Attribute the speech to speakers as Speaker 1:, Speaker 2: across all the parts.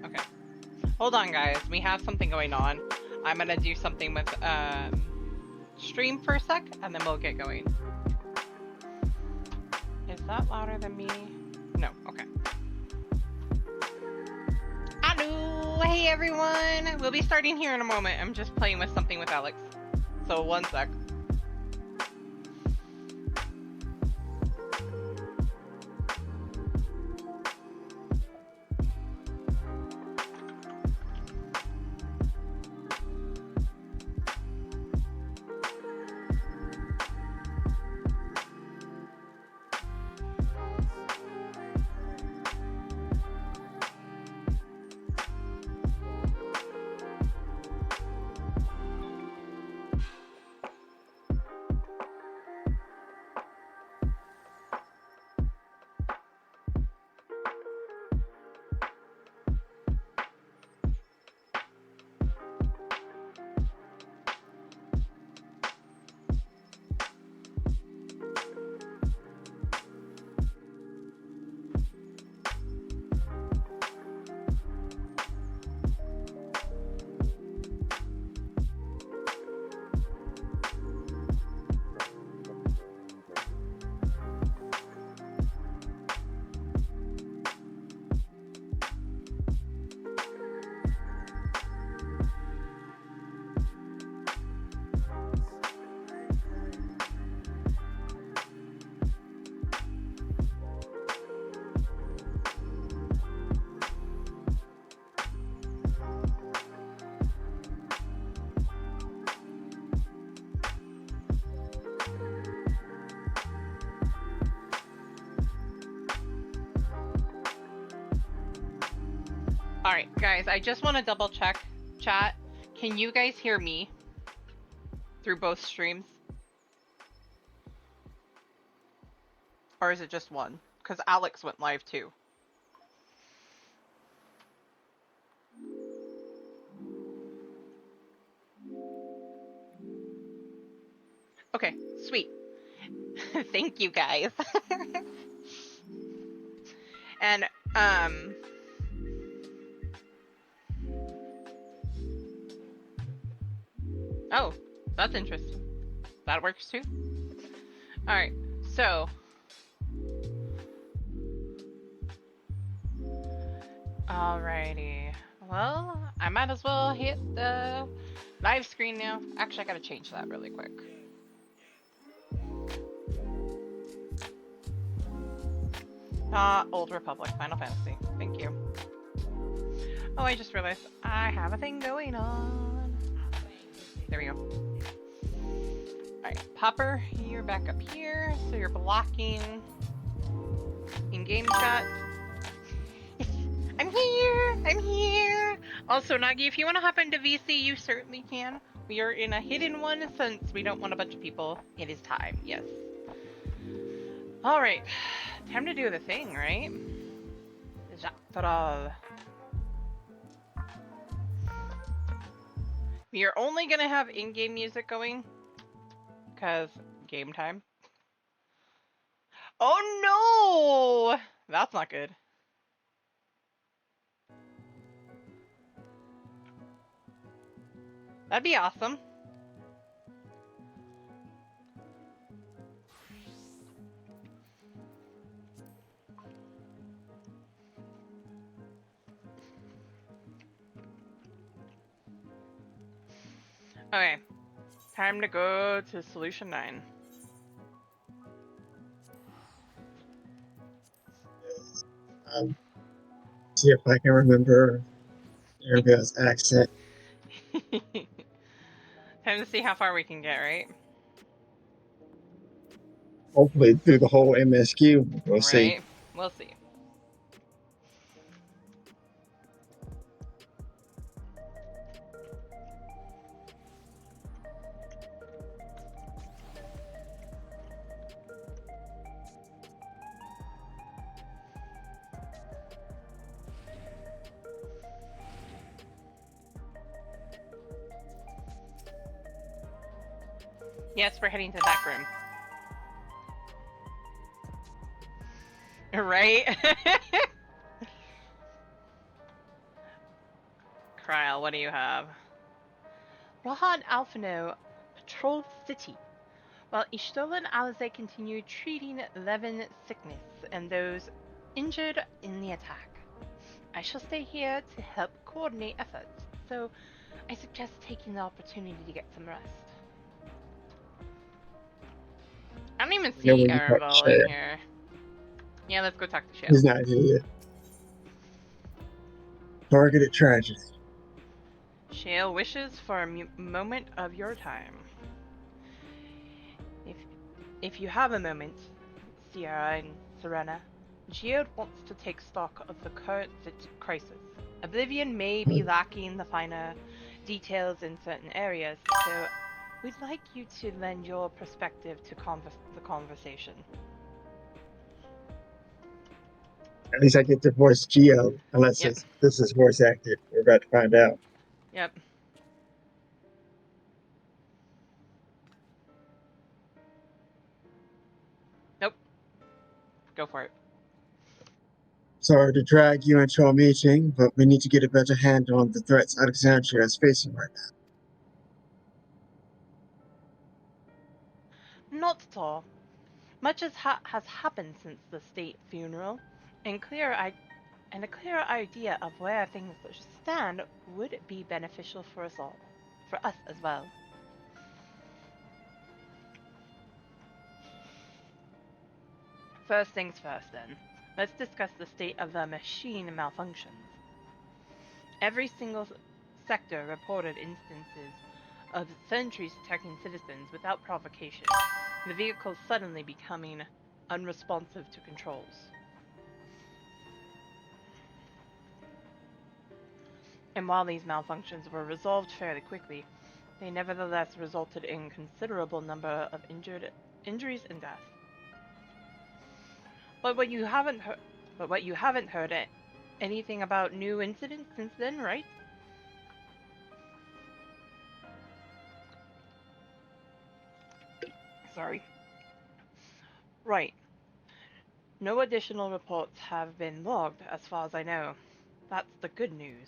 Speaker 1: Okay. Hold on, guys. We have something going on. I'm gonna do something with stream for a sec, and then we'll get going. Is that louder than me? No. Okay. Hello! Hey, everyone! We'll be starting here in a moment. I'm just playing with something with Alex. So, one sec. Alright, guys, I just want to double check chat. Can you guys hear me through both streams? Or is it just one? Because Alex went live too. Okay, sweet. Thank you, guys. And, oh, that's interesting. That works too? Alright, so. Alrighty. Well, I might as well hit the live screen now. Actually, I gotta change that really quick. Old Republic, Final Fantasy. Thank you. Oh, I just realized I have a thing going on. There we go. Alright, Popper, you're back up here, so you're blocking in-game chat. I'm here! I'm here! Also, Nagi, if you want to hop into VC, you certainly can. We are in a hidden one since we don't want a bunch of people. It is time, yes. Alright, time to do the thing, right? Jactaral. We are only gonna have in-game music going, because game time. Oh no! That's not good. That'd be awesome. Okay, time to go to Solution 9.
Speaker 2: See if I can remember Arabia's accent.
Speaker 1: Time to see how far we can get, right?
Speaker 2: Hopefully through the whole MSQ. We'll see.
Speaker 1: Right? We'll see. Yes, we're heading to the back room. Right? Kryl, what do you have? Rahan Alphino patrolled the city, while Ishtola and Alize continued treating Levin sickness and those injured in the attack. I shall stay here to help coordinate efforts, so I suggest taking the opportunity to get some rest. I don't even see Erenville in here. Yeah, let's go talk to Shale.
Speaker 2: He's not here yet. Targeted tragedy.
Speaker 1: Shale wishes for a moment of your time. If you have a moment, Sierra and Serena, Geode wants to take stock of the current crisis. Oblivion may be lacking the finer details in certain areas, so we'd like you to lend your perspective to the conversation.
Speaker 2: At least I get to voice Geo, unless this is voice acted. We're about to find out.
Speaker 1: Yep. Nope. Go for it.
Speaker 2: Sorry to drag you into a meeting, but we need to get a better handle on the threats Alexandria is facing right now.
Speaker 1: Not at all. Much has happened since the state funeral, and a clearer idea of where things stand would be beneficial for us all. For us as well. First things first, then. Let's discuss the state of the machine malfunctions. Every single sector reported instances of sentries attacking citizens without provocation, the vehicles suddenly becoming unresponsive to controls. And while these malfunctions were resolved fairly quickly, they nevertheless resulted in considerable number of injuries and deaths. But what you haven't heard anything about new incidents since then, right? Sorry. Right. No additional reports have been logged as far as I know. That's the good news.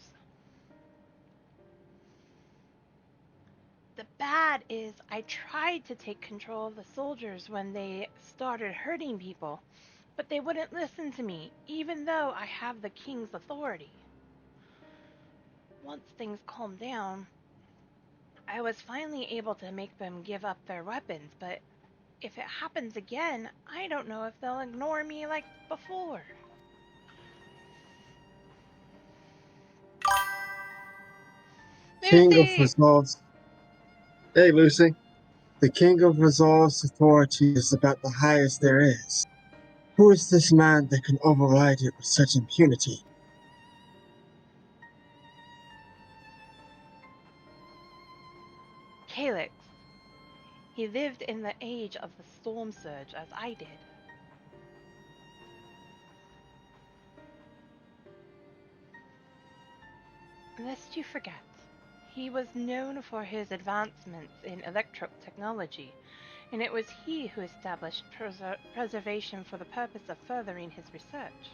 Speaker 1: The bad is I tried to take control of the soldiers when they started hurting people, but they wouldn't listen to me, even though I have the king's authority. Once things calmed down, I was finally able to make them give up their weapons, but if it happens again, I don't know if they'll ignore me like before.
Speaker 2: King of
Speaker 1: Lucy!
Speaker 2: Resolve's. Hey, Lucy. The King of Resolve's authority is about the highest there is. Who is this man that can override it with such impunity?
Speaker 1: Calyx. He lived in the age of the storm surge as I did. Lest you forget, he was known for his advancements in electro technology, and it was he who established preservation for the purpose of furthering his research.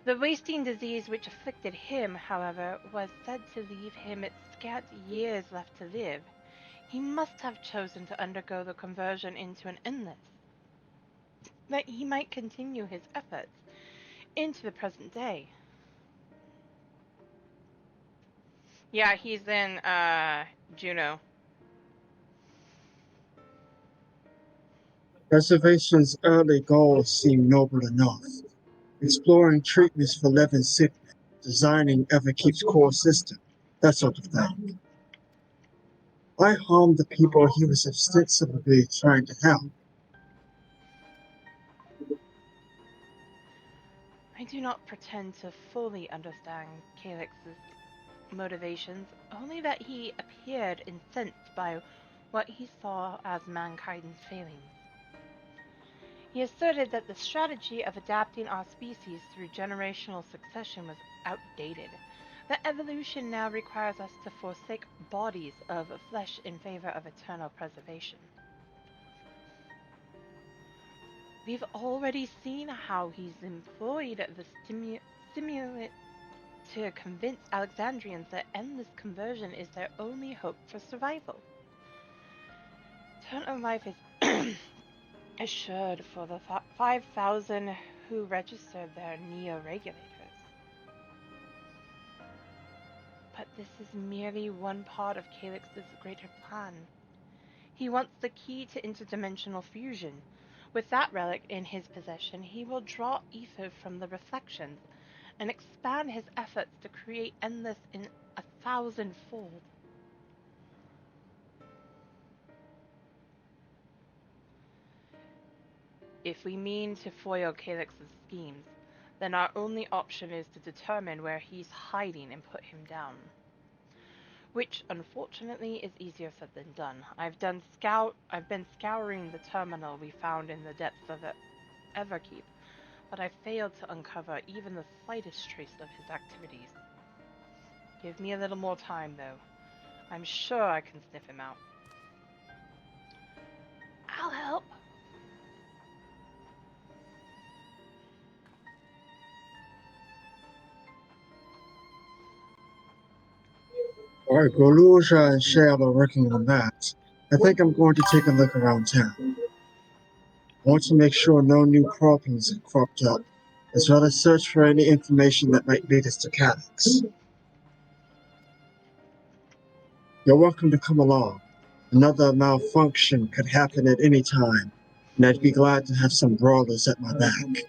Speaker 1: The wasting disease which afflicted him, however, was said to leave him scant years left to live. He must have chosen to undergo the conversion into an endless, that he might continue his efforts into the present day. Yeah, he's in Juno.
Speaker 2: Preservation's early goals seem noble enough. Exploring treatments for living sickness, designing Everkeep's core system, that sort of thing. Why harm the people he was ostensibly trying to help?
Speaker 1: I do not pretend to fully understand Calyx's motivations, only that he appeared incensed by what he saw as mankind's failings. He asserted that the strategy of adapting our species through generational succession was outdated, that evolution now requires us to forsake bodies of flesh in favor of eternal preservation. We've already seen how he's employed the stimulant to convince Alexandrians that endless conversion is their only hope for survival. Eternal life is assured for the 5,000 who registered their neo-regulators. But this is merely one part of Calyx's greater plan. He wants the key to interdimensional fusion. With that relic in his possession, he will draw ether from the reflections and expand his efforts to create endless in 1,000-fold. If we mean to foil Calyx's schemes, then our only option is to determine where he's hiding and put him down. Which, unfortunately, is easier said than done. I've been scouring the terminal we found in the depths of Everkeep, but I failed to uncover even the slightest trace of his activities. Give me a little more time, though. I'm sure I can sniff him out. I'll help.
Speaker 2: Alright, Goluja and Shale are working on that. I think I'm going to take a look around town. I want to make sure no new problems have cropped up, as well as search for any information that might lead us to Calyx. You're welcome to come along. Another malfunction could happen at any time, and I'd be glad to have some brawlers at my back.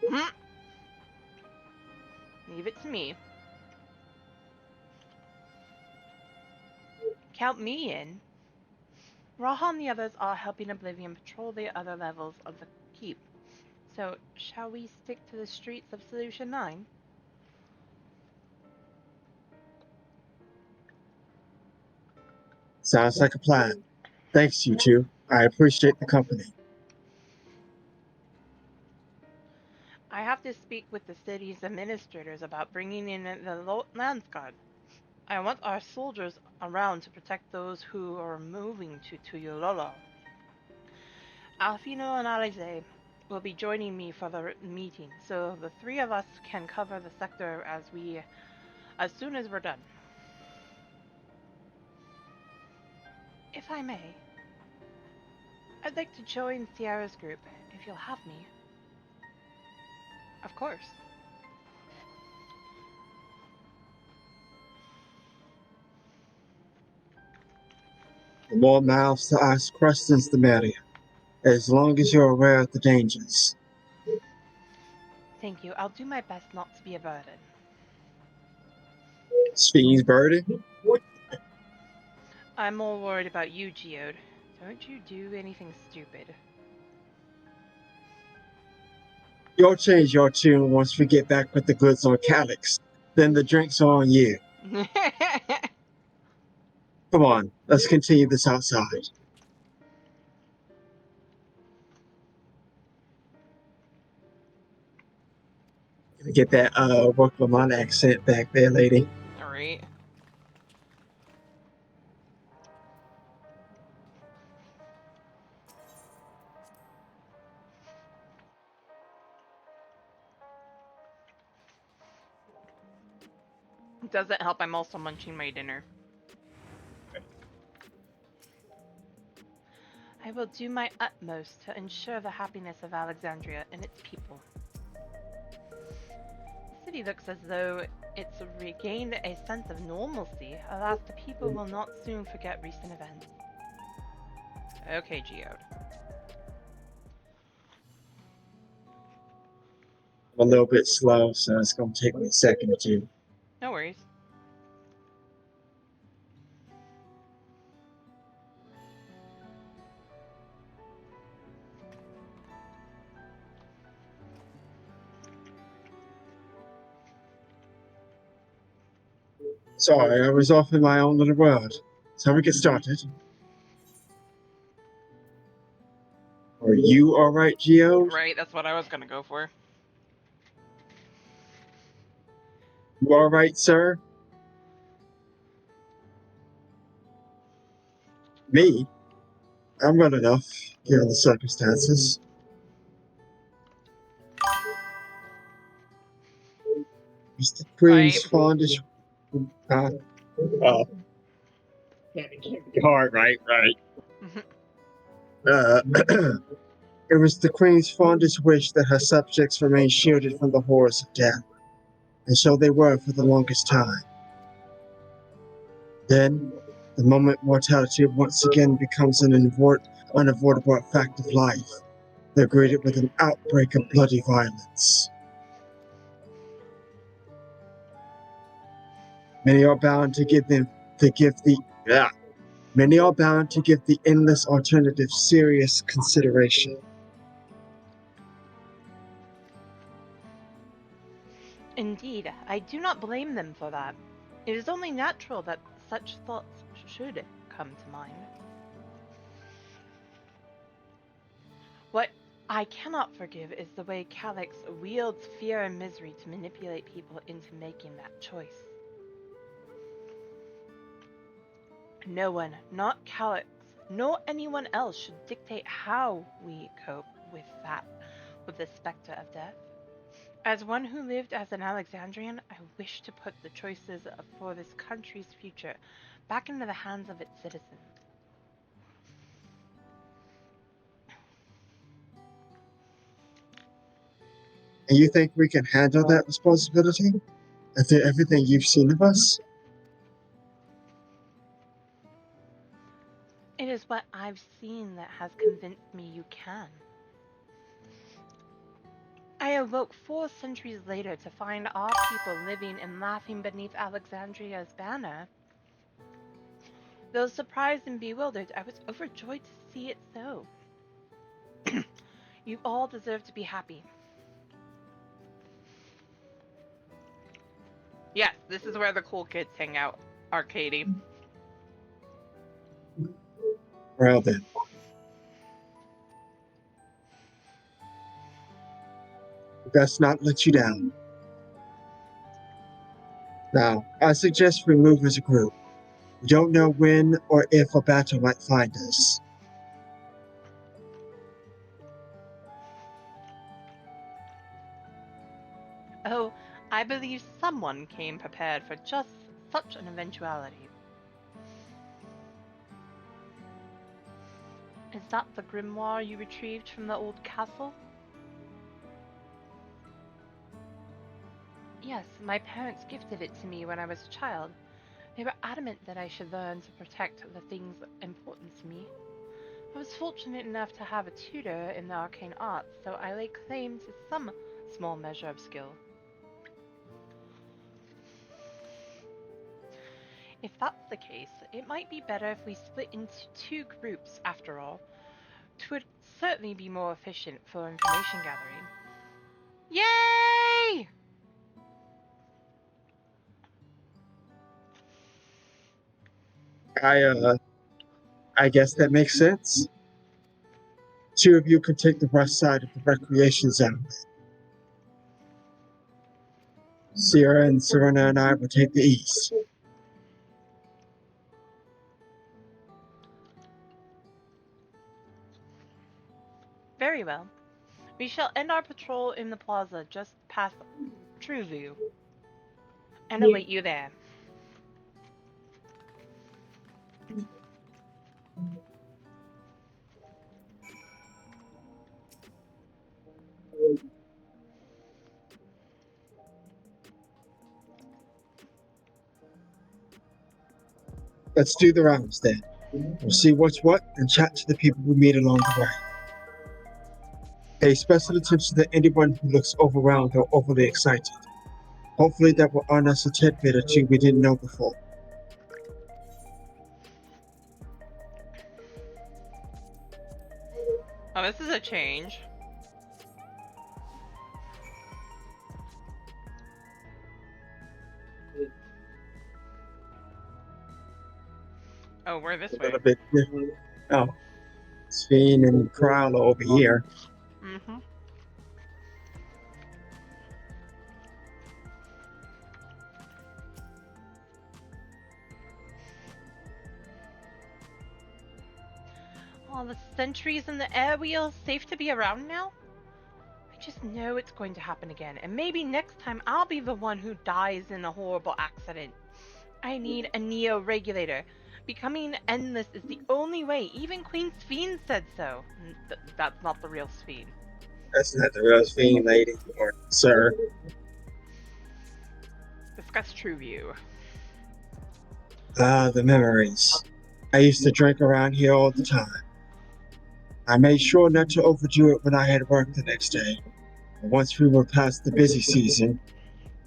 Speaker 1: Leave it to me. Count me in. Raha and the others are helping Oblivion patrol the other levels of the keep. So, shall we stick to the streets of Solution 9?
Speaker 2: Sounds like a plan. Thanks, you two. I appreciate the company.
Speaker 1: I have to speak with the city's administrators about bringing in the Lance Guard. I want our soldiers around to protect those who are moving to Tuyulolo. Alfino and Alize will be joining me for the meeting, so the three of us can cover the sector as soon as we're done. if I may, I'd like to join Sierra's group, if you'll have me. Of course.
Speaker 2: The more mouths to ask questions, the merrier, as long as you're aware of the dangers.
Speaker 1: Thank you. I'll do my best not to be a burden.
Speaker 2: Sphinx burden?
Speaker 1: I'm more worried about you, Geode. Don't you do anything stupid.
Speaker 2: You'll change your tune once we get back with the goods on Calyx. Then the drinks are on you. Come on, let's continue this outside. Gonna get that Brooklyn accent back there, lady.
Speaker 1: Alright. Doesn't help, I'm also munching my dinner. I will do my utmost to ensure the happiness of Alexandria and its people. The city looks as though it's regained a sense of normalcy. Alas, the people will not soon forget recent events. Okay, Geode.
Speaker 2: I'm a little bit slow, so it's gonna take me a second or two.
Speaker 1: No worries.
Speaker 2: Sorry, I was off in my own little world. So we get started. Are you alright, Geo?
Speaker 1: Right, that's what I was gonna go for.
Speaker 2: You alright, sir? Me? I'm good enough, given the circumstances. Mr. Queen's
Speaker 1: Right.
Speaker 2: fondest. Oh. Hard, right. It was the Queen's fondest wish that her subjects remain shielded from the horrors of death, and so they were for the longest time. Then, the moment mortality once again becomes an unavoidable fact of life, they're greeted with an outbreak of bloody violence. Many are bound to give the Many are bound to give the endless alternative serious consideration.
Speaker 1: Indeed, I do not blame them for that. It is only natural that such thoughts should come to mind. What I cannot forgive is the way Calyx wields fear and misery to manipulate people into making that choice. No one, not Calyx, nor anyone else should dictate how we cope with the specter of death. As one who lived as an Alexandrian, I wish to put the choices for this country's future back into the hands of its citizens.
Speaker 2: And you think we can handle that responsibility after everything you've seen of us?
Speaker 1: It is what I've seen that has convinced me you can. I awoke 4 centuries later to find our people living and laughing beneath Alexandria's banner. Though surprised and bewildered, I was overjoyed to see it so. You all deserve to be happy. Yes, this is where the cool kids hang out, Arcady.
Speaker 2: Well then. Best not let you down. Now, I suggest we move as a group. We don't know when or if a battle might find us.
Speaker 1: Oh, I believe someone came prepared for just such an eventuality. Is that the grimoire you retrieved from the old castle? Yes, my parents gifted it to me when I was a child. They were adamant that I should learn to protect the things important to me. I was fortunate enough to have a tutor in the arcane arts, so I lay claim to some small measure of skill. If that's the case, it might be better if we split into two groups after all. It would certainly be more efficient for information gathering. Yay!
Speaker 2: I guess that makes sense. Two of you can take the west side of the recreation zone. Sierra and Serena and I will take the east.
Speaker 1: Very well. We shall end our patrol in the plaza just past Trueview and await you there.
Speaker 2: Let's do the rounds then. We'll see what's what and chat to the people we meet along the way. Pay special attention to anyone who looks overwhelmed or overly excited. Hopefully that will earn us a tidbit or two we didn't know before.
Speaker 1: Oh, this is a change. Oh, we're this
Speaker 2: A
Speaker 1: way.
Speaker 2: little bit different. Oh, Sphene and Corral are over here.
Speaker 1: Mm-hmm. All the sentries in the air wheel safe to be around now? I just know it's going to happen again, and maybe next time I'll be the one who dies in a horrible accident. I need a Neo-regulator. Becoming endless is the only way. Even Queen Sphene said so. That's not the real Sphene.
Speaker 2: That's not the real Sphene, lady or sir.
Speaker 1: Discuss Trueview.
Speaker 2: Ah, the memories. I used to drink around here all the time. I made sure not to overdo it when I had work the next day. But once we were past the busy season,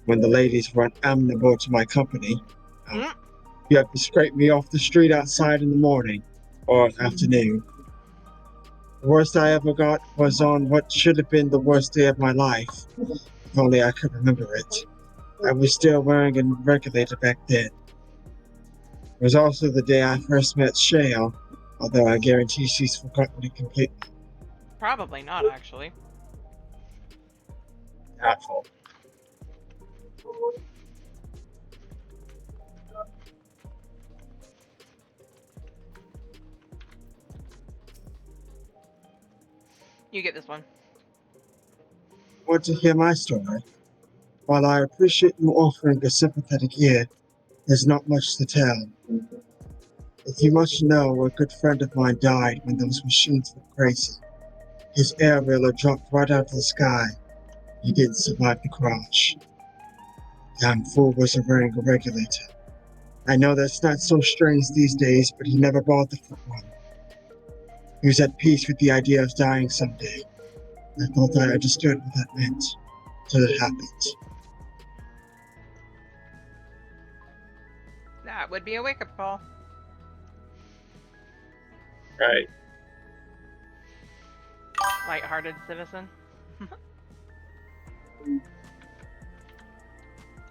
Speaker 2: when the ladies were amenable to my company, you have to scrape me off the street outside in the morning or afternoon. The worst I ever got was on what should have been the worst day of my life, if only I could remember it. I was still wearing a regulator back then. It was also the day I first met Shale, although I guarantee she's forgotten it completely.
Speaker 1: Probably not, actually.
Speaker 2: Doubtful.
Speaker 1: You get this one.
Speaker 2: Want to hear my story? While I appreciate you offering a sympathetic ear, there's not much to tell. If you must know, a good friend of mine died when those machines went crazy. His air wheeler dropped right out of the sky. He didn't survive the crash. Young fool was wearing a regulator. I know that's not so strange these days, but he never bothered for one. He was at peace with the idea of dying someday. I thought I understood what that meant, till it happened.
Speaker 1: That would be a wake-up call.
Speaker 2: Right.
Speaker 1: Light-hearted citizen.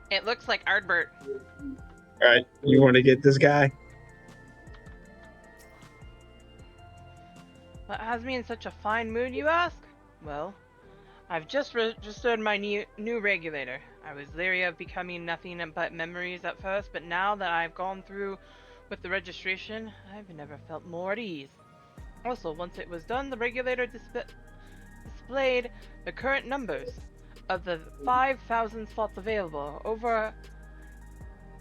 Speaker 1: It looks like Ardbert.
Speaker 2: Alright, you want to get this guy?
Speaker 1: What has me in such a fine mood, you ask? Well, I've just registered my new regulator. I was leery of becoming nothing but memories at first, but now that I've gone through with the registration, I've never felt more at ease. Also, once it was done, the regulator displayed the current numbers. Of the 5,000 slots available, over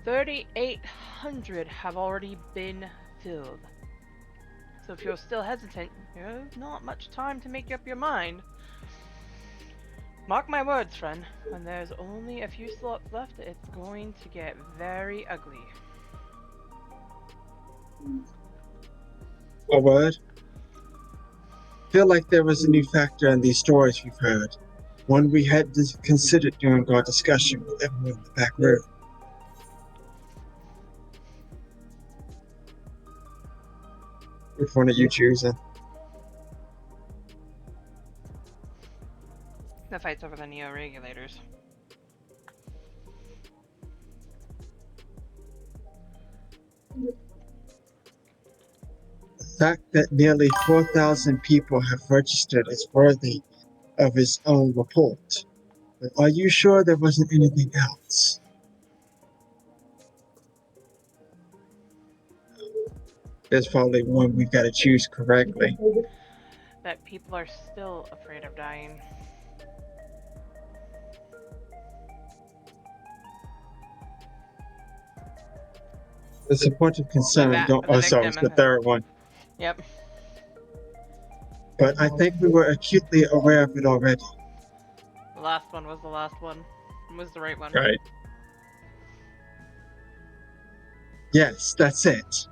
Speaker 1: 3,800 have already been filled. So if you're still hesitant, you have not much time to make up your mind. Mark my words, friend. When there's only a few slots left, it's going to get very ugly.
Speaker 2: A word? Feel like there was a new factor in these stories we've heard. One we hadn't considered during our discussion with everyone in the back room. Which one are you choosing?
Speaker 1: The fight's over the neo-regulators.
Speaker 2: The fact that nearly 4,000 people have registered is worthy of his own report. But are you sure there wasn't anything else? There's probably one we've got to choose correctly.
Speaker 1: That people are still afraid of dying.
Speaker 2: It's a point of concern, don't. Oh, sorry, it's the third one.
Speaker 1: Yep.
Speaker 2: But I think we were acutely aware of it already.
Speaker 1: The last one was the last one. It was the right one.
Speaker 2: Right. Yes, that's it.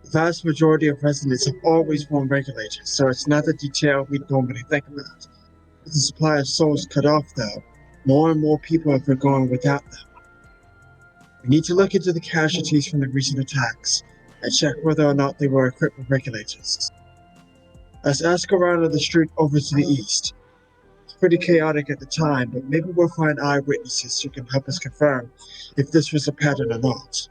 Speaker 2: The vast majority of residents have always worn regulators, so it's not a detail we'd normally think about. With the supply of souls cut off, though, more and more people have been going without them. We need to look into the casualties from the recent attacks and check whether or not they were equipped with regulators. Let's ask around on the street over to the east. It's pretty chaotic at the time, but maybe we'll find eyewitnesses who can help us confirm if this was a pattern or not.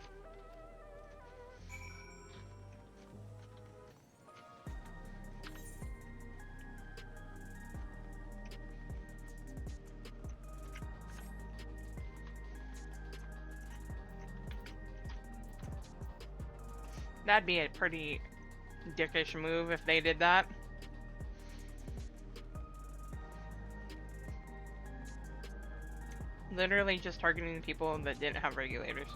Speaker 1: That'd be a pretty dickish move if they did that. Literally just targeting people that didn't have regulators.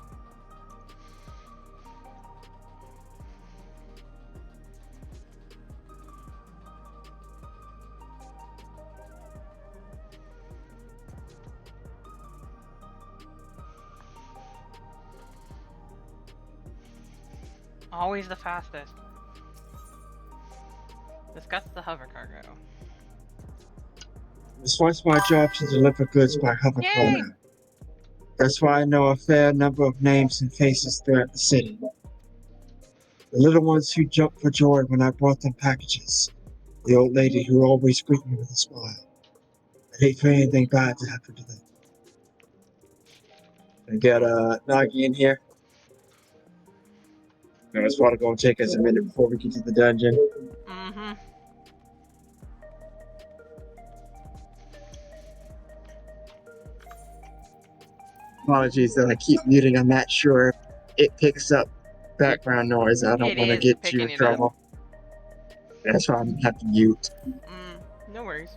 Speaker 1: Always the fastest. Discuss the hover cargo.
Speaker 2: It's once my job to deliver goods by hover cargo. That's why I know a fair number of names and faces throughout the city. The little ones who jumped for joy when I brought them packages. The old lady who always greeted me with a smile. I'd hate for anything bad to happen to them. I got Nagi in here. No, it's probably going to take us a minute before we get to the dungeon.
Speaker 1: Mm-hmm.
Speaker 2: Apologies that I keep muting. I'm not sure if it picks up background noise. I don't want to get you in trouble. That's why I'm going to have to mute.
Speaker 1: No worries.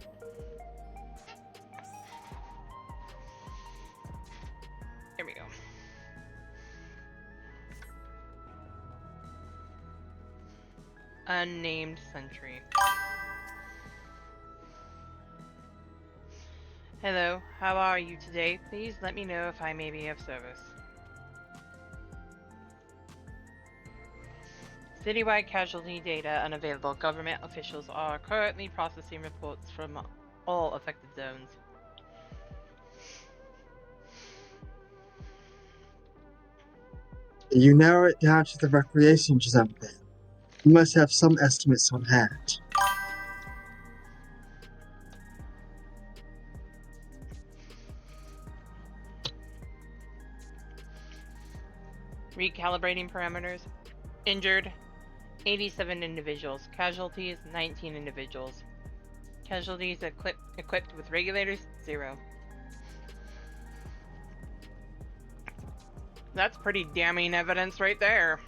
Speaker 1: Here we go. Unnamed sentry. Hello, how are you today? Please let me know if I may be of service. Citywide casualty data unavailable. Government officials are currently processing reports from all affected zones.
Speaker 2: You narrow it down to the recreation zone then. You must have some estimates on hand.
Speaker 1: Recalibrating parameters. Injured, 87 individuals. Casualties, 19 individuals. Casualties equipped with regulators, 0. That's pretty damning evidence right there.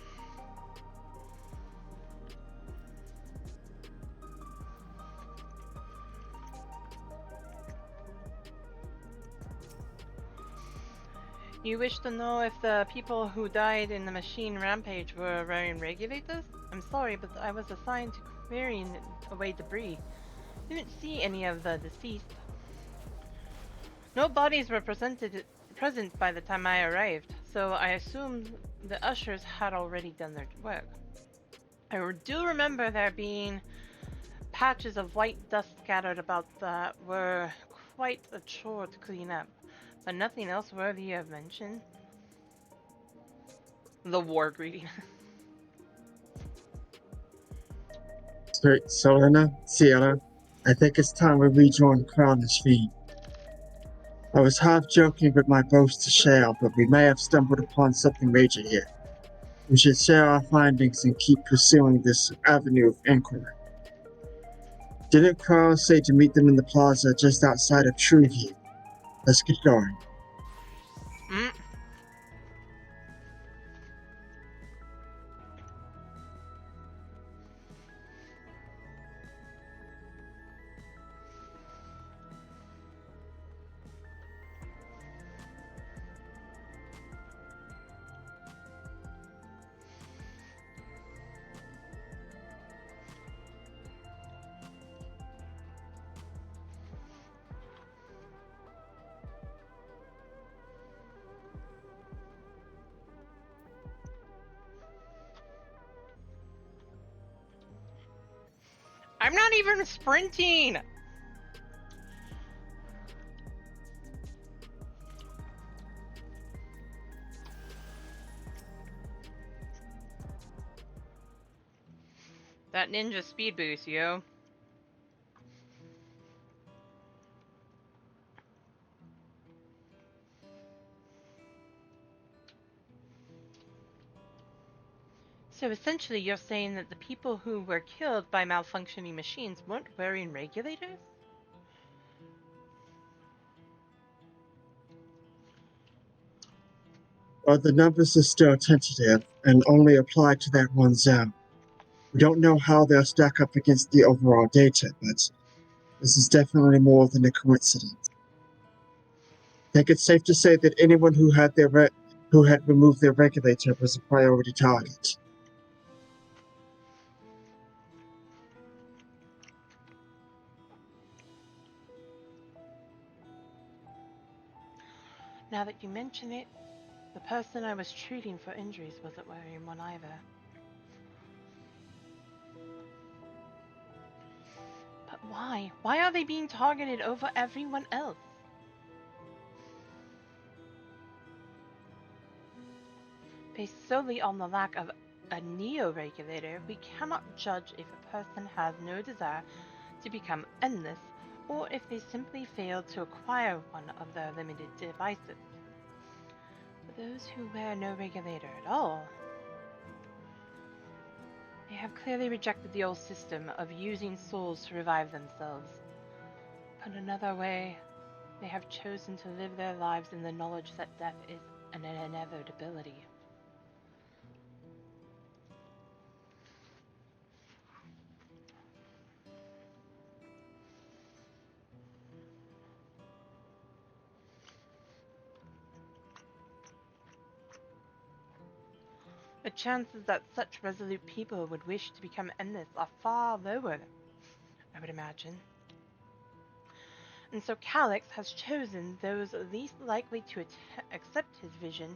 Speaker 1: You wish to know if the people who died in the machine rampage were wearing regulators? I'm sorry, but I was assigned to clearing away debris. Didn't see any of the deceased. No bodies were present by the time I arrived, so I assumed the ushers had already done their work. I do remember there being patches of white dust scattered about that were quite a chore to clean up, but nothing else worthy of mention. The war greeting.
Speaker 2: Selena, Sierra, I think it's time we rejoin Crown's feet. I was half joking with my boast to Shale, but we may have stumbled upon something major here. We should share our findings and keep pursuing this avenue of inquiry. Didn't Crown say to meet them in the plaza just outside of Trueview? Let's get going.
Speaker 1: Mm. I'm not even sprinting! That ninja speed boost, yo. So essentially you're saying that the people who were killed by malfunctioning machines weren't wearing regulators?
Speaker 2: But the numbers are still tentative and only apply to that one zone. We don't know how they'll stack up against the overall data, but this is definitely more than a coincidence. I think it's safe to say that anyone who had removed their regulator was a priority target.
Speaker 1: Now that you mention it, the person I was treating for injuries wasn't wearing one either. But why? Why are they being targeted over everyone else? Based solely on the lack of a neo-regulator, we cannot judge if a person has no desire to become endless, or if they simply failed to acquire one of their limited devices. For those who wear no regulator at all, they have clearly rejected the old system of using souls to revive themselves. Put another way, they have chosen to live their lives in the knowledge that death is an inevitability. The chances that such resolute people would wish to become endless are far lower, I would imagine. And so Calix has chosen those least likely to accept his vision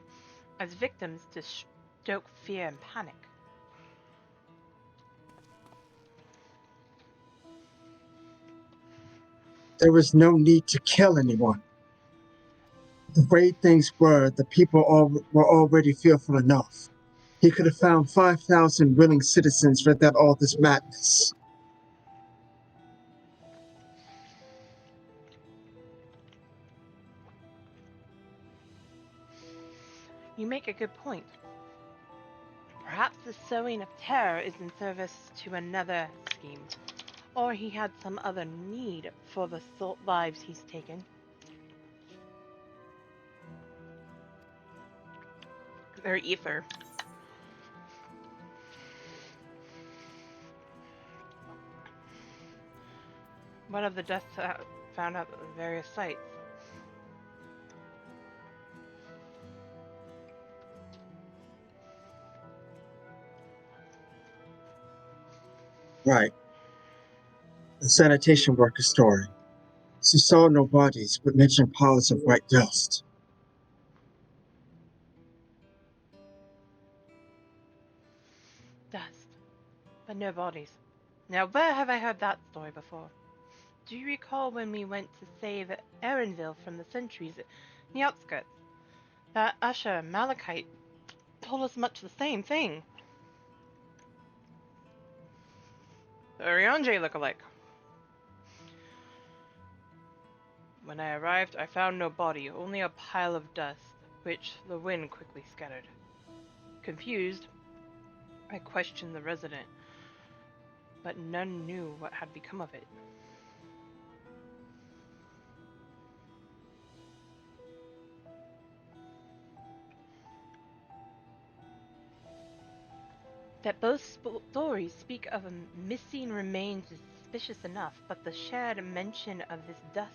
Speaker 1: as victims to stoke fear and panic.
Speaker 2: There was no need to kill anyone. The way things were, the people were already fearful enough. He could have found 5,000 willing citizens without all this madness.
Speaker 1: You make a good point. Perhaps the sowing of terror is in service to another scheme, or he had some other need for the lives he's taken. Or ether. One of the deaths found at various sites.
Speaker 2: Right. The sanitation worker story. She saw no bodies, but mentioned piles of white dust.
Speaker 1: Dust, but no bodies. Now, where have I heard that story before? Do you recall when we went to save Erinville from the sentries in the outskirts? That usher, Malachite, told us much the same thing. The Uriange look-alike. When I arrived, I found no body, only a pile of dust, which the wind quickly scattered. Confused, I questioned the resident, but none knew what had become of it. That both stories speak of a missing remains is suspicious enough, but the shared mention of this dust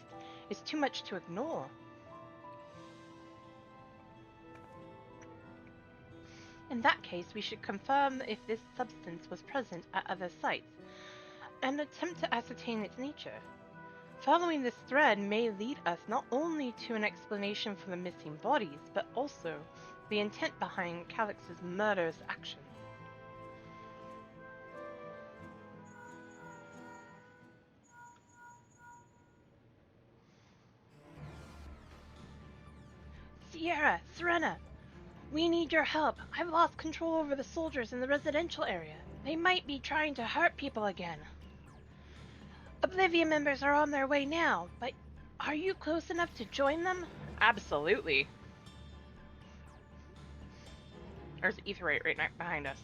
Speaker 1: is too much to ignore. In that case, we should confirm if this substance was present at other sites, and attempt to ascertain its nature. Following this thread may lead us not only to an explanation for the missing bodies, but also the intent behind Calix's murderous action. Sierra, Serena, we need your help. I've lost control over the soldiers in the residential area. They might be trying to hurt people again. Oblivion members are on their way now, but are you close enough to join them? Absolutely. There's Aetheryte right behind us.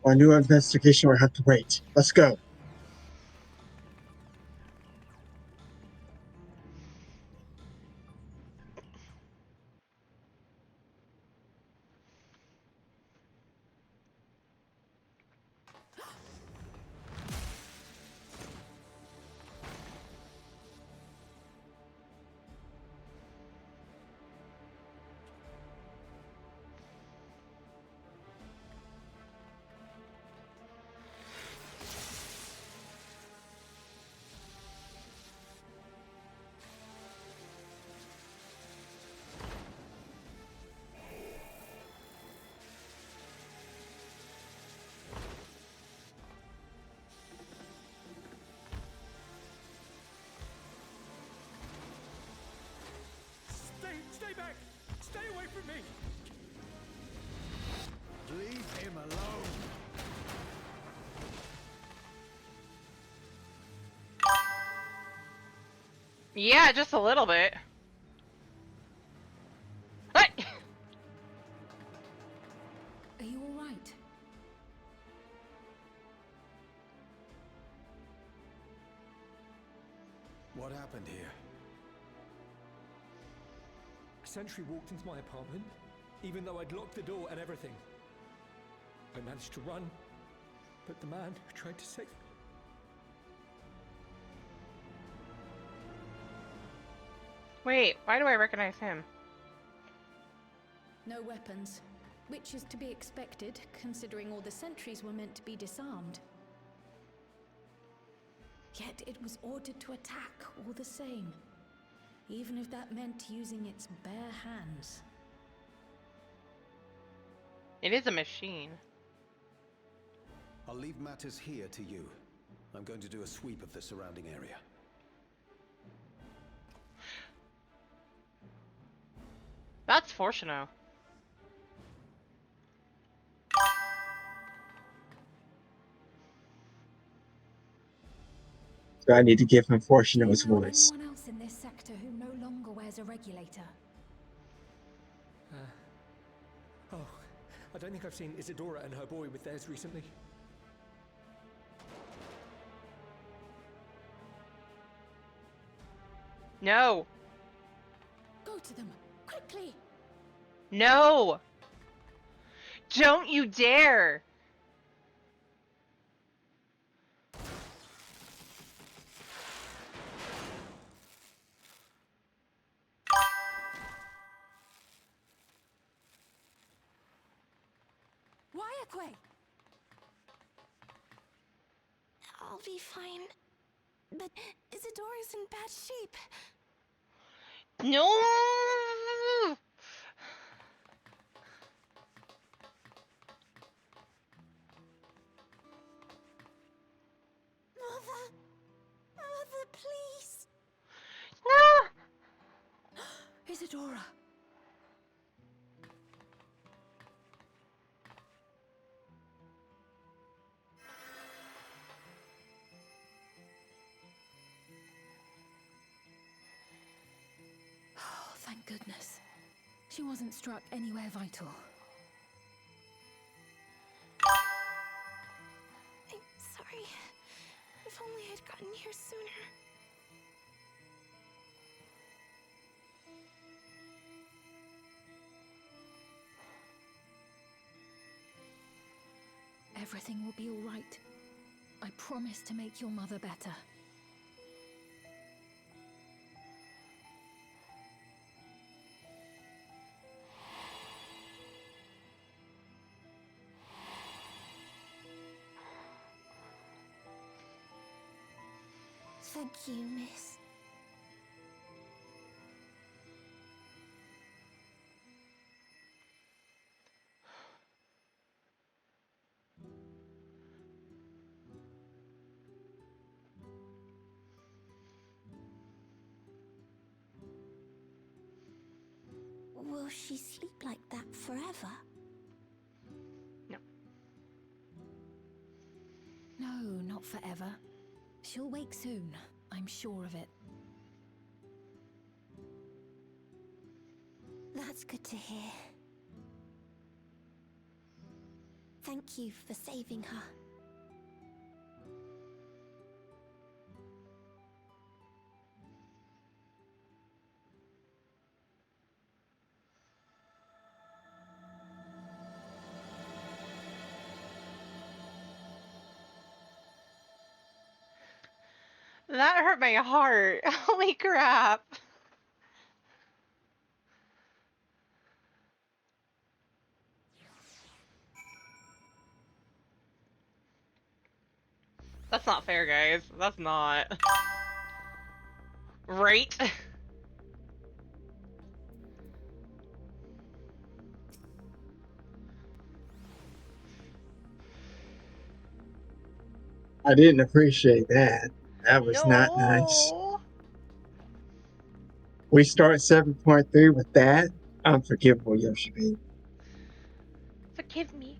Speaker 2: Our new investigation will have to wait. Let's go.
Speaker 3: Stay back! Stay away from me! Leave him alone!
Speaker 1: Yeah, just a little bit. What?
Speaker 4: Are you all right?
Speaker 3: What happened here?
Speaker 5: A sentry walked into my apartment, even though I'd locked the door and everything. I managed to run, but the man who tried to save me...
Speaker 1: Wait, why do I recognize him?
Speaker 4: No weapons, which is to be expected, considering all the sentries were meant to be disarmed. Yet it was ordered to attack all the same, even if that meant using its bare hands.
Speaker 1: It is a machine.
Speaker 3: I'll leave matters here to you. I'm going to do a sweep of the surrounding area.
Speaker 1: That's Fortuno.
Speaker 2: So I need to give him
Speaker 4: Do
Speaker 2: Fortuno's
Speaker 4: you know
Speaker 2: voice.
Speaker 4: anyone else in this sector who no longer wears a regulator?
Speaker 5: Oh, I don't think I've seen Isadora and her boy with theirs recently.
Speaker 1: No.
Speaker 4: Go to them, quickly!
Speaker 1: No. Don't you dare.
Speaker 4: Wyaquay! I'll be fine. But Isadora's in bad shape.
Speaker 1: No!
Speaker 4: Mother! Mother, please!
Speaker 1: No!
Speaker 4: Isadora! Oh, thank goodness. She wasn't struck anywhere vital. I'm sorry. If only I'd gotten here sooner. Everything will be all right. I promise to make your mother better. Thank you, miss. Will she sleep like that forever?
Speaker 1: No.
Speaker 4: No, not forever. She'll wake soon, I'm sure of it. That's good to hear. Thank you for saving her.
Speaker 1: That hurt my heart. Holy crap. That's not fair, guys. That's not. Right?
Speaker 2: I didn't appreciate that. That was not nice.
Speaker 1: No.
Speaker 2: We start 7.3 with that. Unforgivable, Yoshi.
Speaker 1: Forgive me.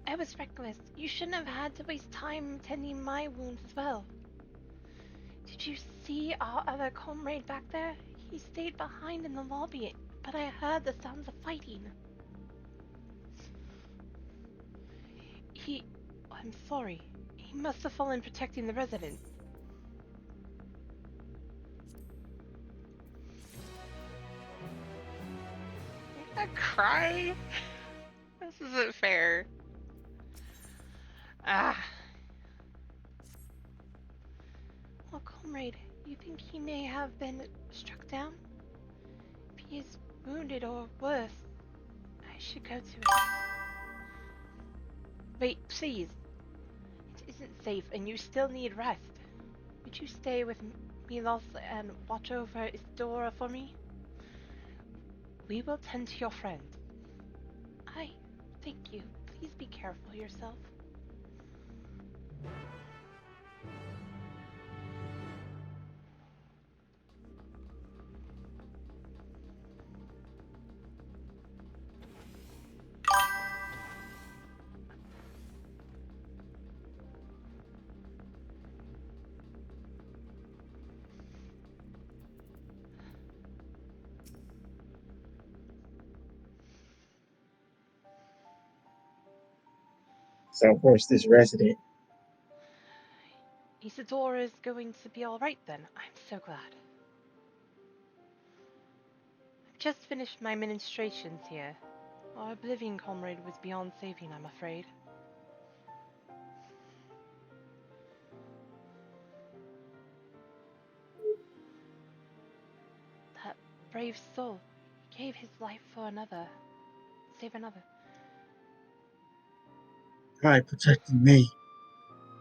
Speaker 1: I was reckless. You shouldn't have had to waste time tending my wounds as well. Did you see our other comrade back there? He stayed behind in the lobby, but I heard the sounds of fighting. I'm sorry. He must have fallen protecting the residents. I'm gonna cry. This isn't fair. Ah. Well, comrade, you think he may have been struck down? If he is wounded or worse, I should go to him. Wait, please. It isn't safe and you still need rest. Would you stay with Milos and watch over Isdora for me? We will tend to your friend. Thank you. Please be careful yourself.
Speaker 2: So, of course, this resident.
Speaker 1: Isadora is going to be alright then. I'm so glad. I've just finished my ministrations here. Our Oblivion comrade was beyond saving, I'm afraid. That brave soul, he gave his life for another. Save another.
Speaker 2: guy protecting me.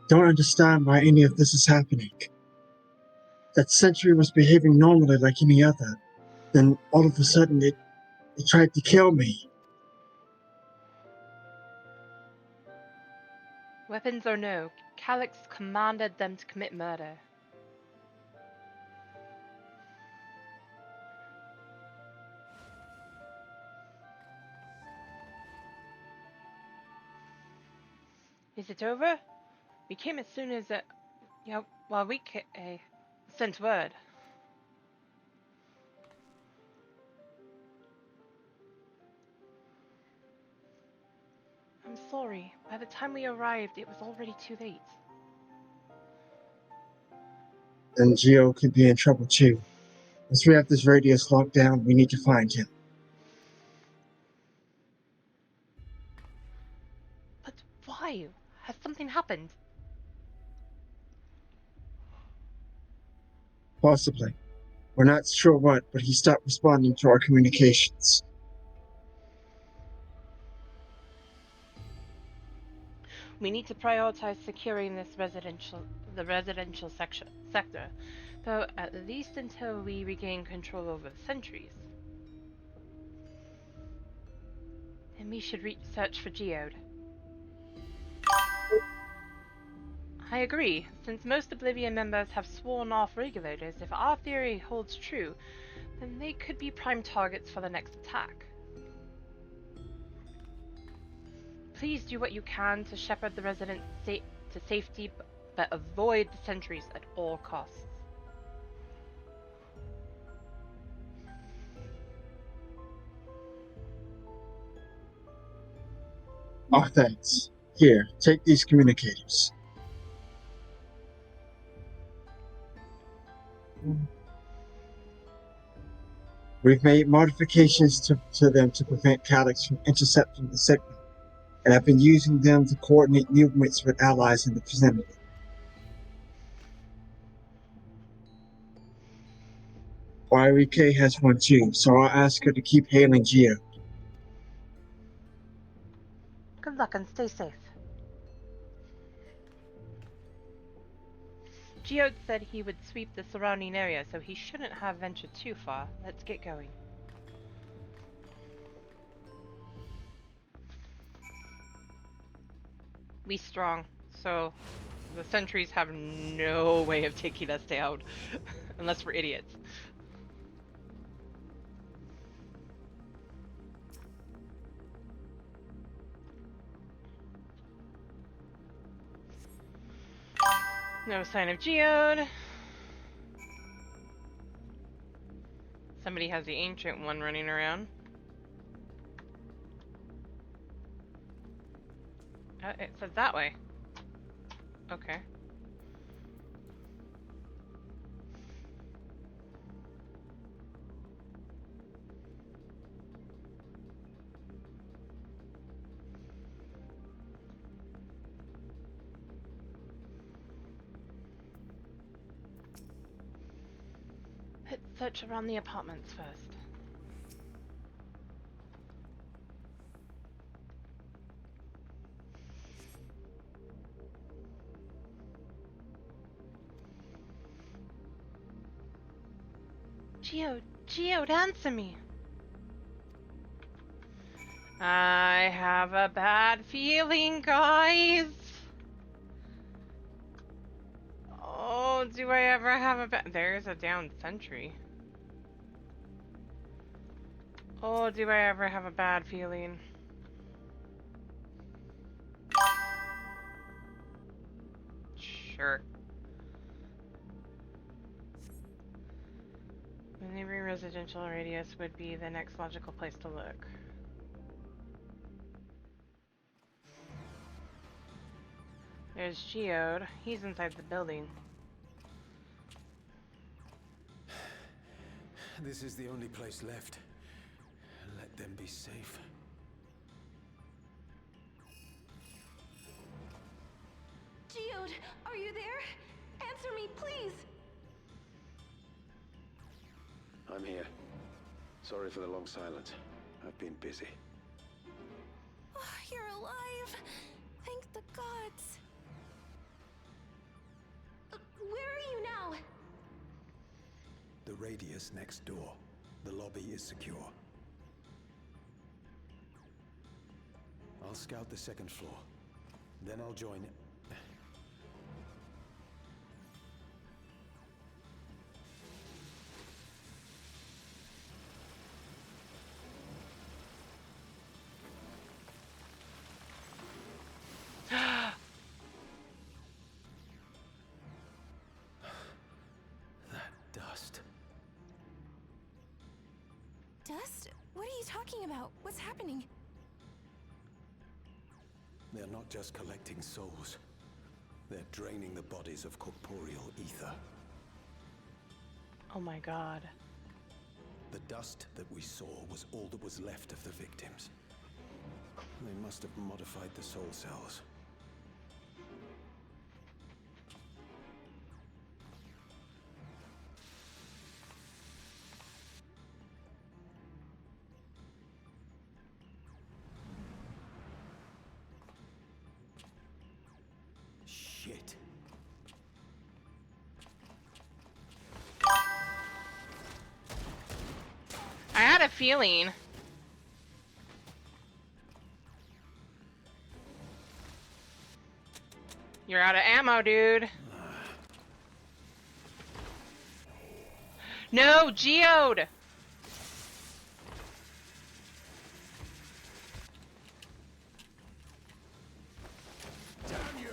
Speaker 2: Don't understand why any of this is happening. That sentry was behaving normally like any other. Then all of a sudden it tried to kill me.
Speaker 1: Weapons or no, Calix commanded them to commit murder. Is it over? We came as soon as we sent word. I'm sorry. By the time we arrived, it was already too late.
Speaker 2: Then Geo could be in trouble too. Once we have this radius locked down, we need to find him.
Speaker 1: But why? Has something happened?
Speaker 2: Possibly. We're not sure what, but he stopped responding to our communications.
Speaker 1: We need to prioritize securing the residential sector, though at least until we regain control over the sentries. And we should search for Geode. I agree. Since most Oblivion members have sworn off regulators, if our theory holds true, then they could be prime targets for the next attack. Please do what you can to shepherd the residents to safety, but avoid the sentries at all costs.
Speaker 2: Oh, thanks. Here, take these communicators. We've made modifications to them to prevent Calix from intercepting the signal, and have been using them to coordinate movements with allies in the vicinity. YRK has one too, so I'll ask her to keep hailing Geo.
Speaker 1: Good luck and stay safe. Geode said he would sweep the surrounding area, so he shouldn't have ventured too far. Let's get going. Be strong, so the sentries have no way of taking us down, unless we're idiots. No sign of Geode. Somebody has the ancient one running around. It says that way. Okay. Let's search around the apartments first. Geode, answer me! I have a bad feeling, guys! Oh, do I ever have a bad... There's a downed sentry. Oh, do I ever have a bad feeling? Sure. The neighboring residential radius would be the next logical place to look. There's Geode. He's inside the building.
Speaker 3: This is the only place left. Let them be safe.
Speaker 4: Geode, are you there? Answer me, please!
Speaker 3: I'm here. Sorry for the long silence. I've been busy.
Speaker 4: Oh, you're alive. Thank the
Speaker 3: radius next door. The lobby is secure. I'll scout the second floor. Then I'll join... That dust.
Speaker 6: Dust? What are you talking about? What's happening?
Speaker 3: They're not just collecting souls. They're draining the bodies of corporeal ether.
Speaker 1: Oh my god.
Speaker 3: The dust that we saw was all that was left of the victims. They must have modified the soul cells. Shit.
Speaker 1: I had a feeling. You're out of ammo, dude. No, geode!
Speaker 3: Damn you!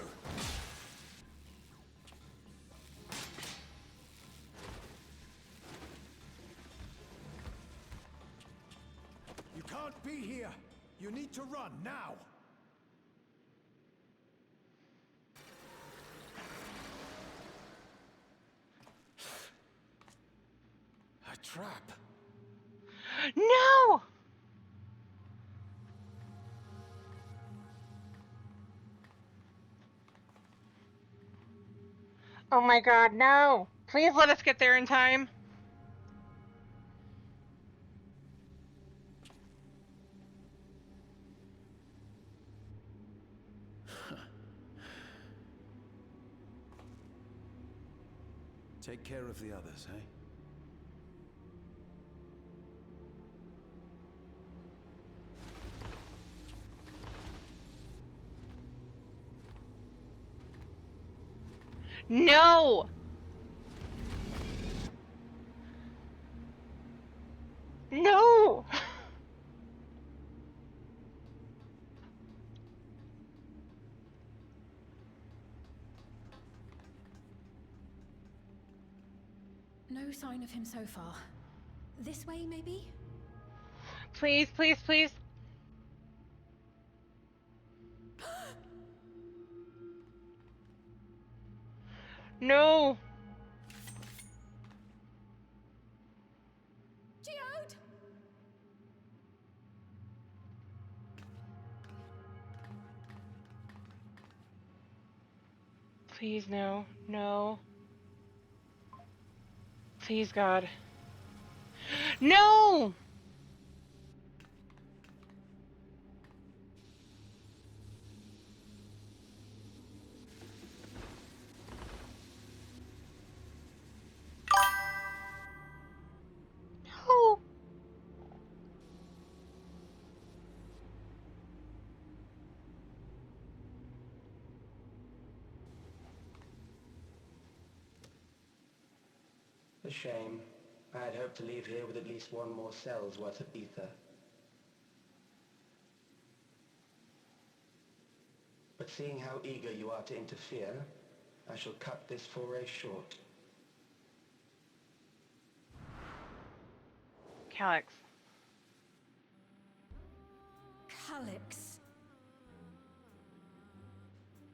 Speaker 3: You can't be here! You need to run, now! A trap!
Speaker 1: No! Oh my god, no! Please let us get there in time.
Speaker 3: Take care of the others, eh?
Speaker 1: No! No!
Speaker 4: No sign of him so far. This way, maybe?
Speaker 1: Please, please, please. No!
Speaker 4: Geode!
Speaker 1: Please, no. No. Please, God. No! No!
Speaker 7: A shame. I had hoped to leave here with at least one more cell's worth of ether. But seeing how eager you are to interfere, I shall cut this foray short.
Speaker 1: Calyx.
Speaker 4: Calyx.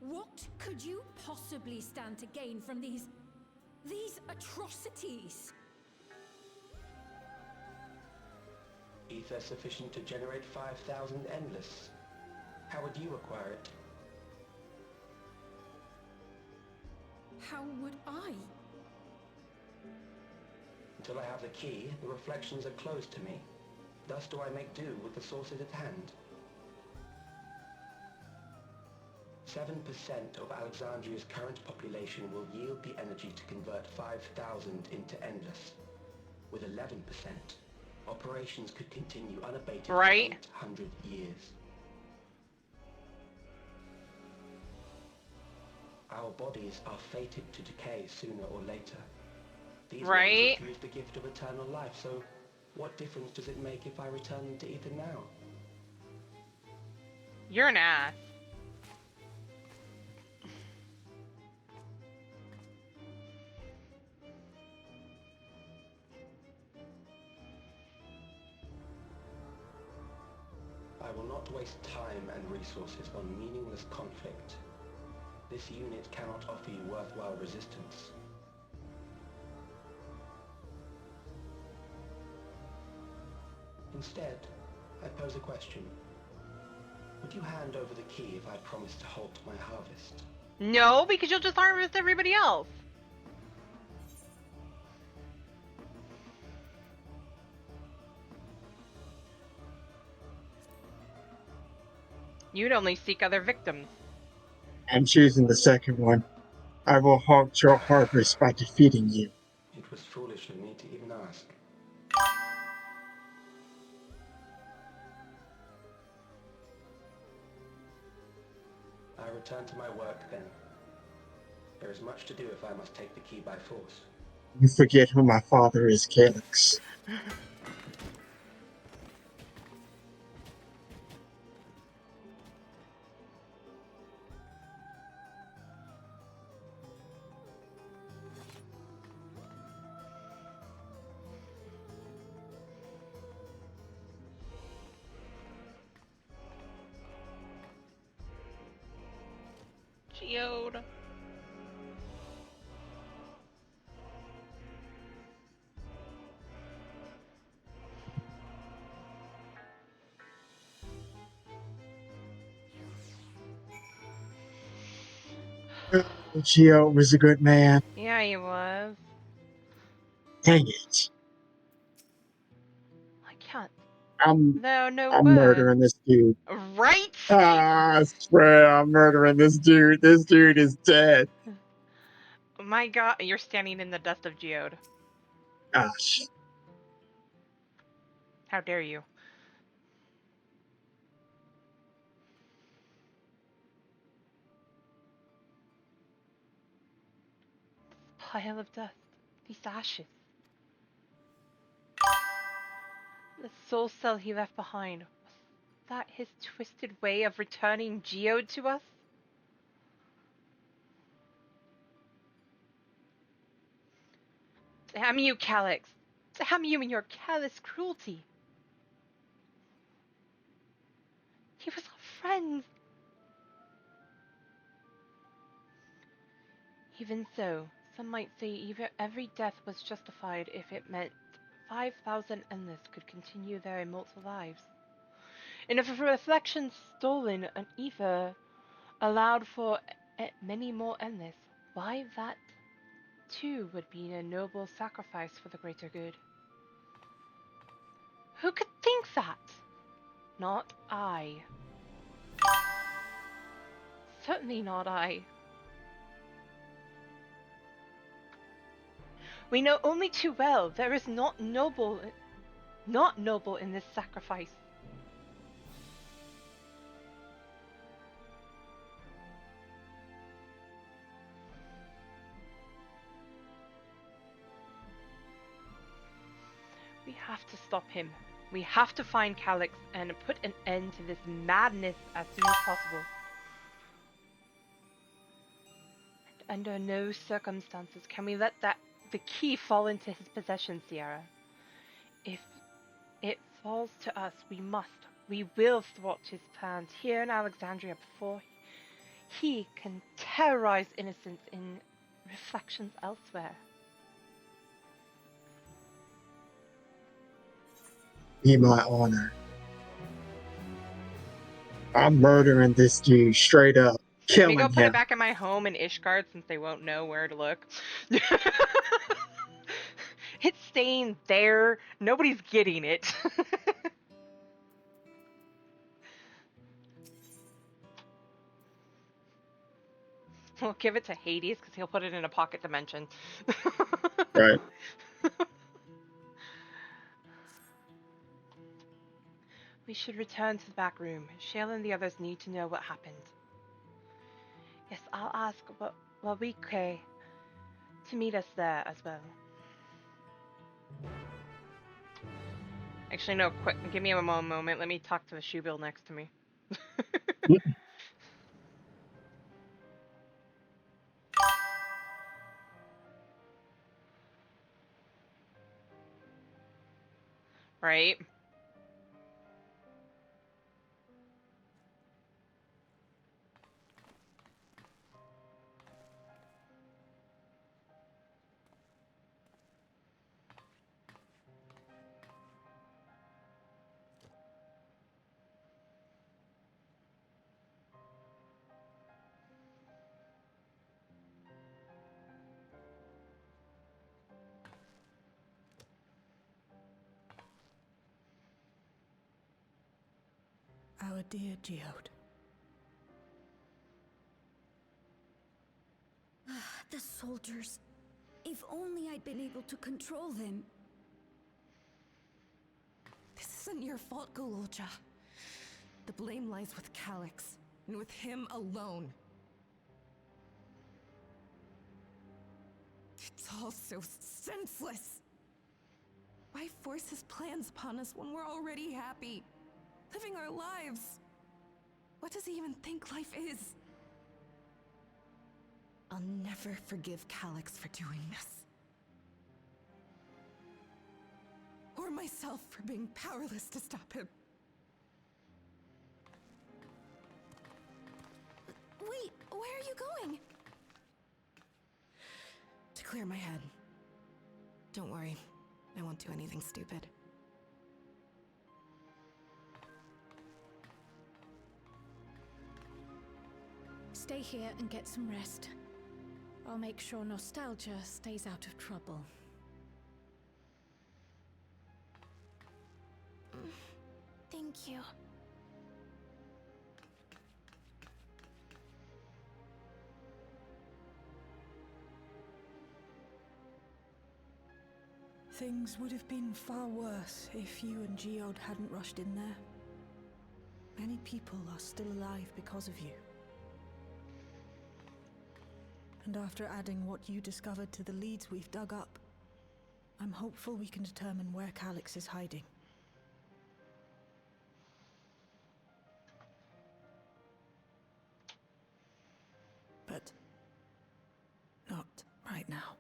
Speaker 4: What could you possibly stand to gain from these atrocities?
Speaker 7: Ether sufficient to generate 5,000 endless. How would you acquire it?
Speaker 4: How would I?
Speaker 7: Until I have the key, the reflections are closed to me. Thus do I make do with the sources at hand. 7% of Alexandria's current population will yield the energy to convert 5,000 into endless. With 11%, operations could continue unabated
Speaker 1: Right.
Speaker 7: for 800 years. Our bodies are fated to decay sooner or later. These ones
Speaker 1: Right.
Speaker 7: refuse the gift of eternal life, so what difference does it make if I return them to Ethan now?
Speaker 1: You're an ass.
Speaker 7: I will not waste time and resources on meaningless conflict. This unit cannot offer you worthwhile resistance. Instead, I pose a question. Would you hand over the key if I promise to halt my harvest?
Speaker 1: No, because you'll just harvest everybody else. You'd only seek other victims.
Speaker 2: I'm choosing the second one. I will halt your harvest by defeating you.
Speaker 7: It was foolish of me to even ask. I return to my work then. There is much to do if I must take the key by force.
Speaker 2: You forget who my father is, Calyx.
Speaker 1: Geode.
Speaker 2: Geo was a good man.
Speaker 1: Yeah, he was.
Speaker 2: Dang it.
Speaker 1: I can't.
Speaker 2: I'm
Speaker 1: No
Speaker 2: I'm
Speaker 1: word.
Speaker 2: murdering this dude.
Speaker 1: Right?
Speaker 2: I swear I'm murdering this dude. This dude is dead.
Speaker 1: Oh my god, you're standing in the dust of Geode.
Speaker 2: Gosh.
Speaker 1: How dare you? Pile of dust. These ashes. The soul cell he left behind. Was that his twisted way of returning Geode to us? Damn you, Calyx! Damn you and your callous cruelty! He was our friend! Even so, some might say either every death was justified if it meant 5,000 endless could continue their immortal lives. And if a reflection stolen an ether allowed for many more endless, why that too would be a noble sacrifice for the greater good. Who could think that? Not I. Certainly not I. We know only too well there is not noble in this sacrifice. We have to stop him. We have to find Calyx and put an end to this madness as soon as possible. And under no circumstances can we let the key fall into his possession, Sierra. If it falls to us, we will thwart his plans here in Alexandria before he can terrorize innocents in reflections elsewhere.
Speaker 2: Be my honor. I'm murdering this dude straight up.
Speaker 1: Let me go
Speaker 2: Killing
Speaker 1: put it
Speaker 2: him.
Speaker 1: back in my home in Ishgard since they won't know where to look. It's staying there. Nobody's getting it. We'll give it to Hades because he'll put it in a pocket dimension.
Speaker 2: Right.
Speaker 1: We should return to the back room. Shale and the others need to know what happened. Yes, I'll ask Wabike to meet us there as well. Actually, no, quick, give me a moment. Let me talk to the shoebill next to me. Right?
Speaker 4: Our dear Geode. The soldiers. If only I'd been able to control them.
Speaker 6: This isn't your fault, Gololja. The blame lies with Calix, and with him alone. It's all so senseless. Why force his plans upon us when we're already happy? Living our lives. What does he even think life is? I'll never forgive Calix for doing this. Or myself for being powerless to stop him. Wait, where are you going? To clear my head. Don't worry, I won't do anything stupid.
Speaker 4: Stay here and get some rest. I'll make sure Nostalgia stays out of trouble.
Speaker 6: Thank you.
Speaker 8: Things would have been far worse if you and Geode hadn't rushed in there. Many people are still alive because of you. And after adding what you discovered to the leads we've dug up, I'm hopeful we can determine where Calix is hiding. But not right now.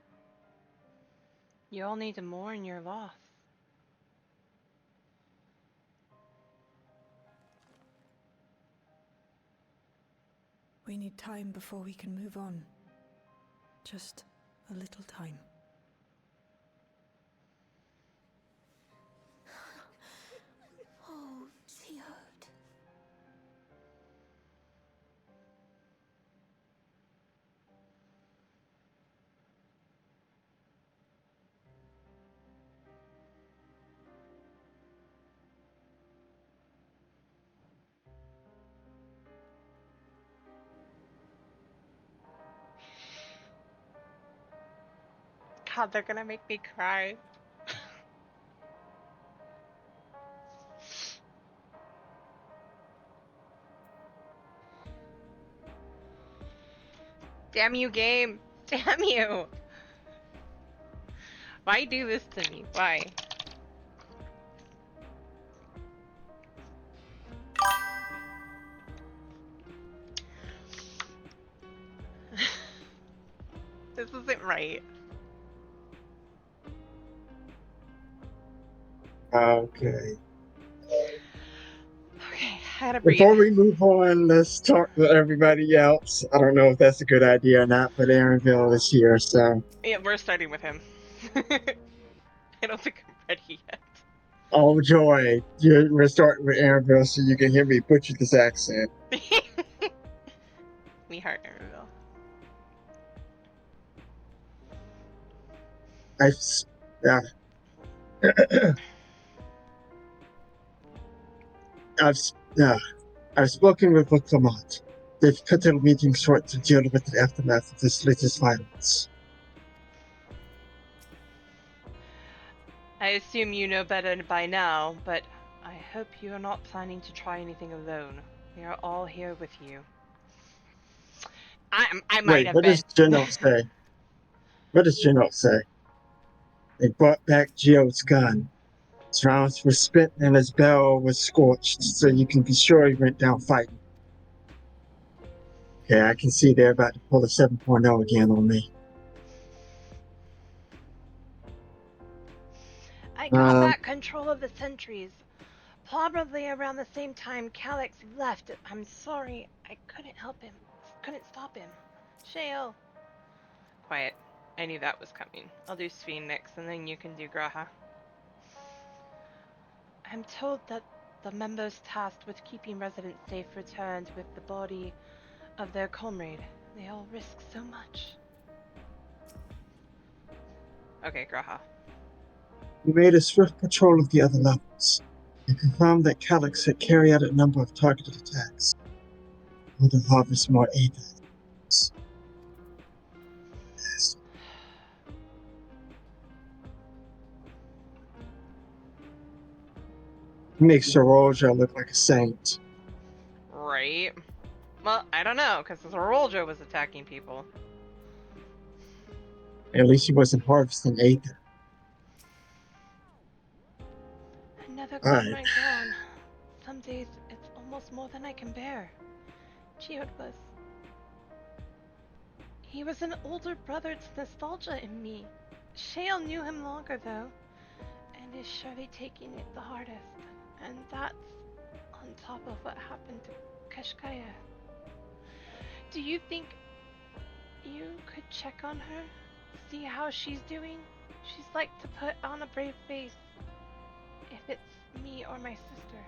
Speaker 1: You all need to mourn your loss.
Speaker 8: We need time before we can move on. Just a little time.
Speaker 6: Oh, Geode.
Speaker 1: God, they're gonna make me cry. Damn you, game! Damn you! Why do this to me? Why? This isn't right.
Speaker 2: Okay.
Speaker 1: Okay, I gotta breathe.
Speaker 2: Before we move on, let's talk to everybody else. I don't know if that's a good idea or not, but Aaronville is here, so.
Speaker 1: Yeah, we're starting with him. I don't think I'm ready yet.
Speaker 2: Oh, joy. We're starting with Aaronville so you can hear me butcher this accent.
Speaker 1: We heart Arabelle.
Speaker 2: Yeah. I've spoken with Clement. They've cut their meeting short to deal with the aftermath of this latest violence.
Speaker 1: I assume you know better by now, but I hope you are not planning to try anything alone. We are all here with you. I might
Speaker 2: Wait,
Speaker 1: have
Speaker 2: what
Speaker 1: been.
Speaker 2: does Gino say? What does Gino say? They brought back Geode's gun. His rounds were spent and his barrel was scorched, so you can be sure he went down fighting. Yeah, I can see they're about to pull a 7.0 again on me.
Speaker 1: I got back control of the sentries. Probably around the same time Calix left. I'm sorry. I couldn't help him. Couldn't stop him. Shale. Quiet. I knew that was coming. I'll do Sphene next, and then you can do Graha. I'm told that the members tasked with keeping residents safe returned with the body of their comrade. They all risk so much. Okay, Graha.
Speaker 2: We made a swift patrol of the other levels and confirmed that Calix had carried out a number of targeted attacks. Or to harvest more aphis. He makes Soroja look like a saint.
Speaker 1: Right. Well, I don't know, because Zoroljo was attacking people.
Speaker 2: At least he wasn't harvesting aphis.
Speaker 1: Another
Speaker 2: Alright.
Speaker 1: comrade gone. Some days it's almost more than I can bear. Geode was... He was an older brother to nostalgia in me. Shale knew him longer, though, and is surely taking it the hardest. And that's on top of what happened to Kashkaya. Do you think you could check on her? See how she's doing? She's like to put on a brave face. If it's me or my sister.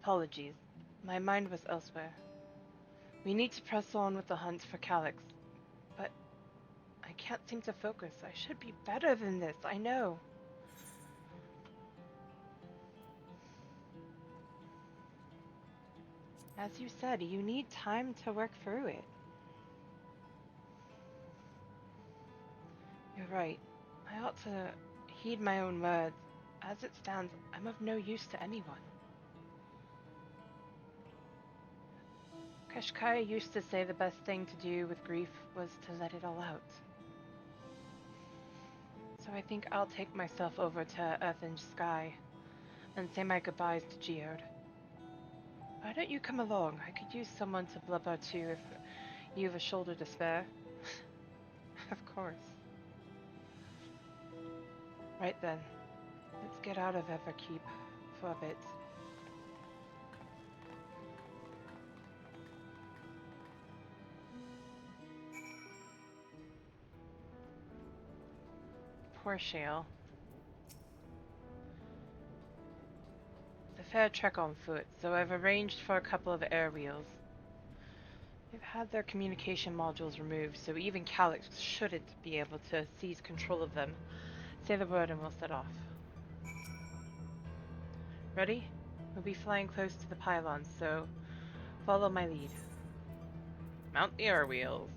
Speaker 1: Apologies. My mind was elsewhere. We need to press on with the hunt for Calix. But I can't seem to focus. I should be better than this, I know. As you said, you need time to work through it. You're right. I ought to heed my own words. As it stands, I'm of no use to anyone. Kashkai used to say the best thing to do with grief was to let it all out. So I think I'll take myself over to Earth and Sky and say my goodbyes to Geode. Why don't you come along? I could use someone to blubber to if you have a shoulder to spare. Of course. Right then. Let's get out of Everkeep for a bit. Poor Shale. It's a fair trek on foot, so I've arranged for a couple of air wheels. They've had their communication modules removed, so even Calix shouldn't be able to seize control of them. Say the word and we'll set off. Ready? We'll be flying close to the pylons, so follow my lead. Mount the air wheels.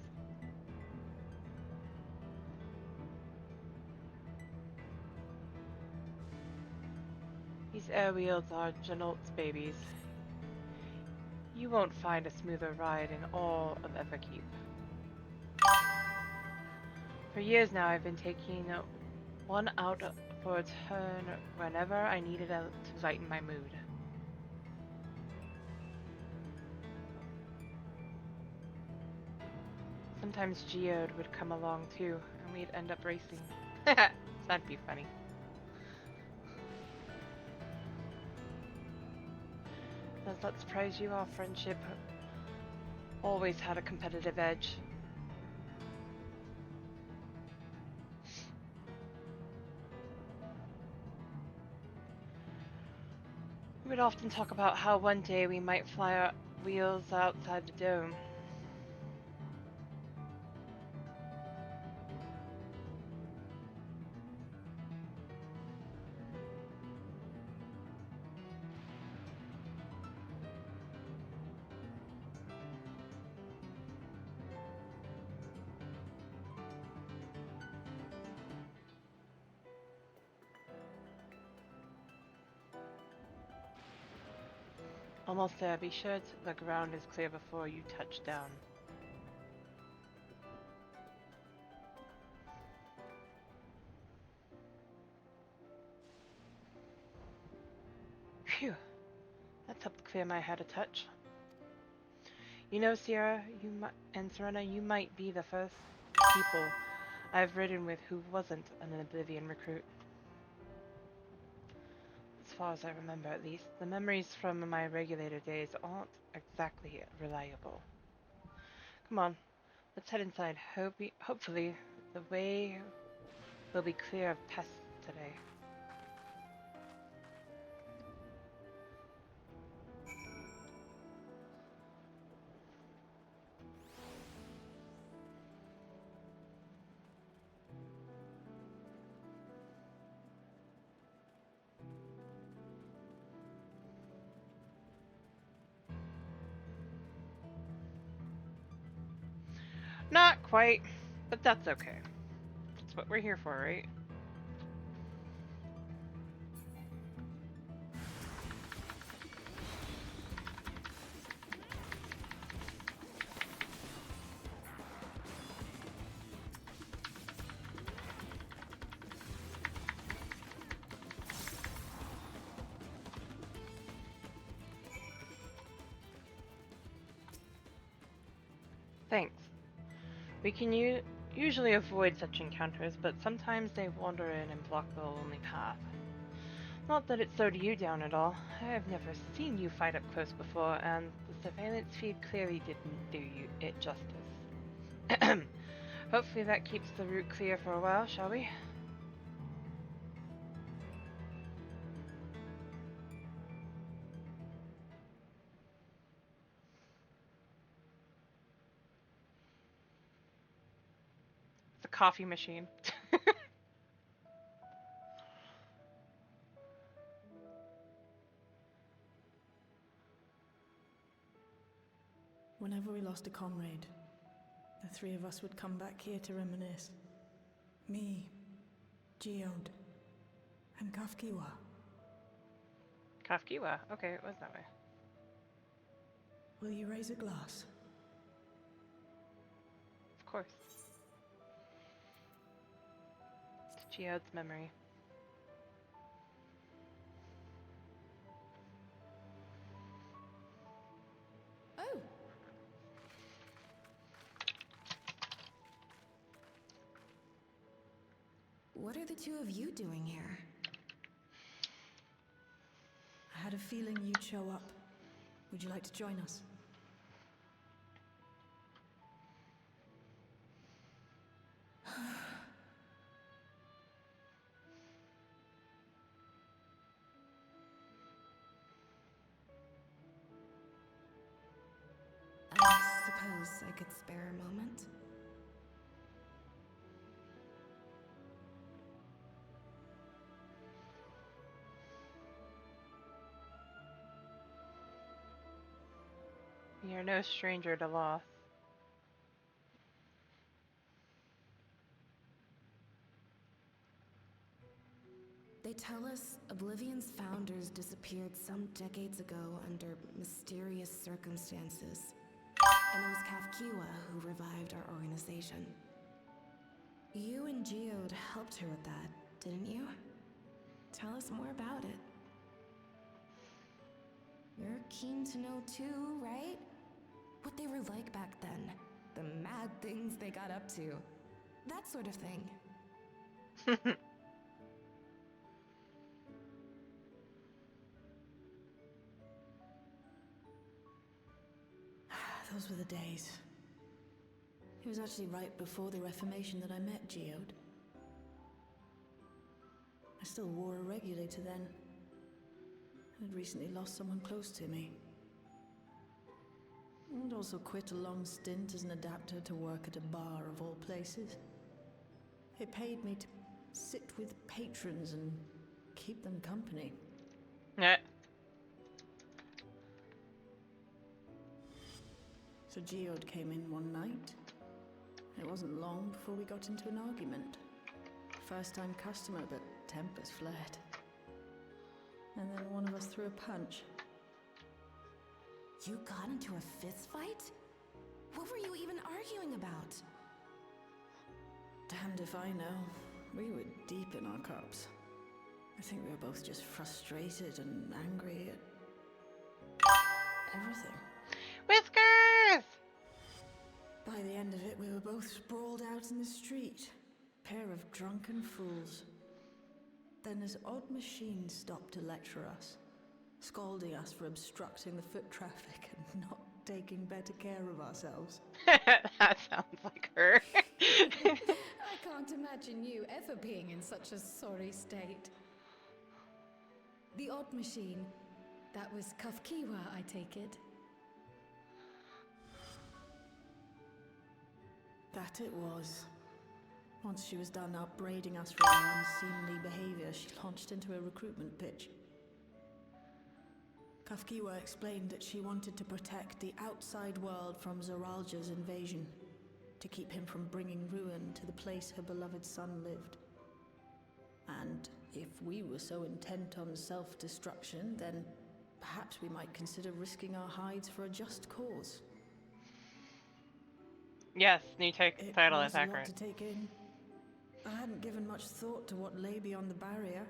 Speaker 1: These air wheels are Janolt's babies. You won't find a smoother ride in all of Everkeep. For years now, I've been taking one out for a turn whenever I needed to lighten my mood. Sometimes Geode would come along too, and we'd end up racing. That'd be funny. Does that surprise you? Our friendship always had a competitive edge. We would often talk about how one day we might fly our wheels outside the dome. Almost there. Be sure the ground is clear before you touch down. Phew. That's helped clear my head a touch. You know, Sierra, and Serena, you might be the first people I've ridden with who wasn't an Oblivion recruit. As far as I remember, at least, the memories from my regulator days aren't exactly reliable. Come on, let's head inside. Hopefully, the way will be clear of pests today. Not quite, but that's okay. That's what we're here for, right? Thanks. We can usually avoid such encounters, but sometimes they wander in and block the only path. Not that it slowed you down at all. I have never seen you fight up close before, and the surveillance feed clearly didn't do you it justice. Hopefully that keeps the route clear for a while, shall we? It's a coffee machine.
Speaker 8: Whenever we lost a comrade, the three of us would come back here to reminisce. Me, Geode, and Kafkiwa.
Speaker 1: Kafkiwa. Okay, it was that way.
Speaker 8: Will you raise a glass?
Speaker 1: Of course. It's Geode's memory.
Speaker 6: Oh! What are the two of you doing here?
Speaker 8: I had a feeling you'd show up. Would you like to join us?
Speaker 6: I suppose I could spare a moment.
Speaker 1: You're no stranger to loss.
Speaker 6: They tell us Oblivion's founders disappeared some decades ago under mysterious circumstances. And it was Kafkiwa who revived our organization. You and Geode helped her with that, didn't you? Tell us more about it. You're keen to know too, right? What they were like back then. The mad things they got up to. That sort of thing.
Speaker 8: Those were the days. It was actually right before the Reformation that I met Geode. I still wore a regulator then. I'd recently lost someone close to me. And also quit a long stint as an adapter to work at a bar of all places. It paid me to sit with patrons and keep them company.
Speaker 1: Yeah.
Speaker 8: So Geode came in one night. It wasn't long before we got into an argument. First time customer, but tempers flared. And then one of us threw a punch.
Speaker 6: You got into a fist fight? What were you even arguing about?
Speaker 8: Damned if I know. We were deep in our cups. I think we were both just frustrated and angry at everything.
Speaker 1: Whiskers!
Speaker 8: By the end of it, we were both sprawled out in the street. Pair of drunken fools. Then this odd machine stopped to lecture us, scolding us for obstructing the foot traffic and not taking better care of ourselves.
Speaker 1: That sounds like her.
Speaker 4: I can't imagine you ever being in such a sorry state. The odd machine. That was Kafkiwa, I take it.
Speaker 8: That it was. Once she was done upbraiding us for our unseemly behavior, she launched into a recruitment pitch. Kafkiwa explained that she wanted to protect the outside world from Zoralja's invasion, to keep him from bringing ruin to the place her beloved son lived. And if we were so intent on self-destruction, then perhaps we might consider risking our hides for a just cause.
Speaker 1: Yes, new title
Speaker 8: It
Speaker 1: is
Speaker 8: was a lot
Speaker 1: accurate.
Speaker 8: to take in. I hadn't given much thought to what lay beyond the barrier,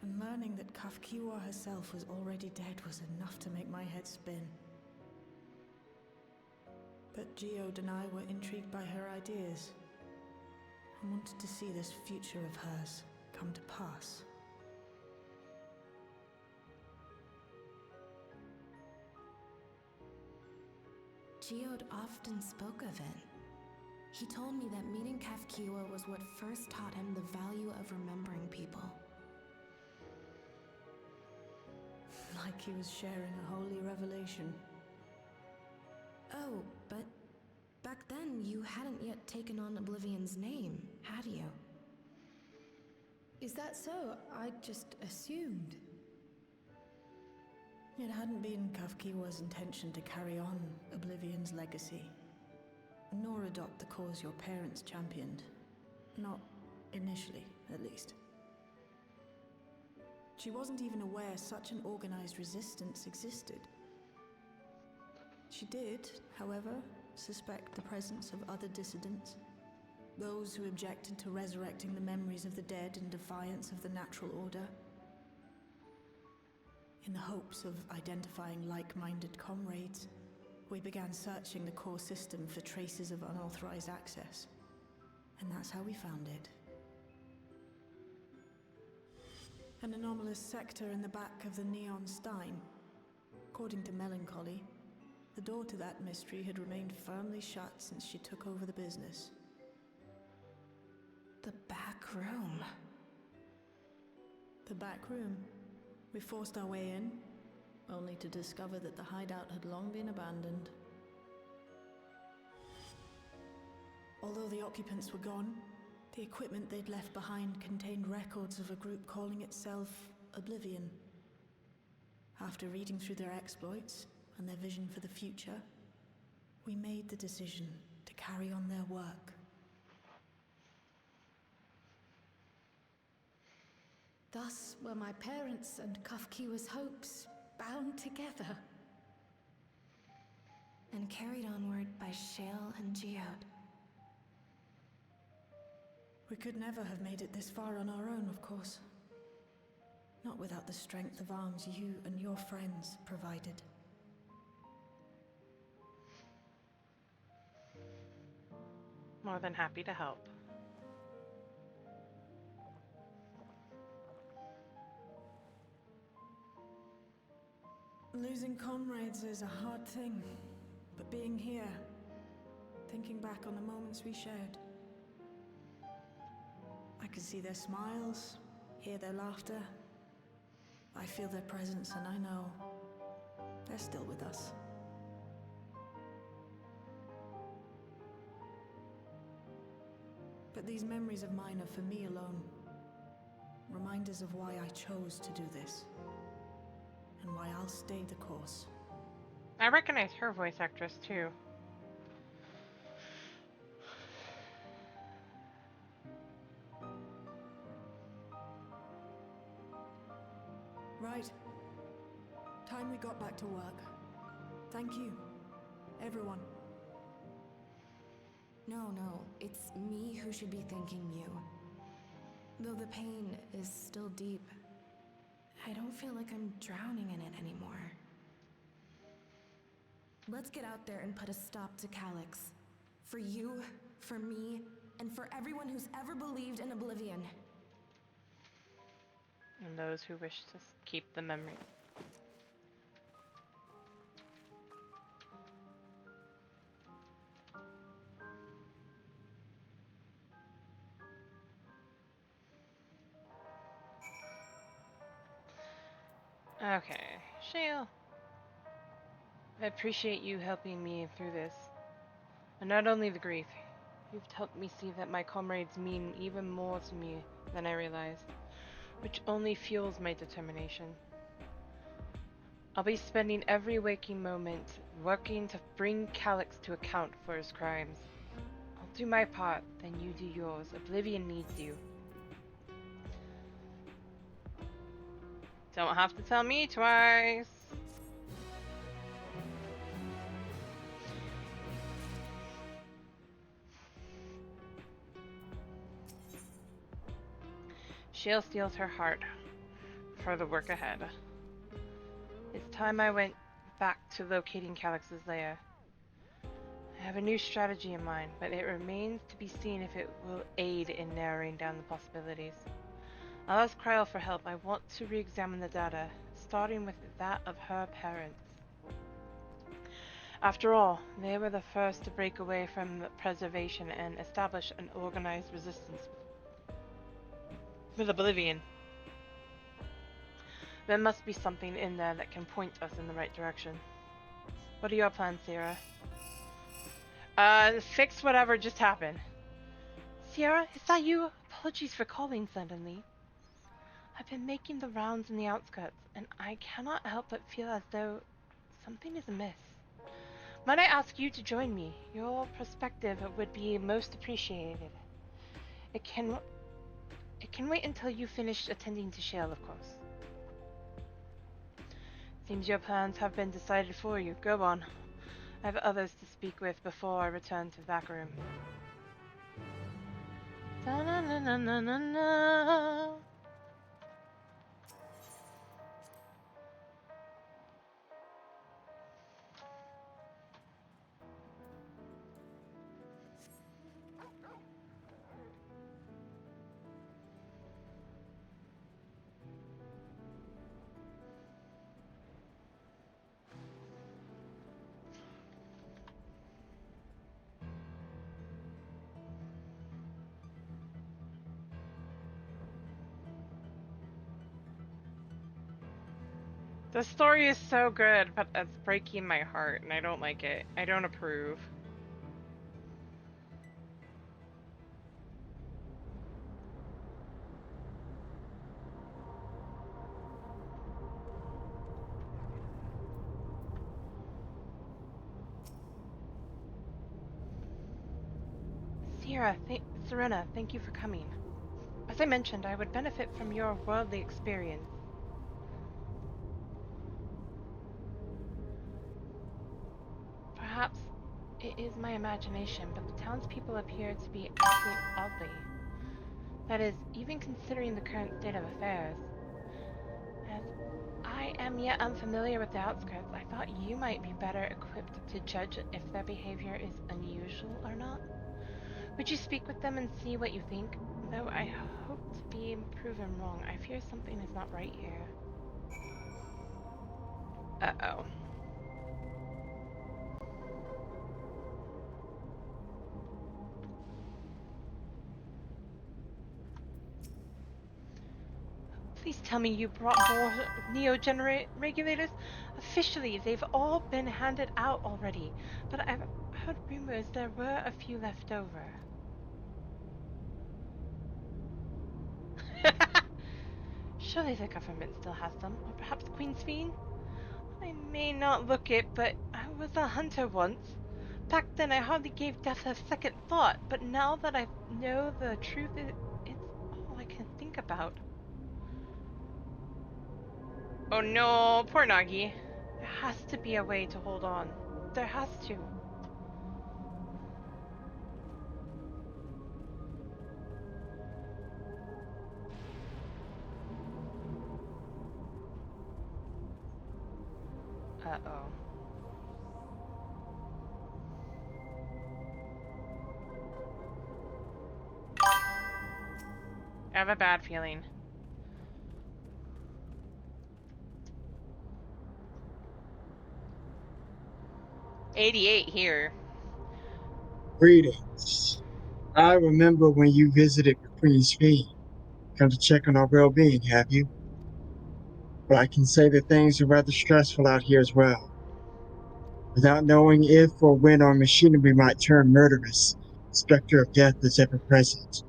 Speaker 8: and learning that Kafkiwa herself was already dead was enough to make my head spin. But Geode and I were intrigued by her ideas, and wanted to see this future of hers come to pass.
Speaker 6: Geode often spoke of it. He told me that meeting Kafkiwa was what first taught him the value of remembering people.
Speaker 8: Like he was sharing a holy revelation.
Speaker 6: Oh, but back then you hadn't yet taken on Oblivion's name, had you?
Speaker 4: Is that so? I just assumed.
Speaker 8: It hadn't been Kafkiwa's intention to carry on Oblivion's legacy, nor adopt the cause your parents championed. Not initially, at least. She wasn't even aware such an organized resistance existed. She did, however, suspect the presence of other dissidents, those who objected to resurrecting the memories of the dead in defiance of the natural order. In the hopes of identifying like-minded comrades, we began searching the core system for traces of unauthorized access. And that's how we found it. An anomalous sector in the back of the Neon Stein. According to Melancholy, the door to that mystery had remained firmly shut since she took over the business.
Speaker 6: The back room.
Speaker 8: The back room. We forced our way in, only to discover that the hideout had long been abandoned. Although the occupants were gone, the equipment they'd left behind contained records of a group calling itself Oblivion. After reading through their exploits and their vision for the future, we made the decision to carry on their work.
Speaker 4: Thus were my parents' and Kafkiwa's hopes bound together.
Speaker 6: And carried onward by Shale and Geode.
Speaker 8: We could never have made it this far on our own, of course. Not without the strength of arms you and your friends provided.
Speaker 1: More than happy to help.
Speaker 8: Losing comrades is a hard thing, but being here, thinking back on the moments we shared, I can see their smiles, hear their laughter. I feel their presence, and I know they're still with us. But these memories of mine are for me alone. Reminders of why I chose to do this. And why I'll stay the course.
Speaker 1: I recognize her voice actress too.
Speaker 8: Right. Time we got back to work. Thank you, everyone.
Speaker 6: No, it's me who should be thanking you. Though the pain is still deep, I don't feel like I'm drowning in it anymore. Let's get out there and put a stop to Calyx. For you, for me, and for everyone who's ever believed in Oblivion.
Speaker 1: And those who wish to keep the memory. Okay, Shale. I appreciate you helping me through this. And not only the grief, you've helped me see that my comrades mean even more to me than I realized, which only fuels my determination. I'll be spending every waking moment working to bring Calyx to account for his crimes. I'll do my part, then you do yours. Oblivion needs you. Don't have to tell me twice. Shale steels her heart for the work ahead. It's time I went back to locating Calyx's lair. I have a new strategy in mind, but it remains to be seen if it will aid in narrowing down the possibilities. I'll ask Kryl for help. I want to re-examine the data, starting with that of her parents. After all, they were the first to break away from preservation and establish an organized resistance with Oblivion. There must be something in there that can point us in the right direction. What are your plans, Sierra? Fix whatever just happened. Sierra, is that you? Apologies for calling suddenly. I've been making the rounds in the outskirts, and I cannot help but feel as though something is amiss. Might I ask you to join me? Your perspective would be most appreciated. It can wait until you finish attending to Shale, of course. Seems your plans have been decided for you. Go on. I have others to speak with before I return to the back room. Da-na-na-na-na-na. The story is so good, but it's breaking my heart, and I don't like it. I don't approve. Serena, thank you for coming. As I mentioned, I would benefit from your worldly experience. Perhaps it is my imagination, but the townspeople appear to be acting oddly. That is, even considering the current state of affairs. As I am yet unfamiliar with the outskirts, I thought you might be better equipped to judge if their behavior is unusual or not. Would you speak with them and see what you think? Though I hope to be proven wrong, I fear something is not right here. Uh-oh. Please tell me you brought more Neo-Regulators? Officially, they've all been handed out already, but I've heard rumors there were a few left over. Surely the government still has them, or perhaps Queen Sveen? I may not look it, but I was a hunter once. Back then I hardly gave death a second thought, but now that I know the truth, it's all I can think about. Oh no, poor Nagi. There has to be a way to hold on. There has to. Uh-oh. I have a bad feeling. $88 here.
Speaker 2: Greetings. I remember when you visited the Queen's Fee. Come to check on our well-being, have you? But I can say that things are rather stressful out here as well. Without knowing if or when our machinery might turn murderous, the specter of death is ever present.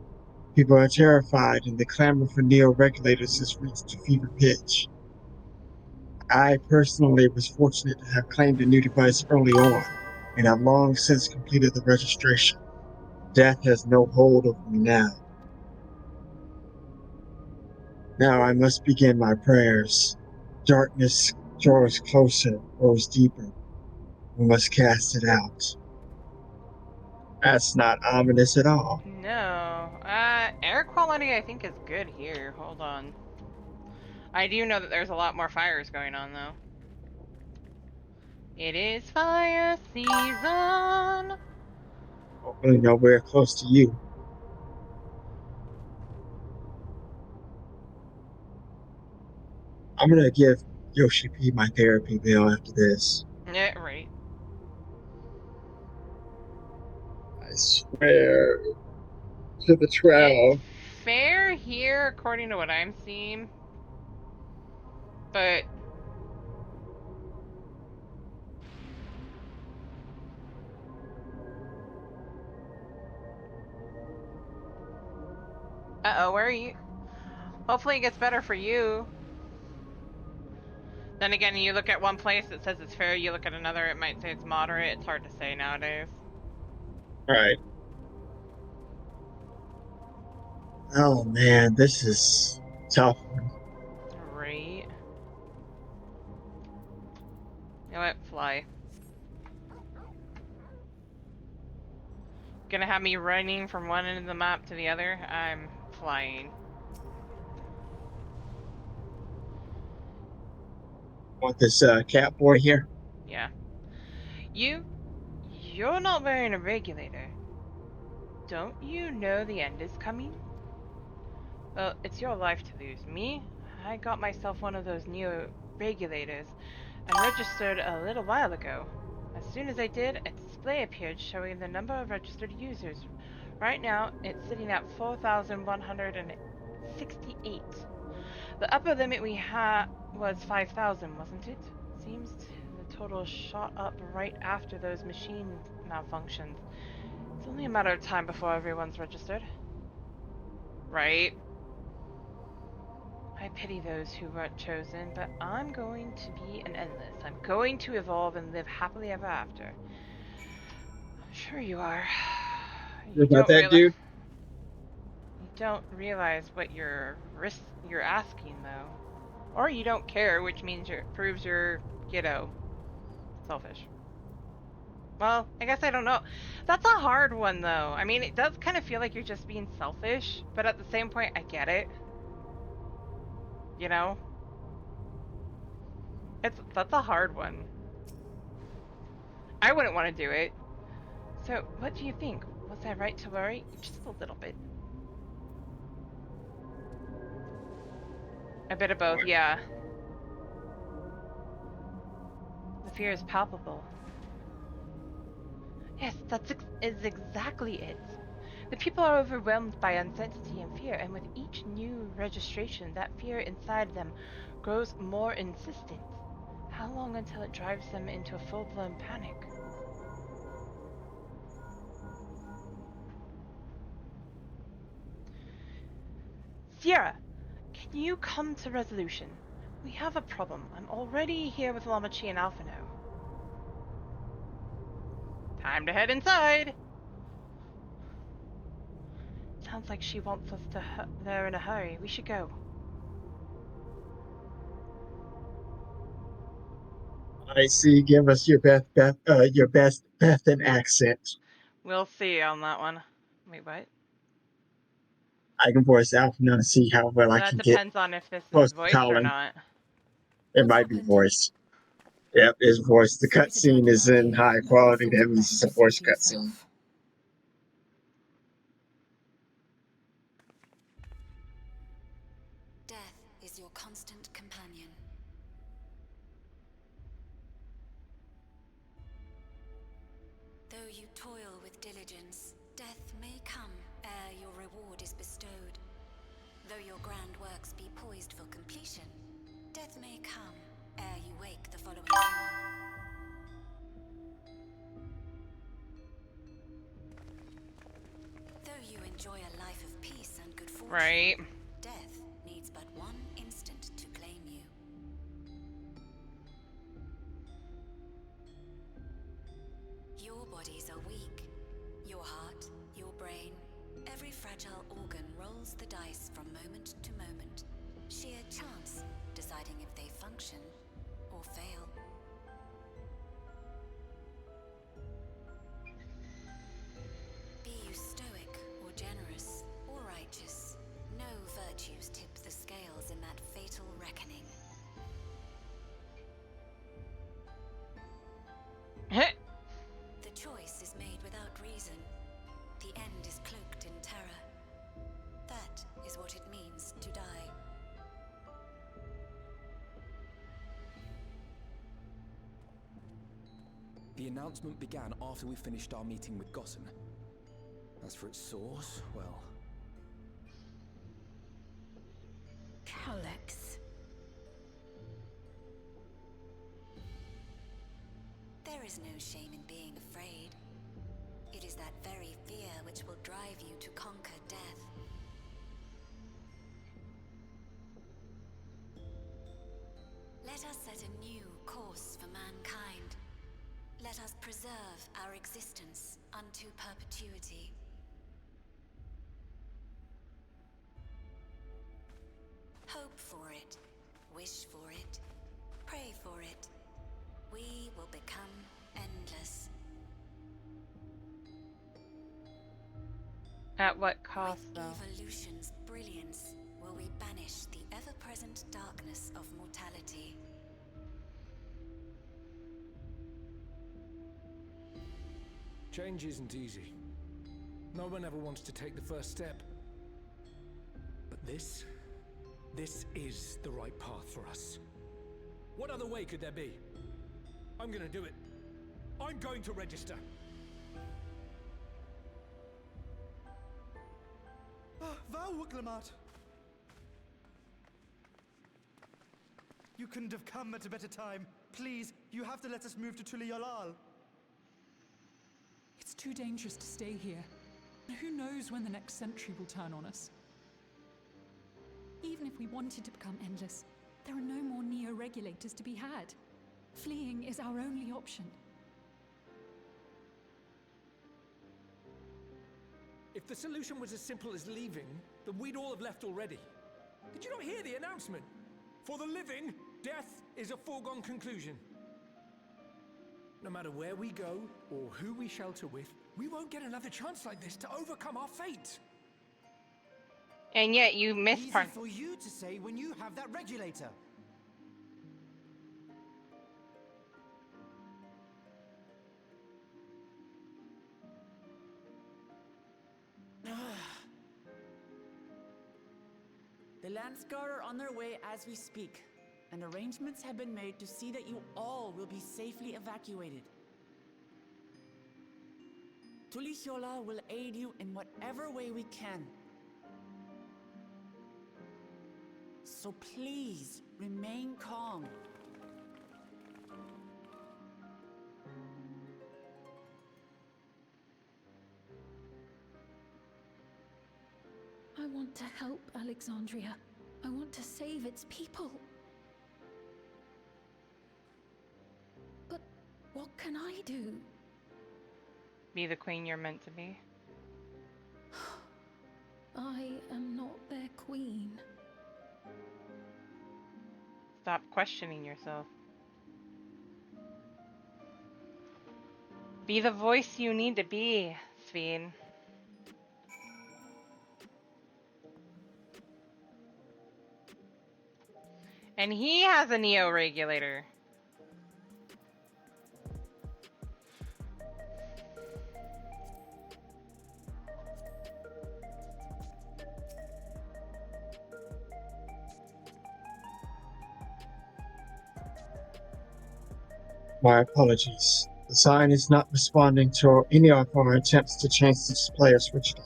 Speaker 2: People are terrified, and the clamor for neo-regulators has reached a fever pitch. I personally was fortunate to have claimed a new device early on, and have long since completed the registration. Death has no hold over me now. Now I must begin my prayers. Darkness draws closer, grows deeper. We must cast it out. That's not ominous at all.
Speaker 1: No. Air quality I think is good here. Hold on. I do know that there's a lot more fires going on though. It is fire season.
Speaker 2: Hopefully nowhere close to you. I'm gonna give Yoshi P my therapy bill after this.
Speaker 1: Yeah, right.
Speaker 2: I swear to the
Speaker 1: It's
Speaker 2: trail.
Speaker 1: fair here according to what I'm seeing. But uh-oh, where are you? Hopefully it gets better for you. Then again, you look at one place, it says it's fair. You look at another, it might say it's moderate. It's hard to say nowadays.
Speaker 2: Alright. Oh man, this is tough.
Speaker 1: Right. You know what? Fly. Gonna have me running from one end of the map to the other? I'm flying.
Speaker 2: Want this cat boy here?
Speaker 1: Yeah. You're not wearing a regulator. Don't you know the end is coming? Well, it's your life to lose. Me? I got myself one of those new regulators and registered a little while ago. As soon as I did, a display appeared showing the number of registered users. Right now, it's sitting at 4,168. The upper limit we had was 5,000, wasn't it? Seems the total shot up right after those machine malfunctions. It's only a matter of time before everyone's registered. Right? I pity those who weren't chosen, but I'm going to be an endless. I'm going to evolve and live happily ever after. Sure you are.
Speaker 2: You got that, dude?
Speaker 1: You don't realize what you're asking though. Or you don't care, which means proves you're, selfish. Well, I guess I don't know. That's a hard one though. I mean, it does kind of feel like you're just being selfish, but at the same point, I get it. You know? That's a hard one. I wouldn't want to do it. So, what do you think? Was I right to worry? Just a little bit. A bit of both, yeah. The fear is palpable. Yes, is exactly it. The people are overwhelmed by uncertainty and fear, and with each new registration, that fear inside them grows more insistent. How long until it drives them into a full-blown panic? Sierra, can you come to resolution? We have a problem. I'm already here with Lamachi and Alphino. Time to head inside! Sounds like she wants us there in a hurry. We should go.
Speaker 2: I see. Give us your best Bethan accent.
Speaker 1: We'll see on that one. Wait, what?
Speaker 2: I can voice Alpha to see how well I
Speaker 1: That
Speaker 2: can get
Speaker 1: depends on if this is
Speaker 2: close to
Speaker 1: voice or
Speaker 2: Colin.
Speaker 1: not.
Speaker 2: It
Speaker 8: What's
Speaker 2: might be
Speaker 8: happened?
Speaker 2: voiced. Yep, it's voiced. The
Speaker 8: Sorry to drag
Speaker 2: cutscene
Speaker 8: you
Speaker 2: is
Speaker 8: out
Speaker 2: in
Speaker 8: here.
Speaker 2: high
Speaker 8: I really
Speaker 2: quality.
Speaker 8: thought
Speaker 2: That
Speaker 8: it
Speaker 2: means
Speaker 8: best
Speaker 2: it's
Speaker 8: to
Speaker 2: a
Speaker 8: see
Speaker 2: voice
Speaker 8: for
Speaker 2: cutscene.
Speaker 8: yourself.
Speaker 6: Death is your constant companion. Though you toil with diligence, death may come ere your reward is bestowed. Though your grand works be poised for completion, death may come ere you wake the following dawn. Though you enjoy a life of peace and good fortune,
Speaker 1: Right.
Speaker 6: death needs but one instant to claim you. Your bodies are weak. Your heart, your brain, every fragile organ rolls the dice from moment to moment. Sheer chance deciding if they function or fail. Be you stoic or generous or righteous, no virtues tip the scales in that fatal reckoning. The choice is made without reason. The end is cloaked in terror. That is what it means to die.
Speaker 5: The announcement began after we finished our meeting with Gossen. As for its source, well...
Speaker 4: Alex.
Speaker 6: There is no shame in being afraid. It is that very fear which will drive you to conquer death. Let us set a new course for mankind. Let us preserve our existence unto perpetuity. Hope for it, wish for it, pray for it. We will become endless.
Speaker 1: At what cost,
Speaker 6: With
Speaker 1: though?
Speaker 6: evolution's brilliance, will we banish the ever-present darkness of mortality.
Speaker 5: Change isn't easy. No one ever wants to take the first step. But this is the right path for us. What other way could there be? I'm gonna do it. I'm going to register.
Speaker 9: Wow, Wuglamat! You couldn't have come at a better time. Please, you have to let us move to Tuliolal.
Speaker 10: It's too dangerous to stay here. Who knows when the next century will turn on us? Even if we wanted to become endless, there are no more neo-regulators to be had. Fleeing is our only option.
Speaker 5: If the solution was as simple as leaving, then we'd all have left already. Did you not hear the announcement? For the living, death is a foregone conclusion. No matter where we go, or who we shelter with, we won't get another chance like this to overcome our fate.
Speaker 1: And yet you missed
Speaker 9: Easy
Speaker 1: part.
Speaker 9: for you to say when you have that regulator.
Speaker 11: The Landsguard are on their way as we speak, and arrangements have been made to see that you all will be safely evacuated. Tulichola will aid you in whatever way we can. So please, remain calm.
Speaker 4: I want to help Alexandria. I want to save its people. But what can I do?
Speaker 1: Be the queen you're meant to be.
Speaker 4: I am not their queen.
Speaker 1: Stop questioning yourself. Be the voice you need to be, Sveen. And he has a Neo regulator.
Speaker 2: My apologies. The sign is not responding to any of our attempts to change the display or switch it on.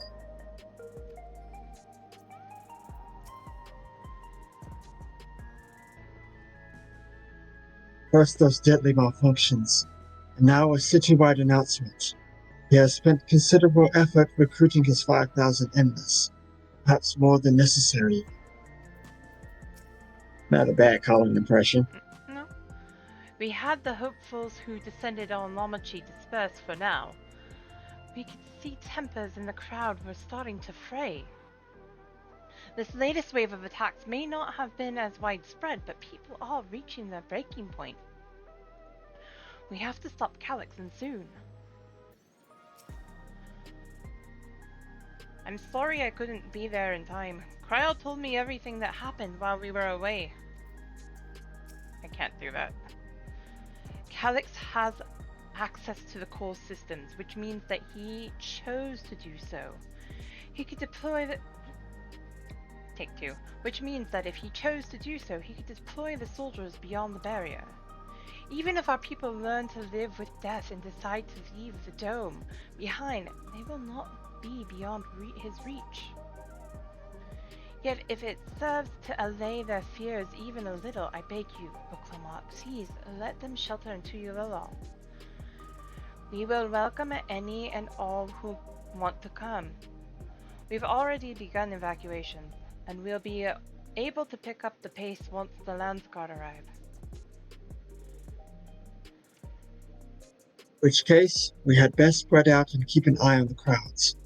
Speaker 2: First those deadly malfunctions, and now a citywide announcement. He has spent considerable effort recruiting his 5,000 endless, perhaps more than necessary. Not a bad Colin impression.
Speaker 1: No. We had the hopefuls who descended on Lamachi dispersed for now. We could see tempers in the crowd were starting to fray. This latest wave of attacks may not have been as widespread, but people are reaching their breaking point. We have to stop Calyx and soon. I'm sorry I couldn't be there in time. Cryo told me everything that happened while we were away. I can't do that. Calyx has access to the core systems, which means that he chose to do so. He could deploy the... Take two. Which means that if he chose to do so, he could deploy the soldiers beyond the barrier. Even if our people learn to live with death and decide to leave the dome behind, they will not be beyond his reach. Yet if it serves to allay their fears even a little, I beg you, Oklahoma, please let them shelter until you allow. We will welcome any and all who want to come. We've already begun evacuation, and we'll be able to pick up the pace once the Landsguard arrive.
Speaker 2: In which case, we had best spread out and keep an eye on the crowds.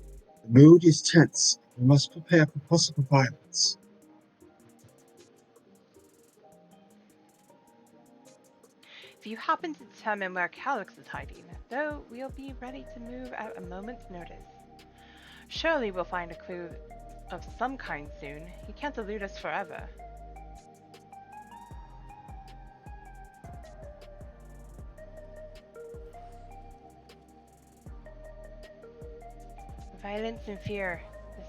Speaker 2: The mood is tense. We must prepare for possible violence.
Speaker 1: If you happen to determine where Calyx is hiding, though, we'll be ready to move at a moment's notice. Surely we'll find a clue of some kind soon. He can't elude us forever. Violence and fear.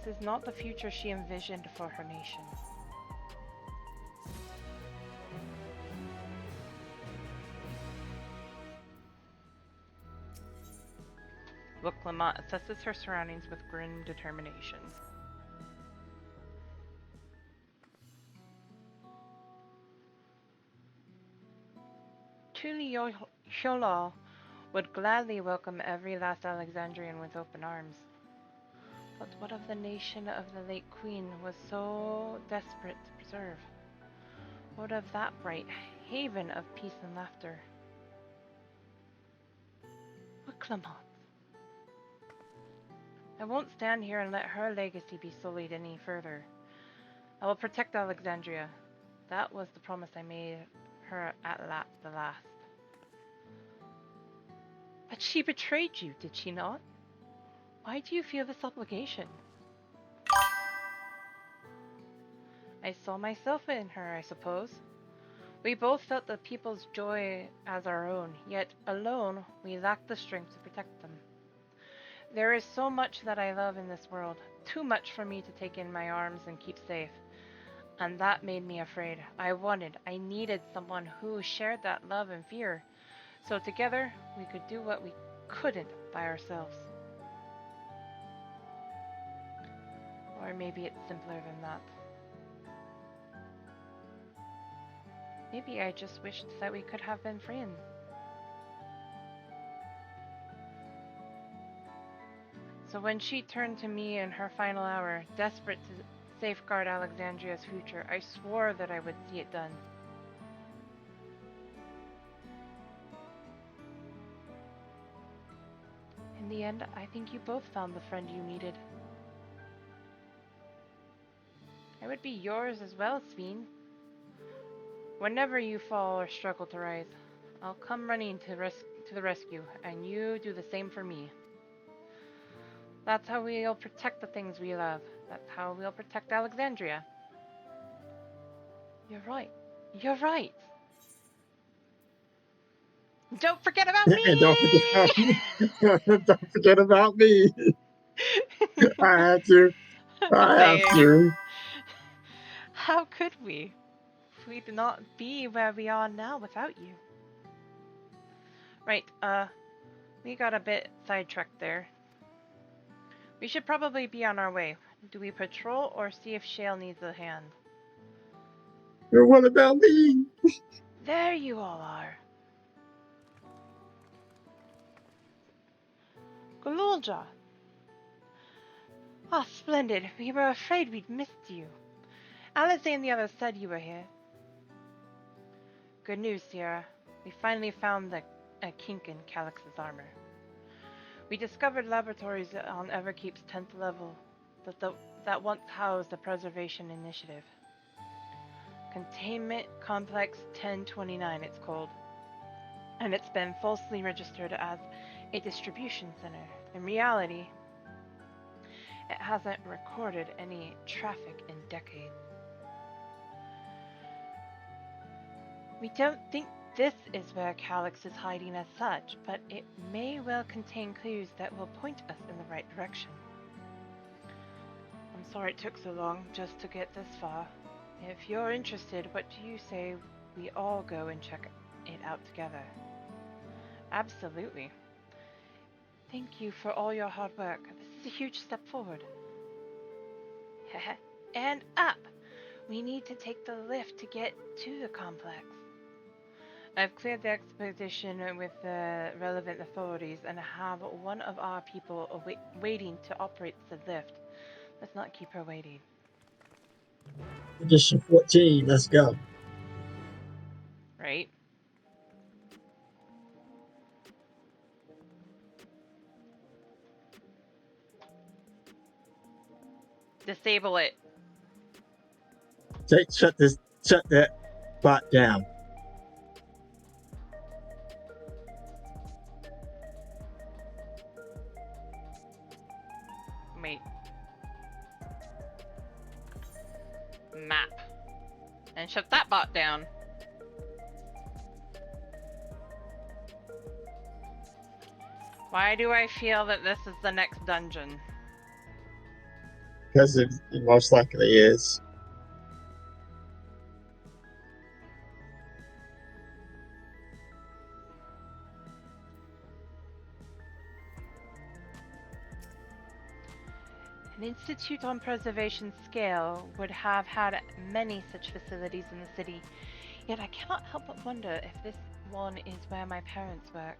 Speaker 1: This is not the future she envisioned for her nation. Look, Lamont assesses her surroundings with grim determination. Truly, Yola would gladly welcome every last Alexandrian with open arms. But what of the nation of the late Queen was so desperate to preserve? What of that bright haven of peace and laughter? What Clement? I won't stand here and let her legacy be sullied any further. I will protect Alexandria. That was the promise I made her at the last. But she betrayed you, did she not? Why do you feel this obligation? I saw myself in her, I suppose. We both felt the people's joy as our own, yet alone we lacked the strength to protect them. There is so much that I love in this world, too much for me to take in my arms and keep safe. And that made me afraid. I needed someone who shared that love and fear. So together, we could do what we couldn't by ourselves. Or maybe it's simpler than that. Maybe I just wished that we could have been friends. So when she turned to me in her final hour, desperate to safeguard Alexandria's future, I swore that I would see it done. In the end, I think you both found the friend you needed. I would be yours as well, Sveen. Whenever you fall or struggle to rise, I'll come running to the rescue, and you do the same for me. That's how we'll protect the things we love. That's how we'll protect Alexandria. You're right. You're right. Don't forget about me!
Speaker 2: And don't forget about me. Don't forget about me. I had to. I have
Speaker 1: Same.
Speaker 2: to.
Speaker 1: How could we? We'd not be where we are now without you. Right, we got a bit sidetracked there. We should probably be on our way. Do we patrol or see if Shale needs a hand?
Speaker 2: What about me?
Speaker 1: There you all are. Golulja! Ah, splendid. We were afraid we'd missed you. Alice and the others said you were here. Good news, Sierra. We finally found a kink in Calix's armor. We discovered laboratories on Everkeep's 10th level that once housed the Preservation Initiative. Containment Complex 1029 it's called. And it's been falsely registered as a distribution center. In reality, it hasn't recorded any traffic in decades. We don't think this is where Calix is hiding as such, but it may well contain clues that will point us in the right direction. I'm sorry it took so long just to get this far. If you're interested, what do you say we all go and check it out together? Absolutely. Thank you for all your hard work. This is a huge step forward. And up! We need to take the lift to get to the complex. I've cleared the expedition with the relevant authorities and have one of our people waiting to operate the lift. Let's not keep her waiting.
Speaker 2: Edition 14, let's go.
Speaker 1: Right? Disable it.
Speaker 2: Shut that bot down.
Speaker 1: Wait. Map. And shut that bot down. Why do I feel that this is the next dungeon?
Speaker 2: Because it most likely is.
Speaker 1: An institute on preservation scale would have had many such facilities in the city, yet I cannot help but wonder if this one is where my parents work.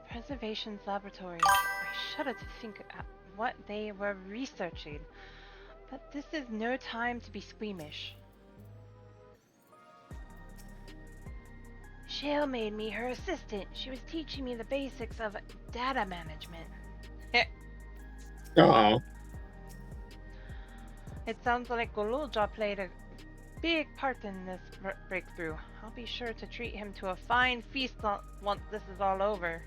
Speaker 1: Preservation's laboratories. I shudder to think at what they were researching, but this is no time to be squeamish. Shale made me her assistant. She was teaching me the basics of data management.
Speaker 2: Oh.
Speaker 1: It sounds like Golulja played a big part in this breakthrough. I'll be sure to treat him to a fine feast once this is all over.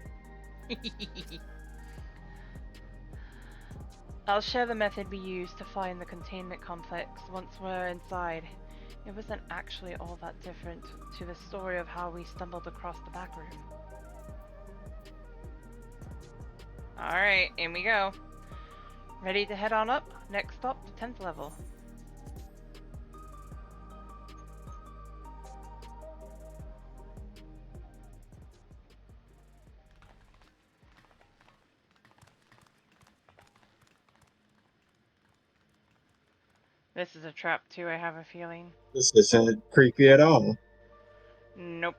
Speaker 1: I'll share the method we used to find the containment complex once we're inside. It wasn't actually all that different to the story of how we stumbled across the back room. Alright, in we go. Ready to head on up? Next stop, 10th level. This is a trap too, I have a feeling.
Speaker 2: This isn't creepy at all.
Speaker 1: Nope.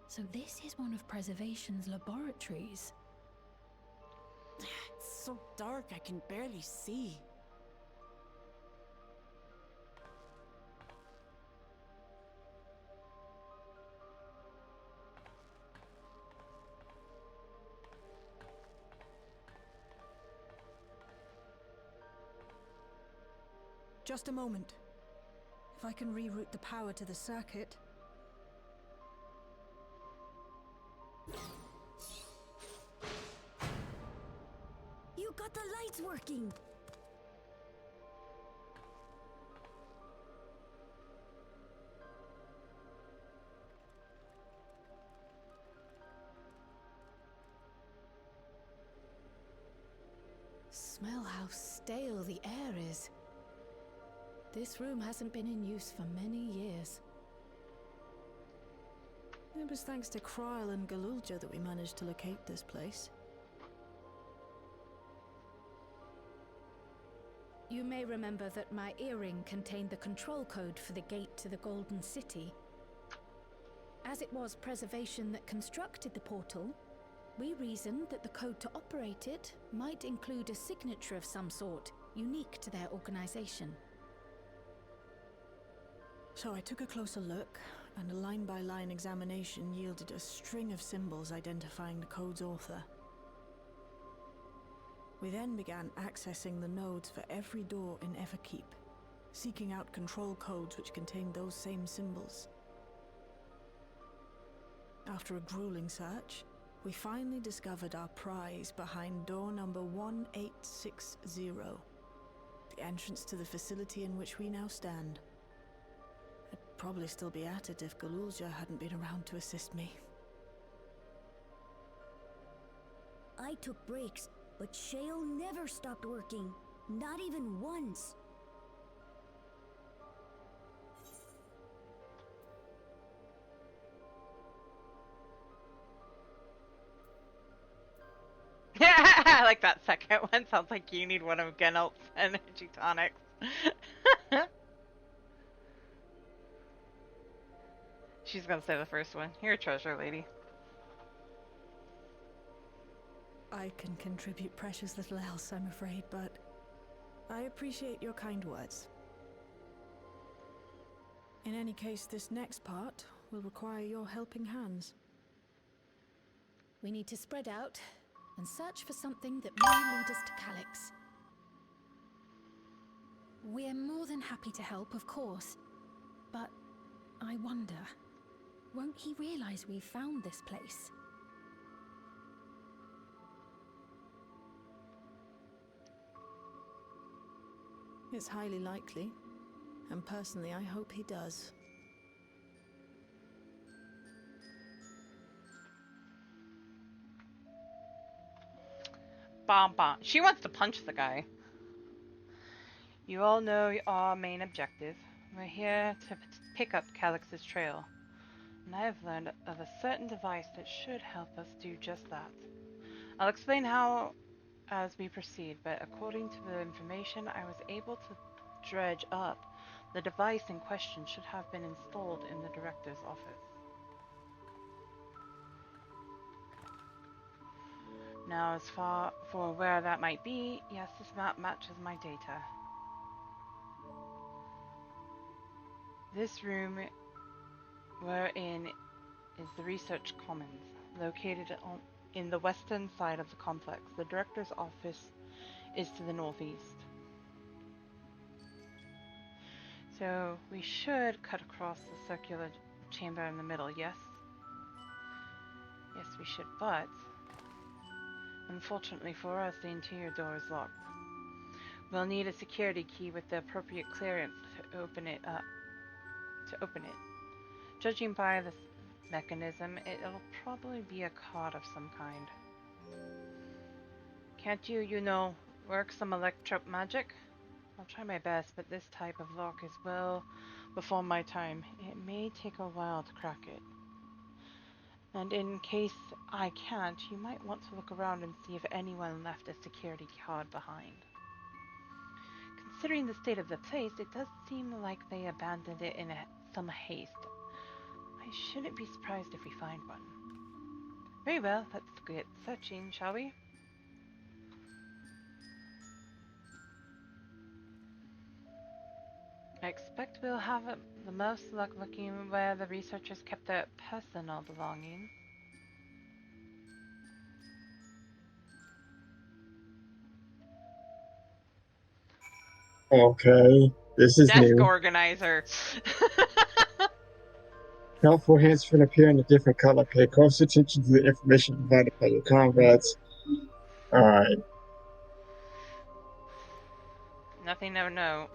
Speaker 10: So this is one of Preservation's laboratories.
Speaker 11: It's so dark I can barely see.
Speaker 8: Just a moment. If I can reroute the power to the circuit.
Speaker 12: You got the lights working!
Speaker 4: Smell how stale the air is. This room hasn't been in use for many years.
Speaker 8: It was thanks to Kryl and Galulja that we managed to locate this place.
Speaker 4: You may remember that my earring contained the control code for the gate to the Golden City. As it was Preservation that constructed the portal, we reasoned that the code to operate it might include a signature of some sort, unique to their organization.
Speaker 8: So I took a closer look, and a line-by-line examination yielded a string of symbols identifying the code's author. We then began accessing the nodes for every door in Everkeep, seeking out control codes which contained those same symbols. After a grueling search, we finally discovered our prize behind door number 1860, the entrance to the facility in which we now stand. I'd probably still be at it if Galulja hadn't been around to assist me.
Speaker 12: I took breaks, but Shale never stopped working. Not even once.
Speaker 1: I like that second one. Sounds like you need one of Genalt's energy tonics. She's gonna say the first one. You're a treasure, lady.
Speaker 8: I can contribute precious little else, I'm afraid, but I appreciate your kind words. In any case, this next part will require your helping hands.
Speaker 4: We need to spread out and search for something that may lead us to Calyx. We're more than happy to help, of course, but I wonder, won't he realize we've found this place?
Speaker 8: It's highly likely, and personally I hope he does.
Speaker 1: Bomb bomb. She wants to punch the guy. You all know our main objective. We're here to pick up Calyx's trail, and I have learned of a certain device that should help us do just that. I'll explain how as we proceed, but according to the information I was able to dredge up, the device in question should have been installed in the director's office. Now, as far for where that might be, yes, this map matches my data. This room we're in is the Research Commons, located in the western side of the complex. The director's office is to the northeast. So we should cut across the circular chamber in the middle, yes? Yes, we should, but unfortunately for us, the interior door is locked. We'll need a security key with the appropriate clearance to open it up. Judging by this mechanism, it'll probably be a card of some kind. Can't you know, work some electro magic? I'll try my best, but this type of lock is well before my time. It may take a while to crack it. And in case I can't, you might want to look around and see if anyone left a security card behind. Considering the state of the place, it does seem like they abandoned it in some haste. I shouldn't be surprised if we find one. Very well, let's get searching, shall we? I expect we'll have the most luck looking where the researchers kept their personal belongings.
Speaker 2: Okay. This is
Speaker 1: Desk
Speaker 2: new.
Speaker 1: organizer.
Speaker 2: Helpful hints can appear in a different color. Pay close attention to the information provided by your comrades. Alright.
Speaker 1: Nothing of note.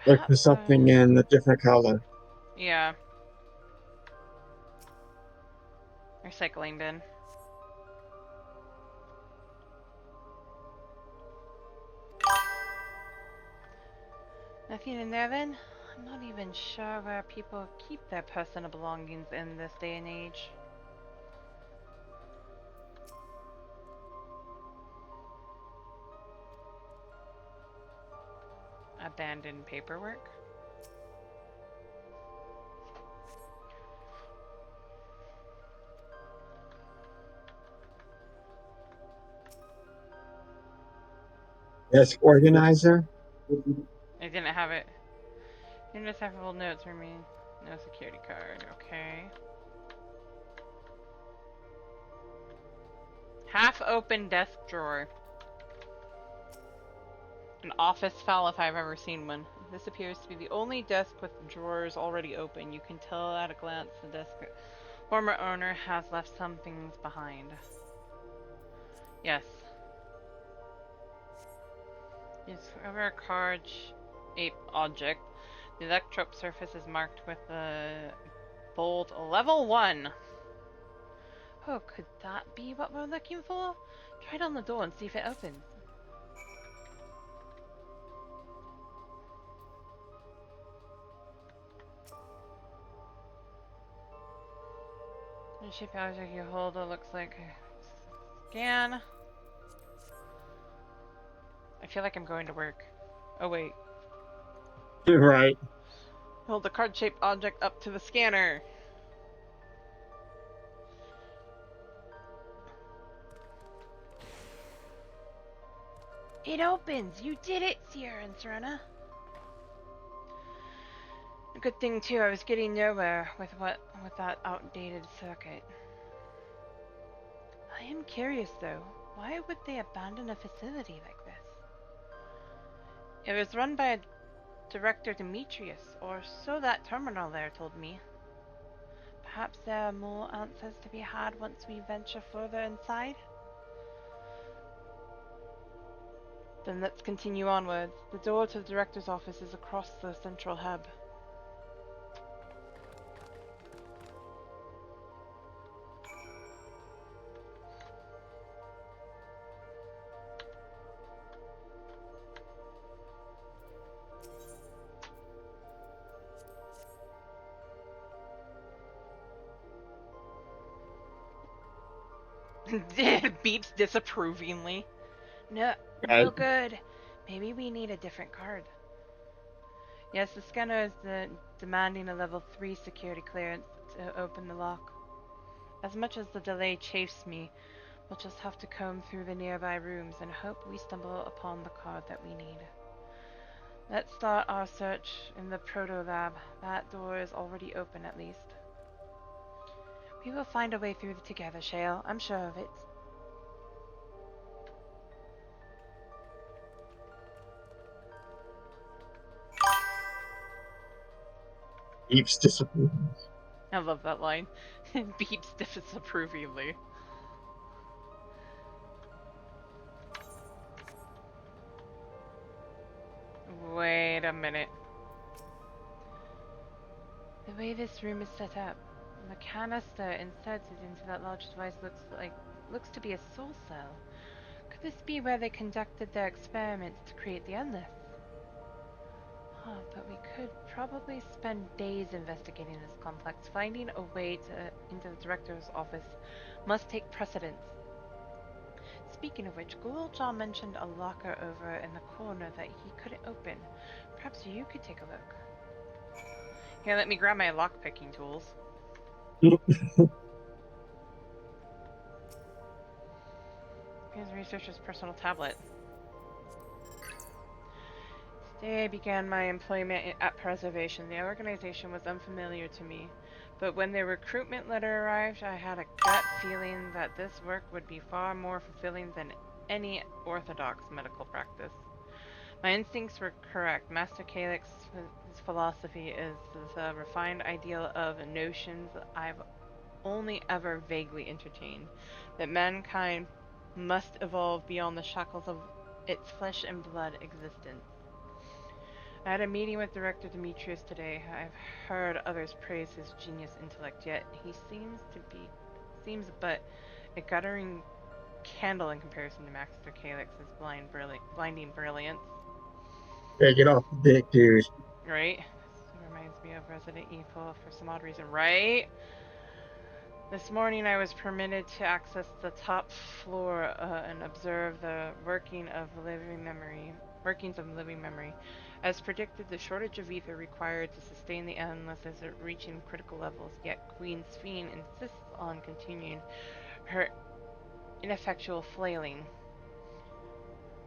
Speaker 2: Look for
Speaker 1: Perhaps,
Speaker 2: something in a different color.
Speaker 1: yeah. Recycling bin. Nothing in there then? I'm not even sure where people keep their personal belongings in this day and age. Abandoned paperwork?
Speaker 2: Desk organizer?
Speaker 1: I didn't have it. Indecipherable notes remain. No security card. Okay. Half open desk drawer. An office file if I've ever seen one. This appears to be the only desk with the drawers already open. You can tell at a glance the desk former owner has left some things behind. Yes. Discover a card-shaped object. The electrode surface is marked with the bold level 1. Oh, could that be what we're looking for? Try it on the door and see if it opens. The shape object you hold looks like a scan. I feel like I'm going to work. Oh wait.
Speaker 2: Right.
Speaker 1: Hold the card-shaped object up to the scanner. It opens! You did it, Sierra and Serena. A good thing too, I was getting nowhere with that outdated circuit. I am curious though, why would they abandon a facility like this? It was run by Director Demetrius, or so that terminal there told me. Perhaps there are more answers to be had once we venture further inside? Then let's continue onwards. The door to the director's office is across the central hub. Beeps disapprovingly. No good. Maybe we need a different card. Yes, the scanner is demanding a level 3 security clearance to open the lock. As much as the delay chafes me, we'll just have to comb through the nearby rooms and hope we stumble upon the card that we need. Let's start our search in the proto-lab. That door is already open at least. We will find a way through together, Shale. I'm sure of it.
Speaker 2: Beeps disapproving.
Speaker 1: I love that line. Beeps disapprovingly. Wait a minute. The way this room is set up, the canister inserted into that large device looks to be a soul cell. Could this be where they conducted their experiments to create the Endless? But we could probably spend days investigating this complex. Finding a way into the director's office must take precedence. Speaking of which, Ghouljaw mentioned a locker over in the corner that he couldn't open. Perhaps you could take a look. Here, let me grab my lock-picking tools. Here's the researcher's personal tablet. Today I began my employment at Preservation. The organization was unfamiliar to me, but when the recruitment letter arrived, I had a gut feeling that this work would be far more fulfilling than any orthodox medical practice. My instincts were correct. Master Calix's philosophy is the refined ideal of notions I've only ever vaguely entertained, that mankind must evolve beyond the shackles of its flesh and blood existence. I had a meeting with Director Demetrius today. I've heard others praise his genius intellect, yet he seems but a guttering candle in comparison to Master Calix's blinding brilliance.
Speaker 2: Yeah, get off the dick, dude.
Speaker 1: Right? This reminds me of Resident Evil for some odd reason, right? This morning I was permitted to access the top floor and observe the workings of living memory. As predicted, the shortage of ether required to sustain the endless is reaching critical levels, yet Queen Sphene insists on continuing her ineffectual flailing.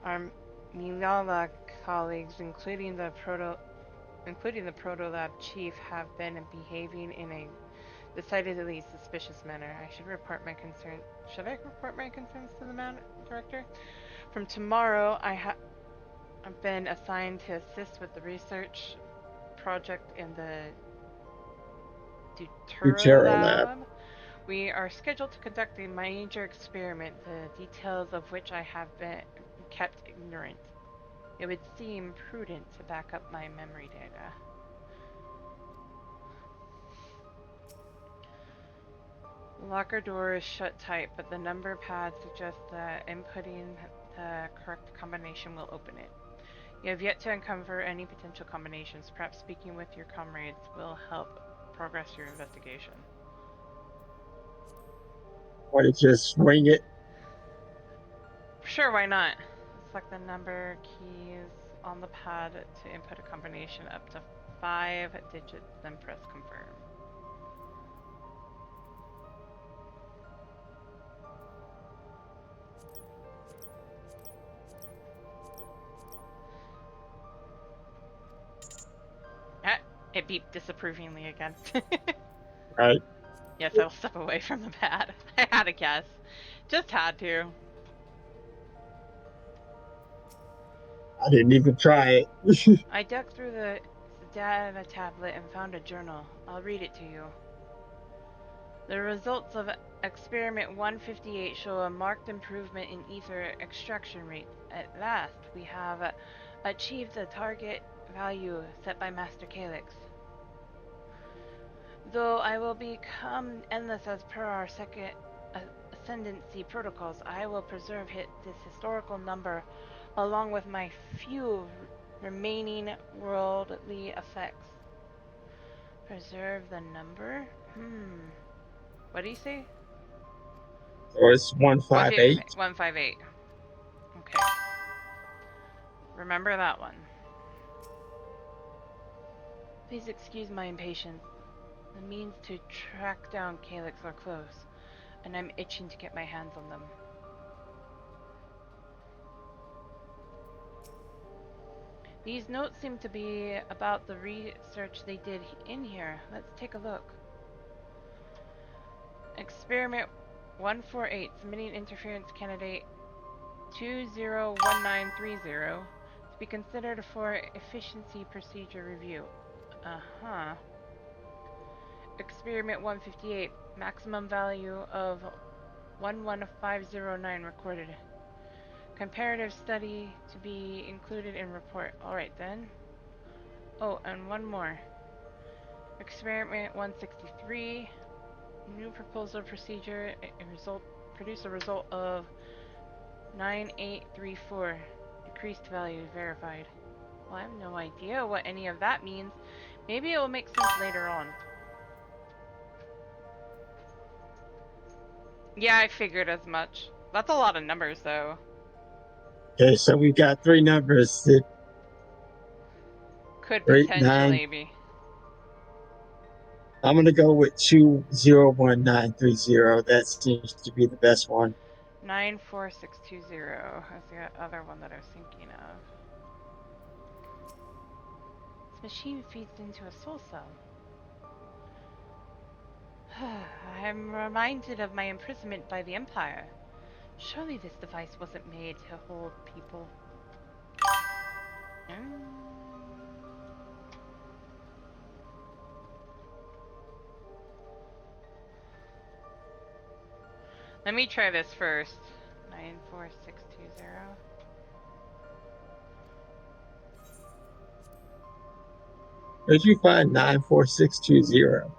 Speaker 1: Our Milala colleagues, including the Proto-Lab chief, have been behaving in a decidedly suspicious manner. Should I report my concerns to the director? From tomorrow, I've been assigned to assist with the research project in the Deutero Lab. We are scheduled to conduct a major experiment, the details of which I have been kept ignorant. It would seem prudent to back up my memory data. The locker door is shut tight, but the number pad suggests that inputting the correct combination will open it. You have yet to uncover any potential combinations. Perhaps speaking with your comrades will help progress your investigation.
Speaker 2: Why don't you just swing it?
Speaker 1: Sure, why not? Select the number keys on the pad to input a combination up to 5 digits, then press confirm. It beeped disapprovingly again.
Speaker 2: Right.
Speaker 1: Yes, I'll step away from the pad. I had a guess. Just had to.
Speaker 2: I didn't even try it.
Speaker 1: I dug through the data tablet and found a journal. I'll read it to you. The results of Experiment 158 show a marked improvement in ether extraction rate. At last, we have achieved the target value set by Master Calix. Though I will become endless as per our second ascendancy protocols, I will preserve this historical number along with my few remaining worldly effects. Preserve the number? What do you say?
Speaker 2: Or it's 158.
Speaker 1: 158. Okay. Remember that one. Please excuse my impatience. The means to track down Calix are close, and I'm itching to get my hands on them. These notes seem to be about the research they did in here. Let's take a look. Experiment 148, submitting interference candidate 201930 to be considered for efficiency procedure review. Experiment 158, maximum value of 11509 recorded. Comparative study to be included in report. Alright then. Oh, and one more. Experiment 163, new proposal procedure, produce a result of 9834. Decreased value verified. Well, I have no idea what any of that means. Maybe it will make sense later on. Yeah, I figured as much. That's a lot of numbers, though.
Speaker 2: Okay, so we've got 3 numbers that
Speaker 1: Could
Speaker 2: 8,
Speaker 1: potentially
Speaker 2: 9.
Speaker 1: be.
Speaker 2: I'm gonna go with 201930. That seems to be the best one.
Speaker 1: 94620 is the other one that I was thinking of. This machine feeds into a soul cell. I'm reminded of my imprisonment by the Empire. Surely this device wasn't made to hold people. Let me try this first. 94620.
Speaker 2: Where'd you find 94620?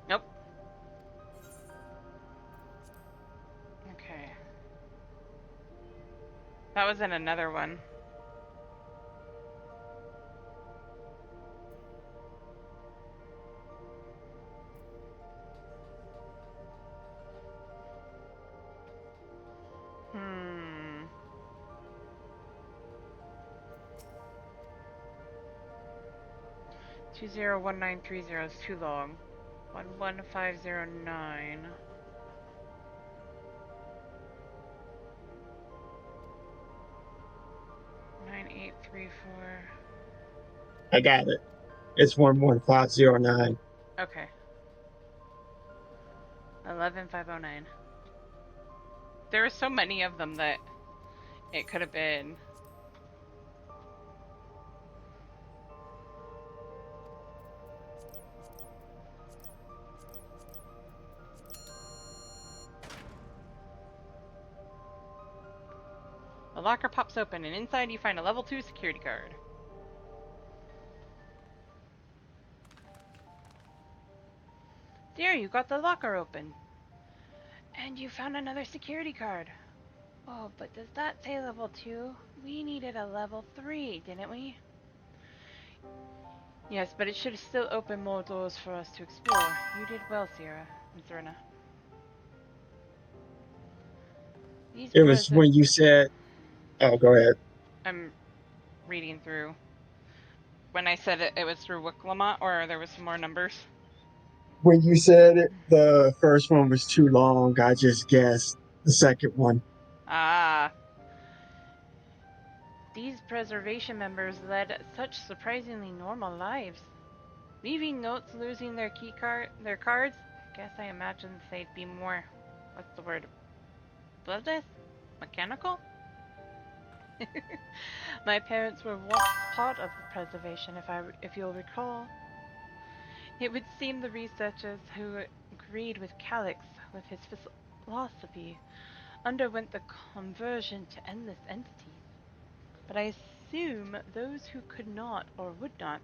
Speaker 1: Nope. Okay. That was in another one. Hmm. 201930 is too long. 11509. 9834.
Speaker 2: I got it. It's 11509.
Speaker 1: Okay. 11509. There were so many of them that it could have been. The locker pops open, and inside you find a level 2 security card. There, you got the locker open. And you found another security card. Oh, but does that say level 2? We needed a level 3, didn't we? Yes, but it should have still opened more doors for us to explore. You did well, Sierra and Serena.
Speaker 2: It was when you said, oh, go ahead.
Speaker 1: I'm reading through. When I said it was through Wicklamat, or there was some more numbers?
Speaker 2: When you said it, the first one was too long. I just guessed the second one.
Speaker 1: Ah. These preservation members led such surprisingly normal lives. Leaving notes, losing their their cards. Guess I imagined they'd be more, what's the word? Bloodless? Mechanical? My parents were once part of the preservation, if you'll recall. It would seem the researchers who agreed with Calix with his philosophy underwent the conversion to endless entities. But I assume those who could not or would not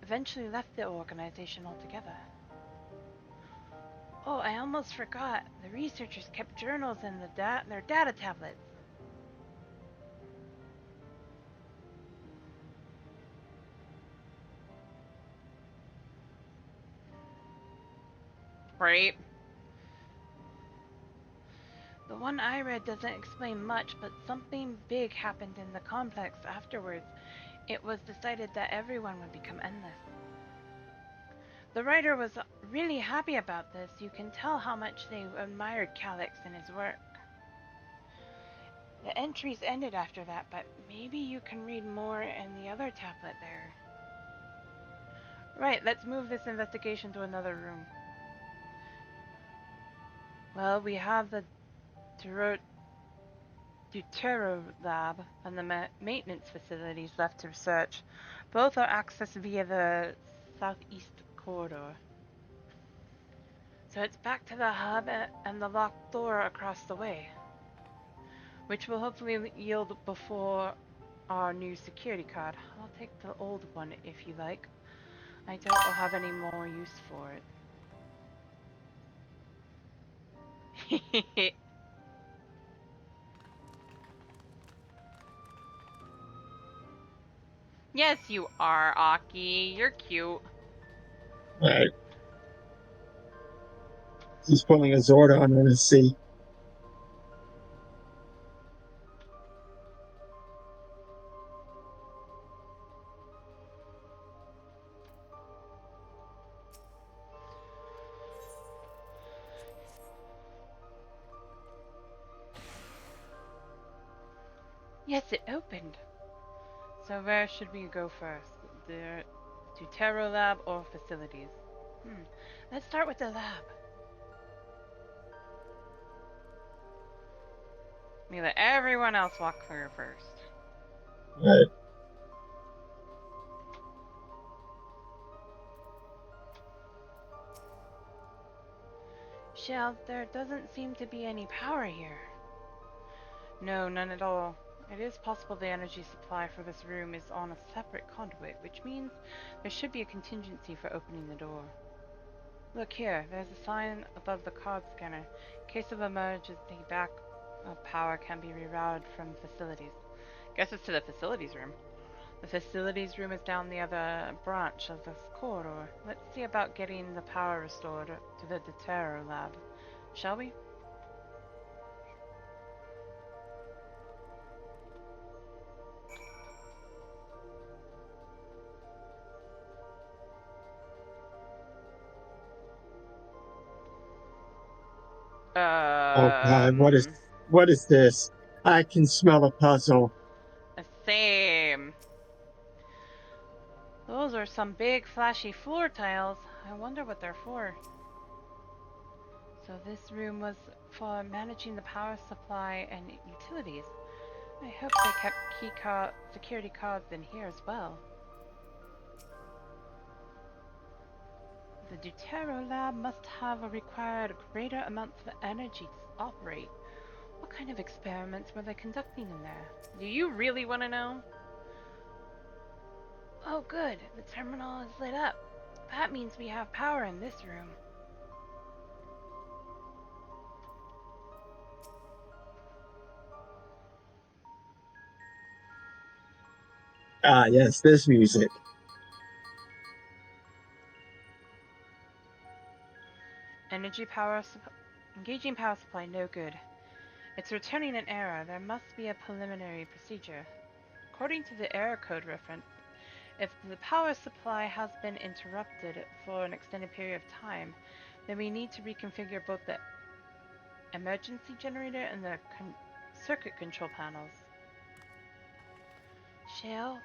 Speaker 1: eventually left the organization altogether. Oh, I almost forgot. The researchers kept journals in their data tablets. Right. The one I read doesn't explain much, but something big happened in the complex afterwards. It was decided that everyone would become endless. The writer was really happy about this. You can tell how much they admired Calix and his work. The entries ended after that, but maybe you can read more in the other tablet there. Right, let's move this investigation to another room. Well, we have the Deutero lab and the maintenance facilities left to research. Both are accessed via the southeast corridor. So it's back to the hub and the locked door across the way, which will hopefully yield before our new security card. I'll take the old one if you like. I doubt we'll have any more use for it. Yes, you are, Aki. You're cute.
Speaker 2: Right. He's pulling a Zordon on the sea.
Speaker 1: Yes, it opened. So where should we go first? The Deutero lab or facilities? Let's start with the lab. We let everyone else walk through first.
Speaker 2: Right.
Speaker 1: Shell, there doesn't seem to be any power here. No, none at all. It is possible the energy supply for this room is on a separate conduit, which means there should be a contingency for opening the door. Look here, there's a sign above the card scanner. In case of emergency, backup power can be rerouted from facilities. Guess it's to the facilities room. The facilities room is down the other branch of this corridor. Let's see about getting the power restored to the Deutero lab. Shall we?
Speaker 2: Oh God, what is this? I can smell a puzzle.
Speaker 1: Same. Those are some big flashy floor tiles. I wonder what they're for. So this room was for managing the power supply and utilities. I hope they kept security cards in here as well. The Deutero lab must have required greater amounts of energy to operate. What kind of experiments were they conducting in there? Do you really want to know? Oh good, the terminal is lit up. That means we have power in this room.
Speaker 2: Ah, yes, this music.
Speaker 1: Engaging power supply, no good. It's returning an error. There must be a preliminary procedure. According to the error code reference, if the power supply has been interrupted for an extended period of time, then we need to reconfigure both the emergency generator and the circuit control panels. Shale,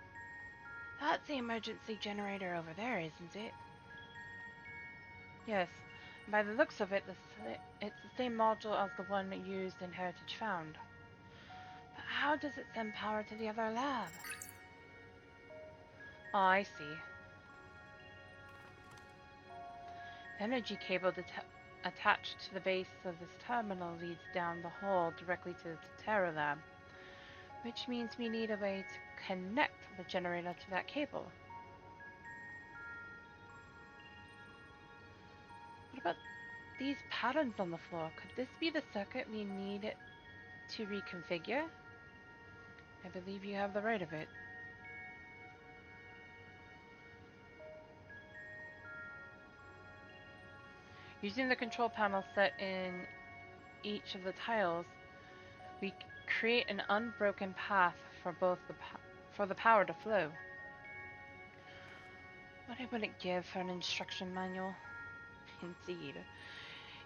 Speaker 1: that's the emergency generator over there, isn't it? Yes. By the looks of it, it's the same module as the one used in Heritage Found. But how does it send power to the other lab? Oh, I see. The energy cable attached to the base of this terminal leads down the hall directly to the Terra lab, which means we need a way to connect the generator to that cable. What about these patterns on the floor? Could this be the circuit we need it to reconfigure? I believe you have the right of it. Using the control panel set in each of the tiles, we create an unbroken path for the power to flow. What I wouldn't give for an instruction manual. Indeed.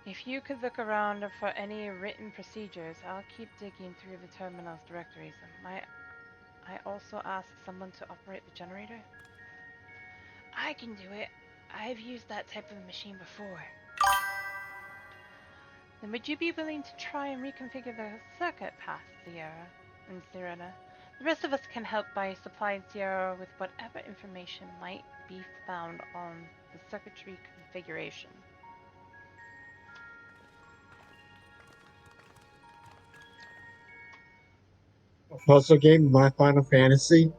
Speaker 1: If you could look around for any written procedures, I'll keep digging through the terminal's directories. Might I also ask someone to operate the generator? I can do it. I've used that type of machine before. Then would you be willing to try and reconfigure the circuit path, Sierra and Sirena? The rest of us can help by supplying Sierra with whatever information might be found on the circuitry configuration.
Speaker 2: A puzzle game, my Final Fantasy.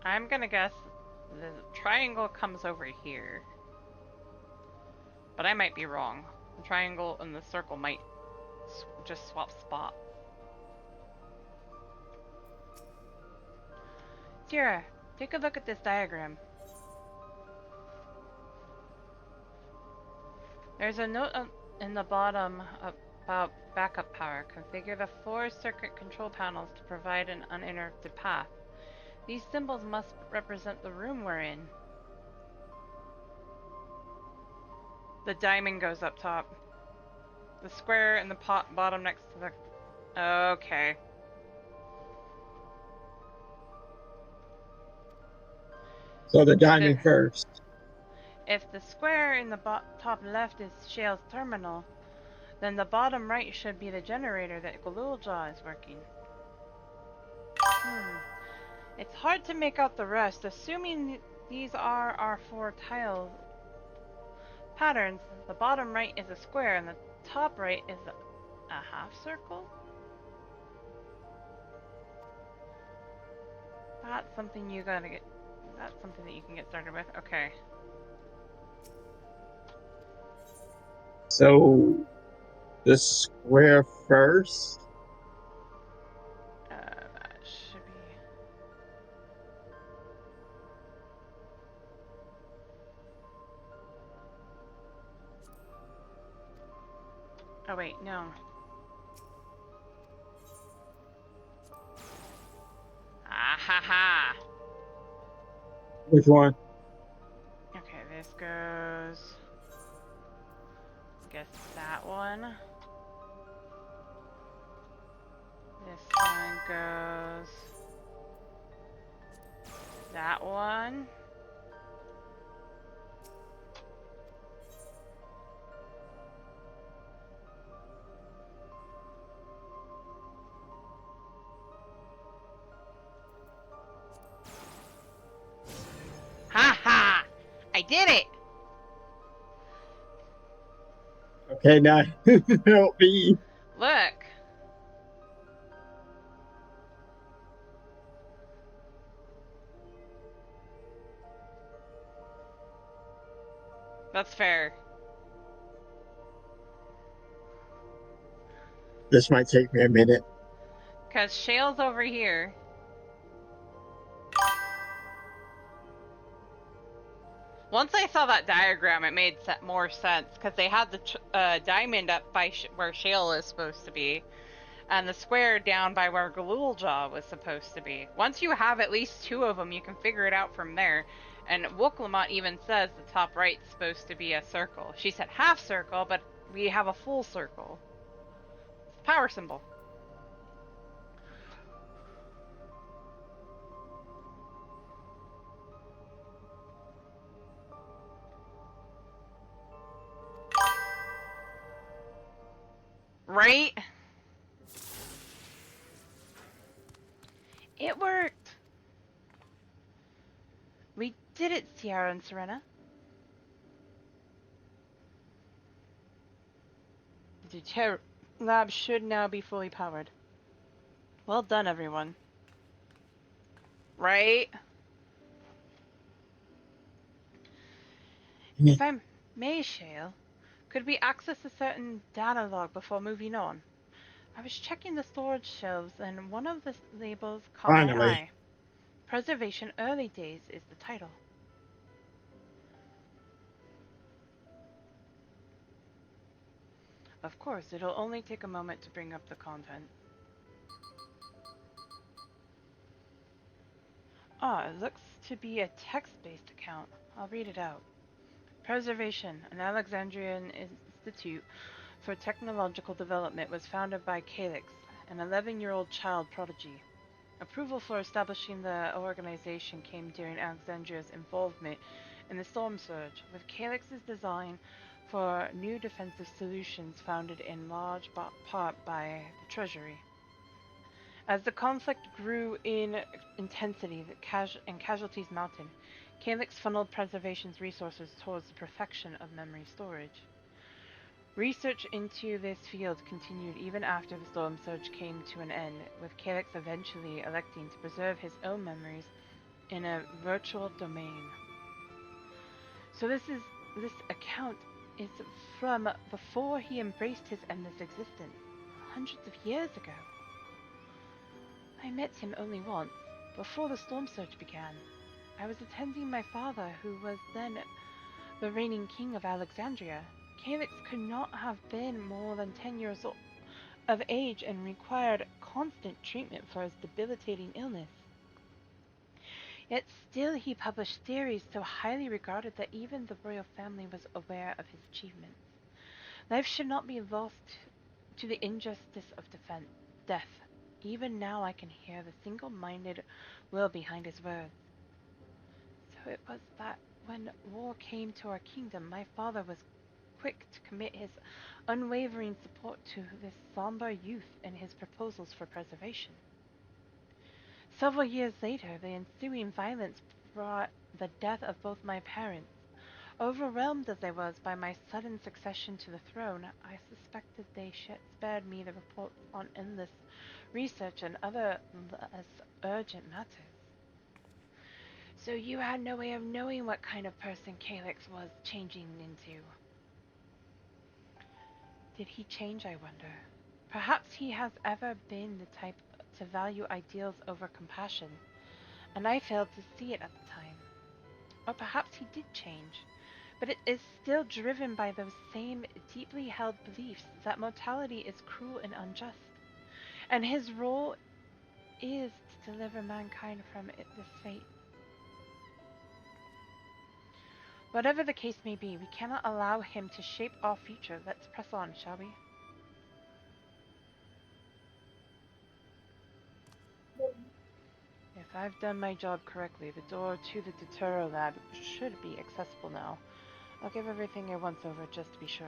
Speaker 1: I'm gonna guess the triangle comes over here. But I might be wrong. The triangle and the circle might just swap spot. Sierra, take a look at this diagram. There's a note in the bottom about backup power. Configure the 4 circuit control panels to provide an uninterrupted path. These symbols must represent the room we're in. The diamond goes up top. The square in the bottom next to the... Okay.
Speaker 2: So the diamond first.
Speaker 1: If the square in the top left is Shale's terminal, then the bottom right should be the generator that Galuljaw is working. It's hard to make out the rest. Assuming these are our 4 tile patterns, the bottom right is a square and the top right is a half circle? That's something you gotta get... That's something that you can get started with. Okay.
Speaker 2: So the square first.
Speaker 1: That should be... Oh wait, no. Ah ha ha!
Speaker 2: Which one?
Speaker 1: Okay, this goes... Guess that one. This one goes... That one. Ha ha! I did it!
Speaker 2: Okay, now help me.
Speaker 1: Look! That's fair.
Speaker 2: This might take me a minute.
Speaker 1: Because Shale's over here. Once I saw that diagram, it made more sense. Because they had the diamond up by where Shale is supposed to be. And the square down by where Galuljaw was supposed to be. Once you have at least 2 of them, you can figure it out from there. And Wooklamont even says the top right's supposed to be a circle. She said half circle, but we have a full circle. It's a power symbol. Right? It worked! We did it, Sierra and Serena. The Terra lab should now be fully powered. Well done, everyone. Right? If I may, Shale, could we access a certain data log before moving on? I was checking the storage shelves and one of the labels caught my eye. Preservation Early Days is the title. Of course, it'll only take a moment to bring up the content. Ah, it looks to be a text-based account. I'll read it out. Preservation, an Alexandrian institute for technological development, was founded by Calix, an 11-year-old child prodigy. Approval for establishing the organization came during Alexandria's involvement in the Storm Surge, with Calix's design for new defensive solutions founded in large part by the Treasury. As the conflict grew in intensity and casualties mounted, Calix funneled Preservation's resources towards the perfection of memory storage. Research into this field continued even after the Storm Surge came to an end, with Calix eventually electing to preserve his own memories in a virtual domain. So this account is from before he embraced his endless existence, hundreds of years ago. I met him only once, before the Storm Surge began. I was attending my father, who was then the reigning king of Alexandria. Calix could not have been more than 10 years of age and required constant treatment for his debilitating illness. Yet still he published theories so highly regarded that even the royal family was aware of his achievements. Life should not be lost to the injustice of death. Even now I can hear the single-minded will behind his words. So it was that when war came to our kingdom, my father was quick to commit his unwavering support to this somber youth and his proposals for preservation. Several years later, the ensuing violence brought the death of both my parents. Overwhelmed as I was by my sudden succession to the throne, I suspected they spared me the reports on endless research and other less urgent matters. So you had no way of knowing what kind of person Calyx was changing into. Did he change, I wonder? Perhaps he has ever been the type to value ideals over compassion, and I failed to see it at the time. Or perhaps he did change, but it is still driven by those same deeply held beliefs that mortality is cruel and unjust, and his role is to deliver mankind from this fate. Whatever the case may be, we cannot allow him to shape our future. Let's press on, shall we? If I've done my job correctly, the door to the Tuturo lab should be accessible now. I'll give everything a once-over just to be sure.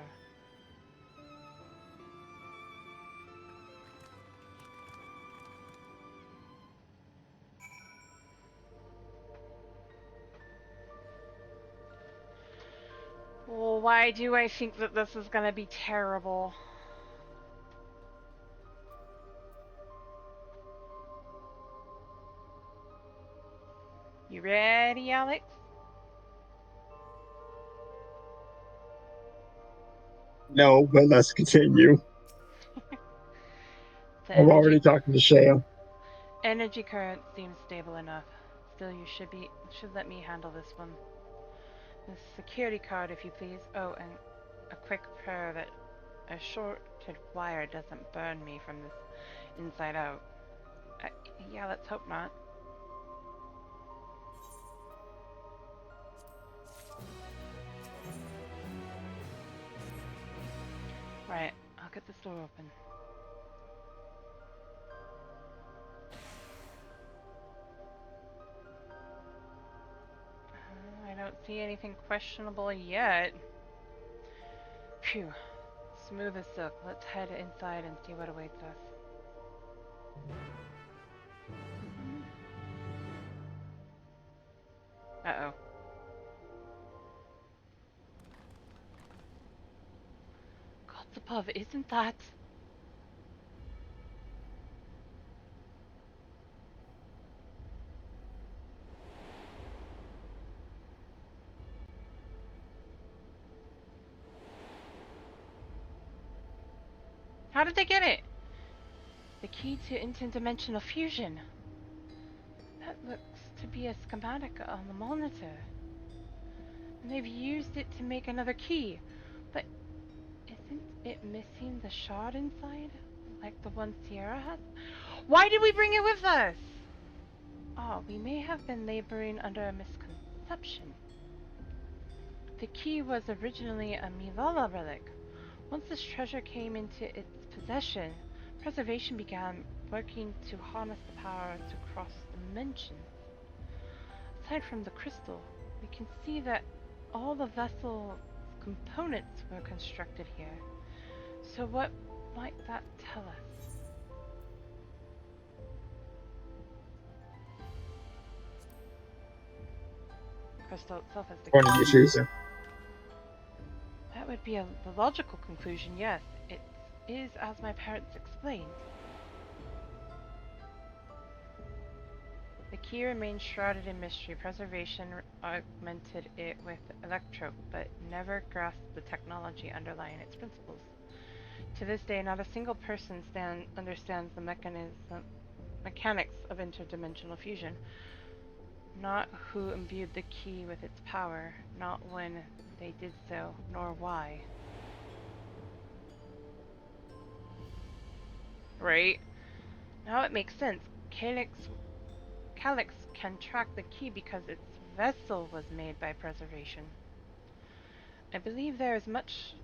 Speaker 1: Well, why do I think that this is gonna be terrible? You ready, Alex?
Speaker 2: No, but let's continue.
Speaker 1: The
Speaker 2: I'm already talking to Shale.
Speaker 1: energy current seems stable enough. Still, you should let me handle this one. The security card, if you please. Oh, and a quick prayer that a shorted wire doesn't burn me from this inside out. Yeah, let's hope not. Right, I'll get this door open. I don't see anything questionable yet. Phew. Smooth as silk. Let's head inside and see what awaits us. Uh-oh. Gods above, isn't that... How did they get it? The key to interdimensional fusion. That looks to be a schematic on the monitor. And they've used it to make another key. But isn't it missing the shard inside? Like the one Sierra has? Why did we bring it with us? Oh, we may have been laboring under a misconception. The key was originally a Milala relic. Once this treasure came into its possession, preservation began working to harness the power to cross dimensions. Aside from the crystal, we can see that all the vessel components were constructed here. So what might that tell us? Crystal itself is the
Speaker 2: One of your choosing.
Speaker 1: That would be the logical conclusion, yes. It is as my parents explained. The key remains shrouded in mystery. Preservation augmented it with electrope, but never grasped the technology underlying its principles. To this day, not a single person understands the mechanics of interdimensional fusion. Not who imbued the key with its power, not when they did so, nor why. Right? Now it makes sense. Calyx can track the key because its vessel was made by preservation. I believe there is much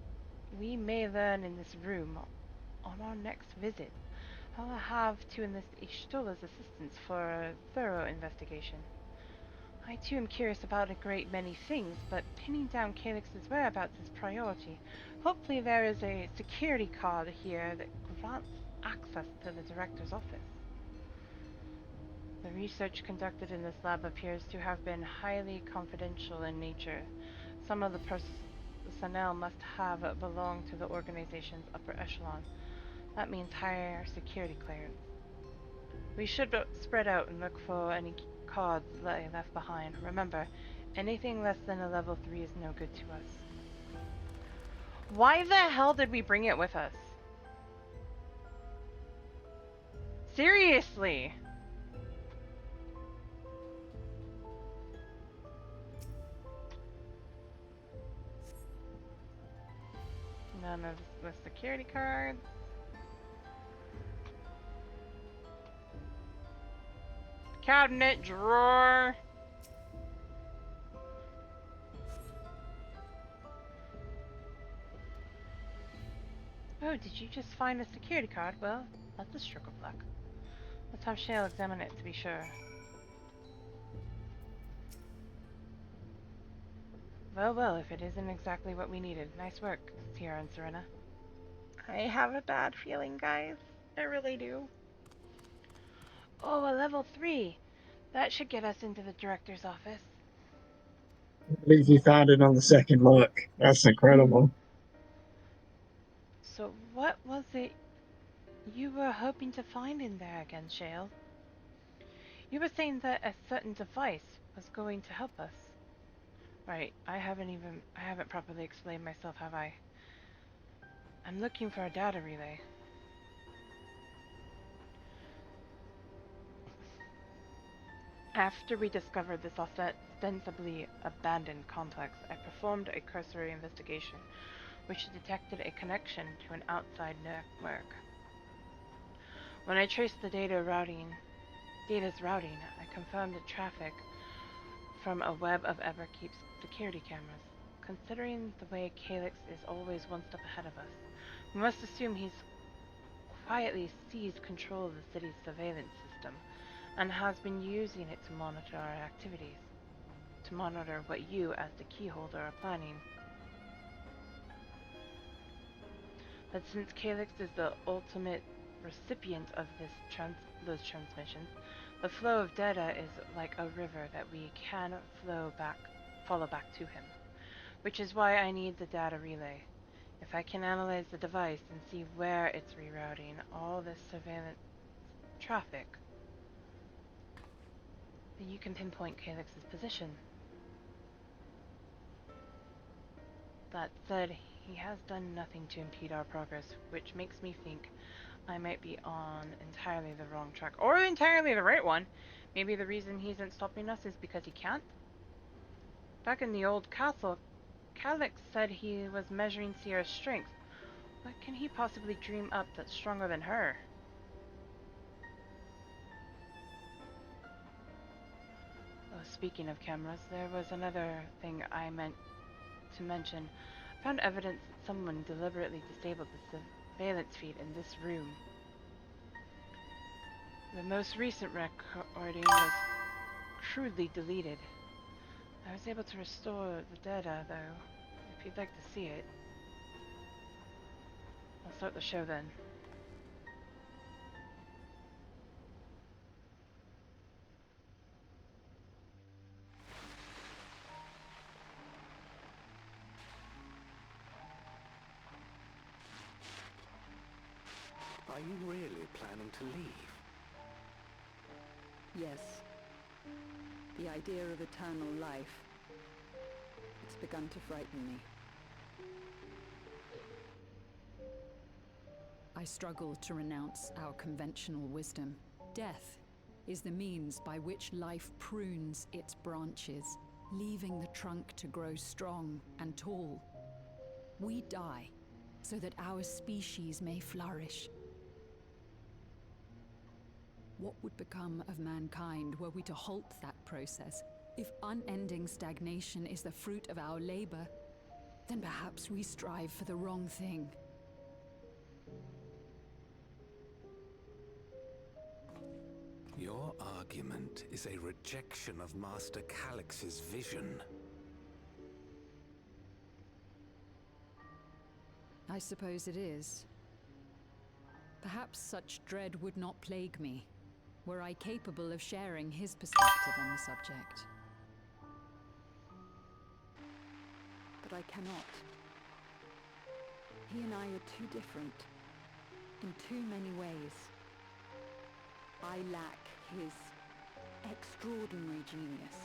Speaker 1: we may learn in this room on our next visit. I will have to enlist Ishtola's assistance for a thorough investigation. I too am curious about a great many things, but pinning down Calyx's whereabouts is priority. Hopefully there is a security card here that grants access to the director's office. The research conducted in this lab appears to have been highly confidential in nature. Some of the personnel must have belonged to the organization's upper echelon. That means higher security clearance. We should spread out and look for any cards left behind. Remember, anything less than a level 3 is no good to us. Why the hell did we bring it with us? Seriously! None of the security cards. Cabinet drawer. Oh, did you just find a security card? Well, that's a stroke of luck. Let's have Shale examine it to be sure. Well, well, if it isn't exactly what we needed. Nice work, Sierra and Serena. I have a bad feeling, guys. I really do. Oh, a level 3. That should get us into the director's office.
Speaker 2: I believe you found it on the second look. That's incredible.
Speaker 1: So what was it you were hoping to find in there again, Shale? You were saying that a certain device was going to help us. Right, I haven't properly explained myself, have I? I'm looking for a data relay. After we discovered this ostensibly abandoned complex, I performed a cursory investigation, which detected a connection to an outside network. When I traced the data's routing, I confirmed the traffic from a web of Everkeep's security cameras. Considering the way Calyx is always one step ahead of us, we must assume he's quietly seized control of the city's surveillance system and has been using it to monitor our activities, to monitor what you, as the keyholder, are planning. But since Calyx is the ultimate recipient of those transmissions, the flow of data is like a river that we can follow back to him, which is why I need the data relay. If I can analyze the device and see where it's rerouting all this surveillance traffic, then you can pinpoint Calyx's position. That said, he has done nothing to impede our progress, which makes me think I might be on entirely the wrong track, or entirely the right one. Maybe the reason he isn't stopping us is because he can't? Back in the old castle, Calyx said he was measuring Sierra's strength. What can he possibly dream up that's stronger than her? Oh, speaking of cameras, there was another thing I meant to mention. I found evidence that someone deliberately disabled the surveillance feed in this room. The most recent recording was crudely deleted. I was able to restore the data, though, if you'd like to see it. I'll start the show then.
Speaker 3: Are you really planning to leave?
Speaker 10: Yes. The idea of eternal life. It's begun to frighten me. I struggle to renounce our conventional wisdom. Death is the means by which life prunes its branches, leaving the trunk to grow strong and tall. We die so that our species may flourish. What would become of mankind were we to halt that process? If unending stagnation is the fruit of our labor, then perhaps we strive for the wrong thing.
Speaker 3: Your argument is a rejection of Master Calix's vision.
Speaker 10: I suppose it is. Perhaps such dread would not plague me, were I capable of sharing his perspective on the subject. But I cannot. He and I are too different, in too many ways. I lack his extraordinary genius.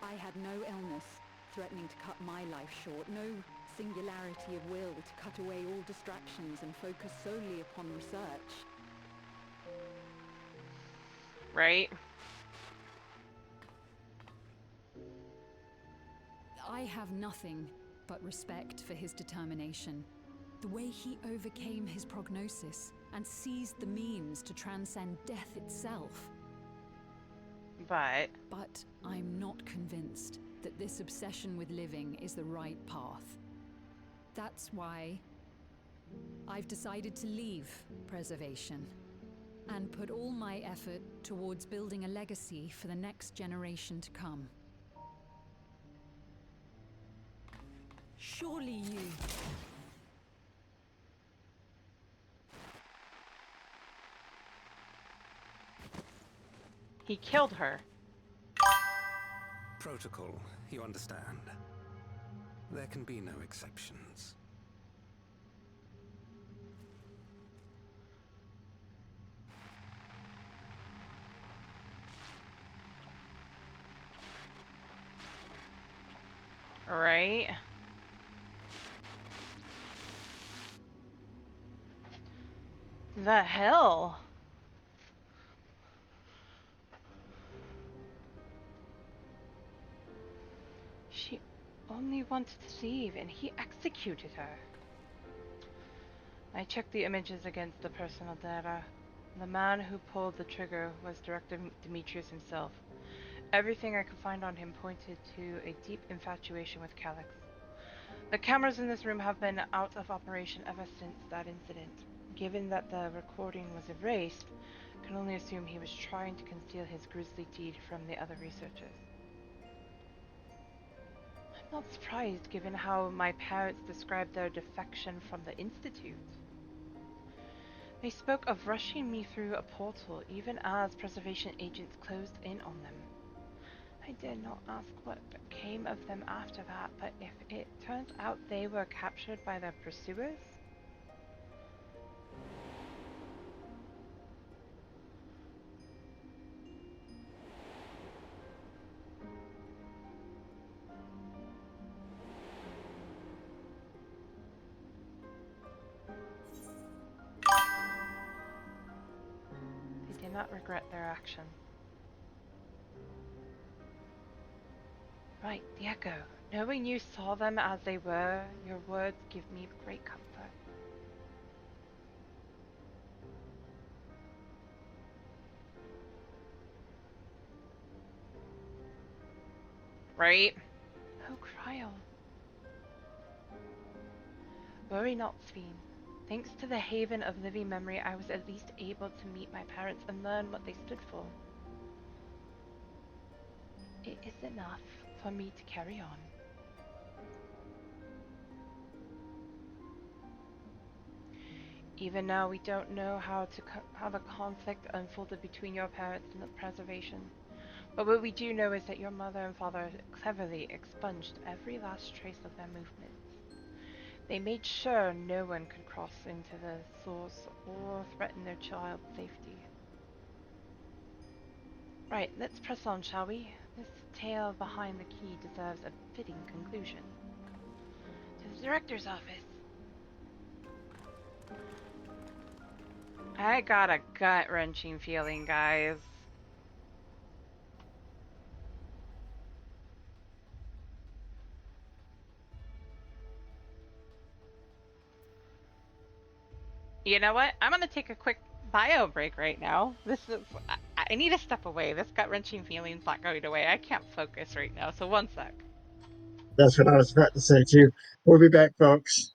Speaker 10: I had no illness threatening to cut my life short, no singularity of will to cut away all distractions and focus solely upon research.
Speaker 1: Right?
Speaker 10: I have nothing but respect for his determination. The way he overcame his prognosis and seized the means to transcend death itself. But I'm not convinced that this obsession with living is the right path. That's why I've decided to leave preservation and put all my effort towards building a legacy for the next generation to come. Surely you...
Speaker 1: He killed her.
Speaker 3: Protocol, you understand. There can be no exceptions.
Speaker 1: Right? The hell? She only wanted to leave, and he executed her. I checked the images against the personal data. The man who pulled the trigger was Director Demetrius himself. Everything I could find on him pointed to a deep infatuation with Calix. The cameras in this room have been out of operation ever since that incident. Given that the recording was erased, I can only assume he was trying to conceal his grisly deed from the other researchers. I'm not surprised, given how my parents described their defection from the Institute. They spoke of rushing me through a portal, even as preservation agents closed in on them. I did not ask what became of them after that, but if it turns out they were captured by their pursuers... They did not regret their actions. Right, the Echo. Knowing you saw them as they were, your words give me great comfort. Right? Oh, Cryo. Worry not, Sveen. Thanks to the Haven of Living Memory, I was at least able to meet my parents and learn what they stood for. It is enough for me to carry on. Even now, we don't know how the conflict unfolded between your parents and the preservation. But what we do know is that your mother and father cleverly expunged every last trace of their movements. They made sure no one could cross into the source or threaten their child's safety. Right, let's press on, shall we? This tale behind the key deserves a fitting conclusion. To the director's office. I got a gut-wrenching feeling, guys. You know what? I'm gonna take a quick bio break right now. This is. I need to step away. This gut wrenching feeling's not going away. I can't focus right now. So one sec.
Speaker 2: That's what I was about to say too. We'll be back, folks.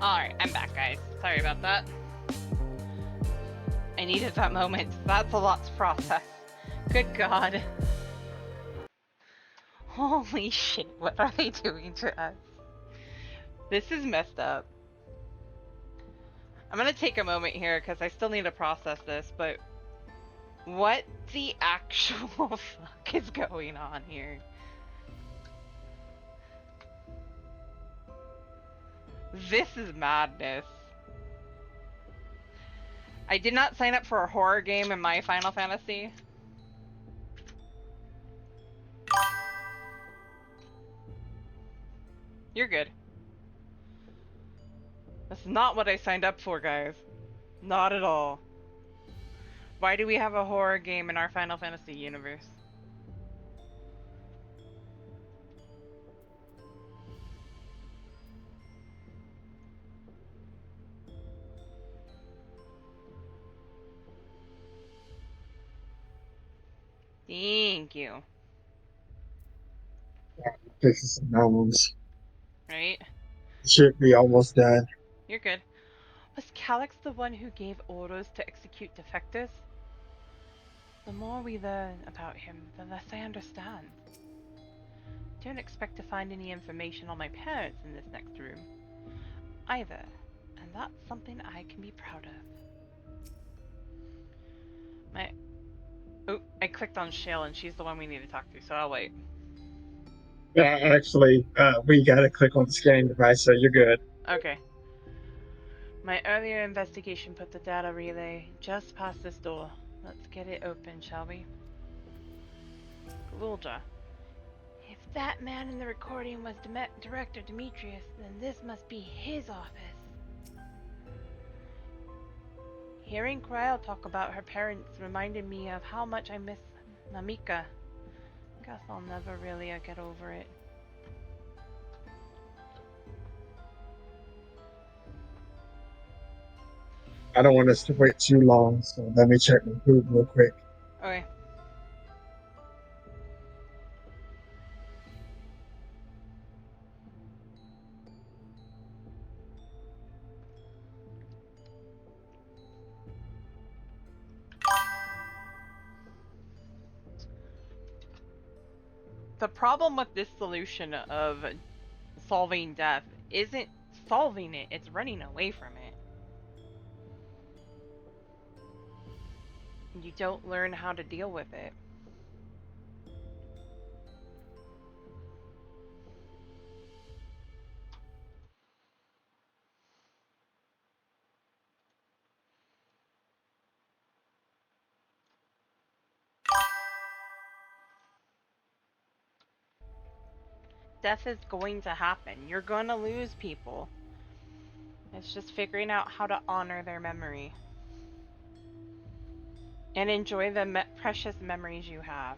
Speaker 1: Alright, I'm back, guys. Sorry about that. I needed that moment. That's a lot to process. Good God. Holy shit, what are they doing to us? This is messed up. I'm gonna take a moment here because I still need to process this, but what the actual fuck is going on here? This is madness. I did not sign up for a horror game in my Final Fantasy. You're good. That's not what I signed up for, guys. Not at all. Why do we have a horror game in our Final Fantasy universe? Thank you.
Speaker 2: Fixing some gnomes.
Speaker 1: Right?
Speaker 2: Should be almost done.
Speaker 1: You're good. Was Calyx the one who gave orders to execute defectors? The more we learn about him, the less I understand. Don't expect to find any information on my parents in this next room, either, and that's something I can be proud of. I clicked on Shale and she's the one we need to talk to, so I'll wait.
Speaker 2: Yeah, actually, we gotta click on the scanning device, so you're good.
Speaker 1: Okay. My earlier investigation put the data relay just past this door. Let's get it open, shall we? Gulda. If that man in the recording was Director Demetrius, then this must be his office. Hearing Kryl talk about her parents reminded me of how much I miss Namika. Guess I'll never really get over it.
Speaker 2: I don't want us to wait too long, so let me check my food real quick.
Speaker 1: Okay. The problem with this solution of solving death isn't solving it, it's running away from it. You don't learn how to deal with it. Death is going to happen. You're going to lose people. It's just figuring out how to honor their memory. And enjoy the precious memories you have.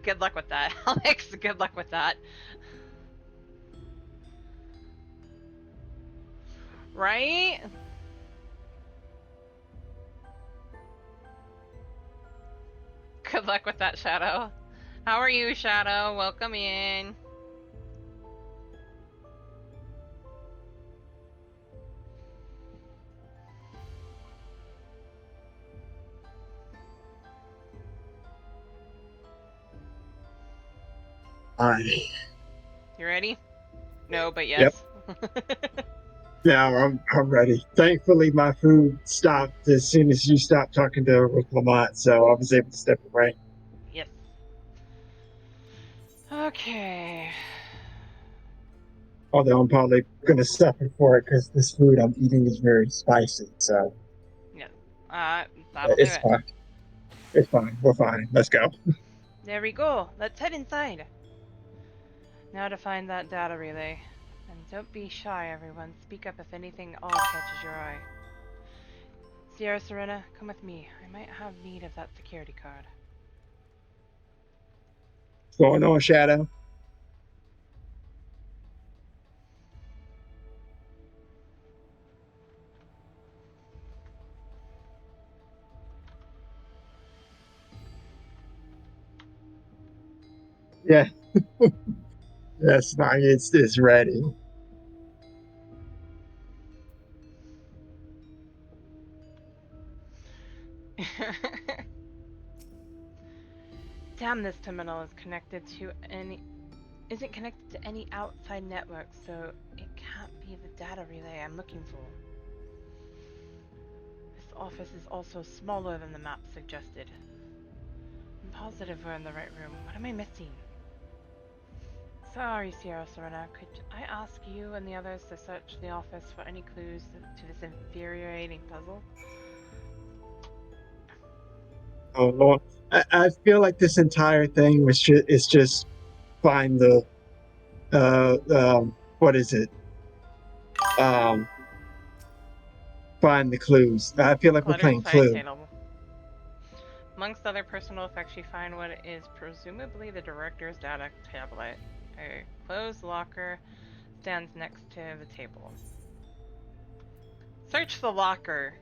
Speaker 1: Good luck with that, Alex. Good luck with that. Right? Good luck with that, Shadow. How are you, Shadow? Welcome in.
Speaker 2: Alright.
Speaker 1: You ready? No, but yes.
Speaker 2: Yep. Now I'm ready. Thankfully, my food stopped as soon as you stopped talking to Lamont, so I was able to step away.
Speaker 1: Yes. Okay.
Speaker 2: Although I'm probably gonna suffer for it because this food I'm eating is very spicy. So
Speaker 1: Yeah. That'll do
Speaker 2: it's
Speaker 1: it.
Speaker 2: fine. It's fine. We're fine. Let's go.
Speaker 1: There we go. Let's head inside. Now to find that data relay. And don't be shy, everyone. Speak up if anything odd catches your eye. Sierra Serena, come with me. I might have need of that security card.
Speaker 2: What's going on, Shadow? Yeah. That's not. It's ready.
Speaker 1: Damn, this terminal is connected to any isn't connected to any outside network, so it can't be the data relay I'm looking for. This office is also smaller than the map suggested. I'm positive we're in the right room. What am I missing? Sorry, Sierra Serena. Could I ask you and the others to search the office for any clues to this infuriating puzzle?
Speaker 2: Oh Lord, I feel like this entire thing was just find the what is it? Um, find the clues. I feel like we're
Speaker 1: Cluttered
Speaker 2: playing
Speaker 1: side
Speaker 2: Clue.
Speaker 1: table. Amongst other personal effects, you find what is presumably the director's data tablet. A closed locker stands next to the table. Search the locker.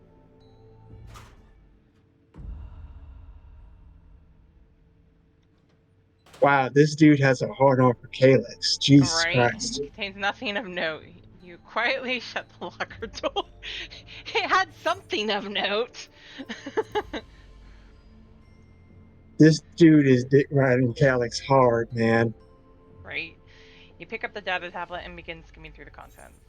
Speaker 2: Wow, this dude has a hard on for Calyx. Jesus
Speaker 1: Right?
Speaker 2: Christ.
Speaker 1: Contains nothing of note. You quietly shut the locker door. It had something of note.
Speaker 2: This dude is dick riding Calyx hard, man.
Speaker 1: Right? You pick up the data tablet and begin skimming through the contents.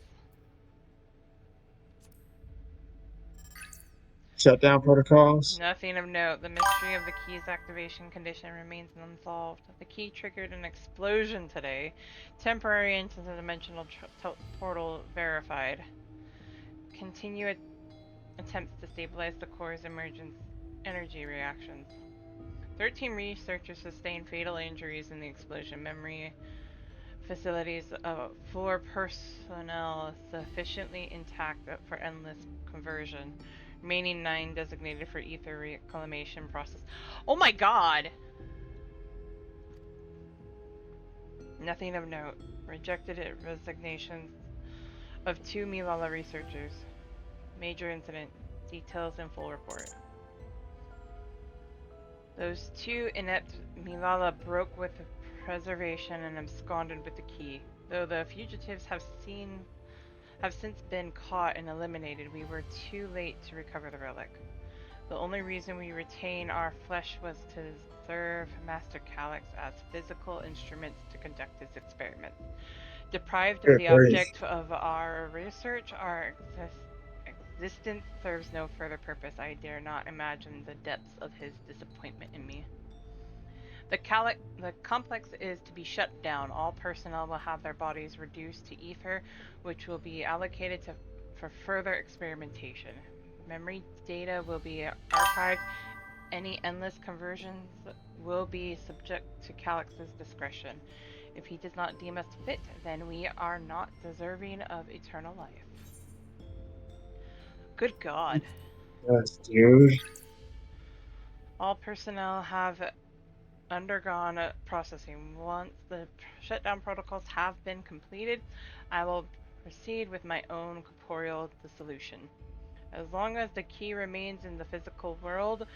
Speaker 2: Shutdown protocols.
Speaker 1: Nothing of note. The mystery of the key's activation condition remains unsolved. The key triggered an explosion today. Temporary interdimensional portal verified. Continue attempts to stabilize the core's emergence energy reactions. 13 researchers sustained fatal injuries in the explosion. Memory facilities for personnel sufficiently intact for endless conversion. Remaining 9 designated for ether reclamation process. Oh my god! Nothing of note. Rejected resignations of 2 Milala researchers. Major incident. Details in full report. Those 2 inept Milala broke with preservation and absconded with the key. Though the fugitives have since been caught and eliminated, we were too late to recover the relic. The only reason we retain our flesh was to serve Master Calyx as physical instruments to conduct his experiments. Deprived of
Speaker 2: Good
Speaker 1: the
Speaker 2: grief.
Speaker 1: object of our research, our existence serves no further purpose. I dare not imagine the depths of his disappointment in me. The complex is to be shut down. All personnel will have their bodies reduced to ether, which will be allocated for further experimentation. Memory data will be archived. Any endless conversions will be subject to Calyx's discretion. If he does not deem us fit, then we are not deserving of eternal life. Good God.
Speaker 2: Yes, dude.
Speaker 1: All personnel have undergone processing. Once the shutdown protocols have been completed, I will proceed with my own corporeal dissolution. As long as the key remains in the physical world,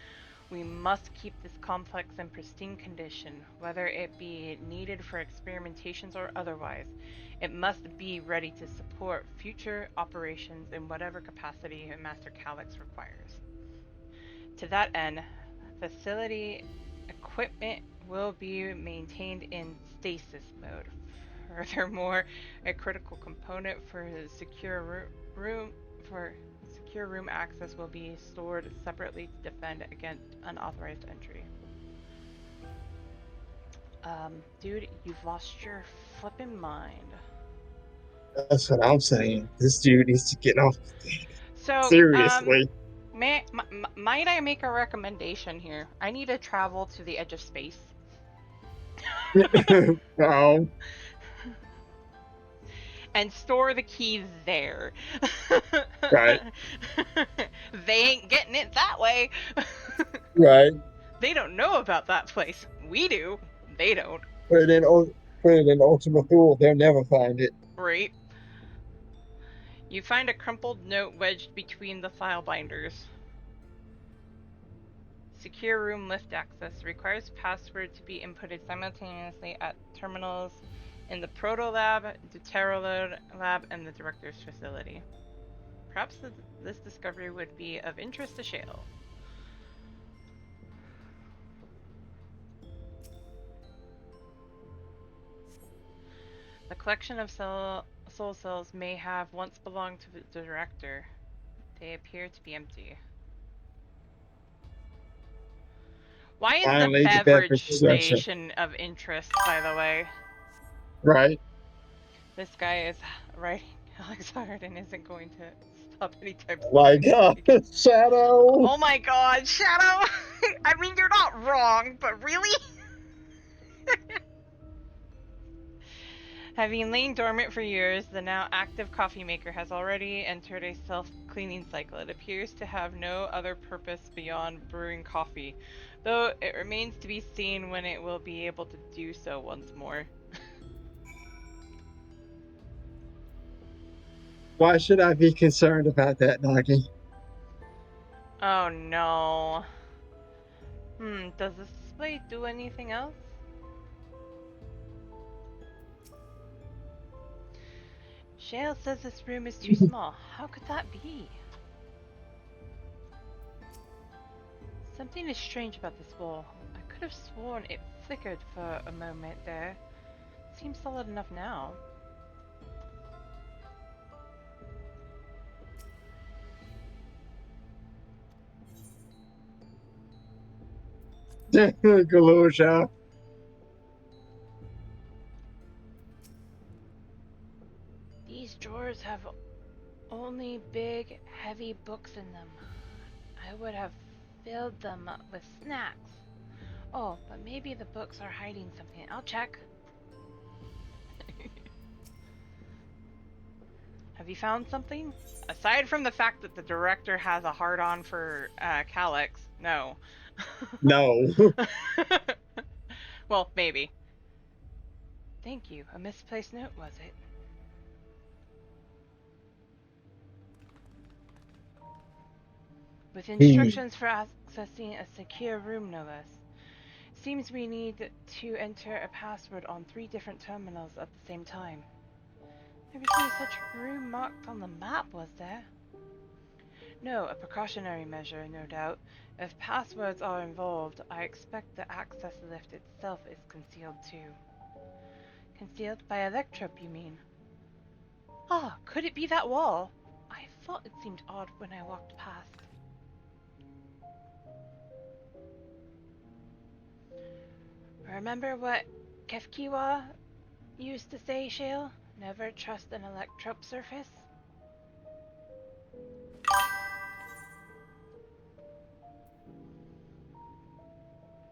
Speaker 1: we must keep this complex in pristine condition, whether it be needed for experimentations or otherwise. It must be ready to support future operations in whatever capacity Master Calyx requires. To that end, facility equipment will be maintained in stasis mode. Furthermore, a critical component for secure room access will be stored separately to defend against unauthorized entry. Dude, you've lost your flippin' mind.
Speaker 2: That's what I'm saying. This dude needs to get off the thing.
Speaker 1: So,
Speaker 2: Seriously.
Speaker 1: might I make a recommendation here? I need to travel to the edge of space.
Speaker 2: No.
Speaker 1: And store the keys there.
Speaker 2: Right.
Speaker 1: They ain't getting it that way.
Speaker 2: Right.
Speaker 1: They don't know about that place. We do. They don't.
Speaker 2: Put it in Ultima Thule. They'll never find it.
Speaker 1: Right. You find a crumpled note wedged between the file binders. secure room lift access. Requires password to be inputted simultaneously at terminals in the Proto Lab, Deutero Lab, and the Director's facility. Perhaps this discovery would be of interest to Shale. The collection of soul cells may have once belonged to the Director. They appear to be empty. Why is
Speaker 2: Finally,
Speaker 1: the
Speaker 2: the
Speaker 1: beverage
Speaker 2: beverage section.
Speaker 1: station of interest, by the way?
Speaker 2: Right.
Speaker 1: This guy is writing Alex hard and isn't going to stop anytime soon.
Speaker 2: My God, Shadow!
Speaker 1: Oh my god, Shadow! I mean, you're not wrong, but really? Having lain dormant for years, the now active coffee maker has already entered a self-cleaning cycle. It appears to have no other purpose beyond brewing coffee, though it remains to be seen when it will be able to do so once more.
Speaker 2: Why should I be concerned about that, Nagi?
Speaker 1: Oh no. Does this display do anything else? Shale says this room is too small. How could that be? Something is strange about this wall. I could have sworn it flickered for a moment there. Seems solid enough now.
Speaker 2: Galusha.
Speaker 1: These drawers have only big, heavy books in them. I would have filled them up with snacks. Oh, but maybe the books are hiding something. I'll check. Have you found something? Aside from the fact that the director has a hard-on for Calyx, no.
Speaker 2: No.
Speaker 1: Well, maybe. Thank you. A misplaced note, was it? With instructions for accessing a secure room, no less. Seems we need to enter a password on 3 different terminals at the same time. Never seen such a room marked on the map, was there? No, a precautionary measure, no doubt. If passwords are involved, I expect the access lift itself is concealed too. Concealed by electrope, you mean? Ah, could it be that wall? I thought it seemed odd when I walked past. Remember what Kefkiwa used to say, Shale? Never trust an electrope surface?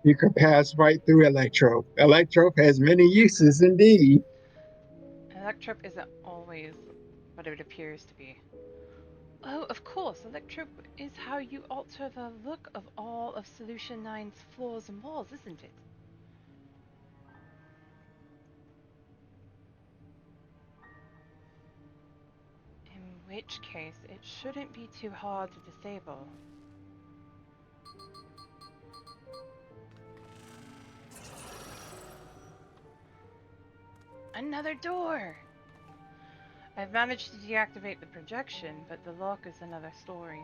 Speaker 2: You can pass right through Electrope. Electrope has many uses indeed.
Speaker 1: Electrope isn't always what it appears to be. Oh, of course, electrope is how you alter the look of all of Solution 9's floors and walls, isn't it? In which case, it shouldn't be too hard to disable. Another door! I've managed to deactivate the projection, but the lock is another story.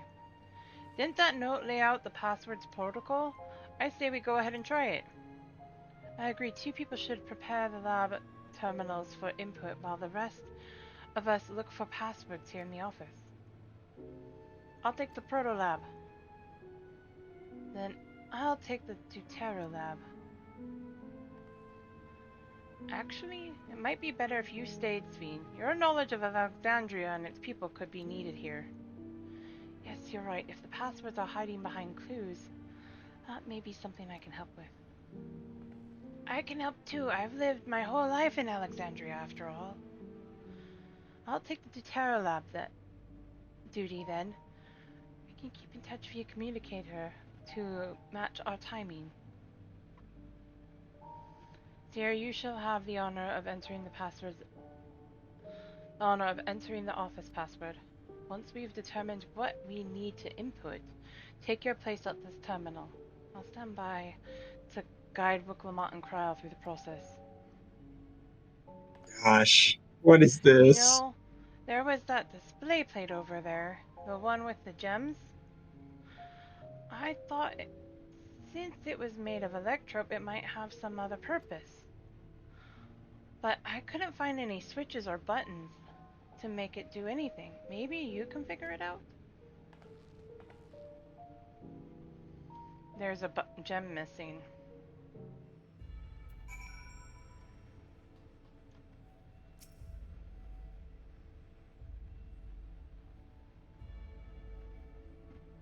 Speaker 1: Didn't that note lay out the passwords protocol? I say we go ahead and try it. I agree, 2 people should prepare the lab terminals for input while the rest of us look for passwords here in the office. I'll take the Proto Lab. Then I'll take the Deutero Lab. Actually, it might be better if you stayed, Sveen. Your knowledge of Alexandria and its people could be needed here. Yes, you're right. If the passwords are hiding behind clues, that may be something I can help with. I can help too. I've lived my whole life in Alexandria, after all. I'll take the Deutero Lab duty then. We can keep in touch via communicator to match our timing. Sierra, you shall have the honor of entering the office password. Once we've determined what we need to input, take your place at this terminal. I'll stand by to guide Rook Lamont and Cryle through the process.
Speaker 2: Gosh, what is
Speaker 1: You
Speaker 2: this?
Speaker 1: know, there was that display plate over there, the one with the gems. I thought since it was made of electrope, it might have some other purpose. But I couldn't find any switches or buttons to make it do anything. Maybe you can figure it out? There's a gem missing.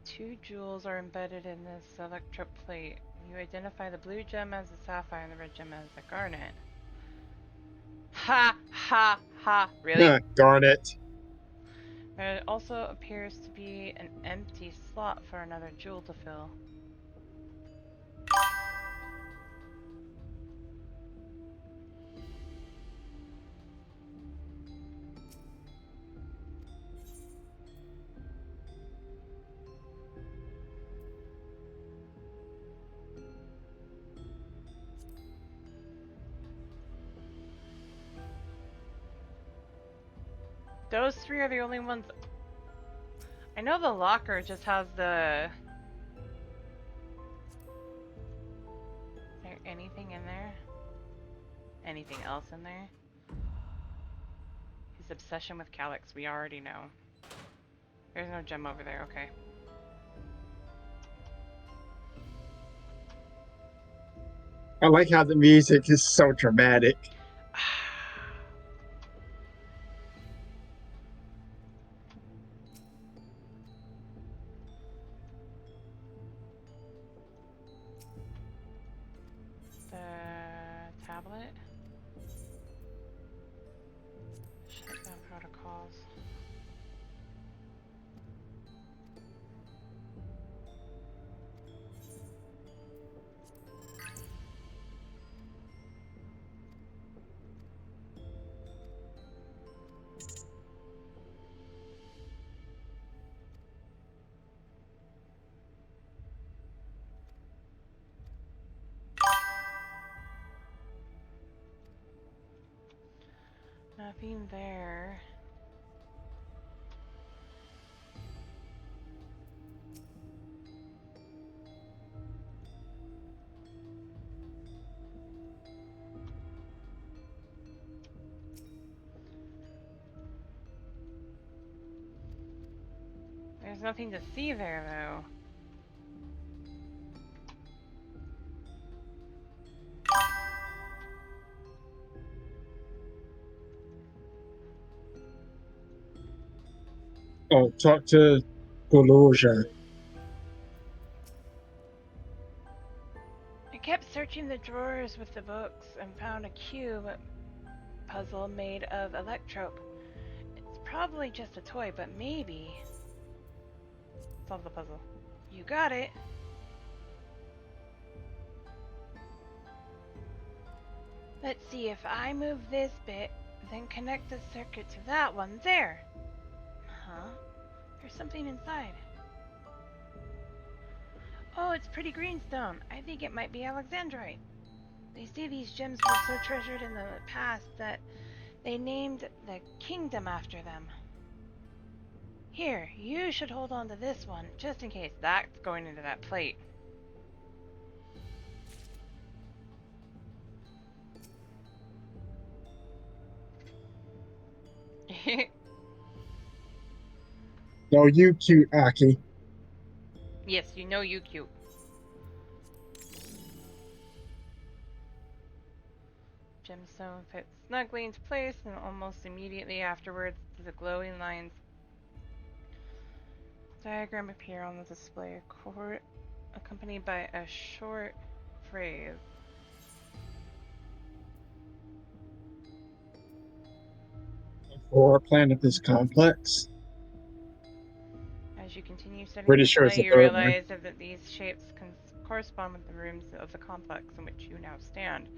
Speaker 1: Two jewels are embedded in this electrope plate. You identify the blue gem as a sapphire and the red gem as a garnet. Ha ha ha! Really?
Speaker 2: Darn it.
Speaker 1: There also appears to be an empty slot for another jewel to fill. Those three are the only ones. I know the locker just has the... Is there anything in there? Anything else in there? His obsession with Calyx, we already know. There's no gem over there, okay.
Speaker 2: I like how the music is so dramatic.
Speaker 1: The tablet? Shutdown protocols. Nothing there. There's nothing to see there, though.
Speaker 2: Oh, talk to Goloja.
Speaker 1: I kept searching the drawers with the books and found a cube puzzle made of electrope. It's probably just a toy, but maybe... Solve the puzzle. You got it! Let's see, if I move this bit, then connect the circuit to that one there. Huh? There's something inside. Oh, it's pretty greenstone. I think it might be Alexandrite. They say these gems were so treasured in the past that they named the kingdom after them. Here, you should hold on to this one, just in case. That's going into that plate.
Speaker 2: No, you cute, Aki.
Speaker 1: Yes, you know you cute. Gemstone fits snugly into place, and almost immediately afterwards, the glowing lines diagram appear on the display, accompanied by a short phrase.
Speaker 2: Or planet this complex.
Speaker 1: As you continue studying
Speaker 2: Pretty
Speaker 1: the
Speaker 2: sure it's
Speaker 1: display,
Speaker 2: the
Speaker 1: you
Speaker 2: third one.
Speaker 1: realize that these shapes correspond with the rooms of the complex in which you now stand.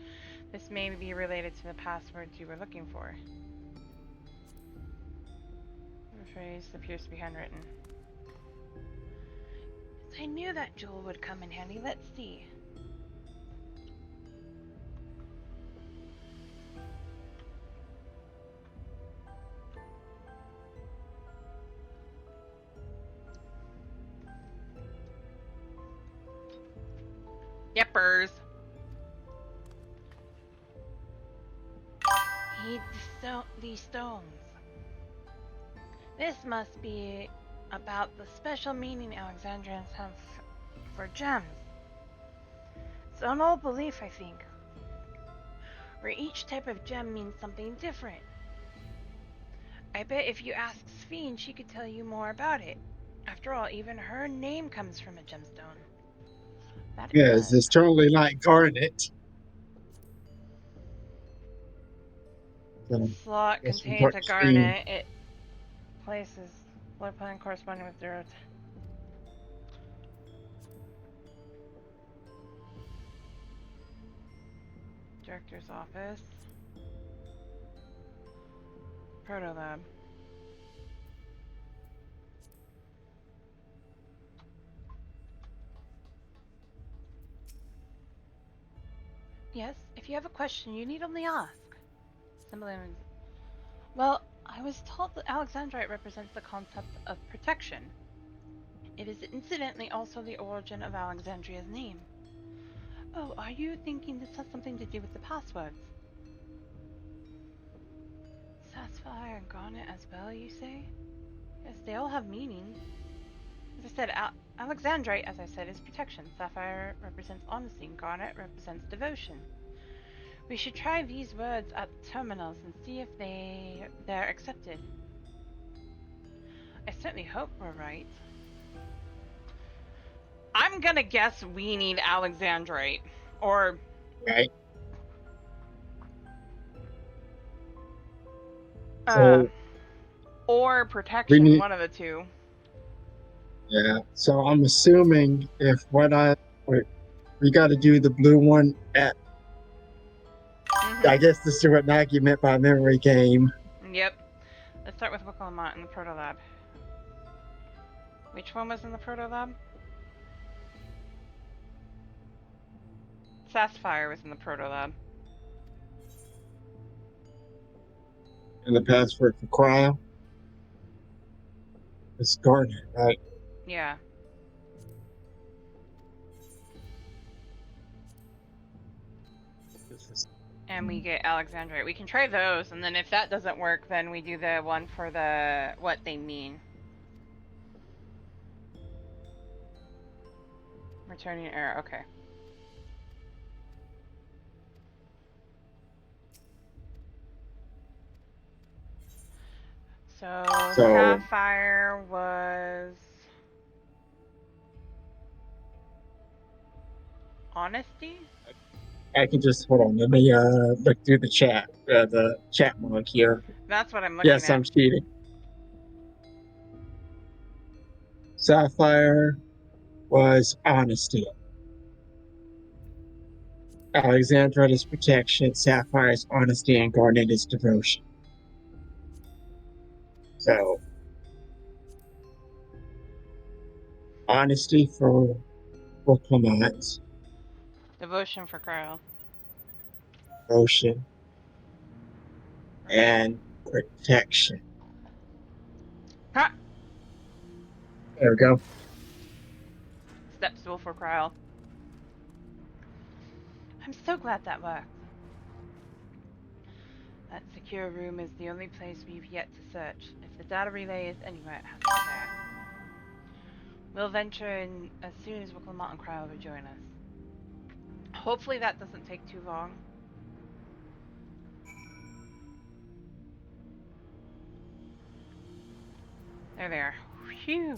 Speaker 1: This may be related to the passwords you were looking for. The phrase appears to be handwritten. I knew that jewel would come in handy. Let's see. Yepers. Heed these stones. This must be about the special meaning Alexandrians have for gems. It's an old belief, I think, where each type of gem means something different. I bet if you ask Sphene, she could tell you more about it. After all, even her name comes from a gemstone. That it
Speaker 2: Yes,
Speaker 1: does.
Speaker 2: it's totally like garnet. So,
Speaker 1: Slot
Speaker 2: that's from
Speaker 1: contains a
Speaker 2: Dr. Steen.
Speaker 1: garnet. It places floor plan corresponding with dirt. Director's office. Proto lab. Yes, if you have a question, you need only ask. Simply. Well, I was told that Alexandrite represents the concept of protection. It is incidentally also the origin of Alexandria's name. Oh, are you thinking this has something to do with the passwords? Sapphire and garnet as well, you say? Yes, they all have meanings. As I said, Alexandrite, as I said, is protection. Sapphire represents honesty, and garnet represents devotion. We should try these words at terminals and see if they're accepted. I certainly hope we're right. I'm gonna guess we need Alexandrite. Or...
Speaker 2: Right. So
Speaker 1: or
Speaker 2: we
Speaker 1: protection,
Speaker 2: need,
Speaker 1: one of the two.
Speaker 2: yeah. So I'm assuming if we got to do the blue one at. I guess this is what Nagi meant by memory game.
Speaker 1: Yep. Let's start with Wicklemont in the Proto Lab. Which one was in the Proto Lab? Sapphire was in the Proto Lab.
Speaker 2: And the password for cryo is garnet, right?
Speaker 1: Yeah. And we get Alexandrite. We can try those, and then if that doesn't work, then we do the one for the what they mean. Returning error, okay. So Sapphire was honesty?
Speaker 2: I can just hold on. Let me look through the chat log here.
Speaker 1: That's what I'm looking at.
Speaker 2: Yes, I'm cheating. Sapphire was honesty. Alexandrite is protection. Sapphire is honesty, and garnet is devotion. So, honesty for Clement.
Speaker 1: Devotion for Cryo.
Speaker 2: Devotion. And protection.
Speaker 1: Ha!
Speaker 2: There we go.
Speaker 1: Step stool for Cryo. I'm so glad that worked. That secure room is the only place we've yet to search. If the data relay is anywhere, it has to be there. We'll venture in as soon as Wicklemont and Cryo rejoin us. Hopefully that doesn't take too long. There they are. Phew!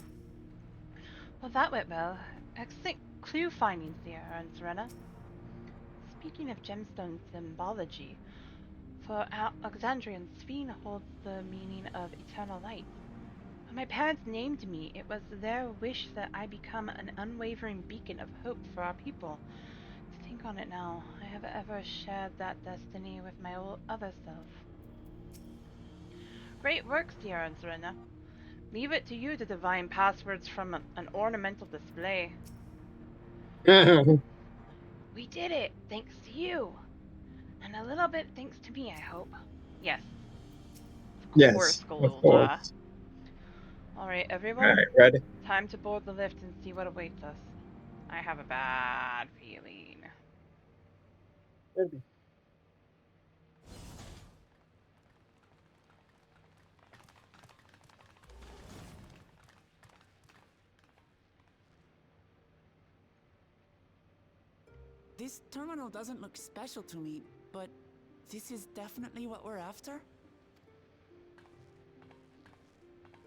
Speaker 1: Well, that went well. Excellent clue findings there, Serena. Speaking of gemstone symbology, for Alexandrians, Sphene holds the meaning of eternal light. When my parents named me, it was their wish that I become an unwavering beacon of hope for our people. To think on it now, I have ever shared that destiny with my other self. Great work, Sierra and Serena. Leave it to you to divine passwords from an ornamental display. We did it, thanks to you. And a little bit thanks to me, I hope. Yes. Of course,
Speaker 2: Yes, of
Speaker 1: Golda.
Speaker 2: course.
Speaker 1: Alright, everyone.
Speaker 2: Alright, ready?
Speaker 1: Time to board the lift and see what awaits us. I have a bad feeling.
Speaker 2: Ready.
Speaker 11: This terminal doesn't look special to me, but this is definitely what we're after?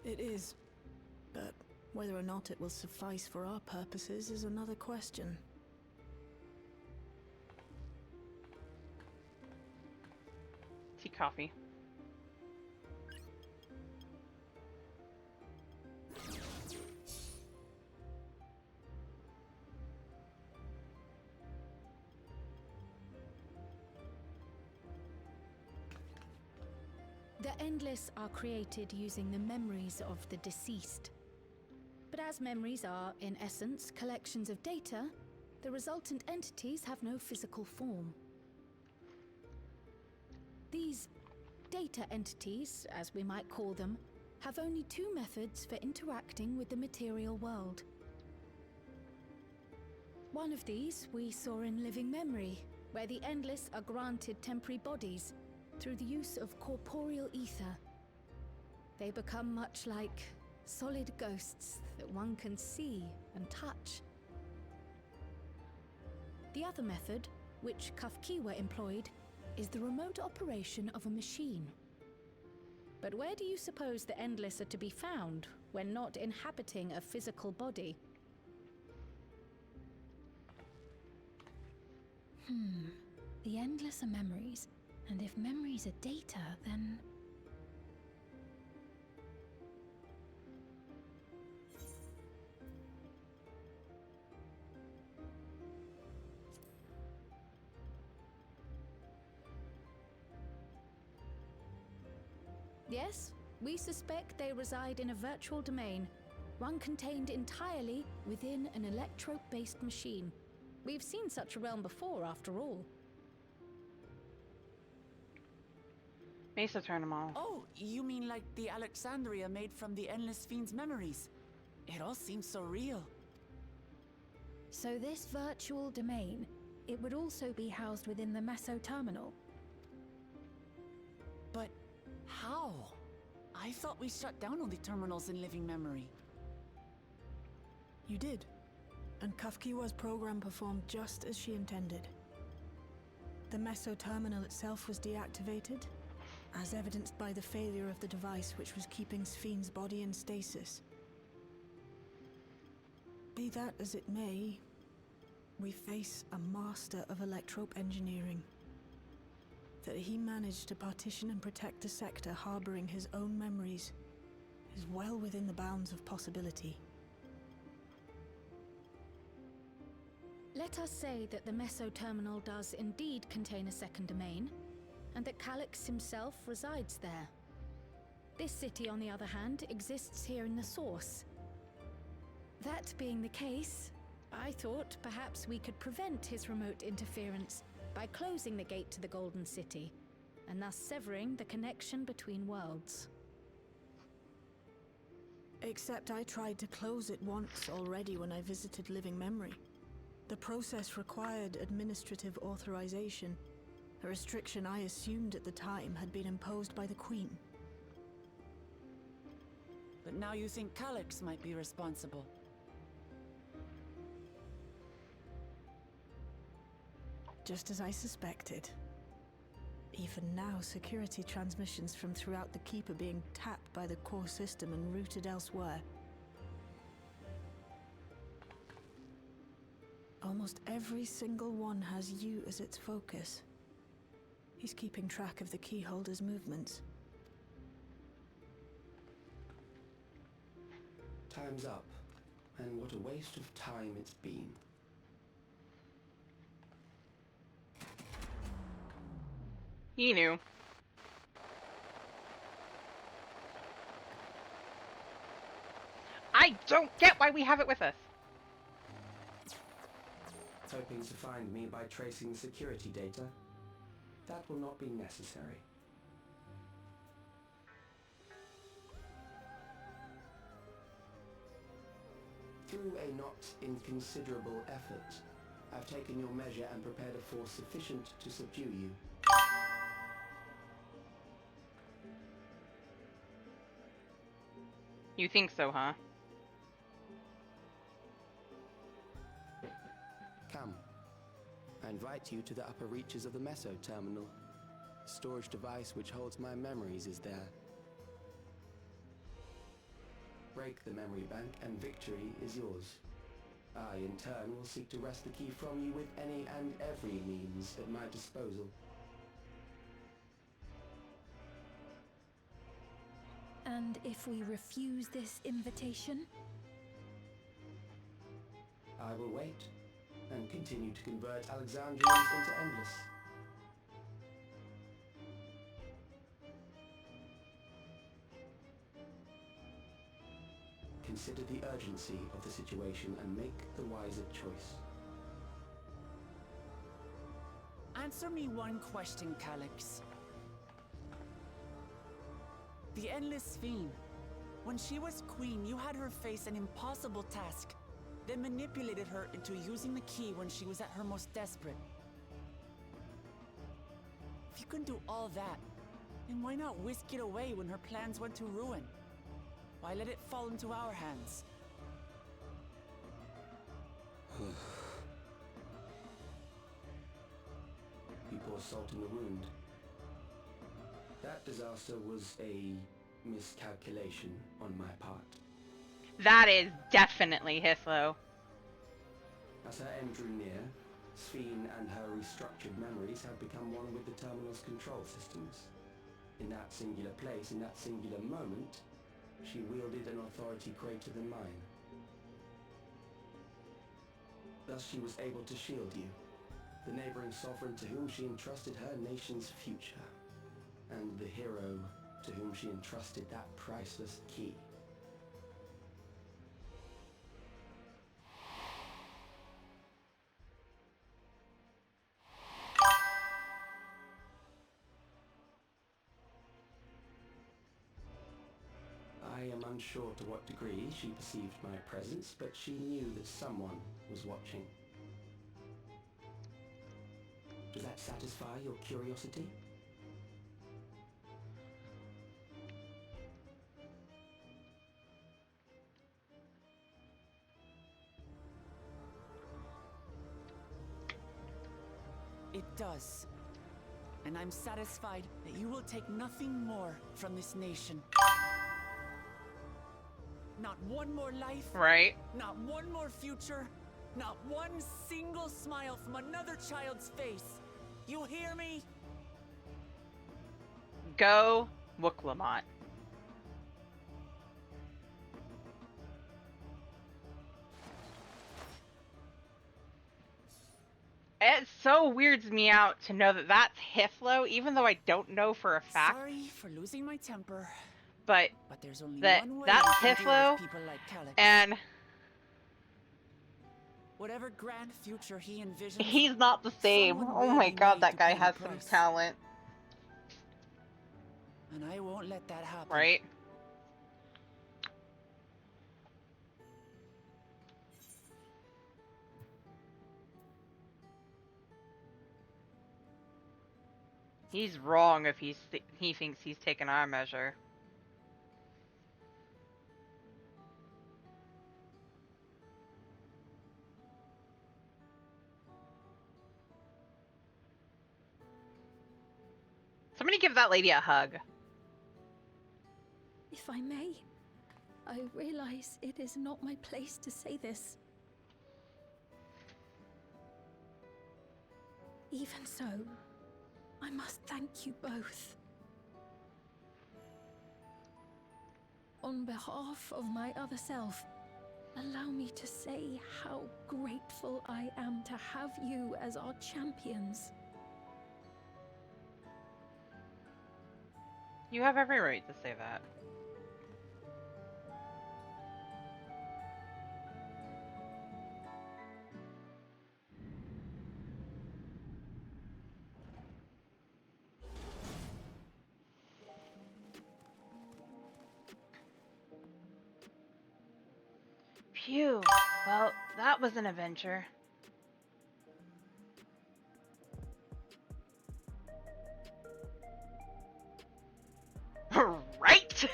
Speaker 8: It is. But whether or not it will suffice for our purposes is another question.
Speaker 1: Tea, coffee.
Speaker 4: The Endless are created using the memories of the deceased. But as memories are, in essence, collections of data, the resultant entities have no physical form. These data entities, as we might call them, have only two methods for interacting with the material world. One of these we saw in Living Memory, where the Endless are granted temporary bodies through the use of corporeal ether. They become much like solid ghosts that one can see and touch. The other method, which Kafkiwa employed, is the remote operation of a machine. But where do you suppose the Endless are to be found when not inhabiting a physical body?
Speaker 13: The Endless are memories, and if memories are data, then...
Speaker 4: Yes, we suspect they reside in a virtual domain, one contained entirely within an electrope-based machine. We've seen such a realm before, after all.
Speaker 1: Mesa Terminal.
Speaker 11: Oh, you mean like the Alexandria made from the Endless Fiend's memories? It all seems so real.
Speaker 13: So this virtual domain, it would also be housed within the Meso terminal.
Speaker 11: But how? I thought we shut down all the terminals in Living Memory.
Speaker 8: You did. And Kafkiwa's program performed just as she intended. The Meso terminal itself was deactivated, as evidenced by the failure of the device which was keeping Spheen's body in stasis. Be that as it may, we face a master of electrope engineering. That he managed to partition and protect a sector harboring his own memories is well within the bounds of possibility.
Speaker 4: Let us say that the Meso terminal does indeed contain a second domain, and that Calyx himself resides there. This city, on the other hand, exists here in the source. That being the case, I thought perhaps we could prevent his remote interference by closing the gate to the Golden City, and thus severing the connection between worlds.
Speaker 8: Except I tried to close it once already when I visited Living Memory. The process required administrative authorization, a restriction I assumed at the time had been imposed by the Queen.
Speaker 11: But now you think Calyx might be responsible.
Speaker 8: Just as I suspected. Even now, security transmissions from throughout the Keep are being tapped by the core system and routed elsewhere. Almost every single one has you as its focus. He's keeping track of the keyholder's movements.
Speaker 7: Time's up, and what a waste of time it's been.
Speaker 1: He knew. I don't get why we have it with us.
Speaker 7: Hoping to find me by tracing the security data? That will not be necessary. Through a not inconsiderable effort, I've taken your measure and prepared a force sufficient to subdue you.
Speaker 1: You think so, huh?
Speaker 7: Come. I invite you to the upper reaches of the Meso terminal. The storage device which holds my memories is there. Break the memory bank and victory is yours. I, in turn, will seek to wrest the key from you with any and every means at my disposal.
Speaker 13: And if we refuse this invitation?
Speaker 7: I will wait and continue to convert Alexandrians into endless. Consider the urgency of the situation and make the wiser choice.
Speaker 11: Answer me one question, Calyx. The Endless Fiend. When she was queen, you had her face an impossible task, then manipulated her into using the key when she was at her most desperate. If you can do all that, then why not whisk it away when her plans went to ruin? Why let it fall into our hands?
Speaker 7: You pour salt in the wound. That disaster was a miscalculation on my part.
Speaker 1: That is definitely Hithlo.
Speaker 7: As her end drew near, Sphene and her restructured memories have become one with the terminal's control systems. In that singular place, in that singular moment, she wielded an authority greater than mine. Thus she was able to shield you, the neighboring sovereign to whom she entrusted her nation's future, and the hero to whom she entrusted that priceless key. I am unsure to what degree she perceived my presence, but she knew that someone was watching. Does that satisfy your curiosity?
Speaker 11: It does. And I'm satisfied that you will take nothing more from this nation. Not one more life.
Speaker 1: Right.
Speaker 11: Not one more future. Not one single smile from another child's face. You hear me?
Speaker 1: Go, Wooklamont. It so weirds me out to know that that's Hithlo, even though I don't know for a fact.
Speaker 11: Sorry for losing my temper.
Speaker 1: But
Speaker 11: there's only
Speaker 1: that's
Speaker 11: one way we can deal
Speaker 1: Hithlo,
Speaker 11: with people like Calyx.
Speaker 1: and
Speaker 11: whatever grand future he envisions,
Speaker 1: he's not the same.
Speaker 11: someone
Speaker 1: Oh
Speaker 11: will
Speaker 1: my
Speaker 11: be
Speaker 1: god,
Speaker 11: made
Speaker 1: that
Speaker 11: to
Speaker 1: guy
Speaker 11: pay the
Speaker 1: has some
Speaker 11: price.
Speaker 1: talent.
Speaker 11: And I won't let that happen.
Speaker 1: Right? He's wrong if he thinks he's taken our measure. Somebody give that lady a hug.
Speaker 13: If I may, I realize it is not my place to say this. Even so, I must thank you both. On behalf of my other self, allow me to say how grateful I am to have you as our champions.
Speaker 1: You have every right to say that. Phew. Well, that was an adventure. Right?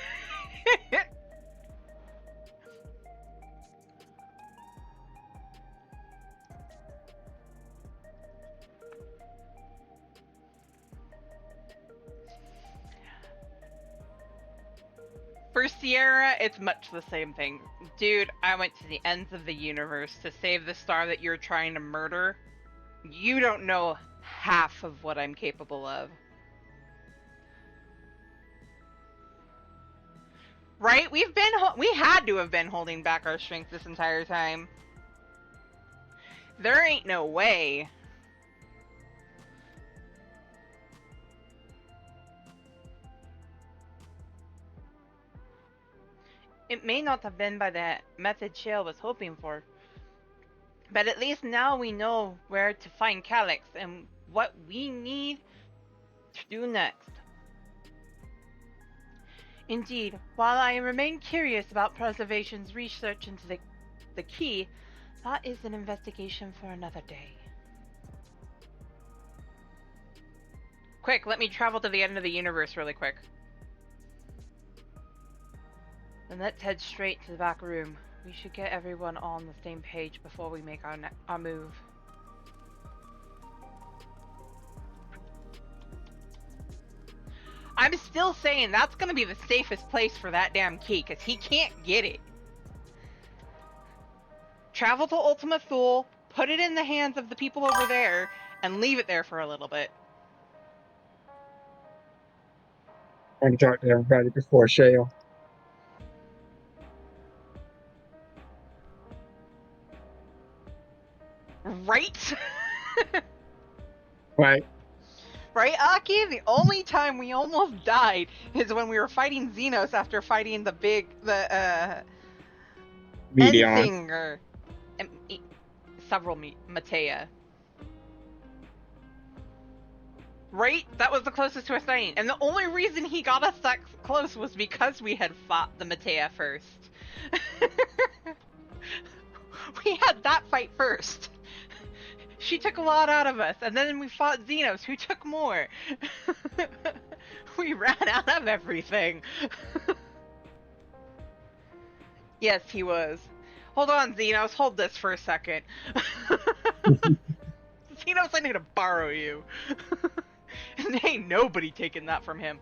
Speaker 1: For Sierra, it's much the same thing. Dude, I went to the ends of the universe to save the star that you're trying to murder. You don't know half of what I'm capable of. Right? We had to have been holding back our strength this entire time. There ain't no way. It may not have been by the method Shale was hoping for, but at least now we know where to find Calyx and what we need to do next. Indeed, while I remain curious about Preservation's research into the key, that is an investigation for another day. Quick, let me travel to the end of the universe really quick. Then let's head straight to the back room. We should get everyone on the same page before we make our move. I'm still saying that's gonna be the safest place for that damn key, because he can't get it. Travel to Ultima Thule, put it in the hands of the people over there, and leave it there for a little bit.
Speaker 2: I can talk to everybody before Shale.
Speaker 1: Right?
Speaker 2: Right.
Speaker 1: Right, Aki? The only time we almost died is when we were fighting Xenos after fighting the
Speaker 2: Medion.
Speaker 1: Endsinger. Several Matea. Right? That was the closest to us dying. And the only reason he got us that close was because we had fought the Matea first. We had that fight first. She took a lot out of us, and then we fought Xenos, who took more. We ran out of everything. Yes, he was. Hold on, Xenos. Hold this for a second. Xenos, I need to borrow you. And ain't nobody taking that from him.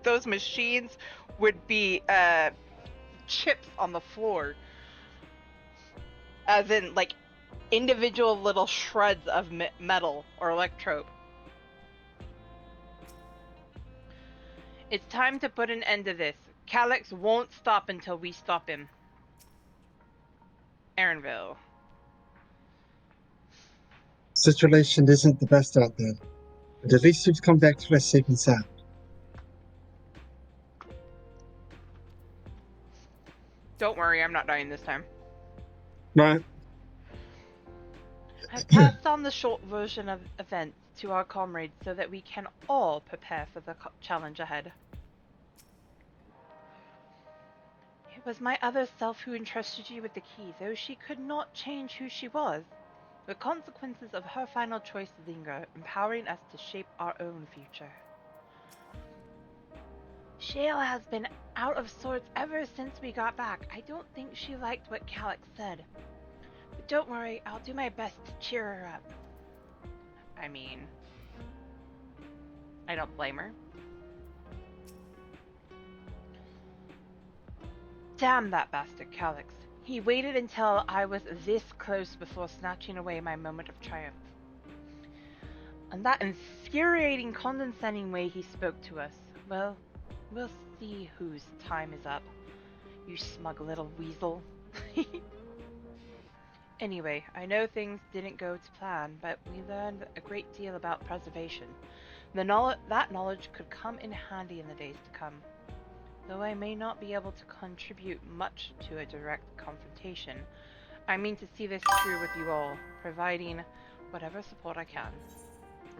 Speaker 1: Those machines would be chips on the floor. As in, like, individual little shreds of metal or electrode. It's time to put an end to this. Calyx won't stop until we stop him. Aaronville.
Speaker 2: Situation isn't the best out there, but at least you've come back to us safe and sound.
Speaker 1: Don't worry, I'm not dying this time.
Speaker 2: Right.
Speaker 1: I've passed on the short version of events to our comrades so that we can all prepare for the challenge ahead. It was my other self who entrusted you with the key, though she could not change who she was. The consequences of her final choice linger, empowering us to shape our own future. Shale has been out of sorts ever since we got back. I don't think she liked what Calyx said. But don't worry, I'll do my best to cheer her up. I mean, I don't blame her. Damn that bastard Calyx. He waited until I was this close before snatching away my moment of triumph. And that infuriating, condescending way he spoke to us, well, we'll see whose time is up. You smug little weasel. Anyway, I know things didn't go to plan, but we learned a great deal about preservation. That knowledge could come in handy in the days to come. Though I may not be able to contribute much to a direct confrontation, I mean to see this through with you all, providing whatever support I can.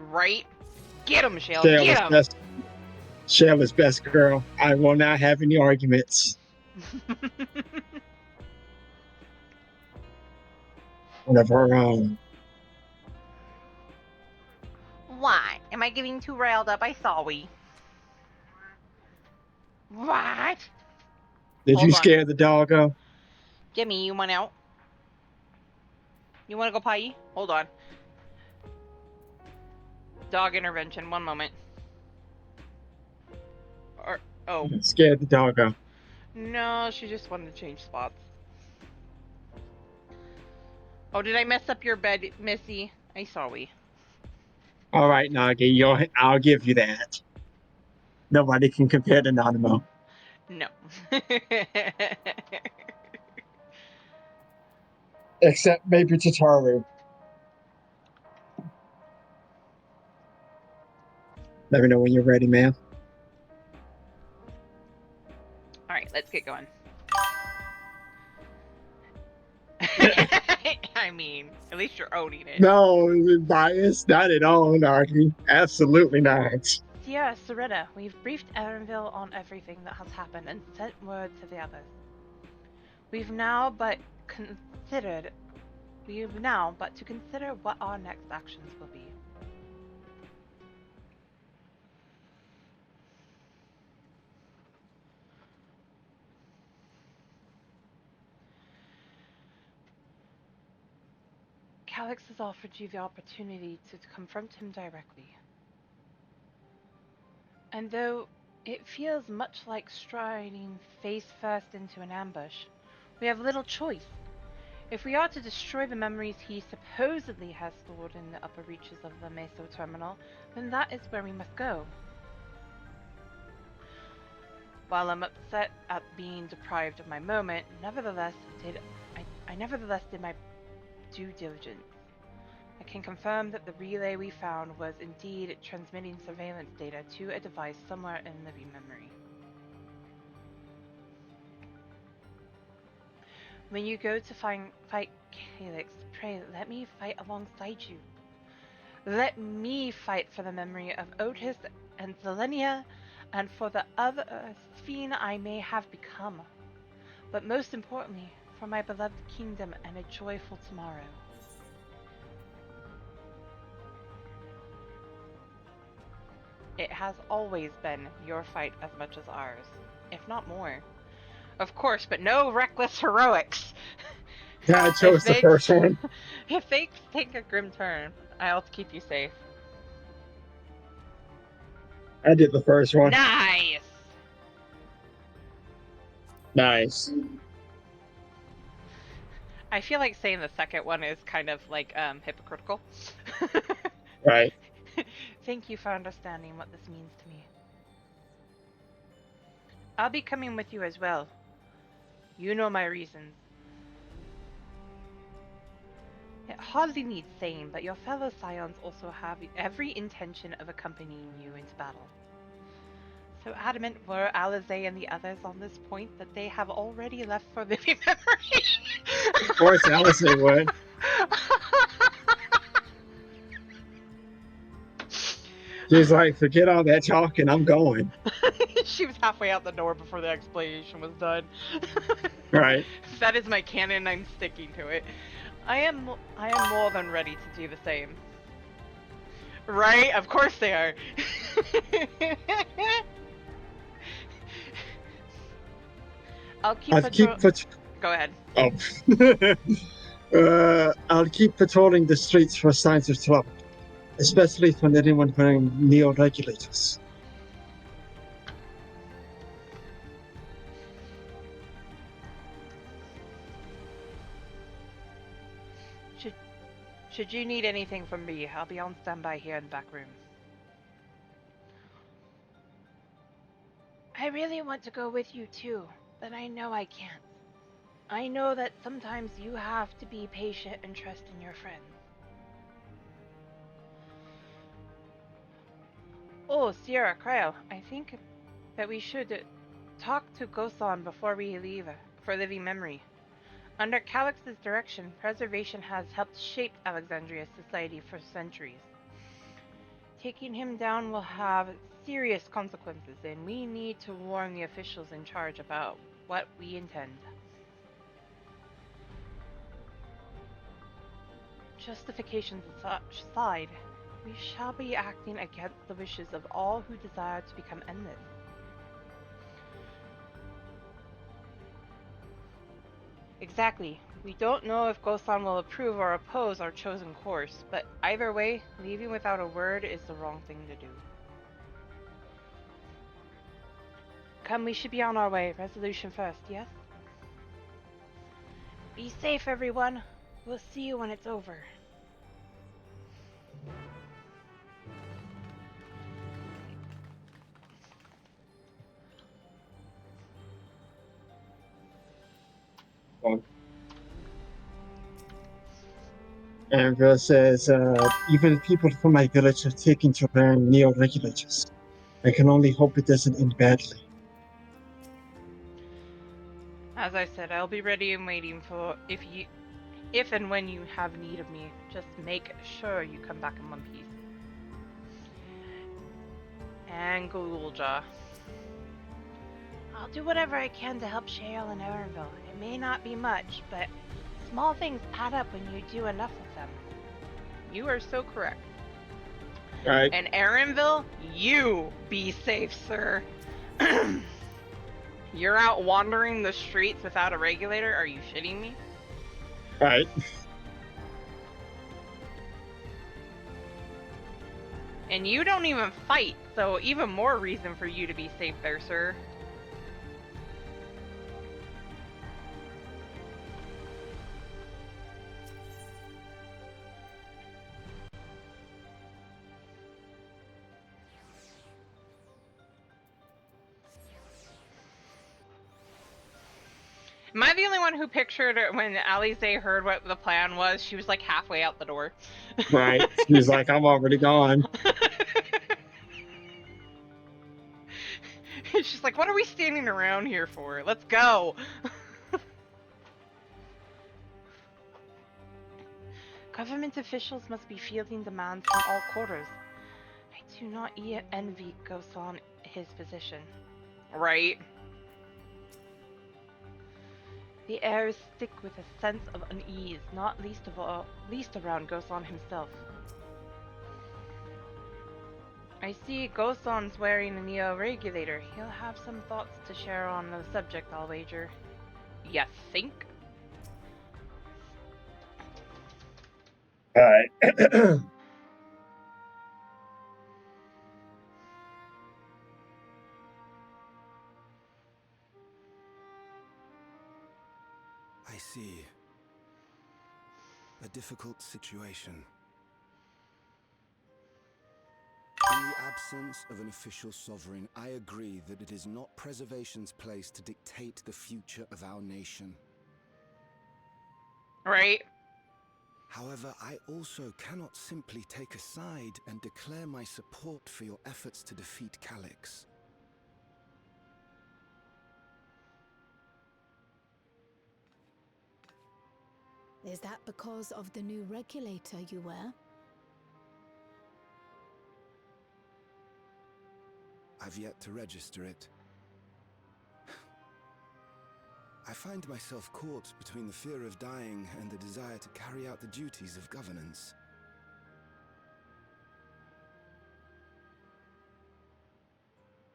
Speaker 1: Right? Get him, Shale! Get him!
Speaker 2: Shale is best, girl. I will not have any arguments. Whatever.
Speaker 1: Why? Am I getting too riled up? I saw we. What?
Speaker 2: Did
Speaker 1: Hold
Speaker 2: you
Speaker 1: on.
Speaker 2: scare the doggo?
Speaker 1: Jimmy, you want out? You want to go potty? Hold on. Dog intervention. One moment. Or oh.
Speaker 2: Scared the doggo.
Speaker 1: No, she just wanted to change spots. Oh, did I mess up your bed, Missy? I saw we.
Speaker 2: All right, Nagi, I'll give you that. Nobody can compare to Nanamo.
Speaker 1: No.
Speaker 2: Except maybe Tataru. Let me know when you're ready, man.
Speaker 1: Alright, let's get going. I mean, at least you're owning it.
Speaker 2: No, bias, not at all, Nagi. Absolutely not.
Speaker 1: Sierra, Soretta, we've briefed Erenville on everything that has happened and sent word to the others. We've now but to consider what our next actions will be. Calix has offered you the opportunity to confront him directly. And though it feels much like striding face first into an ambush, we have little choice. If we are to destroy the memories he supposedly has stored in the upper reaches of the Meso Terminal, then that is where we must go. While I'm upset at being deprived of my moment, nevertheless did my due diligence. I can confirm that the relay we found was indeed transmitting surveillance data to a device somewhere in living memory. When you go to fight Calix, pray let me fight alongside you. Let me fight for the memory of Otis and Zelenia, and for the other Sphene I may have become. But most importantly, for my beloved kingdom and a joyful tomorrow. It has always been your fight as much as ours, if not more. Of course, but no reckless heroics.
Speaker 2: Yeah, I chose the first one.
Speaker 1: If they take a grim turn, I'll keep you safe.
Speaker 2: I did the first one.
Speaker 1: Nice!
Speaker 2: Nice.
Speaker 1: I feel like saying the second one is kind of like hypocritical.
Speaker 2: Right.
Speaker 1: Thank you for understanding what this means to me. I'll be coming with you as well. You know my reasons. It hardly needs saying, but your fellow Scions also have every intention of accompanying you into battle. So adamant were Alizé and the others on this point that they have already left for living memory.
Speaker 2: Of course, Alizé would. She's like, forget all that talking, I'm going.
Speaker 1: She was halfway out the door before the explanation was done.
Speaker 2: Right.
Speaker 1: That is my canon, I'm sticking to it. I am more than ready to do the same. Right? Of course they are. Go ahead.
Speaker 2: Oh. I'll keep patrolling the streets for signs of trouble, especially from anyone wearing neo-regulators.
Speaker 1: Should you need anything from me, I'll be on standby here in the back room. I really want to go with you too, but I know I can't. I know that sometimes you have to be patient and trust in your friends. Oh, Sierra, Cryo, I think that we should talk to Gosan before we leave for living memory. Under Calix's direction, preservation has helped shape Alexandria's society for centuries. Taking him down will have serious consequences, and we need to warn the officials in charge about what we intend. Justifications aside, we shall be acting against the wishes of all who desire to become endless. Exactly. We don't know if Gosan will approve or oppose our chosen course, but either way, leaving without a word is the wrong thing to do. Come, we should be on our way. Resolution first, yes? Be safe, everyone. We'll see you when it's over.
Speaker 2: Anvil says, even people from my village have taken to wearing neo-regulators. I can only hope it doesn't end badly.
Speaker 1: As I said, I'll be ready and waiting for if and when you have need of me. Just make sure you come back in one piece. And Ghouljaw. I'll do whatever I can to help Shale and Erenville. It may not be much, but small things add up when you do enough of them. You are so correct.
Speaker 2: Right.
Speaker 1: And Erenville, you be safe, sir. You're out wandering the streets without a regulator? Are you shitting me?
Speaker 2: Right.
Speaker 1: And you don't even fight, so even more reason for you to be safe there, sir. Am I the only one who pictured when Alize heard what the plan was? She was like halfway out the door.
Speaker 2: Right. He's like, I'm already gone.
Speaker 1: She's like, what are we standing around here for? Let's go. Government officials must be fielding demands from all quarters. I do not envy Gosan his position. Right? The air is thick with a sense of unease, not least around Gosan himself. I see Gosan's wearing a neo-regulator. He'll have some thoughts to share on the subject, I'll wager. You think?
Speaker 2: Alright.
Speaker 3: I see. A difficult situation. In the absence of an official sovereign, I agree that it is not Preservation's place to dictate the future of our nation.
Speaker 1: Right.
Speaker 3: However, I also cannot simply take a side and declare my support for your efforts to defeat Calyx.
Speaker 4: Is that because of the new regulator you wear?
Speaker 3: I've yet to register it. I find myself caught between the fear of dying and the desire to carry out the duties of governance.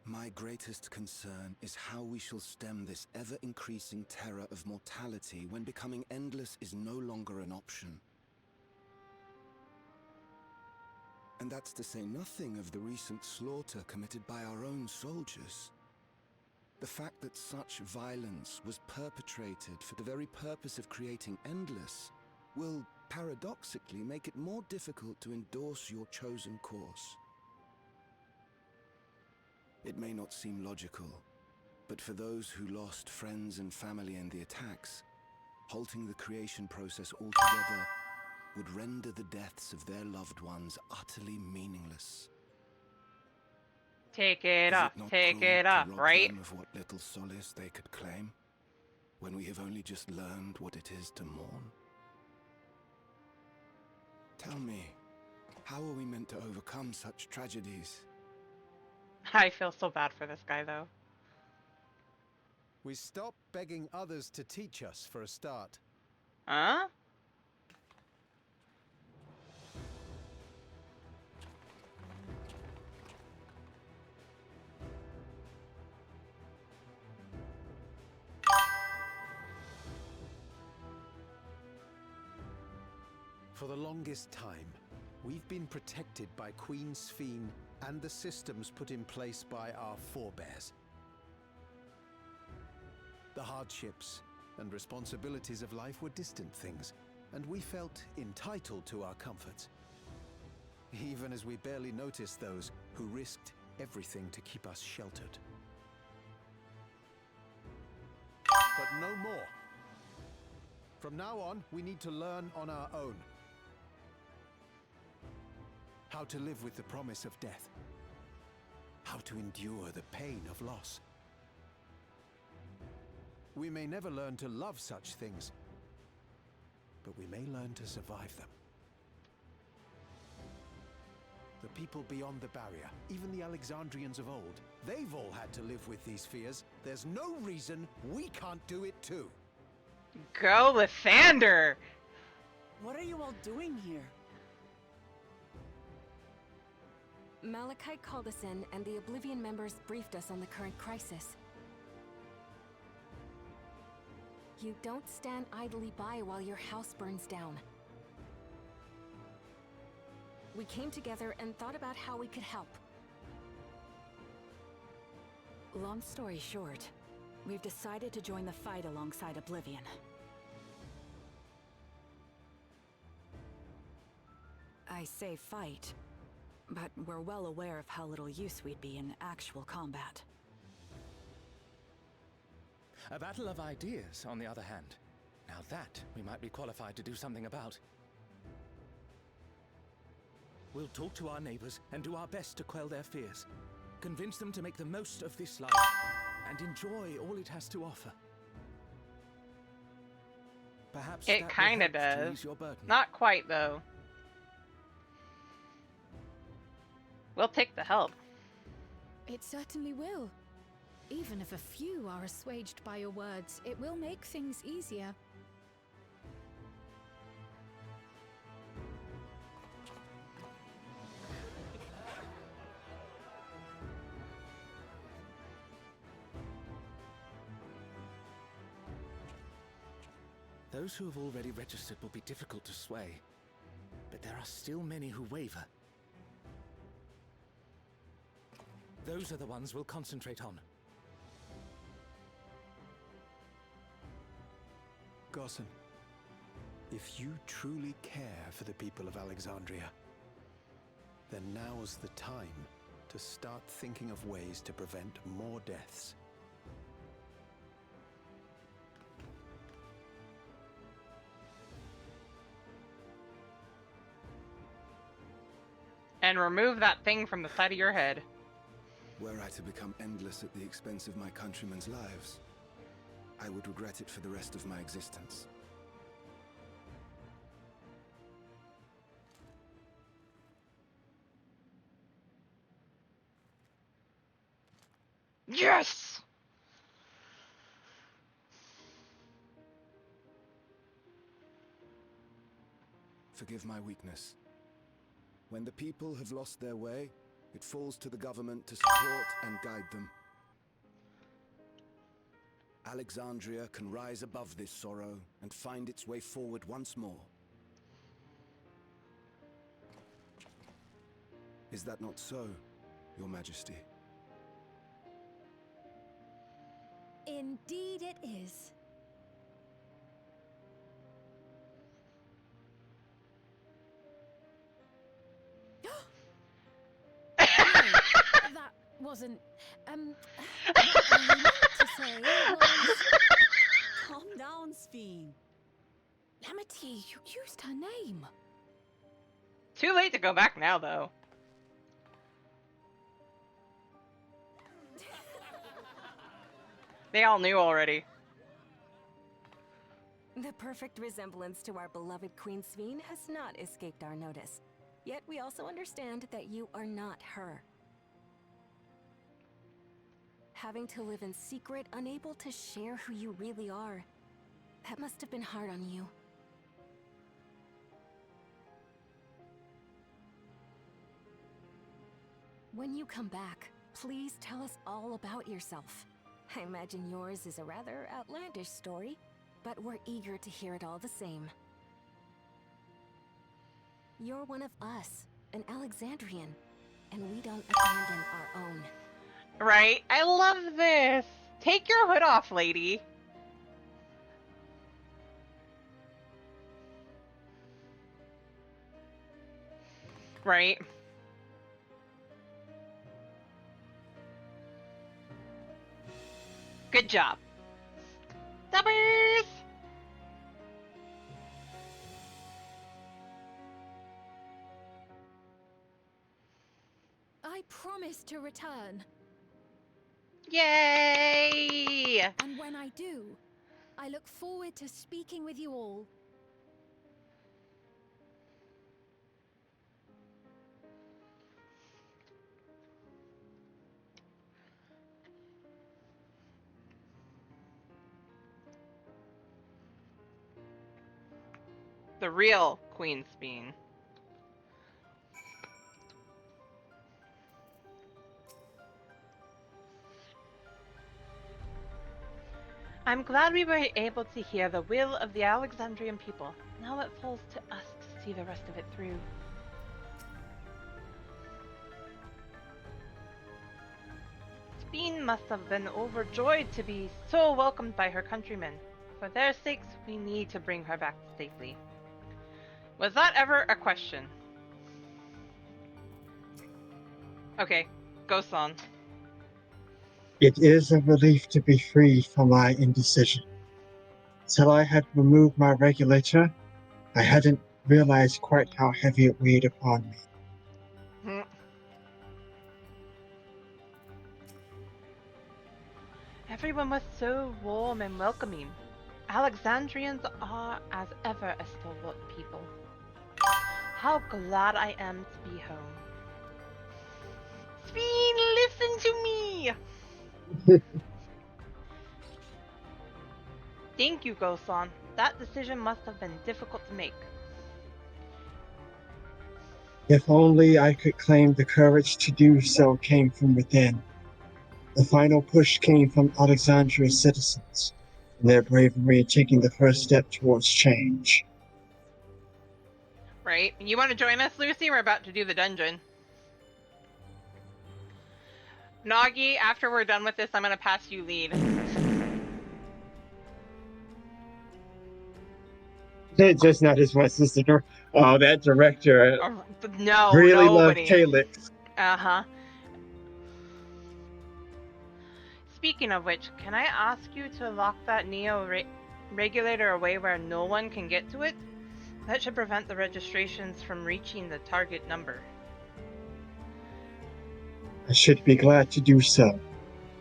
Speaker 3: My greatest concern is how we shall stem this ever-increasing terror of mortality when becoming endless is no longer an option. And that's to say nothing of the recent slaughter committed by our own soldiers. The fact that such violence was perpetrated for the very purpose of creating Endless will, paradoxically, make it more difficult to endorse your chosen course. It may not seem logical, but for those who lost friends and family in the attacks, halting the creation process altogether would render the deaths of their loved ones utterly meaningless.
Speaker 1: Take it
Speaker 3: Is
Speaker 1: off,
Speaker 3: it not
Speaker 1: take
Speaker 3: cruel
Speaker 1: it
Speaker 3: to
Speaker 1: off,
Speaker 3: rob
Speaker 1: right?
Speaker 3: them of what little solace they could claim, when we have only just learned what it is to mourn? Tell me, how are we meant to overcome such tragedies?
Speaker 1: I feel so bad for this guy, though.
Speaker 14: We stop begging others to teach us for a start.
Speaker 1: Huh?
Speaker 14: For the longest time, we've been protected by Queen Sphene and the systems put in place by our forebears. The hardships and responsibilities of life were distant things, and we felt entitled to our comforts, even as we barely noticed those who risked everything to keep us sheltered. But no more. From now on, we need to learn on our own. How to live with the promise of death. How to endure the pain of loss. We may never learn to love such things, but we may learn to survive them. The people beyond the barrier, even the Alexandrians of old, they've all had to live with these fears. There's no reason we can't do it too.
Speaker 1: Go, Lysander!
Speaker 11: What are you all doing here?
Speaker 6: Malachite called us in, and the Oblivion members briefed us on the current crisis. You don't stand idly by while your house burns down. We came together and thought about how we could help.
Speaker 15: Long story short, we've decided to join the fight alongside Oblivion. I say fight, but we're well aware of how little use we'd be in actual combat.
Speaker 16: A battle of ideas, on the other hand. Now that we might be qualified to do something about. We'll talk to our neighbors and do our best to quell their fears. Convince them to make the most of this life and enjoy all it has to offer. Perhaps
Speaker 1: It kind of does. Not quite, though. We'll take the help.
Speaker 4: It certainly will. Even if a few are assuaged by your words, it will make things easier.
Speaker 16: Those who have already registered will be difficult to sway, but there are still many who waver. Those are the ones we'll concentrate on.
Speaker 14: Garson, if you truly care for the people of Alexandria, then now's the time to start thinking of ways to prevent more deaths.
Speaker 1: And remove that thing from the side of your head.
Speaker 3: Were I to become endless at the expense of my countrymen's lives, I would regret it for the rest of my existence.
Speaker 1: Yes!
Speaker 3: Forgive my weakness. When the people have lost their way, it falls to the government to support and guide them. Alexandria can rise above this sorrow and find its way forward once more. Is that not so, Your Majesty?
Speaker 12: Indeed it is.
Speaker 13: That wasn't. What I meant to say was.
Speaker 11: Calm down, Sphene.
Speaker 13: Amity, you used her name.
Speaker 1: Too late to go back now, though. They all knew already.
Speaker 6: The perfect resemblance to our beloved Queen Sphene has not escaped our notice. Yet we also understand that you are not her. Having to live in secret, unable to share who you really are. That must have been hard on you. When you come back, please tell us all about yourself. I imagine yours is a rather outlandish story, but we're eager to hear it all the same. You're one of us, an Alexandrian, and we don't abandon our own.
Speaker 1: Right? I love this! Take your hood off, lady! Right? Good job. Dubbers!
Speaker 13: I promise to return.
Speaker 1: Yay!
Speaker 13: And when I do, I look forward to speaking with you all.
Speaker 1: The real Queen's Bean. I'm glad we were able to hear the will of the Alexandrian people. Now it falls to us to see the rest of it through. Bean must have been overjoyed to be so welcomed by her countrymen. For their sakes, we need to bring her back safely. Was that ever a question? Okay, Ghost on.
Speaker 2: It is a relief to be freed from my indecision. Till I had removed my regulator, I hadn't realized quite how heavy it weighed upon me.
Speaker 1: Everyone was so warm and welcoming. Alexandrians are, as ever, a stalwart people. How glad I am to be home. Sphene, listen to me! Thank you, Gosan. That decision must have been difficult to make.
Speaker 2: If only I could claim the courage to do so came from within. The final push came from Alexandria's citizens, and their bravery in taking the first step towards change.
Speaker 1: Right? You want to join us, Lucy? We're about to do the dungeon. Nagi, after we're done with this, I'm going to pass you lead.
Speaker 2: Just not as my sister. Oh, that director
Speaker 1: No,
Speaker 2: really
Speaker 1: nobody.
Speaker 2: loved Calyx.
Speaker 1: Uh-huh. Speaking of which, can I ask you to lock that regulator away where no one can get to it? That should prevent the registrations from reaching the target number.
Speaker 2: I should be glad to do so,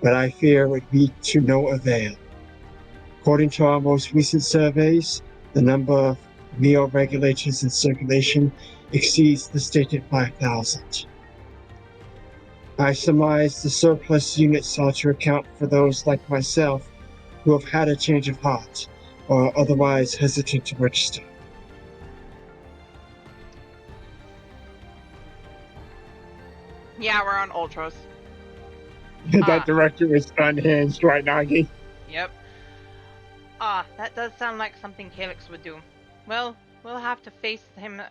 Speaker 2: but I fear it would be to no avail. According to our most recent surveys, the number of neo-regulators in circulation exceeds the stated 5,000. I surmise the surplus units are to account for those like myself who have had a change of heart or are otherwise hesitant to register.
Speaker 1: Yeah, we're on Ultros.
Speaker 2: That director is unhinged, right, Nagi?
Speaker 1: Yep. That does sound like something Calyx would do. Well, we'll have to face him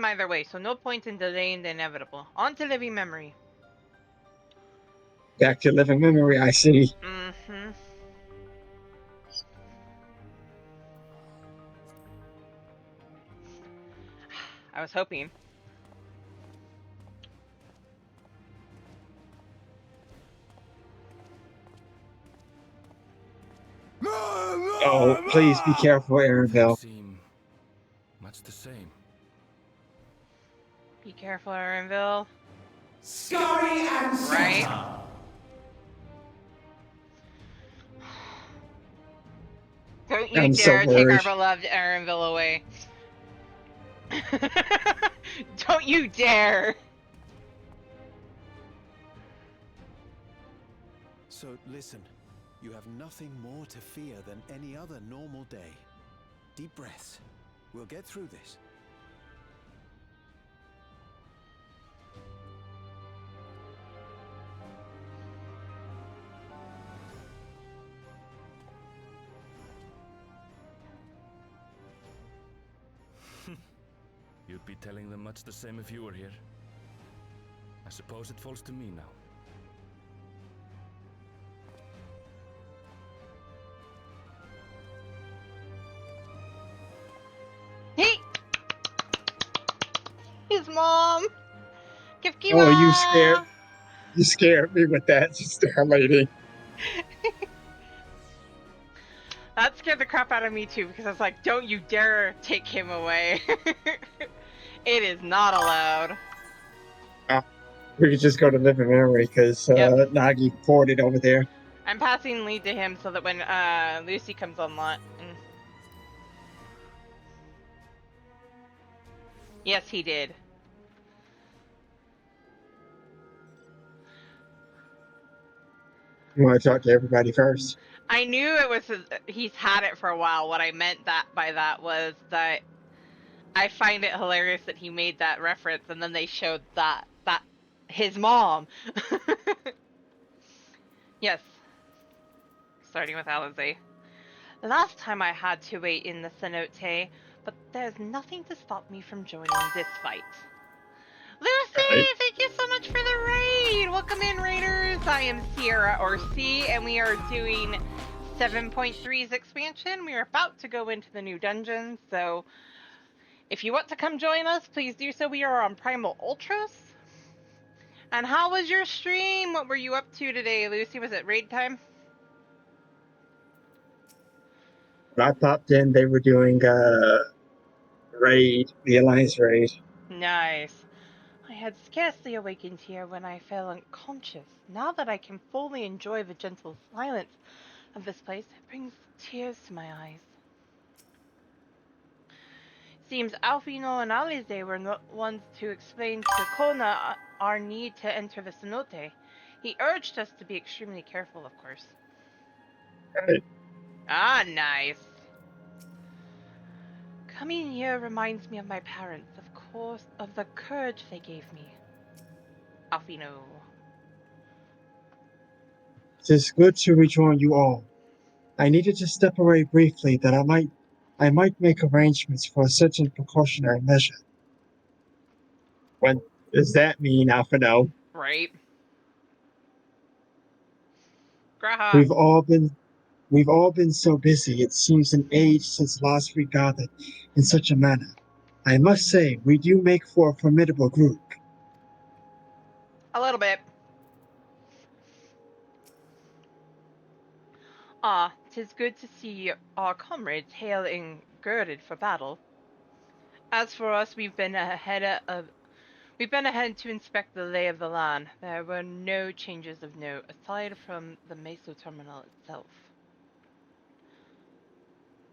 Speaker 1: either way, so no point in delaying the inevitable. On to living memory.
Speaker 2: Back to living memory, I see.
Speaker 1: Mm-hmm. I was hoping.
Speaker 2: Oh, please be careful, Arendelle.
Speaker 16: Seem much the same.
Speaker 1: Be careful, Arendelle.
Speaker 17: Scary and
Speaker 1: right? Don't you dare take our beloved Arendelle away. Don't you dare!
Speaker 14: So listen, you have nothing more to fear than any other normal day. Deep breaths. We'll get through this.
Speaker 18: You'd be telling them much the same if you were here. I suppose it falls to me now.
Speaker 1: Hey! His mom!
Speaker 2: Oh, you scared? You scared me with that, Star Lady.
Speaker 1: That scared the crap out of me too, because I was like, don't you dare take him away. It is not allowed.
Speaker 2: We could just go to Living Memory because Nagi poured it over there.
Speaker 1: I'm passing lead to him so that when Lucy comes online. Yes, he did.
Speaker 2: You want to talk to everybody first?
Speaker 1: I knew it was he's had it for a while. What I meant by that was that I find it hilarious that he made that reference and then they showed that his mom. Yes. Starting with Alizé. Last time I had to wait in the cenote, but there's nothing to stop me from joining this fight. Lucy, thank you so much for the raid! Welcome in, raiders! I am Sierra, or C, and we are doing 7.3's expansion. We are about to go into the new dungeon, so if you want to come join us, please do so. We are on Primal Ultras. And how was your stream? What were you up to today, Lucy? Was it raid time?
Speaker 2: When I popped in, they were doing raid, the Alliance raid.
Speaker 1: Nice. I had scarcely awakened here when I fell unconscious. Now that I can fully enjoy the gentle silence of this place, it brings tears to my eyes. Seems Alfino and Alize were the ones to explain to Kona our need to enter the cenote. He urged us to be extremely careful, of course.
Speaker 2: Right.
Speaker 1: Ah, nice. Coming here reminds me of my parents, of course, of the courage they gave me. Alfino.
Speaker 2: It is good to rejoin you all. I needed to step away briefly that I might make arrangements for a certain precautionary measure. What does that mean, Alfino?
Speaker 1: Right. Graha.
Speaker 2: We've all been so busy, it seems an age since last we gathered in such a manner. I must say, we do make for a formidable group.
Speaker 1: A little bit. Ah, 'tis good to see our comrades hailing girded for battle. As for us, we've been ahead to inspect the lay of the land. There were no changes of note, aside from the Meso terminal itself.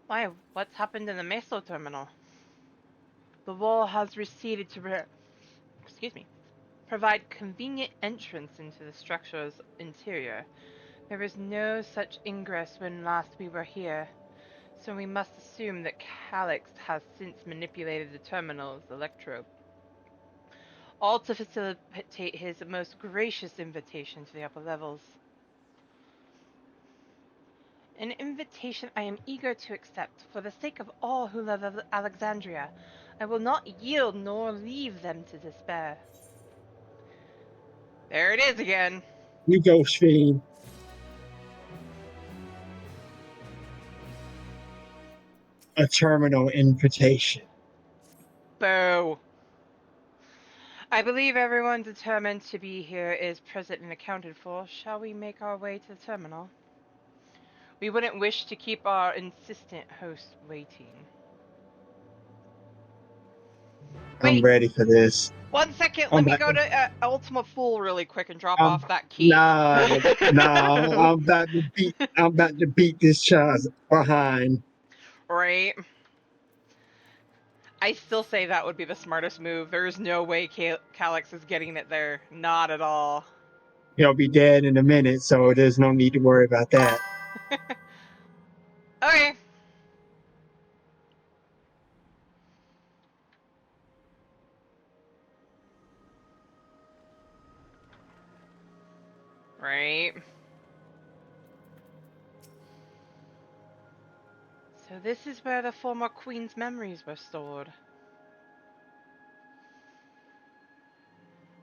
Speaker 1: Why, what's happened in the Meso terminal? The wall has receded to provide convenient entrance into the structure's interior. There was no such ingress when last we were here, so we must assume that Calyx has since manipulated the terminal's electrode, all to facilitate his most gracious invitation to the upper levels. An invitation I am eager to accept, for the sake of all who love Alexandria. I will not yield nor leave them to despair. There it is again.
Speaker 2: You go, Sheen. A terminal invitation.
Speaker 1: Boo. I believe everyone determined to be here is present and accounted for. Shall we make our way to the terminal? We wouldn't wish to keep our insistent host waiting.
Speaker 2: I'm ready for this.
Speaker 1: 1 second, let me go to Ultimate Fool really quick and drop off that key.
Speaker 2: Nah, I'm about to beat this child's behind.
Speaker 1: Right. I still say that would be the smartest move. There is no way Calyx is getting it there. Not at all.
Speaker 2: He'll be dead in a minute, so there's no need to worry about that.
Speaker 1: Okay. Right. So this is where the former queen's memories were stored.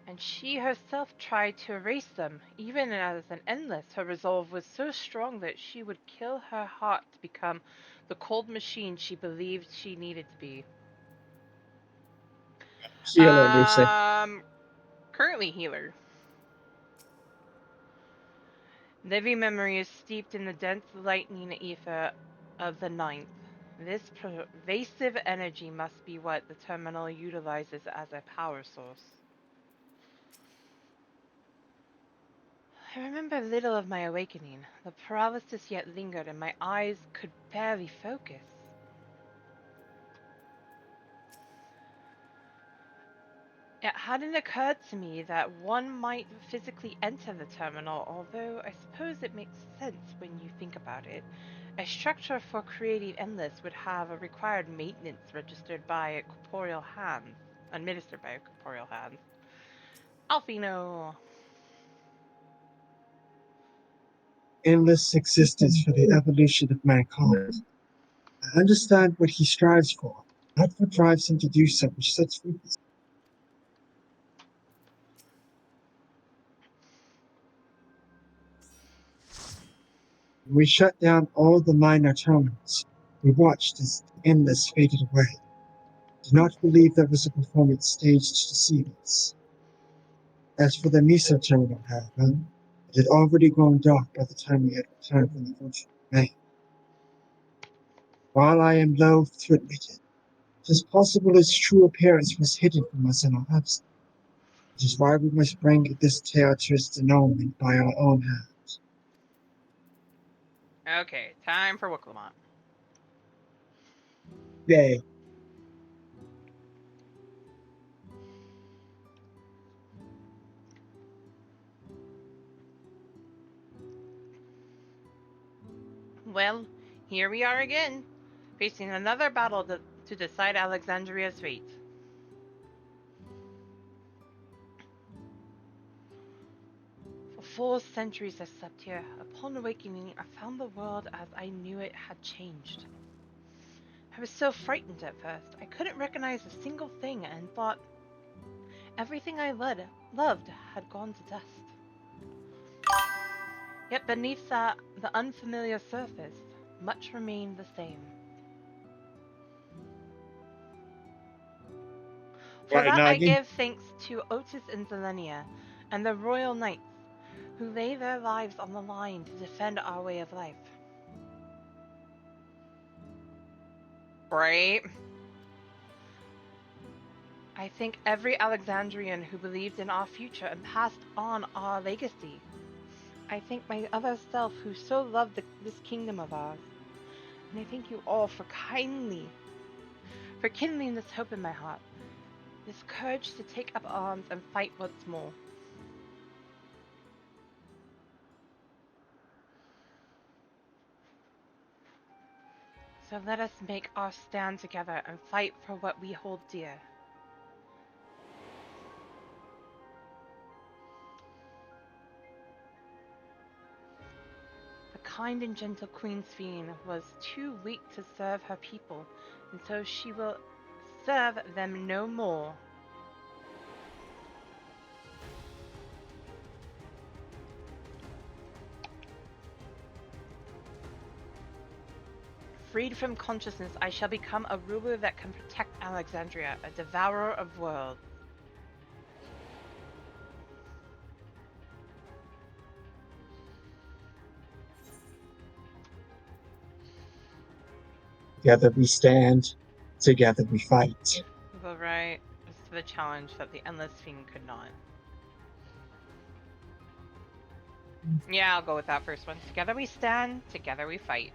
Speaker 1: And she herself tried to erase them. Even as an endless, her resolve was so strong that she would kill her heart to become the cold machine she believed she needed to be.
Speaker 2: Healer, Lucy.
Speaker 1: Currently healer. Living memory is steeped in the dense lightning ether of the ninth. This pervasive energy must be what the terminal utilizes as a power source. I remember little of my awakening. The paralysis yet lingered, and my eyes could barely focus. It hadn't occurred to me that one might physically enter the terminal, although I suppose it makes sense when you think about it. A structure for creating Endless would have a required maintenance registered by a corporeal hand, administered by a corporeal hand. Alfino!
Speaker 2: Endless existence for the evolution of mankind. I understand what he strives for, not what drives him to do so with such frequency. When we shut down all the minor terminals, we watched as the Endless faded away. I do not believe that was a performance staged to deceive us. As for the Mesa terminal, however, it had already grown dark by the time we had returned from the virtual domain. While I am loath to admit it, it is possible its true appearance was hidden from us in our absence. Which is why we must bring this tale to its denouement by our own hands.
Speaker 1: Okay, time for Wiclamont.
Speaker 2: Yay.
Speaker 1: Well, here we are again, facing another battle to decide Alexandria's fate. For 4 centuries I slept here. Upon awakening, I found the world as I knew it had changed. I was so frightened at first. I couldn't recognize a single thing and thought everything I loved had gone to dust. Yet beneath the unfamiliar surface, much remained the same. For
Speaker 2: Right,
Speaker 1: that I
Speaker 2: Nagi?
Speaker 1: give thanks to Otis and Zelenia, and the Royal Knights, who lay their lives on the line to defend our way of life. Right? I thank every Alexandrian who believed in our future and passed on our legacy. I thank my other self who so loved this kingdom of ours. And I thank you all for kindling this hope in my heart, this courage to take up arms and fight once more. So let us make our stand together and fight for what we hold dear. The kind and gentle Queen Sveen was too weak to serve her people, and so she will serve them no more. Freed from consciousness, I shall become a ruler that can protect Alexandria, a devourer of worlds.
Speaker 2: Together we stand, together we fight.
Speaker 1: The right is the challenge that the Endless Fiend could not. Yeah, I'll go with that first one. Together we stand, together we fight.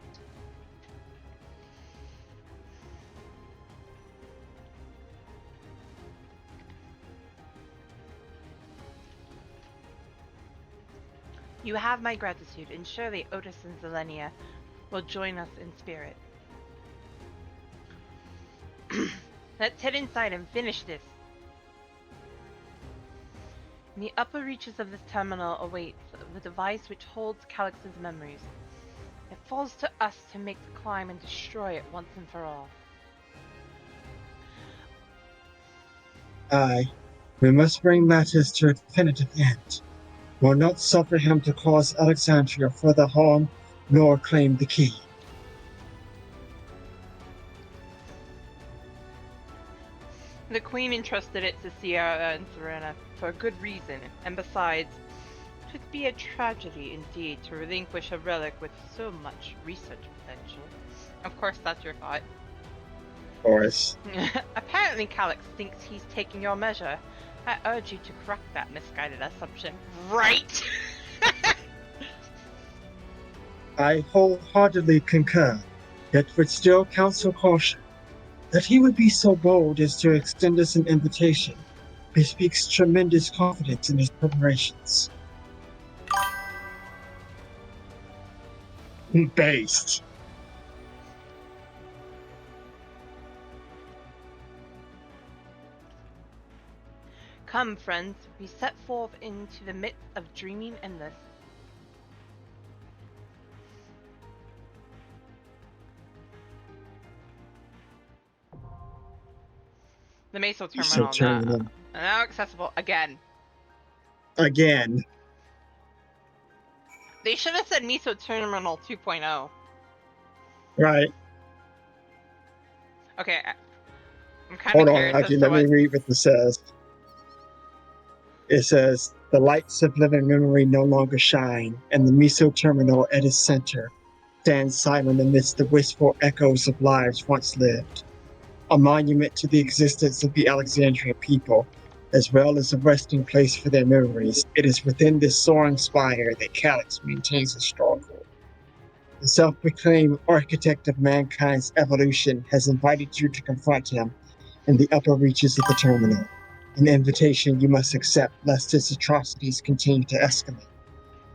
Speaker 1: You have my gratitude, and surely Otis and Zelenia will join us in spirit. Let's head inside and finish this. In the upper reaches of this terminal awaits the device which holds Calix's memories. It falls to us to make the climb and destroy it once and for all.
Speaker 2: Aye, we must bring matters to a definitive end. We'll not suffer him to cause Alexandria further harm, nor claim the key.
Speaker 1: The Queen entrusted it to Sierra and Serena for a good reason, and besides, it would be a tragedy indeed to relinquish a relic with so much research potential. Of course, that's your thought.
Speaker 2: Of course.
Speaker 1: Apparently, Calix thinks he's taking your measure. I urge you to correct that misguided assumption. Right?
Speaker 2: I wholeheartedly concur, yet would still counsel caution. That he would be so bold as to extend us an invitation bespeaks tremendous confidence in his preparations. Based.
Speaker 1: Come, friends, we set forth into the midst of dreaming endless. The Meso Terminal now accessible again.
Speaker 2: Again.
Speaker 1: They should have said Meso Terminal 2.0.
Speaker 2: Right.
Speaker 1: Okay, I'm kind of
Speaker 2: Hold on,
Speaker 1: curious
Speaker 2: actually,
Speaker 1: as to
Speaker 2: let me
Speaker 1: what...
Speaker 2: read what this says. It says, the lights of living memory no longer shine, and the Meso Terminal at its center stands silent amidst the wistful echoes of lives once lived. A monument to the existence of the Alexandria people, as well as a resting place for their memories. It is within this soaring spire that Calix maintains his stronghold. The self-proclaimed architect of mankind's evolution has invited you to confront him in the upper reaches of the terminal. An invitation you must accept lest his atrocities continue to escalate.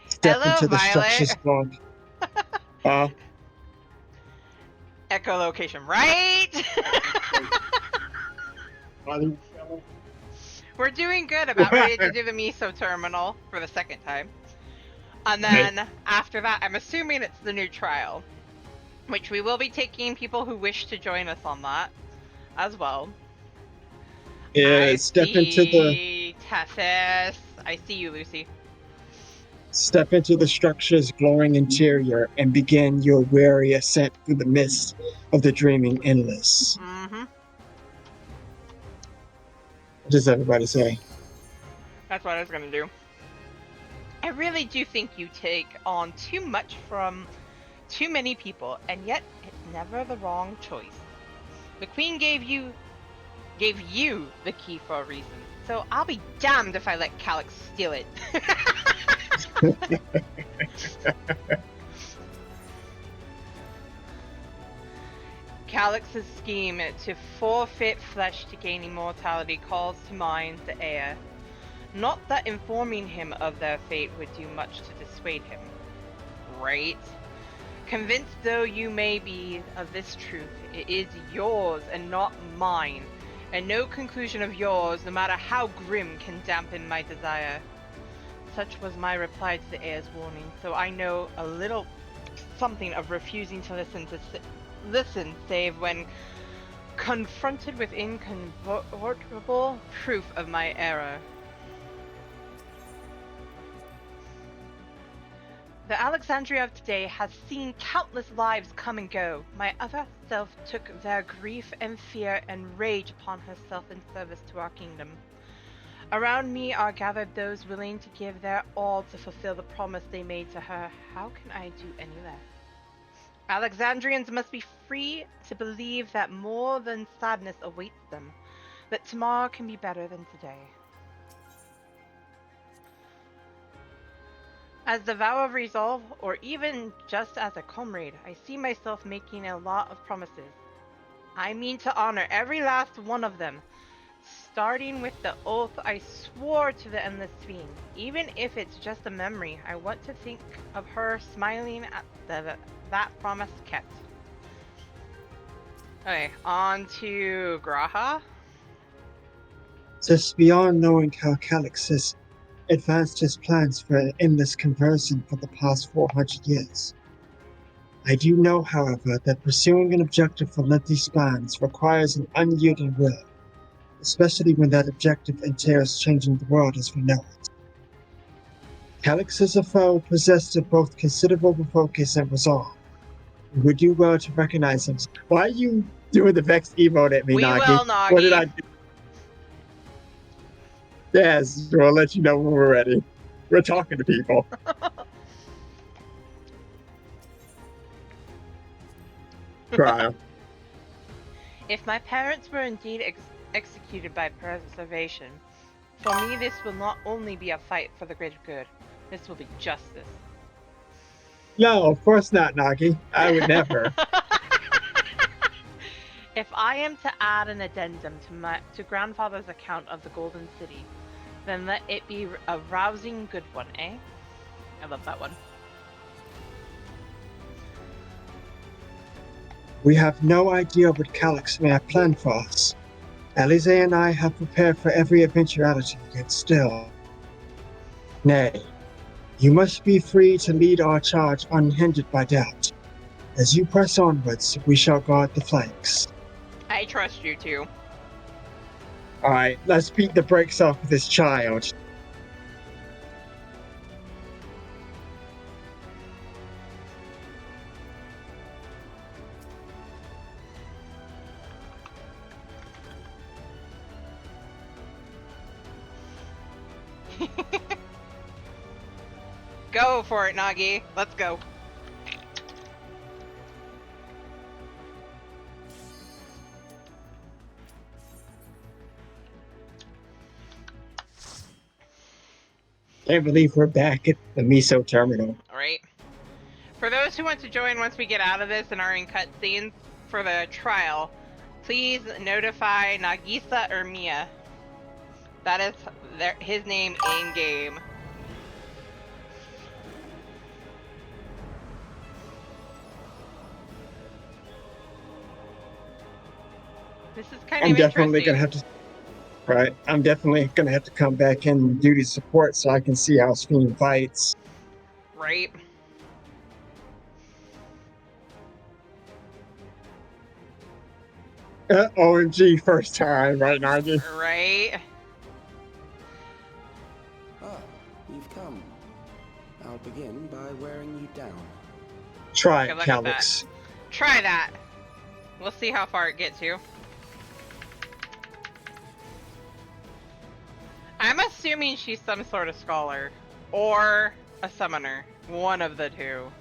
Speaker 2: Step
Speaker 1: Hello,
Speaker 2: into the
Speaker 1: Violet.
Speaker 2: structure's glowing.
Speaker 1: Echolocation, right? We're doing good, about ready to do the Meso Terminal for the second time. And then, after that, I'm assuming it's the new trial. Which we will be taking people who wish to join us on that, as well.
Speaker 2: Yeah, step into the...
Speaker 1: Tessus. I see you, Lucy.
Speaker 2: Step into the structure's glowing interior and begin your weary ascent through the mist of the dreaming endless.
Speaker 1: Mm-hmm.
Speaker 2: What does everybody say?
Speaker 1: That's what I was gonna do. I really do think you take on too much from too many people, and yet it's never the wrong choice. The Queen gave you the key for a reason, so I'll be damned if I let Calix steal it. Calix's scheme to forfeit flesh to gain immortality calls to mind the heir. Not that informing him of their fate would do much to dissuade him. Right? Convinced though you may be of this truth, it is yours and not mine, and no conclusion of yours, no matter how grim, can dampen my desire. Such was my reply to the heir's warning, so I know a little something of refusing to listen save when confronted with incontrovertible proof of my error. The Alexandria of today has seen countless lives come and go. My other self took their grief and fear and rage upon herself in service to our kingdom. Around me are gathered those willing to give their all to fulfill the promise they made to her. How can I do any less? Alexandrians must be free to believe that more than sadness awaits them, that tomorrow can be better than today. As the vow of resolve, or even just as a comrade, I see myself making a lot of promises. I mean to honor every last one of them, Starting with the oath I swore to the Endless Fiend. Even if it's just a memory, I want to think of her smiling at that promise kept. Okay, on to Graha.
Speaker 2: Just beyond knowing how Calyx has advanced his plans for an endless conversion for the past 400 years. I do know, however, that pursuing an objective for lengthy spans requires an unyielding will, especially when that objective entails changing the world as we know it. Calyx is a foe possessed of both considerable focus and resolve. We would do well to recognize him. Why are you doing the vexed emote at me,
Speaker 1: We
Speaker 2: Nagi?
Speaker 1: will, Nagi.
Speaker 2: What did I do? Yes, we'll let you know when we're ready. We're talking to people. Trial.
Speaker 1: If my parents were indeed executed by preservation, for me this will not only be a fight for the greater good, this will be justice.
Speaker 2: No, of course not, Nagi. I would never.
Speaker 1: If I am to add an addendum to grandfather's account of the Golden City, then let it be a rousing good one, eh? I love that one.
Speaker 2: We have no idea what Calyx may have planned for us. Alize and I have prepared for every eventuality, yet still. Nay, you must be free to lead our charge unhindered by doubt. As you press onwards, we shall guard the flanks.
Speaker 1: I trust you too.
Speaker 2: Alright, let's beat the brakes off of this child.
Speaker 1: Go for it, Nagi. Let's go.
Speaker 2: Can't believe we're back at the Miso terminal.
Speaker 1: Alright. For those who want to join once we get out of this and are in cutscenes for the trial, please notify Nagisa or Mia. That is his name in-game. This is kind of
Speaker 2: definitely
Speaker 1: interesting.
Speaker 2: gonna have to. Right, I'm definitely gonna have to come back and duty support so I can see how Speen fights.
Speaker 1: Right.
Speaker 2: OMG, first time, right, Nagi?
Speaker 1: Right.
Speaker 7: Ah, you've come. I'll begin by wearing you down.
Speaker 2: Try
Speaker 1: Good
Speaker 2: it,
Speaker 1: luck with
Speaker 2: Calyx.
Speaker 1: that. Try that. We'll see how far it gets you. I'm assuming she's some sort of scholar. Or a summoner. One of the two.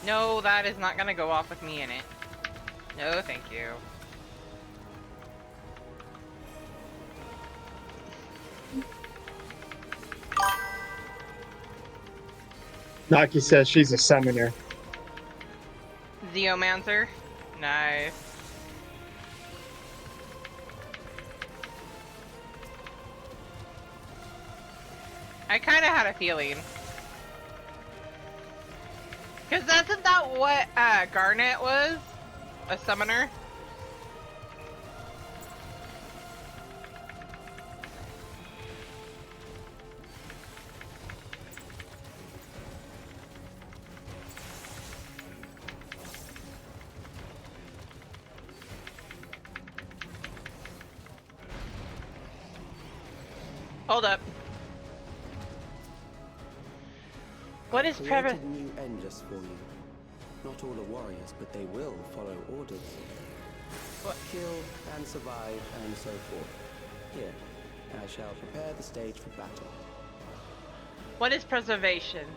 Speaker 1: No, that is not gonna go off with me in it. No, thank you.
Speaker 2: Naki says she's a summoner.
Speaker 1: Zeomancer? Nice. I kind of had a feeling. Because isn't that what Garnet was? A summoner? Hold up. What is
Speaker 7: Created a new endless for you. Not all are warriors, but they will follow orders.
Speaker 1: What?
Speaker 7: Kill and survive and so forth. Here, I shall prepare the stage for battle.
Speaker 1: What is preservation?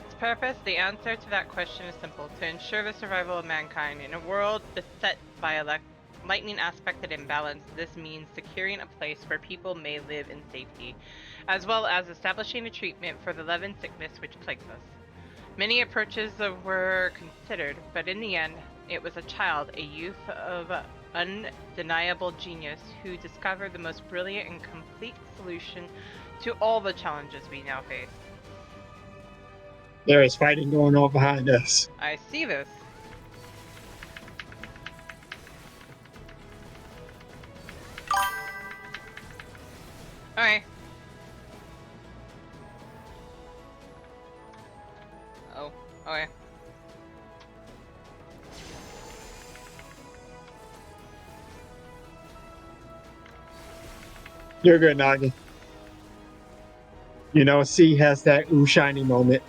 Speaker 1: Its purpose? The answer to that question is simple. To ensure the survival of mankind in a world beset by lightning aspected imbalance, this means securing a place where people may live in safety, as well as establishing a treatment for the Levin sickness which plagues us. Many approaches were considered, but in the end, it was a child, a youth of undeniable genius, who discovered the most brilliant and complete solution to all the challenges we now face.
Speaker 2: There is fighting going on behind us.
Speaker 1: I see this. Okay. Oh, okay.
Speaker 2: You're good, Nagi. You know, C has that ooh shiny moment.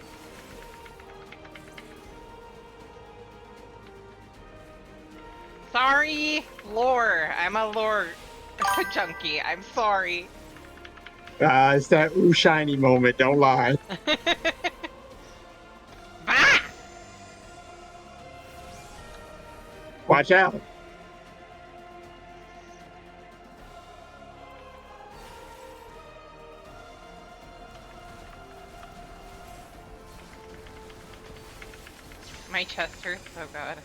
Speaker 1: Sorry, lore. I'm a lore junkie. I'm sorry.
Speaker 2: It's that ooh shiny moment, don't lie. Watch out.
Speaker 1: My chest hurts, oh god.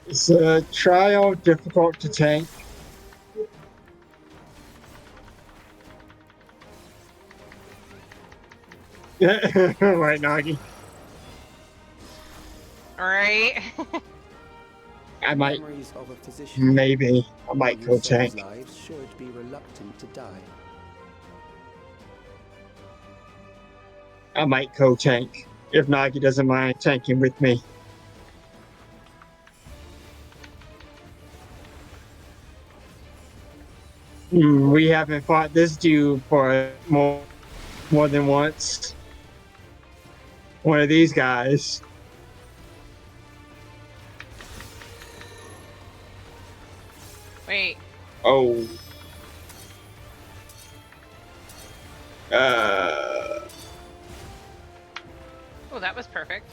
Speaker 2: It's a trial difficult to tank. Right, Nagi.
Speaker 1: Alright.
Speaker 2: I might.
Speaker 7: Memories of a physician.
Speaker 2: Maybe. I might
Speaker 7: Whose
Speaker 2: go
Speaker 7: souls'
Speaker 2: tank.
Speaker 7: lives should be reluctant to die.
Speaker 2: I might go tank. If Nagi doesn't mind tanking with me. We haven't fought this dude for more than once. One of these guys.
Speaker 1: Wait.
Speaker 2: Oh.
Speaker 1: Oh, that was perfect.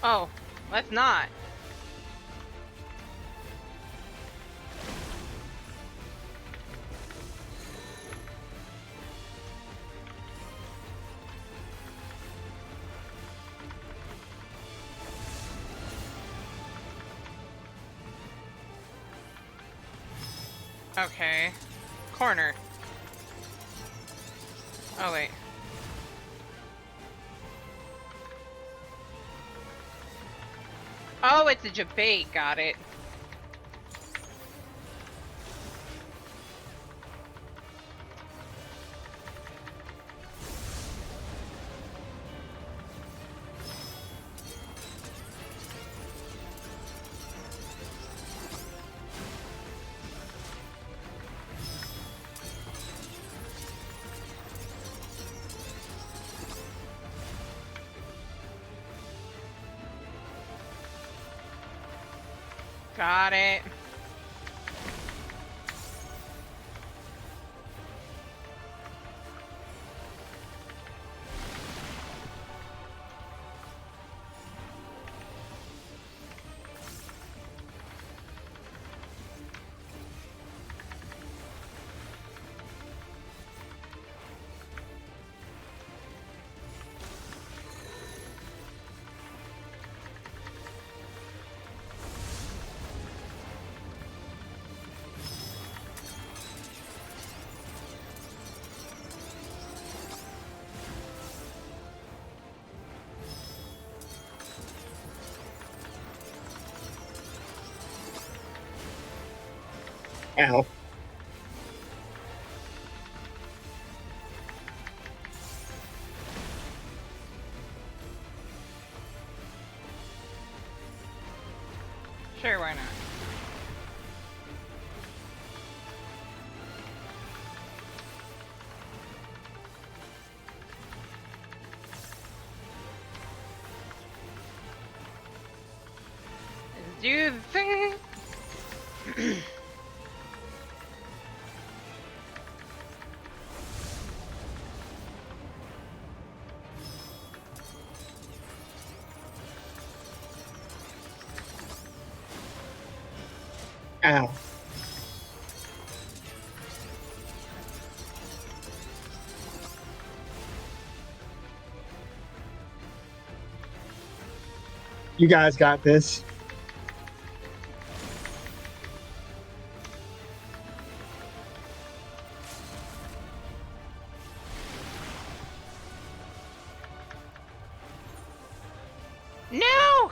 Speaker 1: Oh, let's not. Okay. Corner. Oh, wait. Oh, it's a debate. Got it. Got it.
Speaker 2: Ow.
Speaker 1: Sure, why not? Let's do the thing.
Speaker 2: Ow. You guys got this.
Speaker 1: No!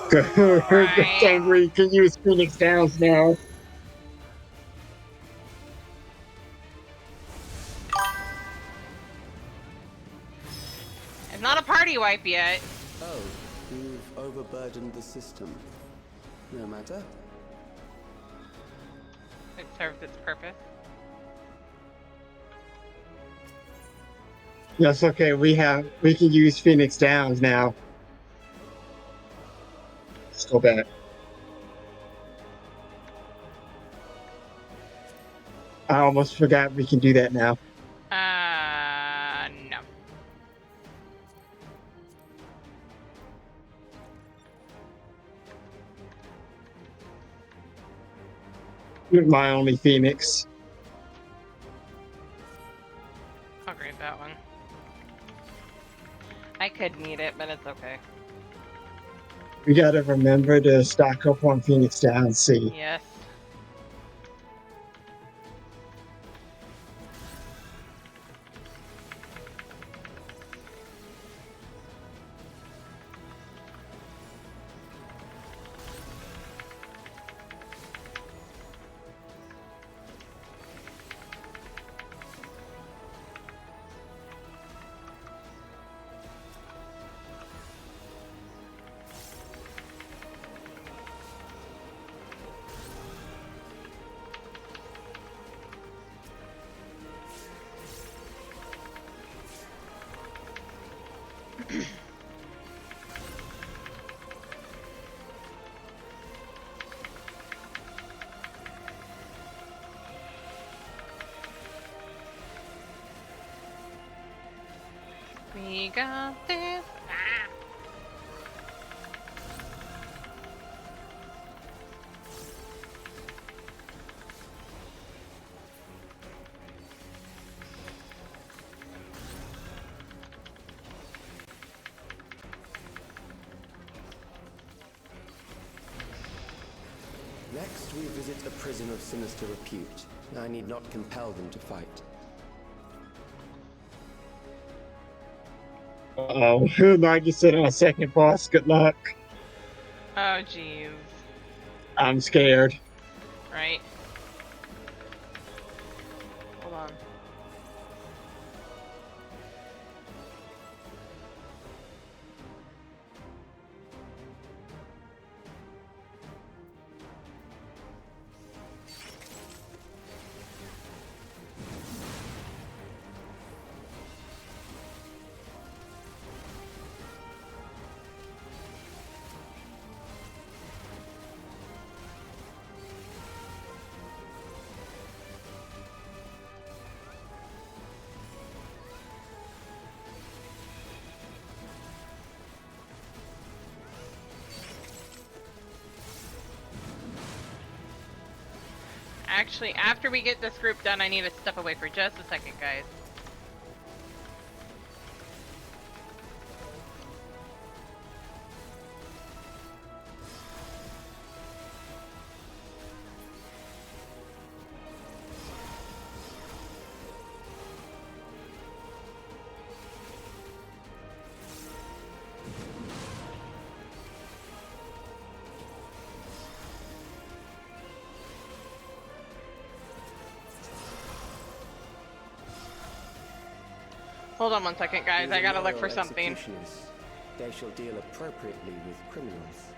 Speaker 2: Good thing we can use Phoenix Downs now.
Speaker 1: It's not a party wipe yet.
Speaker 7: Oh, you've overburdened the system. No matter.
Speaker 1: It served its purpose.
Speaker 2: That's okay. We can use Phoenix Downs now. Let's go back. I almost forgot we can do that now.
Speaker 1: No.
Speaker 2: My only Phoenix.
Speaker 1: I'll grab that one. I could need it, but it's okay.
Speaker 2: We gotta remember to stock up on Phoenix Downs. See.
Speaker 1: Yes. We got this. Ah.
Speaker 7: Next, we visit a prison of sinister repute. I need not compel them to fight.
Speaker 2: Uh-oh. Like you said, our second boss. Good luck.
Speaker 1: Oh, jeez.
Speaker 2: I'm scared.
Speaker 1: Right. Hold on. Actually, after we get this group done, I need to step away for just a second, guys. Hold on one second, guys.
Speaker 7: These
Speaker 1: I
Speaker 7: are
Speaker 1: gotta look
Speaker 7: loyal
Speaker 1: for something.
Speaker 7: executioners. They shall deal appropriately with criminals.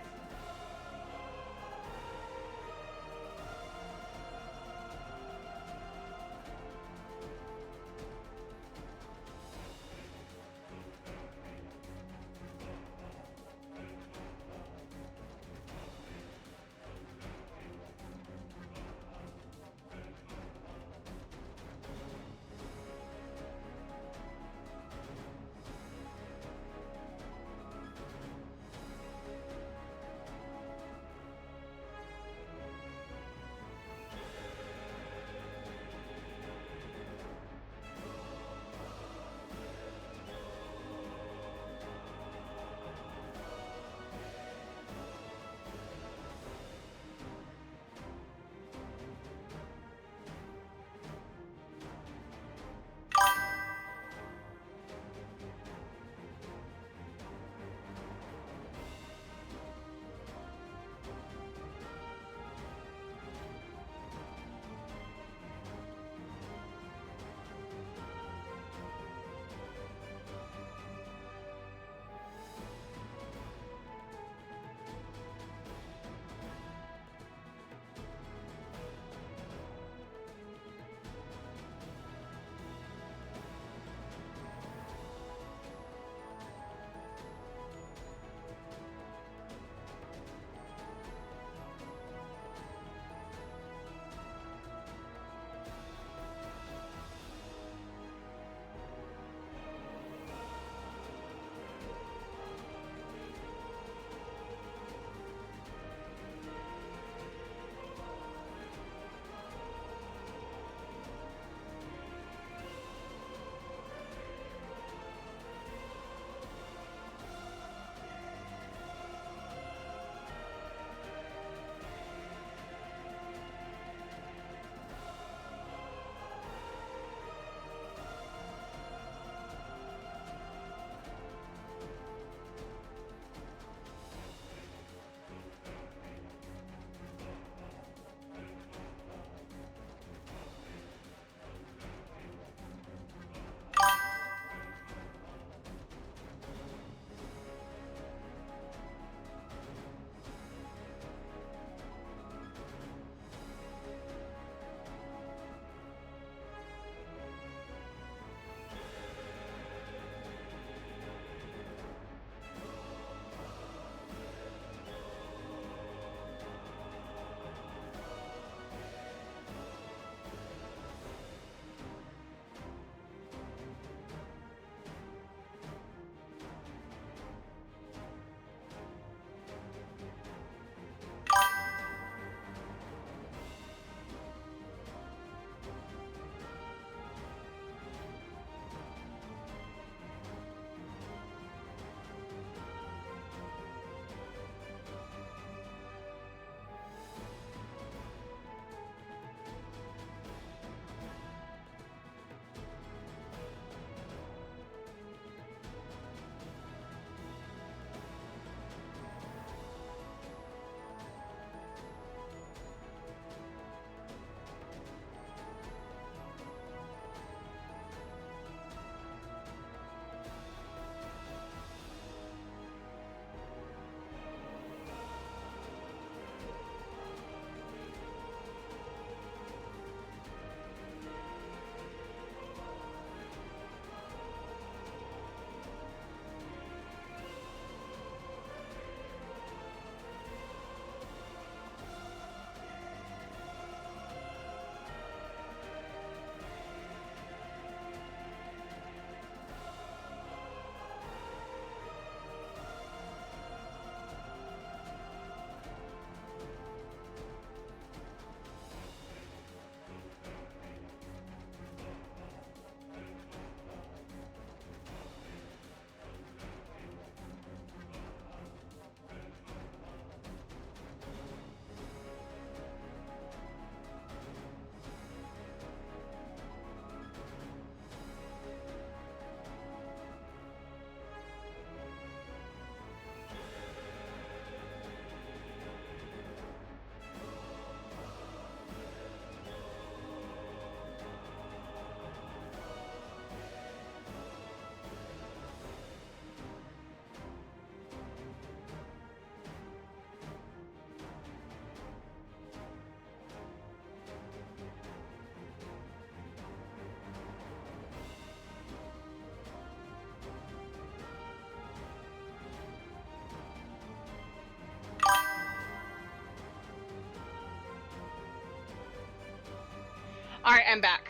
Speaker 1: Alright, I'm back.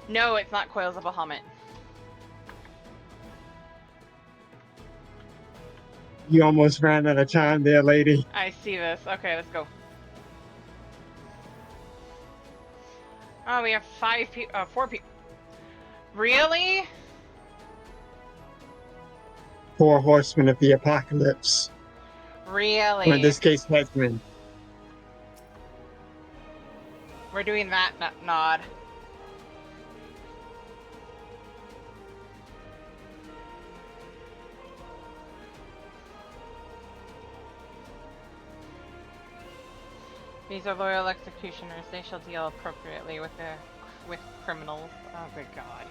Speaker 1: No, it's not Coils of Bahamut.
Speaker 2: You almost ran out of time there, lady.
Speaker 1: I see this. Okay, let's go. Oh, we have 4 people. Really?
Speaker 2: 4 horsemen of the apocalypse.
Speaker 1: Really?
Speaker 2: Or in this case, headsmen.
Speaker 1: We're doing that nod. These are loyal executioners. They shall deal appropriately with criminals. Oh, good God.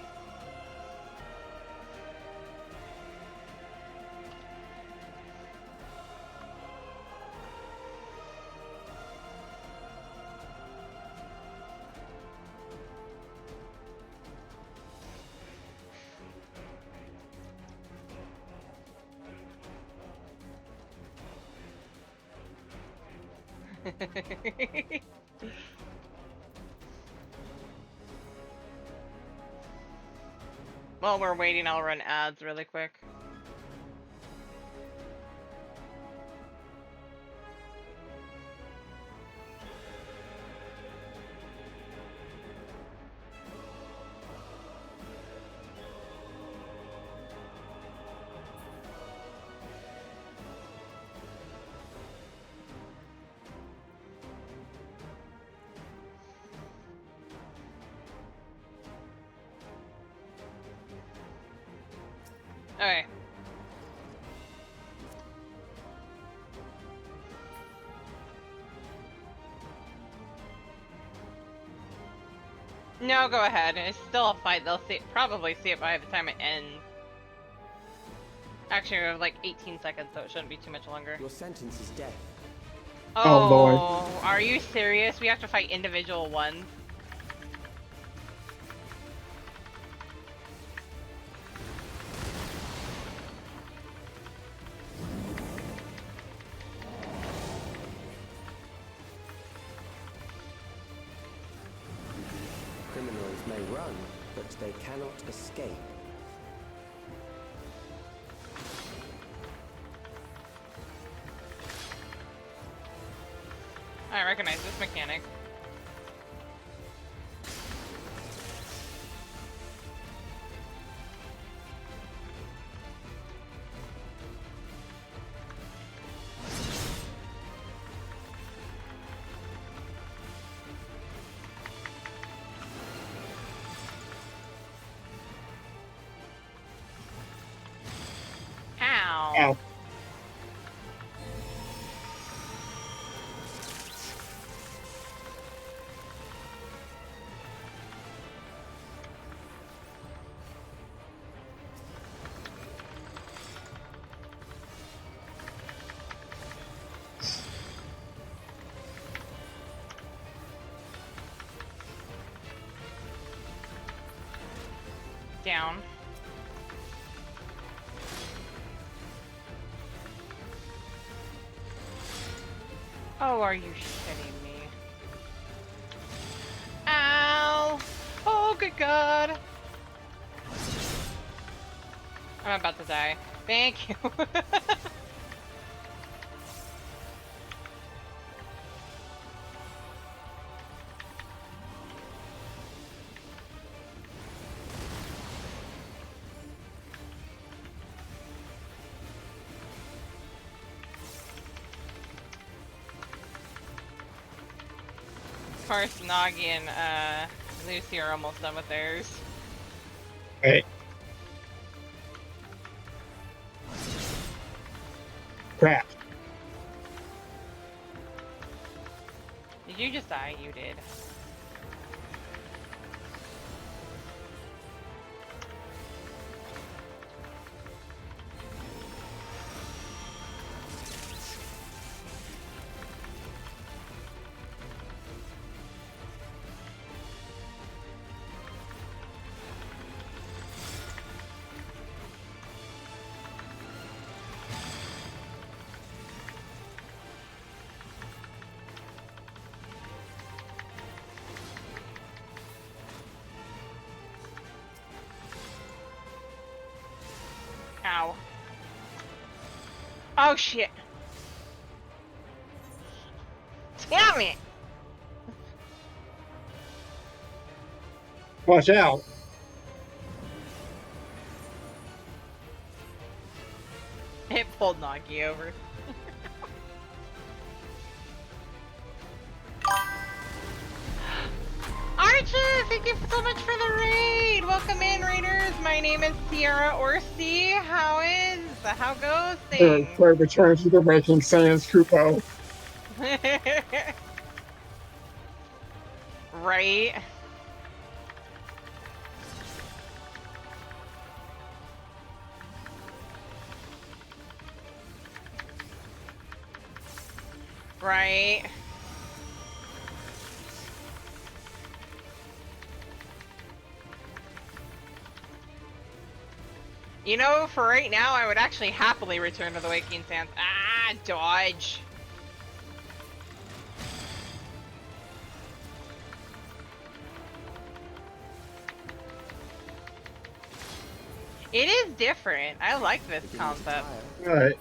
Speaker 1: While we're waiting, I'll run ads really quick. Okay. No, go ahead. It's still a fight. They'll probably see it by the time it ends. Actually, we have like 18 seconds, so it shouldn't be too much longer.
Speaker 7: Your sentence is death.
Speaker 2: Oh, Lord.
Speaker 1: Are you serious? We have to fight individual ones?
Speaker 7: Criminals may run, but they cannot escape.
Speaker 1: I recognize this mechanic. Ow.
Speaker 2: Ow.
Speaker 1: Down. Oh, are you shitting me? Ow! Oh, good God! I'm about to die. Thank you. Of course, Nagi and Lucy are almost done with theirs.
Speaker 2: Hey. Crap.
Speaker 1: Did you just die? You did. Oh shit! Damn it!
Speaker 2: Watch out.
Speaker 1: It pulled Nagi over. Archer, thank you so much for the raid! Welcome in, raiders! My name is Sierra Orsi. How goes things?
Speaker 2: Play return to the Making Sans Kupo.
Speaker 1: Right? Right? You know, for right now, I would actually happily return to the Waking Sands. Ah, dodge. It is different. I like this concept.
Speaker 2: Right.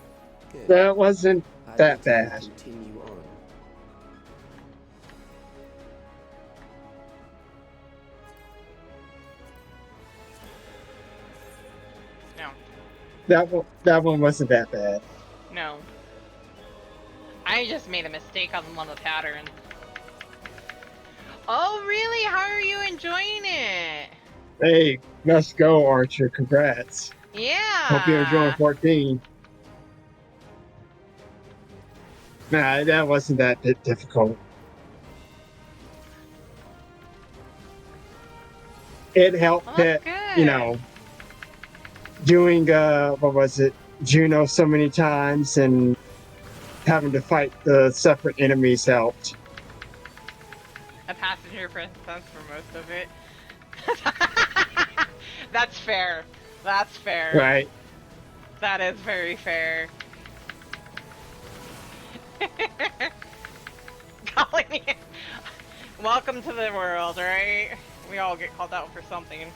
Speaker 2: That wasn't that bad.
Speaker 7: Continue on.
Speaker 1: No.
Speaker 2: That one wasn't that bad.
Speaker 1: No. I just made a mistake on one of the patterns. Oh, really? How are you enjoying it?
Speaker 2: Hey, let's go, Archer. Congrats.
Speaker 1: Yeah.
Speaker 2: Hope you're enjoying 14. Nah, that wasn't that difficult. It helped that, you know, doing, what was it, Juno so many times and having to fight the separate enemies helped.
Speaker 1: A passenger princess for most of it. That's fair. That's fair.
Speaker 2: Right.
Speaker 1: That is very fair. Calling me. Welcome to the world, right? We all get called out for something.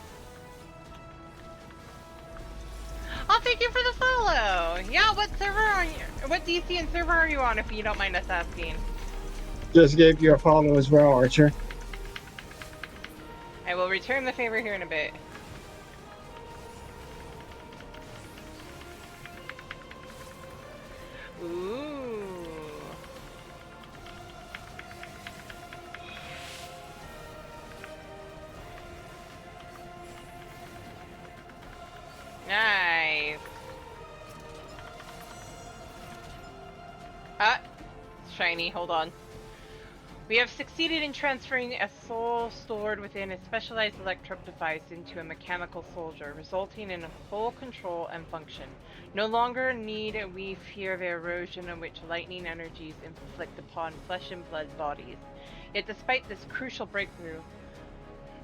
Speaker 1: Oh, thank you for the follow. Yeah, what server are you? What DC and server are you on, if you don't mind us asking?
Speaker 2: Just gave you a follow as well, Archer.
Speaker 1: I will return the favor here in a bit. Ooh. Nice. Ah, shiny, hold on. We have succeeded in transferring a soul stored within a specialized electrode device into a mechanical soldier, resulting in full control and function. No longer need we fear the erosion in which lightning energies inflict upon flesh and blood bodies. Yet despite this crucial breakthrough,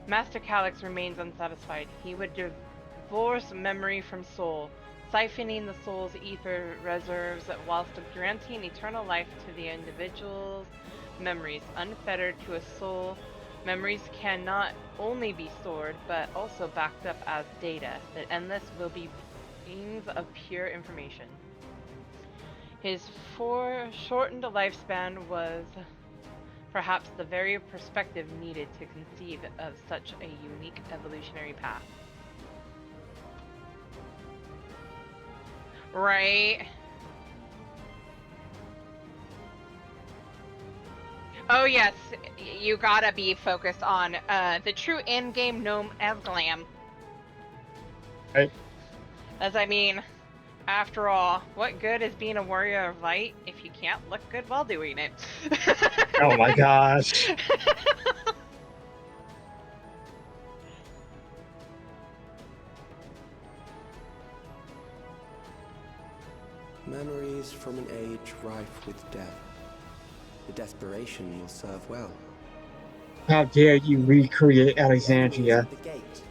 Speaker 1: Master Calyx remains unsatisfied. He would divorce memory from soul, siphoning the soul's ether reserves whilst granting eternal life to the individual's memories. Unfettered to a soul, memories can not only be stored, but also backed up as data. The endless will be beams of pure information. His foreshortened lifespan was perhaps the very perspective needed to conceive of such a unique evolutionary path. Right? Oh yes, you gotta be focused on the true in-game gnome Asglam.
Speaker 2: Right.
Speaker 1: As I mean, after all, what good is being a warrior of light if you can't look good while doing it?
Speaker 2: Oh my gosh.
Speaker 7: Memories from an age rife with death. The desperation will serve well.
Speaker 2: How dare you recreate Alexandria?
Speaker 7: At the gate.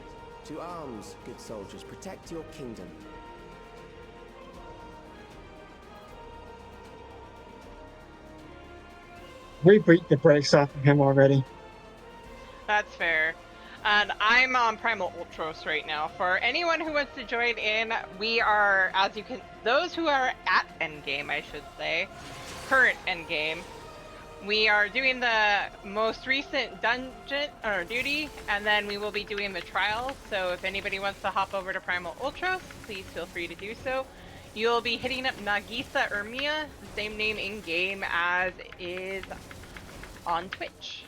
Speaker 7: To arms, good soldiers, protect your kingdom.
Speaker 2: We beat the brakes off of him already.
Speaker 1: That's fair. And I'm on Primal Ultros right now. For anyone who wants to join in, we are, as you can, those who are at endgame, I should say, current endgame, we are doing the most recent dungeon, or duty, and then we will be doing the trials. So if anybody wants to hop over to Primal Ultros, please feel free to do so. You'll be hitting up Nagisa Urmia, the same name in-game as is on Twitch,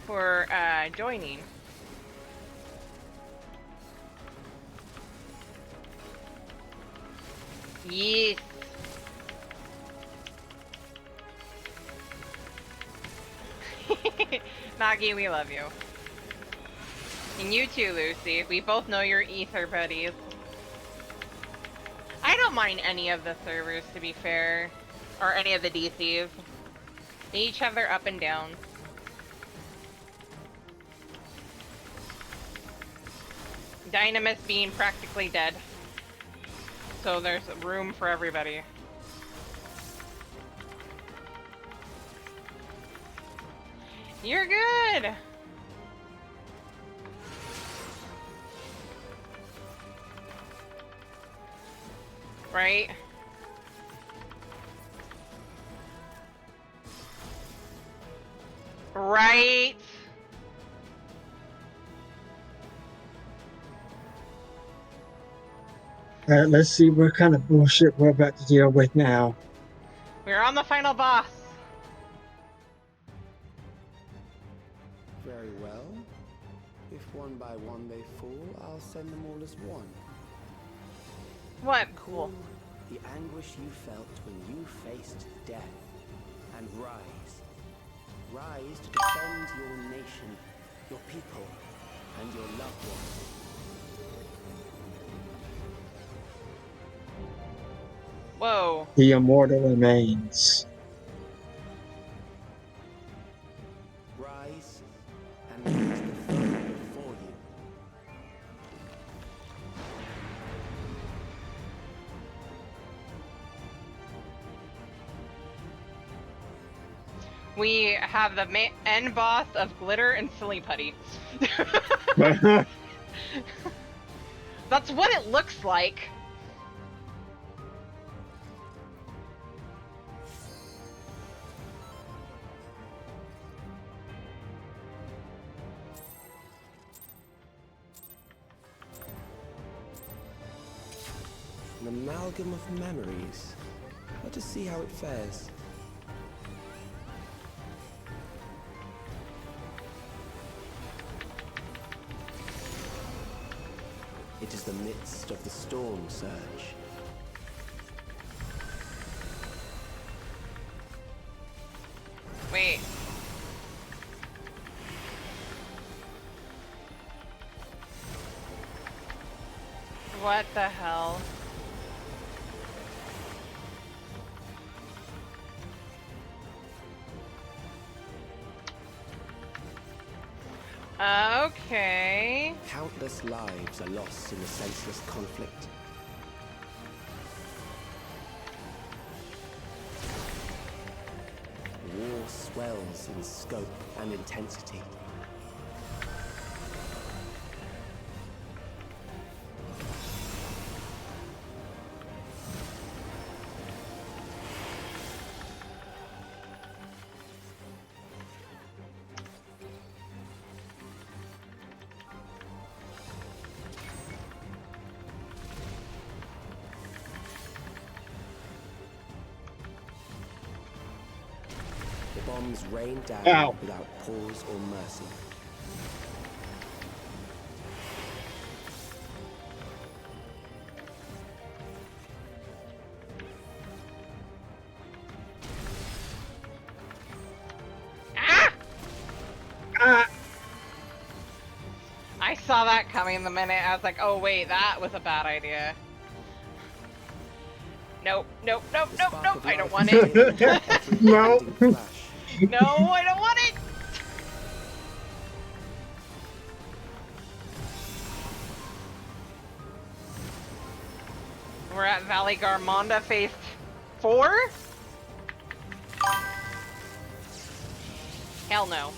Speaker 1: for joining. Yes. Nagi, we love you. And you too, Lucy. We both know you're ether buddies. I don't mind any of the servers, to be fair. Or any of the DCs. They each have their up and downs. Dynamis being practically dead. So there's room for everybody. You're good! Right? Right?
Speaker 2: Alright, let's see what kind of bullshit we're about to deal with now.
Speaker 1: We're on the final boss.
Speaker 7: Very well. If one by one they fall, I'll send them all as one.
Speaker 1: What? Cool.
Speaker 7: The anguish you felt when you faced death. And rise. Rise to defend your nation, your people, and your loved ones.
Speaker 1: Whoa.
Speaker 2: The immortal remains.
Speaker 7: Rise and meet the foe before you.
Speaker 1: We have the end boss of Glitter and Silly Putty. That's what it looks like.
Speaker 7: An amalgam of memories. Let us see how it fares. It is the midst of the storm surge.
Speaker 1: Wait. What the hell? Okay.
Speaker 7: Countless lives are lost in the senseless conflict. War swells in scope and intensity. Bombs rain down without pause or mercy.
Speaker 1: I saw that coming the minute I was like, oh wait, that was a bad idea. Nope, nope, nope, nope, nope, I don't want it.
Speaker 2: No.
Speaker 1: No, I don't want it! We're at Valley Garmonda phase 4? Hell no.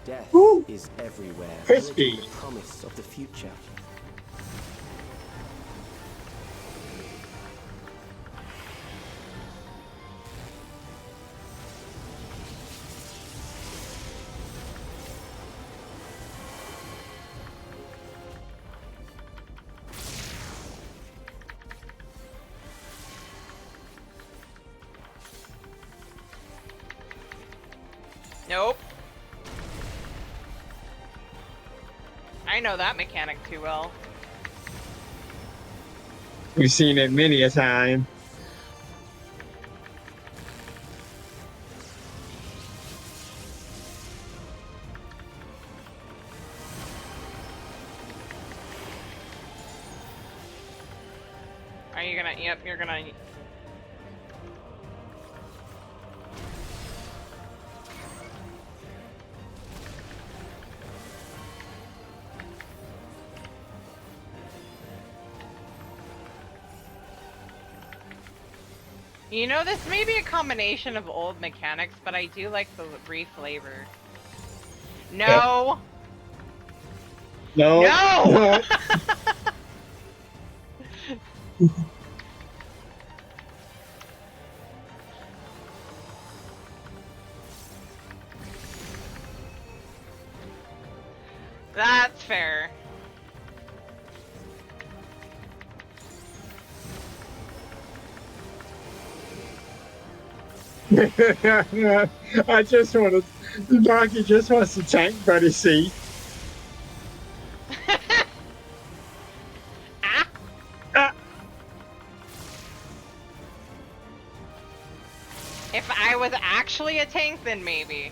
Speaker 7: Death
Speaker 2: Woo!
Speaker 7: is everywhere,
Speaker 2: Crispy.
Speaker 7: holding the promise of the future.
Speaker 1: Nope. I know that mechanic too well.
Speaker 2: We've seen it many a time.
Speaker 1: Are you gonna? Yep, you're gonna. You know, this may be a combination of old mechanics, but I do like the reflavor. No!
Speaker 2: No.
Speaker 1: No! That's fair.
Speaker 2: I just want to. The donkey just wants to tank buddy seat.
Speaker 1: If I was actually a tank, then maybe.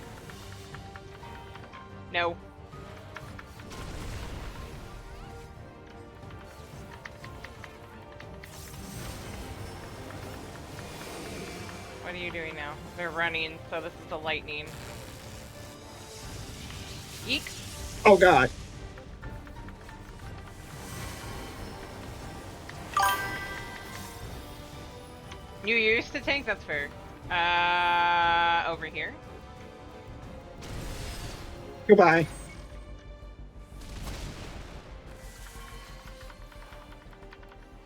Speaker 1: No. What are you doing now? They're running, so this is the lightning. Eek.
Speaker 2: Oh god.
Speaker 1: You used to tank? That's fair. Over here?
Speaker 2: Goodbye.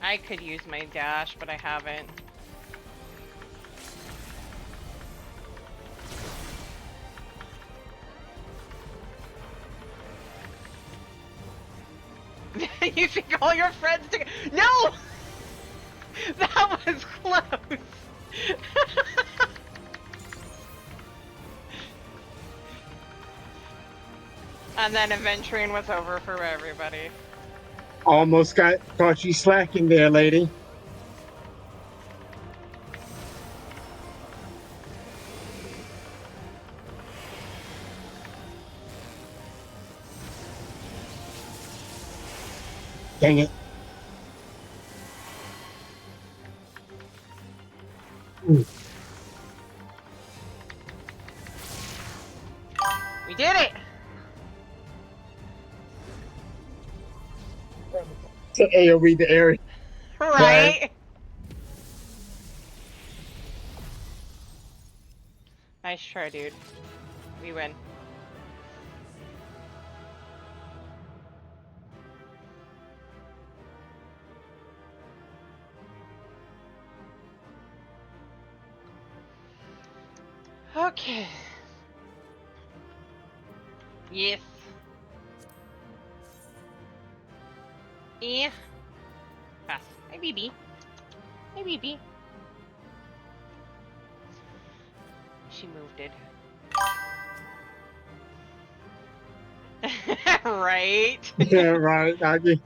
Speaker 1: I could use my dash, but I haven't. You think all your friends took— No! That was close! And then adventuring was over for everybody.
Speaker 2: Almost caught you slacking there, lady. Dang it. Ooh.
Speaker 1: We did it!
Speaker 2: To AoE the area.
Speaker 1: Right? Nice try, dude. We win. Okay. Yes. Yeah. Pass. Hi, BB. Hi, BB. She moved it. Right?
Speaker 2: Yeah, right, doggy.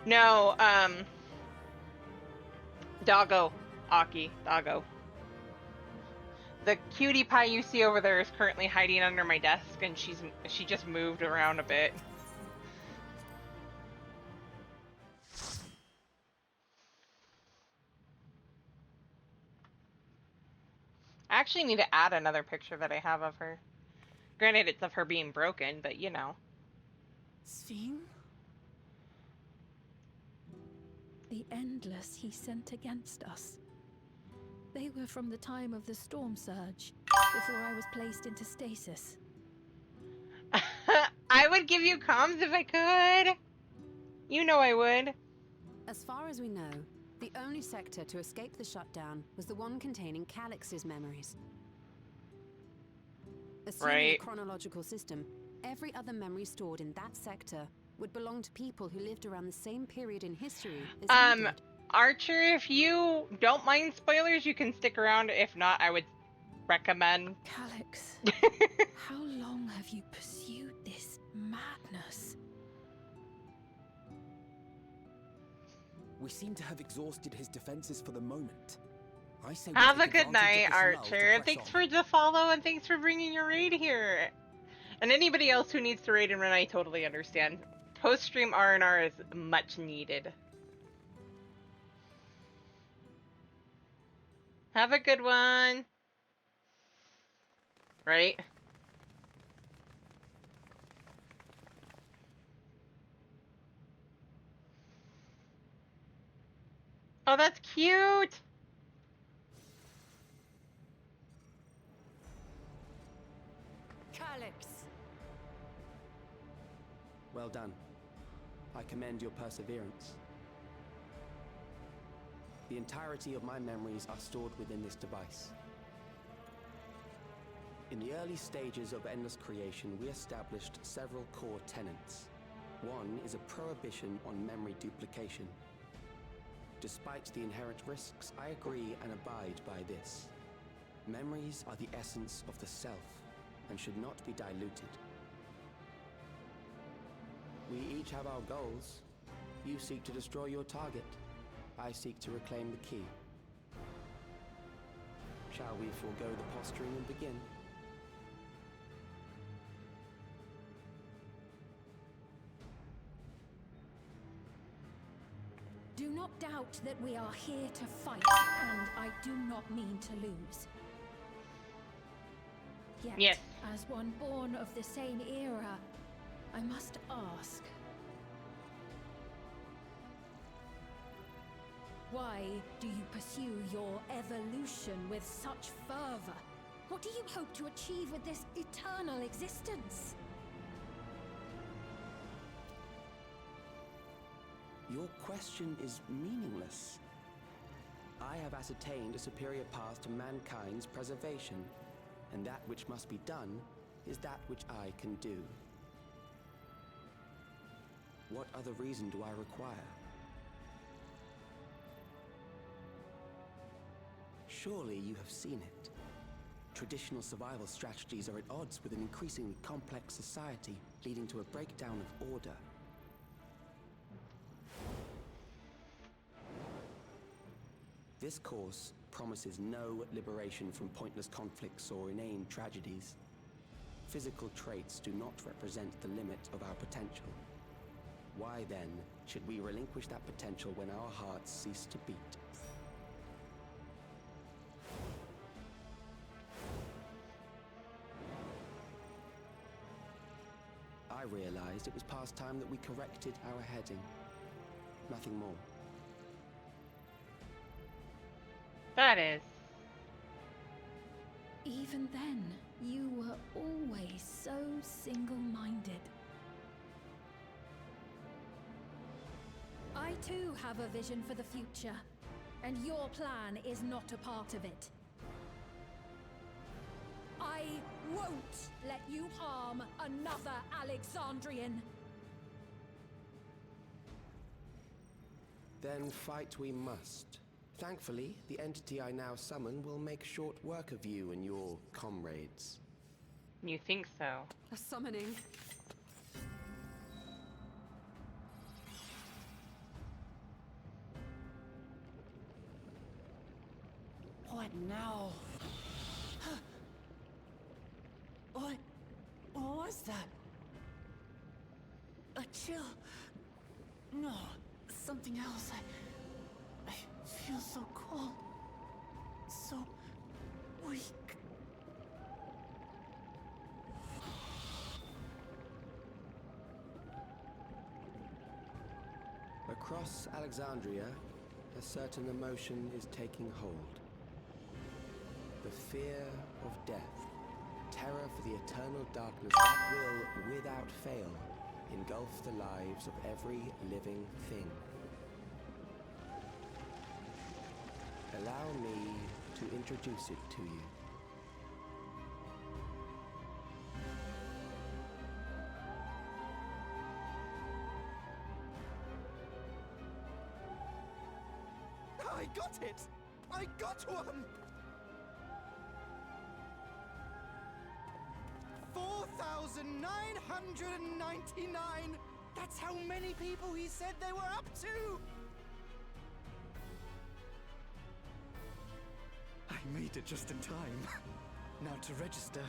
Speaker 1: No, Doggo. Aki. Doggo. The cutie pie you see over there is currently hiding under my desk, and she just moved around a bit. I actually need to add another picture that I have of her. Granted, it's of her being broken, but you know.
Speaker 11: Sphene?
Speaker 13: the Endless he sent against us. They were from the time of the storm surge, before I was placed into stasis.
Speaker 1: I would give you comms if I could. You know I would.
Speaker 19: As far as we know, the only sector to escape the shutdown was the one containing Calix's memories. Assuming a chronological system, every other memory stored in that sector would belong to people who lived around the same period in history as he did.
Speaker 1: Archer, if you don't mind spoilers, you can stick around. If not, I would recommend.
Speaker 13: Calix, how long have you pursued this madness?
Speaker 7: We seem to have exhausted his defenses for the moment. I say
Speaker 1: have a good night, Archer. Thanks for the follow and thanks for bringing your raid here. And anybody else who needs to raid and run, I totally understand. Post-stream R&R is much needed. Have a good one. Right? Oh, that's cute!
Speaker 19: Calix!
Speaker 7: Well done. I commend your perseverance. The entirety of my memories are stored within this device. In the early stages of Endless Creation, we established several core tenets. One is a prohibition on memory duplication. Despite the inherent risks, I agree and abide by this. Memories are the essence of the self and should not be diluted. We each have our goals. You seek to destroy your target. I seek to reclaim the key. Shall we forego the posturing and begin?
Speaker 13: Do not doubt that we are here to fight, and I do not mean to lose. Yet,
Speaker 1: yes.
Speaker 13: As one born of the same era, I must ask, why do you pursue your evolution with such fervor? What do you hope to achieve with this eternal existence?
Speaker 7: Your question is meaningless. I have ascertained a superior path to mankind's preservation, and that which must be done is that which I can do. What other reason do I require? Surely you have seen it. Traditional survival strategies are at odds with an increasingly complex society, leading to a breakdown of order. This course promises no liberation from pointless conflicts or inane tragedies. Physical traits do not represent the limit of our potential. Why then should we relinquish that potential when our hearts cease to beat? I realized it was past time that we corrected our heading. Nothing more.
Speaker 1: That is.
Speaker 13: Even then, you were always so single-minded. I too have a vision for the future, and your plan is not a part of it. I won't let you harm another Alexandrian.
Speaker 7: Then fight we must. Thankfully, the entity I now summon will make short work of you and your comrades.
Speaker 1: You think so?
Speaker 19: A summoning.
Speaker 11: What now? What was that? A chill? No, something else. I feel so cold. So weak.
Speaker 7: Across Alexandria, a certain emotion is taking hold. The fear of death. Terror for the eternal darkness that will, without fail, engulf the lives of every living thing. Allow me to introduce it to you.
Speaker 9: I got it! I got one! 4,999! That's how many people he said they were up to! I made it just in time. Now to register.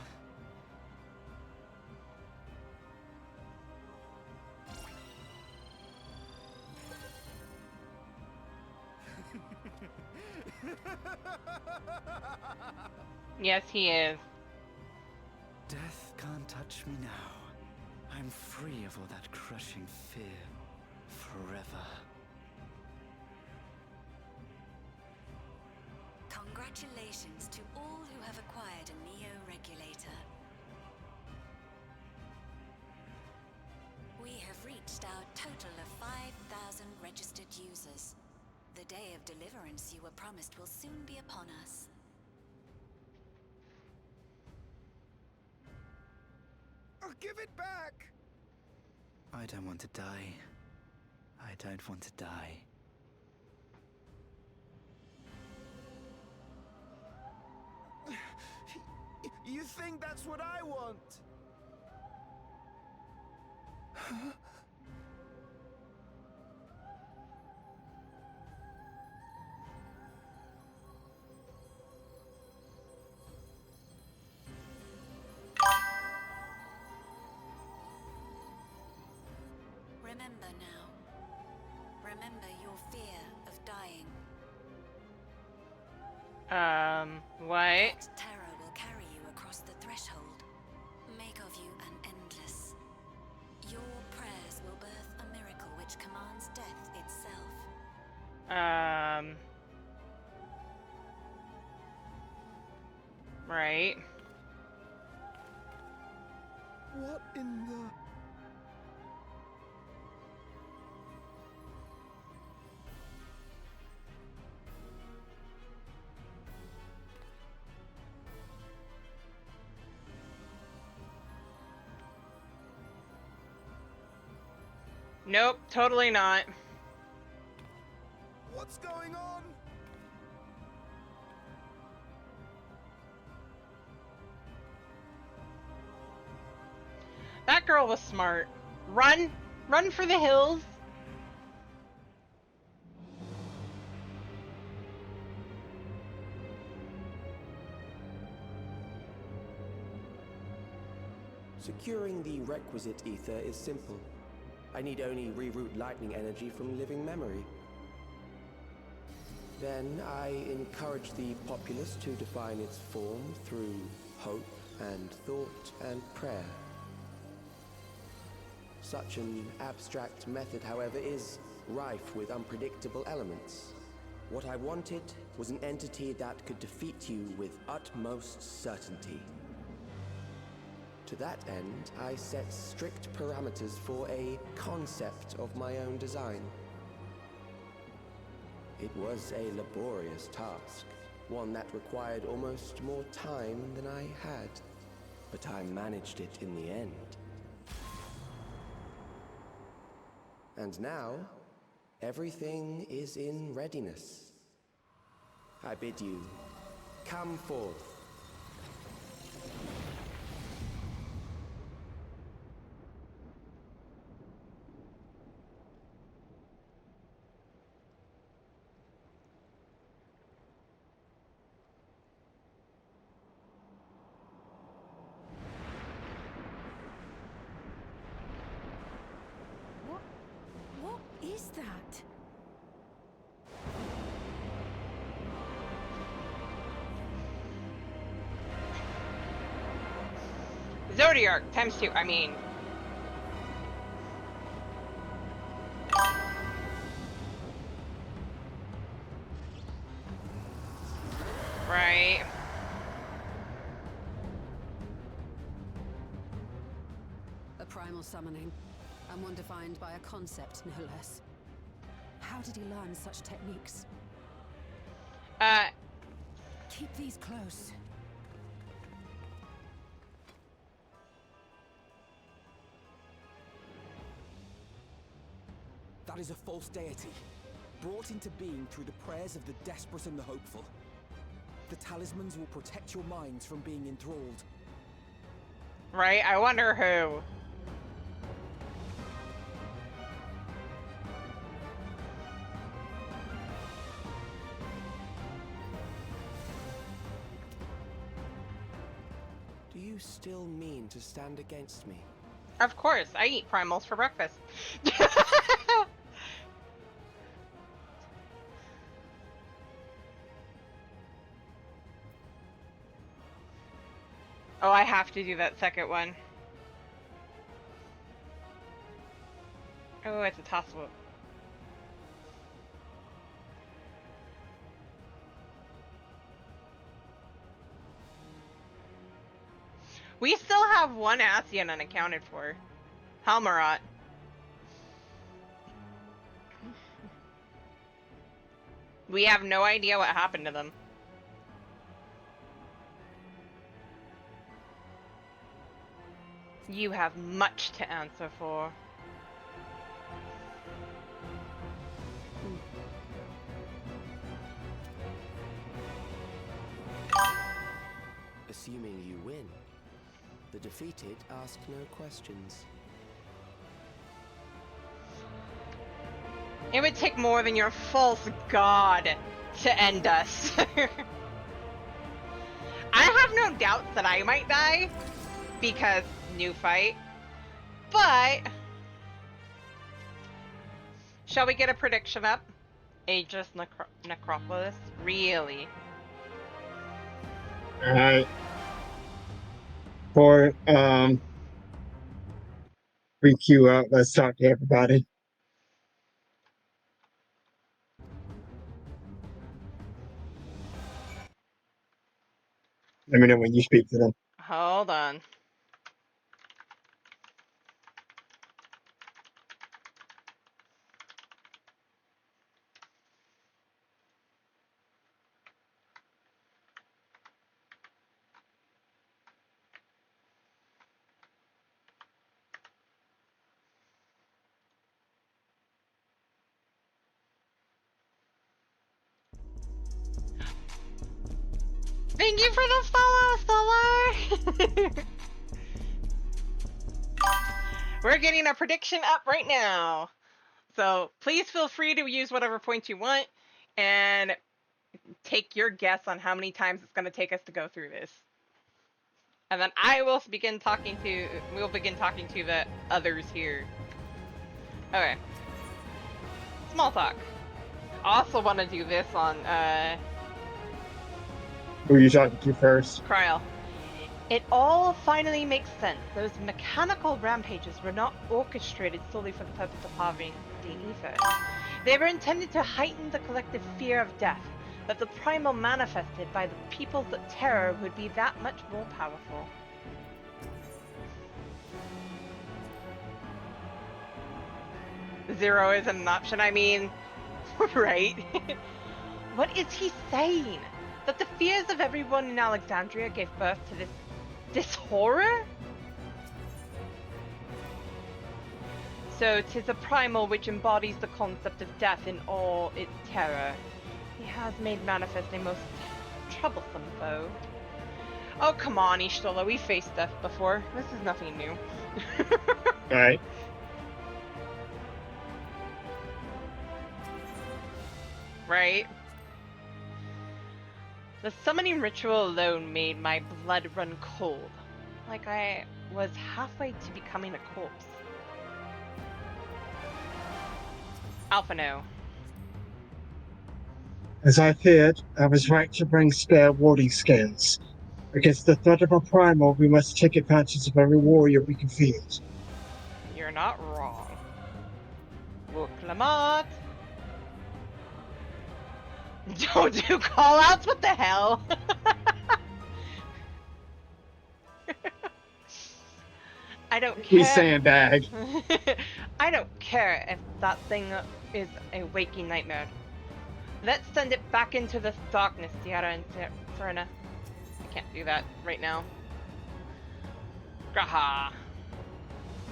Speaker 1: Yes, he is.
Speaker 9: Death can't touch me now. I'm free of all that crushing fear. Forever.
Speaker 15: Congratulations to all who have acquired a Neo-Regulator. We have reached our total of 5,000 registered users. The day of deliverance you were promised will soon be upon us.
Speaker 9: I'll give it back! I don't want to die. I don't want to die. You think that's what I want?
Speaker 15: Remember now. Remember your fear of dying.
Speaker 1: What?
Speaker 15: That terror will carry you across the threshold. Make of you an endless. Your prayers will birth a miracle which commands death itself.
Speaker 1: Right.
Speaker 9: What in the...
Speaker 1: Nope, totally not.
Speaker 9: What's going on?
Speaker 1: That girl was smart. Run! Run for the hills!
Speaker 7: Securing the requisite ether is simple. I need only reroute lightning energy from living memory. Then I encourage the populace to define its form through hope and thought and prayer. Such an abstract method, however, is rife with unpredictable elements. What I wanted was an entity that could defeat you with utmost certainty. To that end, I set strict parameters for a concept of my own design. It was a laborious task, one that required almost more time than I had, but I managed it in the end. And now, everything is in readiness. I bid you, come forth.
Speaker 4: What is that?
Speaker 1: Zodiac ×2, I mean. Right.
Speaker 19: A primal summoning, and one defined by a concept, no less. How did he learn such techniques? Keep these close.
Speaker 7: That is a false deity, brought into being through the prayers of the desperate and the hopeful. The talismans will protect your minds from being enthralled.
Speaker 1: Right? I wonder who.
Speaker 7: Do you still mean to stand against me?
Speaker 1: Of course, I eat primals for breakfast. Oh, I have to do that second one. Oh, it's a toss-up. We still have one Ascian unaccounted for. Halmarat. We have no idea what happened to them. You have much to answer for.
Speaker 7: Assuming you win, the defeated ask no questions.
Speaker 1: It would take more than your false god to end us. I have no doubts that I might die, because new fight. But shall we get a prediction up? Aegis Necropolis? Really?
Speaker 2: Alright. For re-queue out, let's talk to everybody. Let me know when you speak to them.
Speaker 1: Hold on. Thank you for the follow, Solar! We're getting a prediction up right now. So please feel free to use whatever points you want and take your guess on how many times it's going to take us to go through this. And then we'll begin talking to the others here. Okay. Small talk. Also want to do this on,
Speaker 2: Who are you talking to first?
Speaker 1: Kryl. It all finally makes sense. Those mechanical rampages were not orchestrated solely for the purpose of harvesting the ether. They were intended to heighten the collective fear of death, but the primal manifested by the people's terror would be that much more powerful. Zero isn't an option, I mean, right? What is he saying? That the fears of everyone in Alexandria gave birth to this horror? So 'tis a primal which embodies the concept of death in all its terror. He has made manifest a most troublesome foe. Oh come on, Ishtola, we faced death before. This is nothing new.
Speaker 2: Alright.
Speaker 1: Right? The summoning ritual alone made my blood run cold, like I was halfway to becoming a corpse. Alphano.
Speaker 2: As I feared, I was right to bring spare warding scales. Against the threat of a primal, we must take advantage of every warrior we can field.
Speaker 1: You're not wrong. Wooklamat! Don't do callouts. What the hell? I don't care.
Speaker 2: We sandbag.
Speaker 1: I don't care if that thing is a waking nightmare. Let's send it back into the darkness, Tiara and Serena. I can't do that right now. Graha.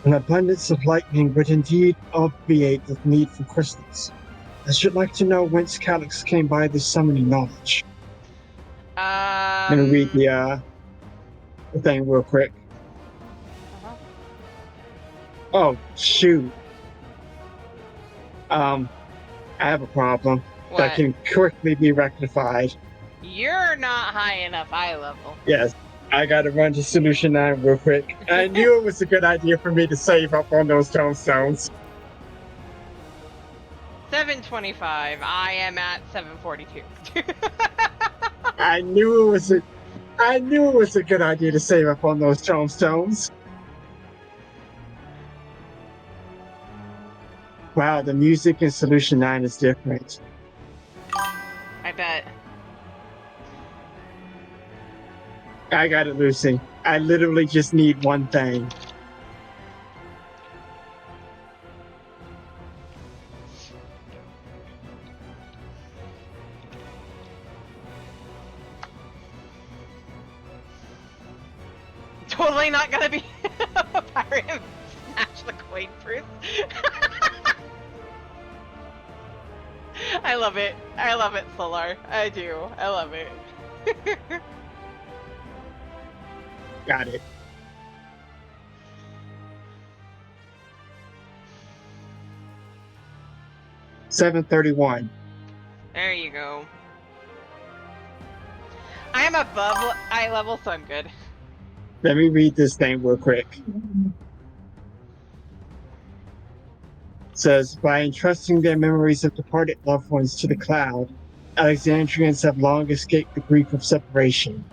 Speaker 2: An abundance of lightning would indeed obviate the need for crystals. I should like to know whence Calyx came by this summoning knowledge. Let me read the thing real quick. Oh, shoot. I have a problem that can quickly be rectified.
Speaker 1: You're not high enough eye level.
Speaker 2: Yes, I gotta run to Solution 9 real quick. I knew it was a good idea for me to save up on those tombstones.
Speaker 1: 725. I am at 742.
Speaker 2: I knew it was a good idea to save up on those tombstones. Wow, the music in Solution 9 is different.
Speaker 1: I bet.
Speaker 2: I got it, Lucy. I literally just need one thing.
Speaker 1: Totally not gonna be a pirate and smash the coin first. I love it. I love it, Solar. I do. I love it.
Speaker 2: Got it. $731.
Speaker 1: There you go. I am above eye level, so I'm good.
Speaker 2: Let me read this thing real quick. It says, by entrusting their memories of departed loved ones to the cloud, Alexandrians have long escaped the grief of separation,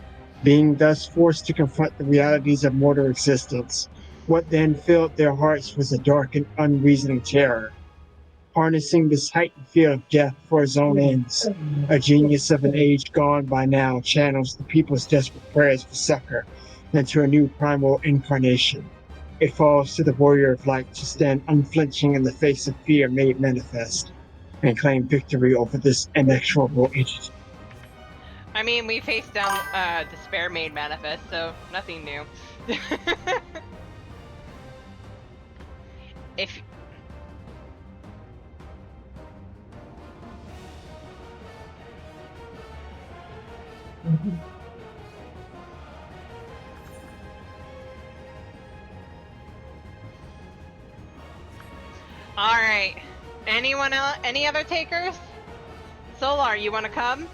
Speaker 2: being thus forced to confront the realities of mortal existence. What then filled their hearts was a dark and unreasoning terror. Harnessing this heightened fear of death for his own ends, a genius of an age gone by now channels the people's desperate prayers for succor into a new primal incarnation. It falls to the warrior of light to stand unflinching in the face of fear made manifest and claim victory over this inexorable entity.
Speaker 1: I mean, we faced down Despair made manifest, so nothing new. If all right, anyone else? Any other takers? Solar, you want to come?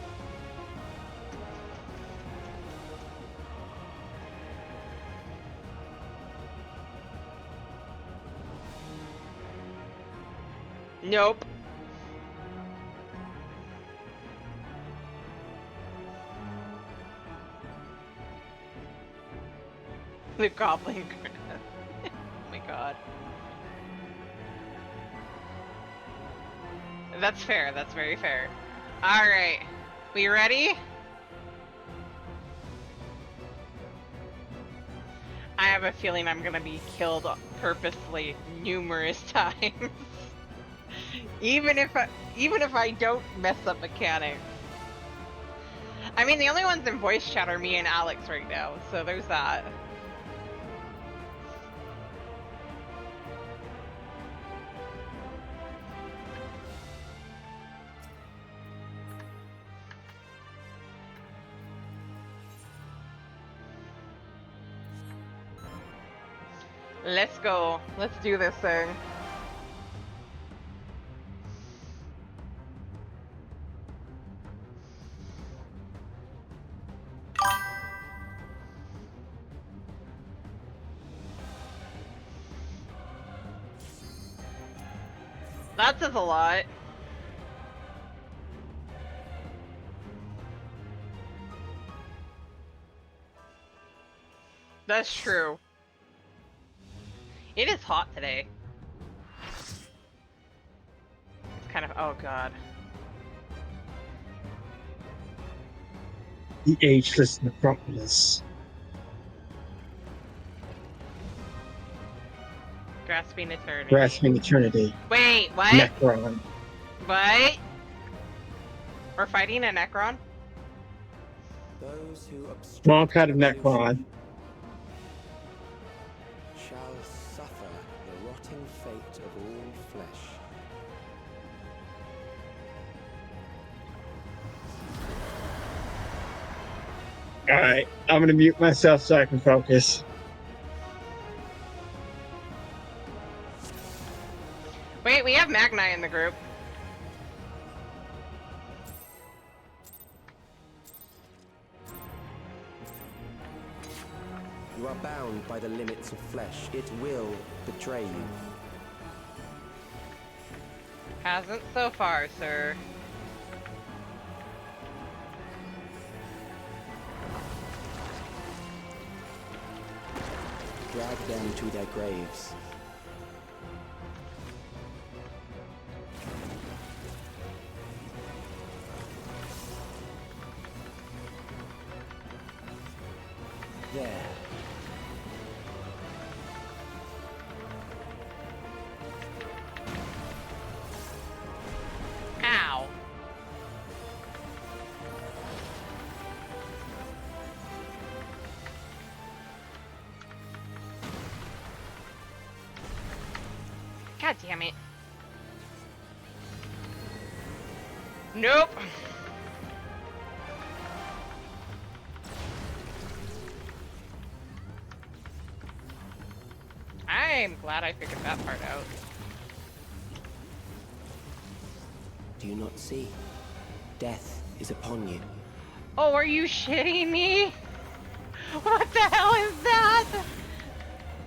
Speaker 1: Nope. The goblin. Oh my god. That's fair, that's very fair. Alright. We ready? I have a feeling I'm gonna be killed purposely numerous times. even if I don't mess up mechanics. I mean, the only ones in voice chat are me and Alex right now, so there's that. Let's go. Let's do this thing. That says a lot. That's true. It is hot today. It's kind of, oh god.
Speaker 2: The ageless necropolis.
Speaker 1: Grasping eternity.
Speaker 2: Grasping eternity.
Speaker 1: Wait, what?
Speaker 2: Necron.
Speaker 1: What? We're fighting a Necron?
Speaker 7: Those who obstruct
Speaker 2: Small kind of
Speaker 7: evolution
Speaker 2: Necron.
Speaker 7: shall suffer the rotting fate of all flesh.
Speaker 2: Alright, I'm gonna mute myself so I can focus.
Speaker 1: Wait, we have Magni in the group.
Speaker 7: You are bound by the limits of flesh. It will betray you.
Speaker 1: Hasn't so far, sir.
Speaker 7: Drag them to their graves. There.
Speaker 1: Ow. God damn it. Nope. I'm glad I figured that part out.
Speaker 7: Do you not see? Death is upon you.
Speaker 1: Oh, are you shitting me? What the hell is that?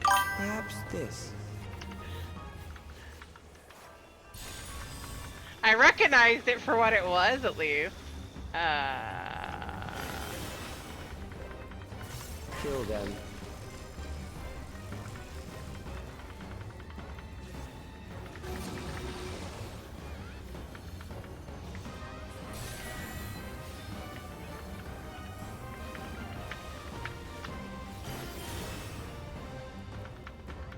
Speaker 7: Perhaps this.
Speaker 1: I recognized it for what it was, at least.
Speaker 7: Kill them.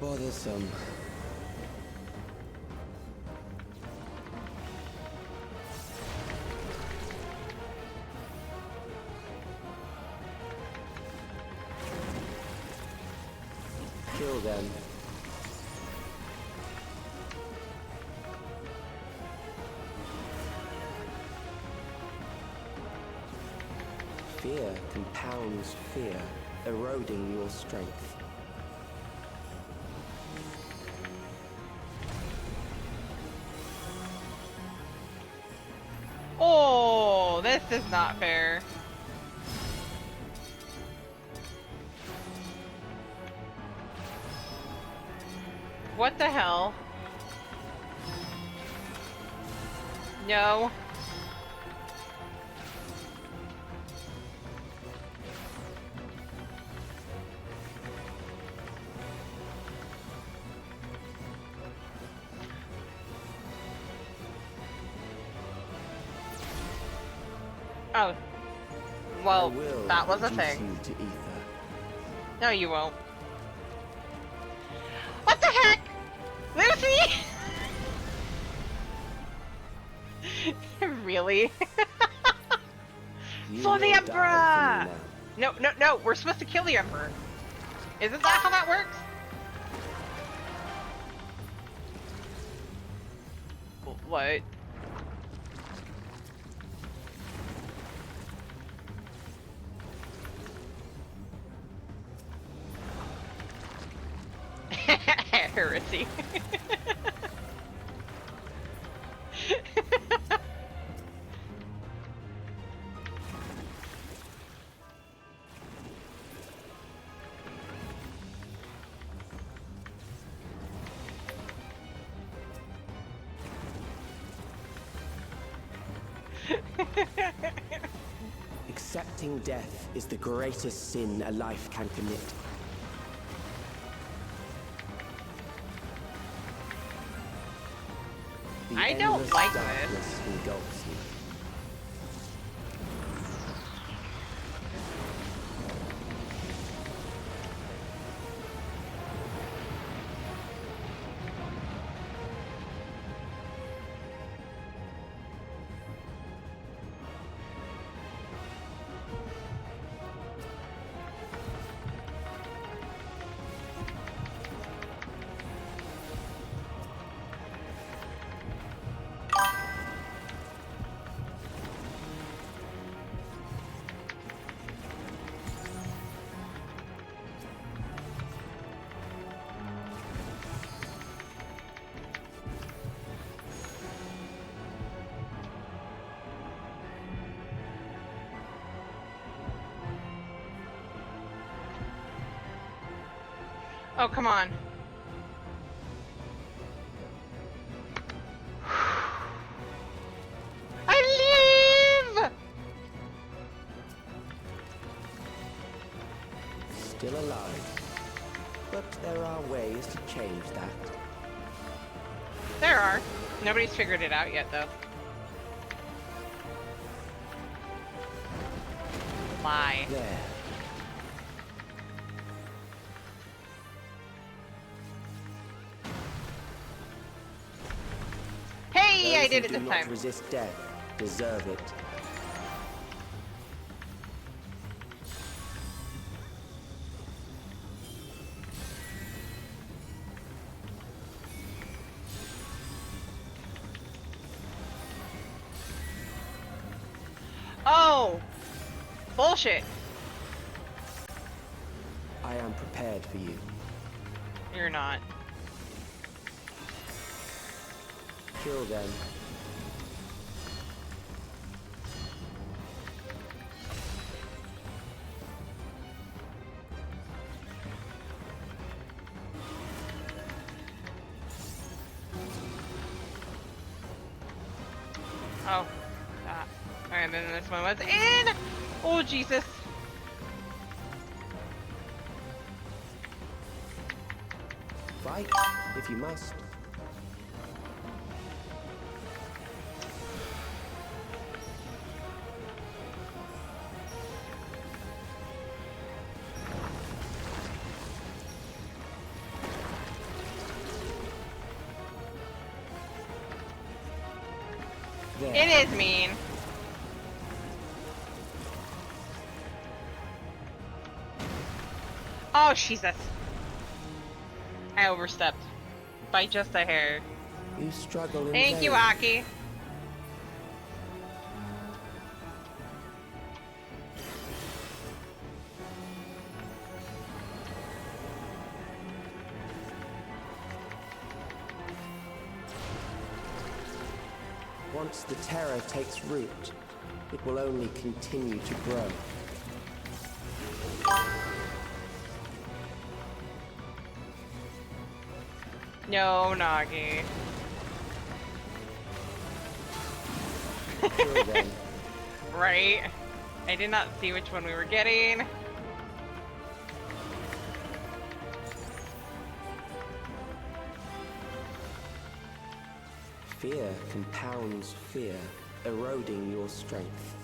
Speaker 7: Bothersome. Kill them. Fear compounds fear, eroding your strength.
Speaker 1: Oh, this is not fair. What the hell? No. Oh. Well, that was a thing.
Speaker 7: You to ether.
Speaker 1: No, you won't. What the heck? Lucy? Really? For the Emperor! No, no, no, we're supposed to kill the Emperor. Isn't that how that works? What? Heresy.
Speaker 7: Accepting death is the greatest sin a life can commit. The
Speaker 1: I don't
Speaker 7: endless
Speaker 1: like
Speaker 7: darkness engulfs you.
Speaker 1: Oh, come on. I live!
Speaker 7: Still alive. But there are ways to change that.
Speaker 1: There are. Nobody's figured it out yet, though. Lie.
Speaker 7: There.
Speaker 1: Hey, I did it
Speaker 7: Those who
Speaker 1: this
Speaker 7: do
Speaker 1: time.
Speaker 7: not resist death deserve it.
Speaker 1: Oh! Bullshit.
Speaker 7: I am prepared for you.
Speaker 1: You're not.
Speaker 7: Kill them.
Speaker 1: Oh. Alright, then this one was in! Oh, Jesus.
Speaker 7: Fight, if you must. There.
Speaker 1: It is mean. Oh, Jesus. I overstepped. By just a hair.
Speaker 7: You struggle in
Speaker 1: Thank you,
Speaker 7: vain.
Speaker 1: Aki.
Speaker 7: Once the terror takes root, it will only continue to grow.
Speaker 1: No, Nagi.
Speaker 7: Kill them.
Speaker 1: Right? I did not see which one we were getting.
Speaker 7: Fear compounds fear, eroding your strength.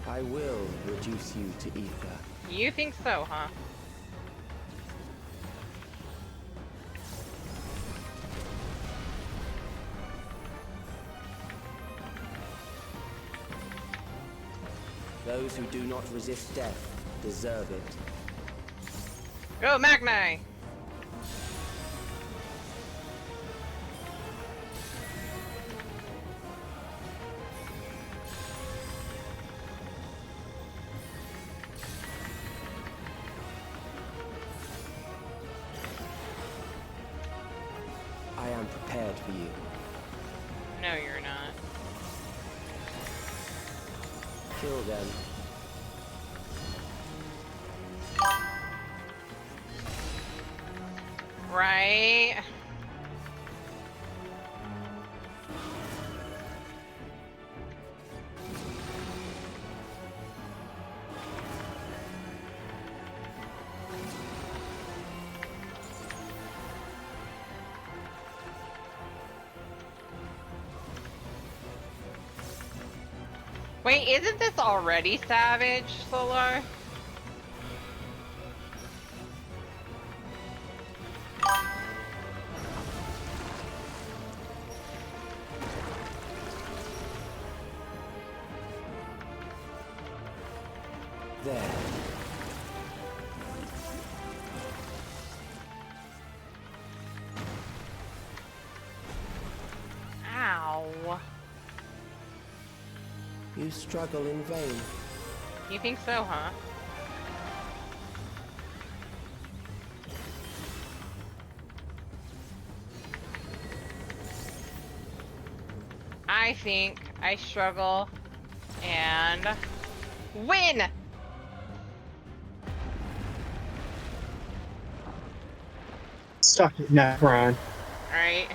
Speaker 7: I will reduce you to ether.
Speaker 1: You think so, huh?
Speaker 7: Those who do not resist death deserve it.
Speaker 1: Go, Magni!
Speaker 7: I am prepared for you.
Speaker 1: No, you're not.
Speaker 7: Kill them.
Speaker 1: Right? Wait, isn't this already Savage, Solar?
Speaker 7: There.
Speaker 1: Ow.
Speaker 7: You struggle in vain.
Speaker 1: You think so, huh? I think I struggle and win!
Speaker 2: Suck it now, Brian.
Speaker 1: Alright.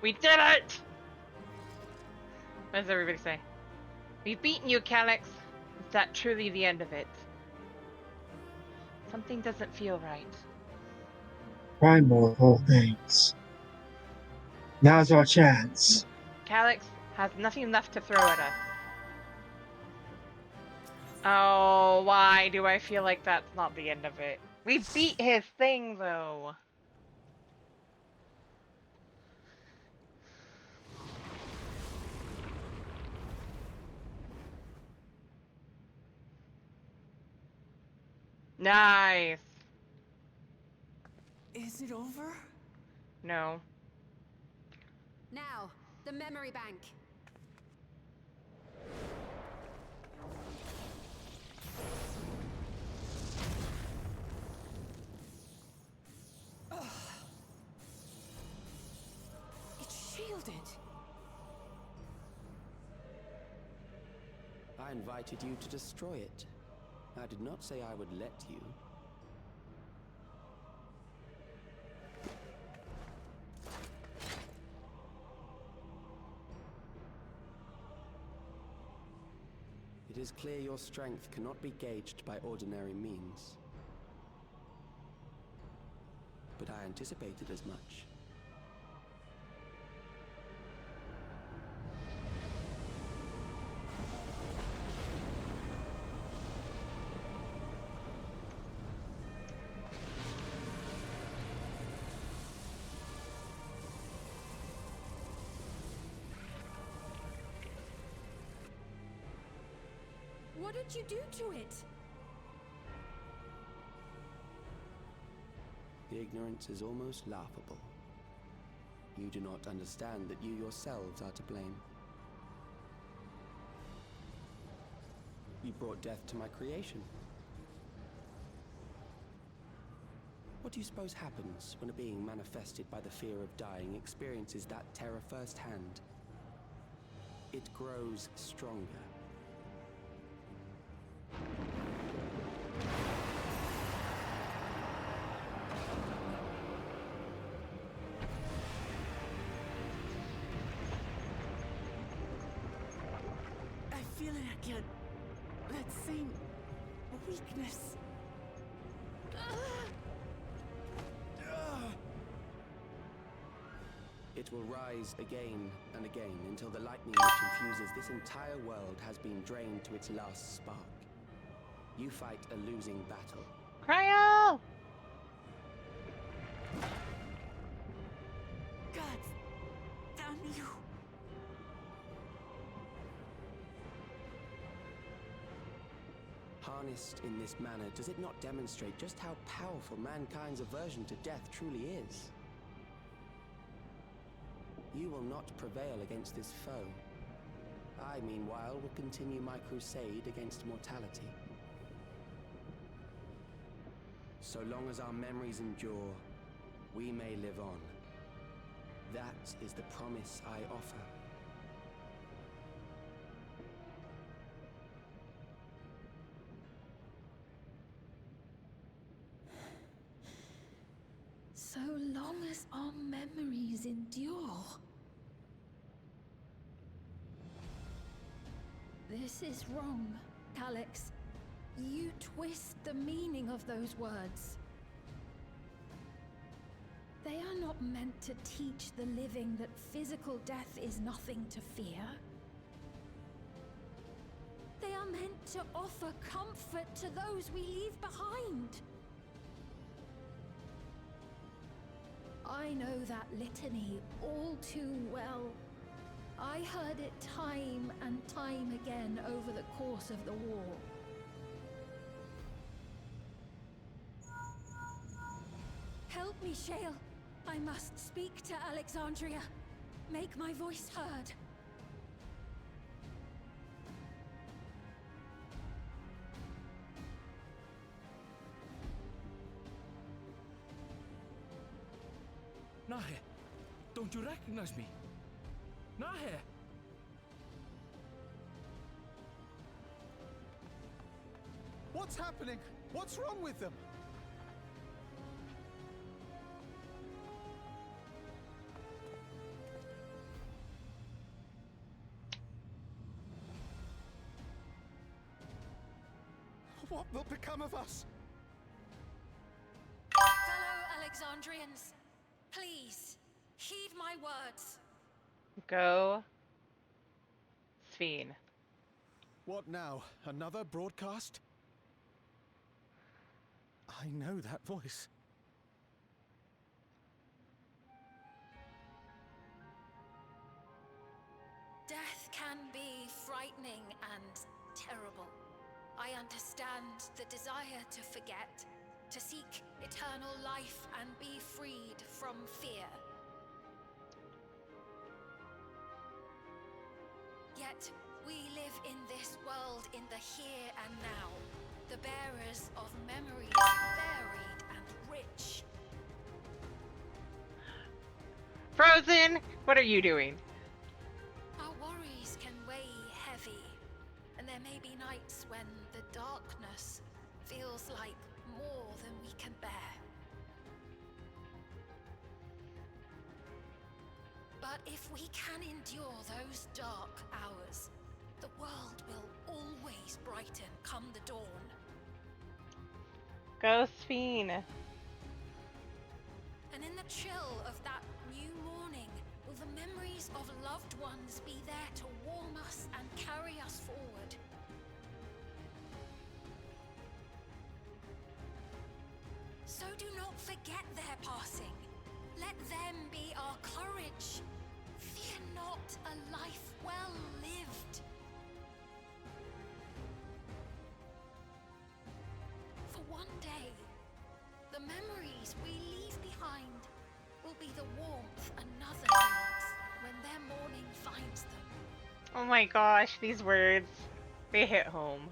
Speaker 1: We did it! What does everybody say? We've beaten you, Calyx. Is that truly the end of it? Something doesn't feel right.
Speaker 2: Primal of all things. Now's our chance.
Speaker 1: Calyx has nothing left to throw at us. Oh, why do I feel like that's not the end of it? We beat his thing, though. Nice.
Speaker 11: Is it over?
Speaker 1: No.
Speaker 19: Now, the memory bank.
Speaker 11: It's shielded.
Speaker 7: I invited you to destroy it. I did not say I would let you. It is clear your strength cannot be gauged by ordinary means. But I anticipated as much.
Speaker 4: What did you do to it?
Speaker 7: The ignorance is almost laughable. You do not understand that you yourselves are to blame. You brought death to my creation. What do you suppose happens when a being manifested by the fear of dying experiences that terror firsthand? It grows stronger.
Speaker 11: I feel it again. That same weakness.
Speaker 7: It will rise again and again until the lightning which infuses this entire world has been drained to its last spark. You fight a losing battle.
Speaker 1: Cryo!
Speaker 11: God damn you.
Speaker 7: Harnessed in this manner, does it not demonstrate just how powerful mankind's aversion to death truly is? You will not prevail against this foe. I, meanwhile, will continue my crusade against mortality. So long as our memories endure, we may live on. That is the promise I offer.
Speaker 13: So long as our memories endure. This is wrong, Calyx. You twist the meaning of those words. They are not meant to teach the living that physical death is nothing to fear. They are meant to offer comfort to those we leave behind. I know that litany all too well. I heard it time and time again over the course of the war. Help me, Shale. I must speak to Alexandria. Make my voice heard.
Speaker 18: Nahe, don't you recognize me? Nahe!
Speaker 14: What's happening? What's wrong with them? What will become of us?
Speaker 15: Fellow Alexandrians, please, heed my words.
Speaker 1: Go. Sphene.
Speaker 14: What now? Another broadcast? I know that voice.
Speaker 15: Death can be frightening and terrible. I understand the desire to forget, to seek eternal life and be freed from fear. Yet, we live in this world in the here and now, the bearers of memories varied and rich.
Speaker 1: Frozen! What are you doing?
Speaker 15: Our worries can weigh heavy, and there may be nights when the darkness feels like more than we can bear. But if we can endure those dark hours, the world will always brighten come the dawn.
Speaker 1: Go, Sphene.
Speaker 15: And in the chill of that new morning, will the memories of loved ones be there to warm us and carry us forward? So do not forget their passing. Let them be our courage. Fear not a life well lived. For one day, the memories we leave behind will be the warmth another needs when their morning finds them.
Speaker 1: Oh my gosh, these words, they hit home.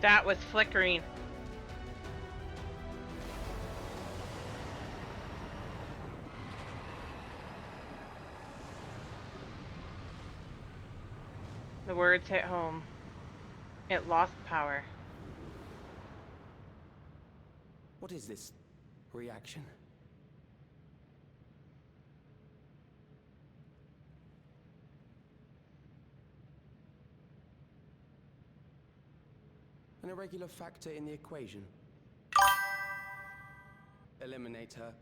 Speaker 1: That was flickering. The words hit home. It lost power.
Speaker 7: What is this reaction? An irregular factor in the equation. Eliminate her.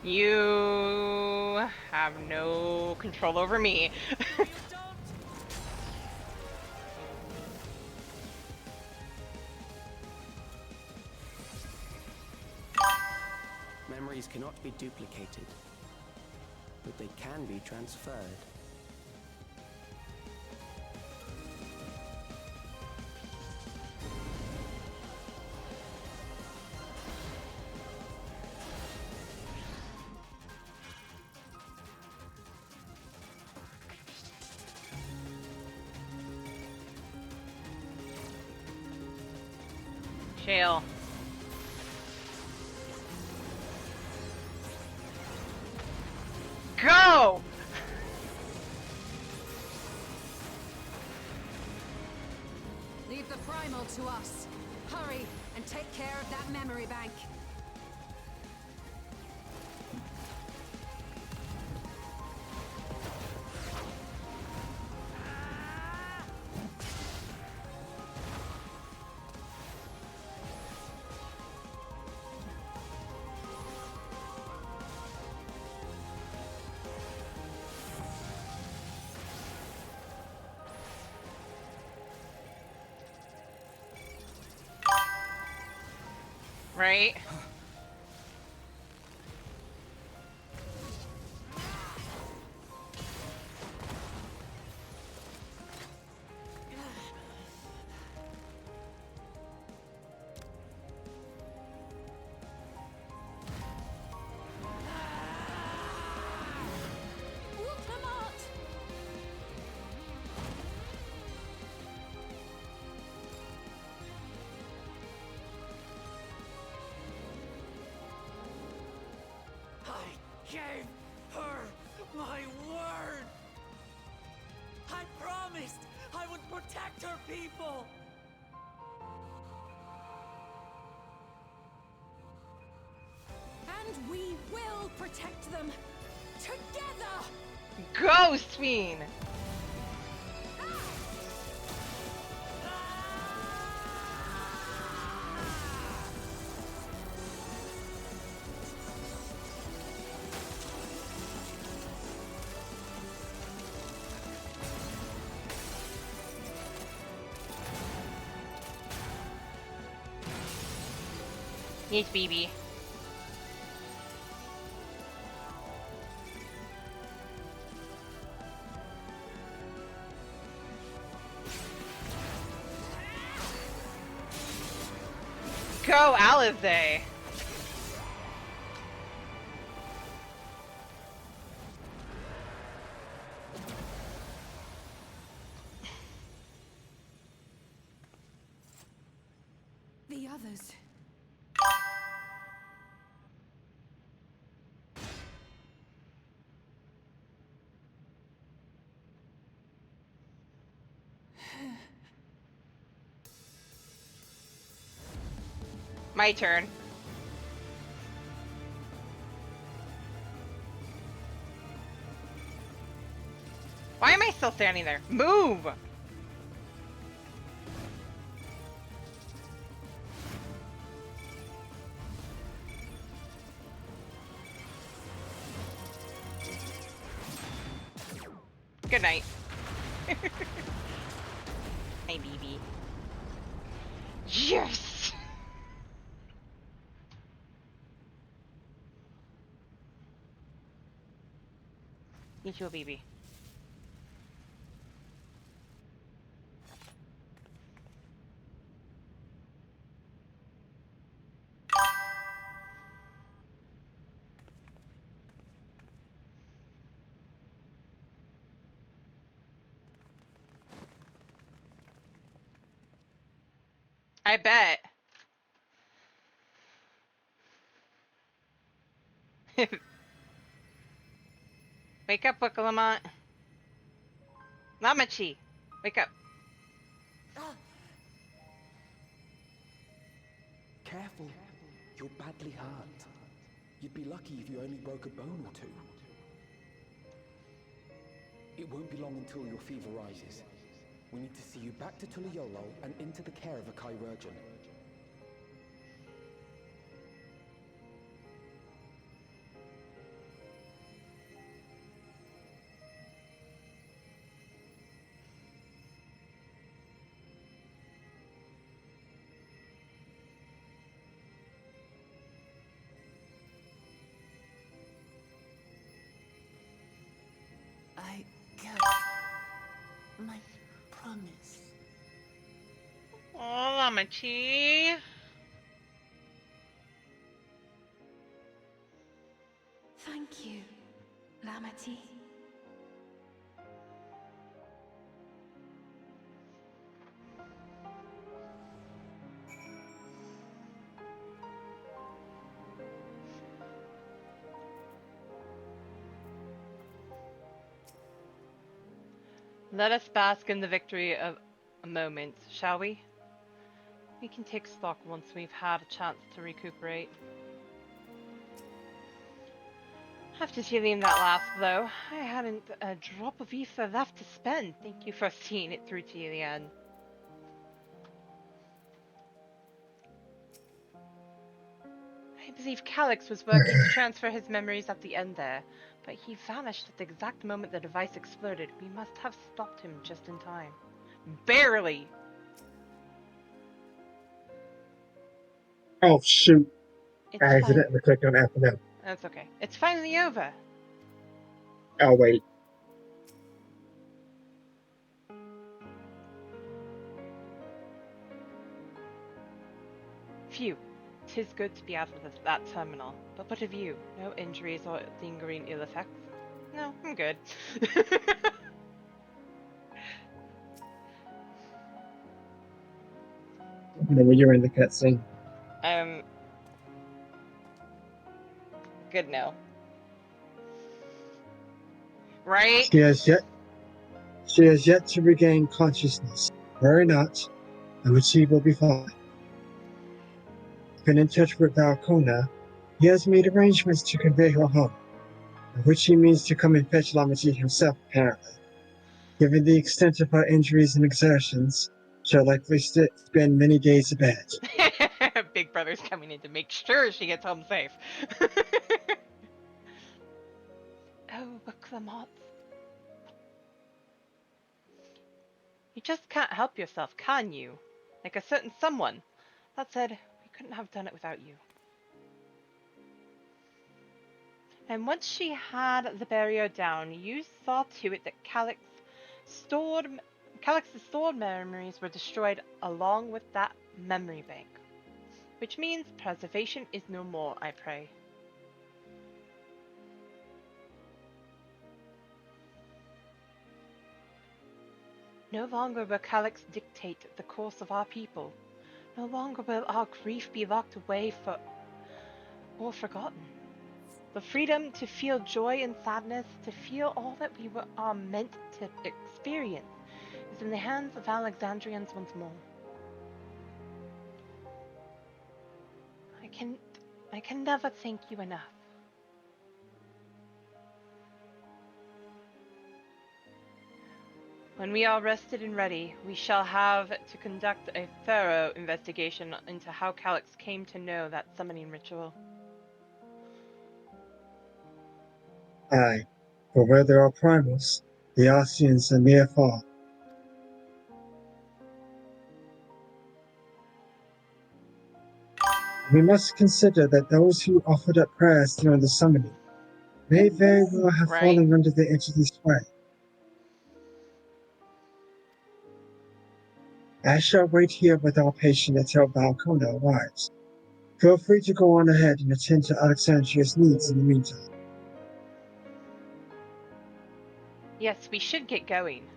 Speaker 1: You have no control over me.
Speaker 7: Memories cannot be duplicated, but they can be transferred.
Speaker 1: Shale. Go!
Speaker 19: Leave the primal to us. Hurry and take care of that memory bank.
Speaker 1: Right?
Speaker 11: Gave her my word! I promised I would protect her people!
Speaker 19: And we will protect them together!
Speaker 1: Ghost Fiend! Yes, baby. Go, Alizé!
Speaker 19: The others.
Speaker 1: My turn. Why am I still standing there? Move! Good night. Hey, BB. Yes! You too, BB. I bet. Wake up, Lamont. Lamachi, wake up.
Speaker 7: Careful. You're badly hurt. You'd be lucky if you only broke a bone or two. It won't be long until your fever rises. We need to see you back to Tuliolo and into the care of a chirurgeon.
Speaker 11: I kept my promise.
Speaker 1: Oh, Lamachi.
Speaker 13: Thank you, Lamati.
Speaker 1: Let us bask in the victory of a moment, shall we? We can take stock once we've had a chance to recuperate. After feeling that last blow, I hadn't a drop of ether left to spend. Thank you for seeing it through to the end. I believe Calix was working to transfer his memories at the end there, but he vanished at the exact moment the device exploded. We must have stopped him just in time. Barely!
Speaker 2: Oh shoot!
Speaker 1: It's
Speaker 2: I accidentally clicked on F&M.
Speaker 1: That's okay. It's finally over.
Speaker 2: Oh wait.
Speaker 1: Phew. 'Tis good to be out of that terminal. But what of you? No injuries or lingering ill effects? No, I'm good.
Speaker 2: When you're in the cutscene.
Speaker 1: Good now. Right?
Speaker 2: She has yet to regain consciousness. Worry not, Amici will be fine. Been in touch with Valcona. He has made arrangements to convey her home, which he means to come and fetch Lamici himself, apparently. Given the extent of her injuries and exertions, she'll likely spend many days abed.
Speaker 1: Big Brother's coming in to make sure she gets home safe. Oh, but Clement. You just can't help yourself, can you? Like a certain someone. That said, we couldn't have done it without you. And once she had the barrier down, you saw to it that Calix's stored memories were destroyed along with that memory bank. Which means preservation is no more, I pray. No longer will Calix dictate the course of our people. No longer will our grief be locked away or forgotten. The freedom to feel joy and sadness, to feel all that we are meant to experience, is in the hands of Alexandrians once more. I can never thank you enough. When we are rested and ready, we shall have to conduct a thorough investigation into how Calix came to know that summoning ritual.
Speaker 2: Aye, for where there are primals, the Arceans are near far. We must consider that those who offered up prayers during the summoning may very well have fallen under the entity's sway. I shall wait here with our patient until Valcona arrives. Feel free to go on ahead and attend to Alexandria's needs in the meantime.
Speaker 1: Yes, we should get going.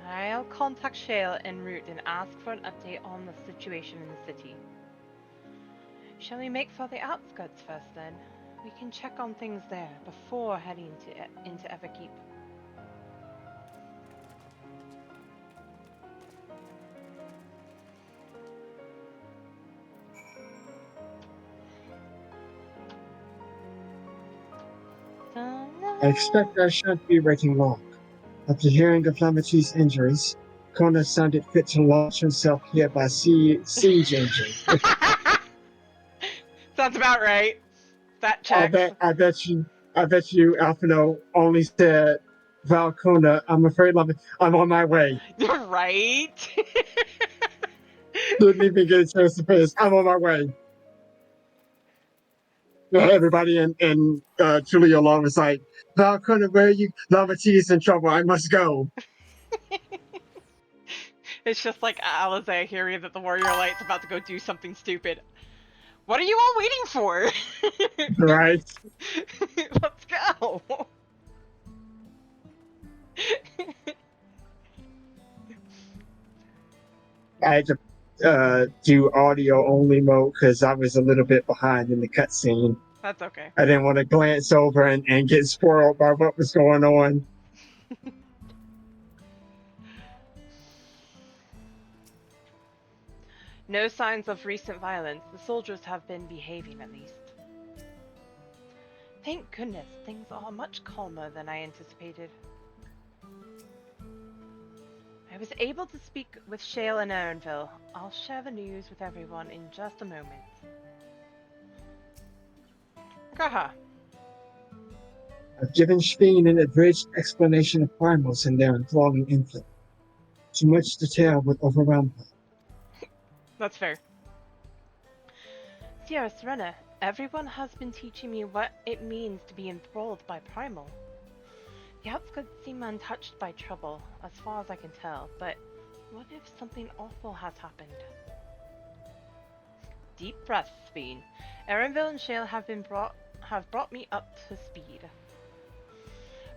Speaker 1: I'll contact Shale en route and ask for an update on the situation in the city. Shall we make for the outskirts first then? We can check on things there before heading into Everkeep.
Speaker 2: I expect I shan't be waiting long. After hearing of Lamici's injuries, Kona sounded fit to launch himself here by siege engine.
Speaker 1: Sounds about right. That checks.
Speaker 2: I bet you, Alphino only said, Valcona, I'm afraid I'm on my way.
Speaker 1: Right?
Speaker 2: Didn't even get a chance to finish. I'm on my way. Everybody in Julia Long was like, Valcona, where are you? Lamachi is in trouble. I must go.
Speaker 1: It's just like Alizé hearing that the Warrior Light's about to go do something stupid. What are you all waiting for?
Speaker 2: Right.
Speaker 1: Let's go.
Speaker 2: I had to do audio only mode because I was a little bit behind in the cutscene.
Speaker 1: That's okay.
Speaker 2: I didn't want to glance over and get spoiled by what was going on.
Speaker 1: No signs of recent violence. The soldiers have been behaving at least. Thank goodness, things are much calmer than I anticipated. I was able to speak with Shale and Aaronville. I'll share the news with everyone in just a moment. Graha.
Speaker 2: I've given Sheen an abridged explanation of primals and their enthralling influence. Too much detail would overwhelm her.
Speaker 1: That's fair. Sierra Serena, everyone has been teaching me what it means to be enthralled by primal. The outskirts seem untouched by trouble, as far as I can tell, but what if something awful has happened? Deep breaths, Bean. Aaronville and Shale have brought me up to speed.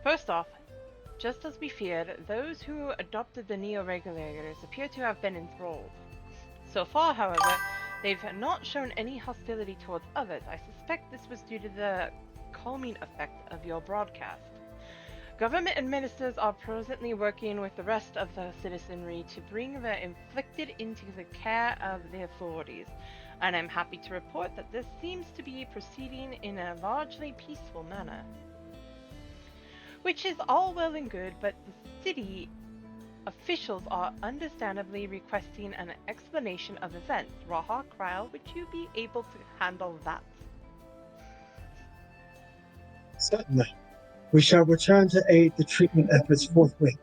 Speaker 1: First off, just as we feared, those who adopted the Neo-Regulators appear to have been enthralled. So far, however, they've not shown any hostility towards others. I suspect this was due to the calming effect of your broadcast. Government and ministers are presently working with the rest of the citizenry to bring the inflicted into the care of the authorities, and I'm happy to report that this seems to be proceeding in a largely peaceful manner. Which is all well and good, but the city officials are understandably requesting an explanation of events. Raha, Kryle, would you be able to handle that?
Speaker 2: Certainly. We shall return to aid the treatment efforts forthwith.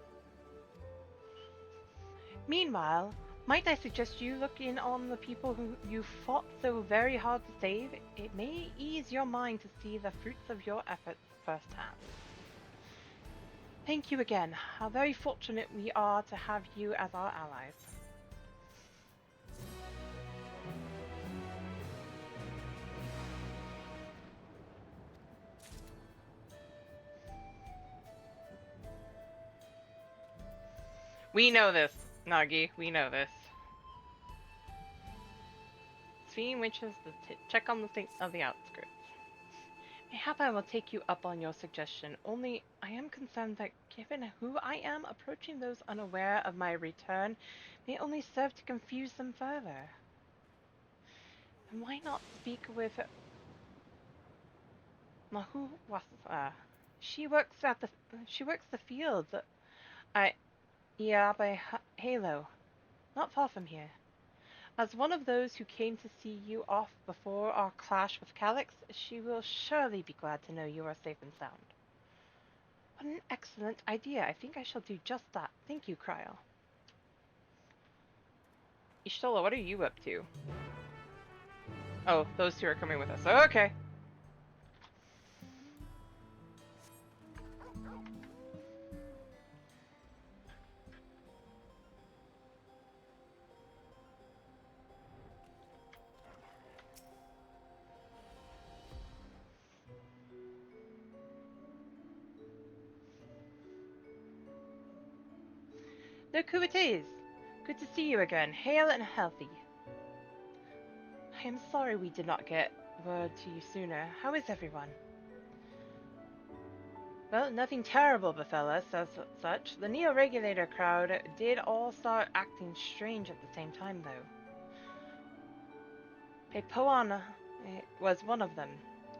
Speaker 1: Meanwhile, might I suggest you look in on the people who you fought so very hard to save? It may ease your mind to see the fruits of your efforts firsthand. Thank you again. How very fortunate we are to have you as our allies. We know this, Nagi. We know this. Seeing which is the check on the thing of the outskirts. Mayhap I will take you up on your suggestion, only I am concerned that given who I am, approaching those unaware of my return may only serve to confuse them further. And why not speak with Mahu Wasa? She works the fields. Iabe Halo, not far from here. As one of those who came to see you off before our clash with Calyx, she will surely be glad to know you are safe and sound. What an excellent idea. I think I shall do just that. Thank you, Kryle. Ishtola, what are you up to? Oh, those two are coming with us. Okay. Look who it is! Good to see you again, hale and healthy. I am sorry we did not get word to you sooner. How is everyone? Well, nothing terrible befell us as such. The Neo-Regulator crowd did all start acting strange at the same time, though. Pepoana was one of them.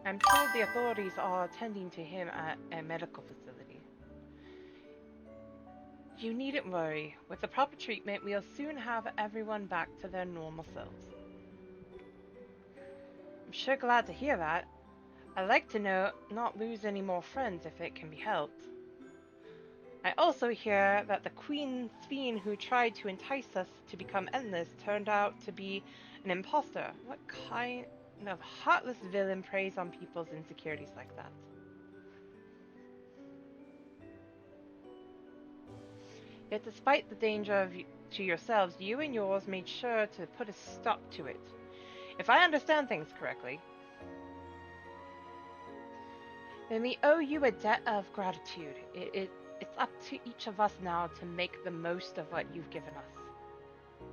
Speaker 1: I'm told the authorities are attending to him at a medical facility. You needn't worry. With the proper treatment, we'll soon have everyone back to their normal selves. I'm sure glad to hear that. I'd like to not lose any more friends if it can be helped. I also hear that the Queen Sphene who tried to entice us to become endless turned out to be an imposter. What kind of heartless villain preys on people's insecurities like that? Yet despite the danger to yourselves, you and yours made sure to put a stop to it. If I understand things correctly, then we owe you a debt of gratitude. It's up to each of us now to make the most of what you've given us.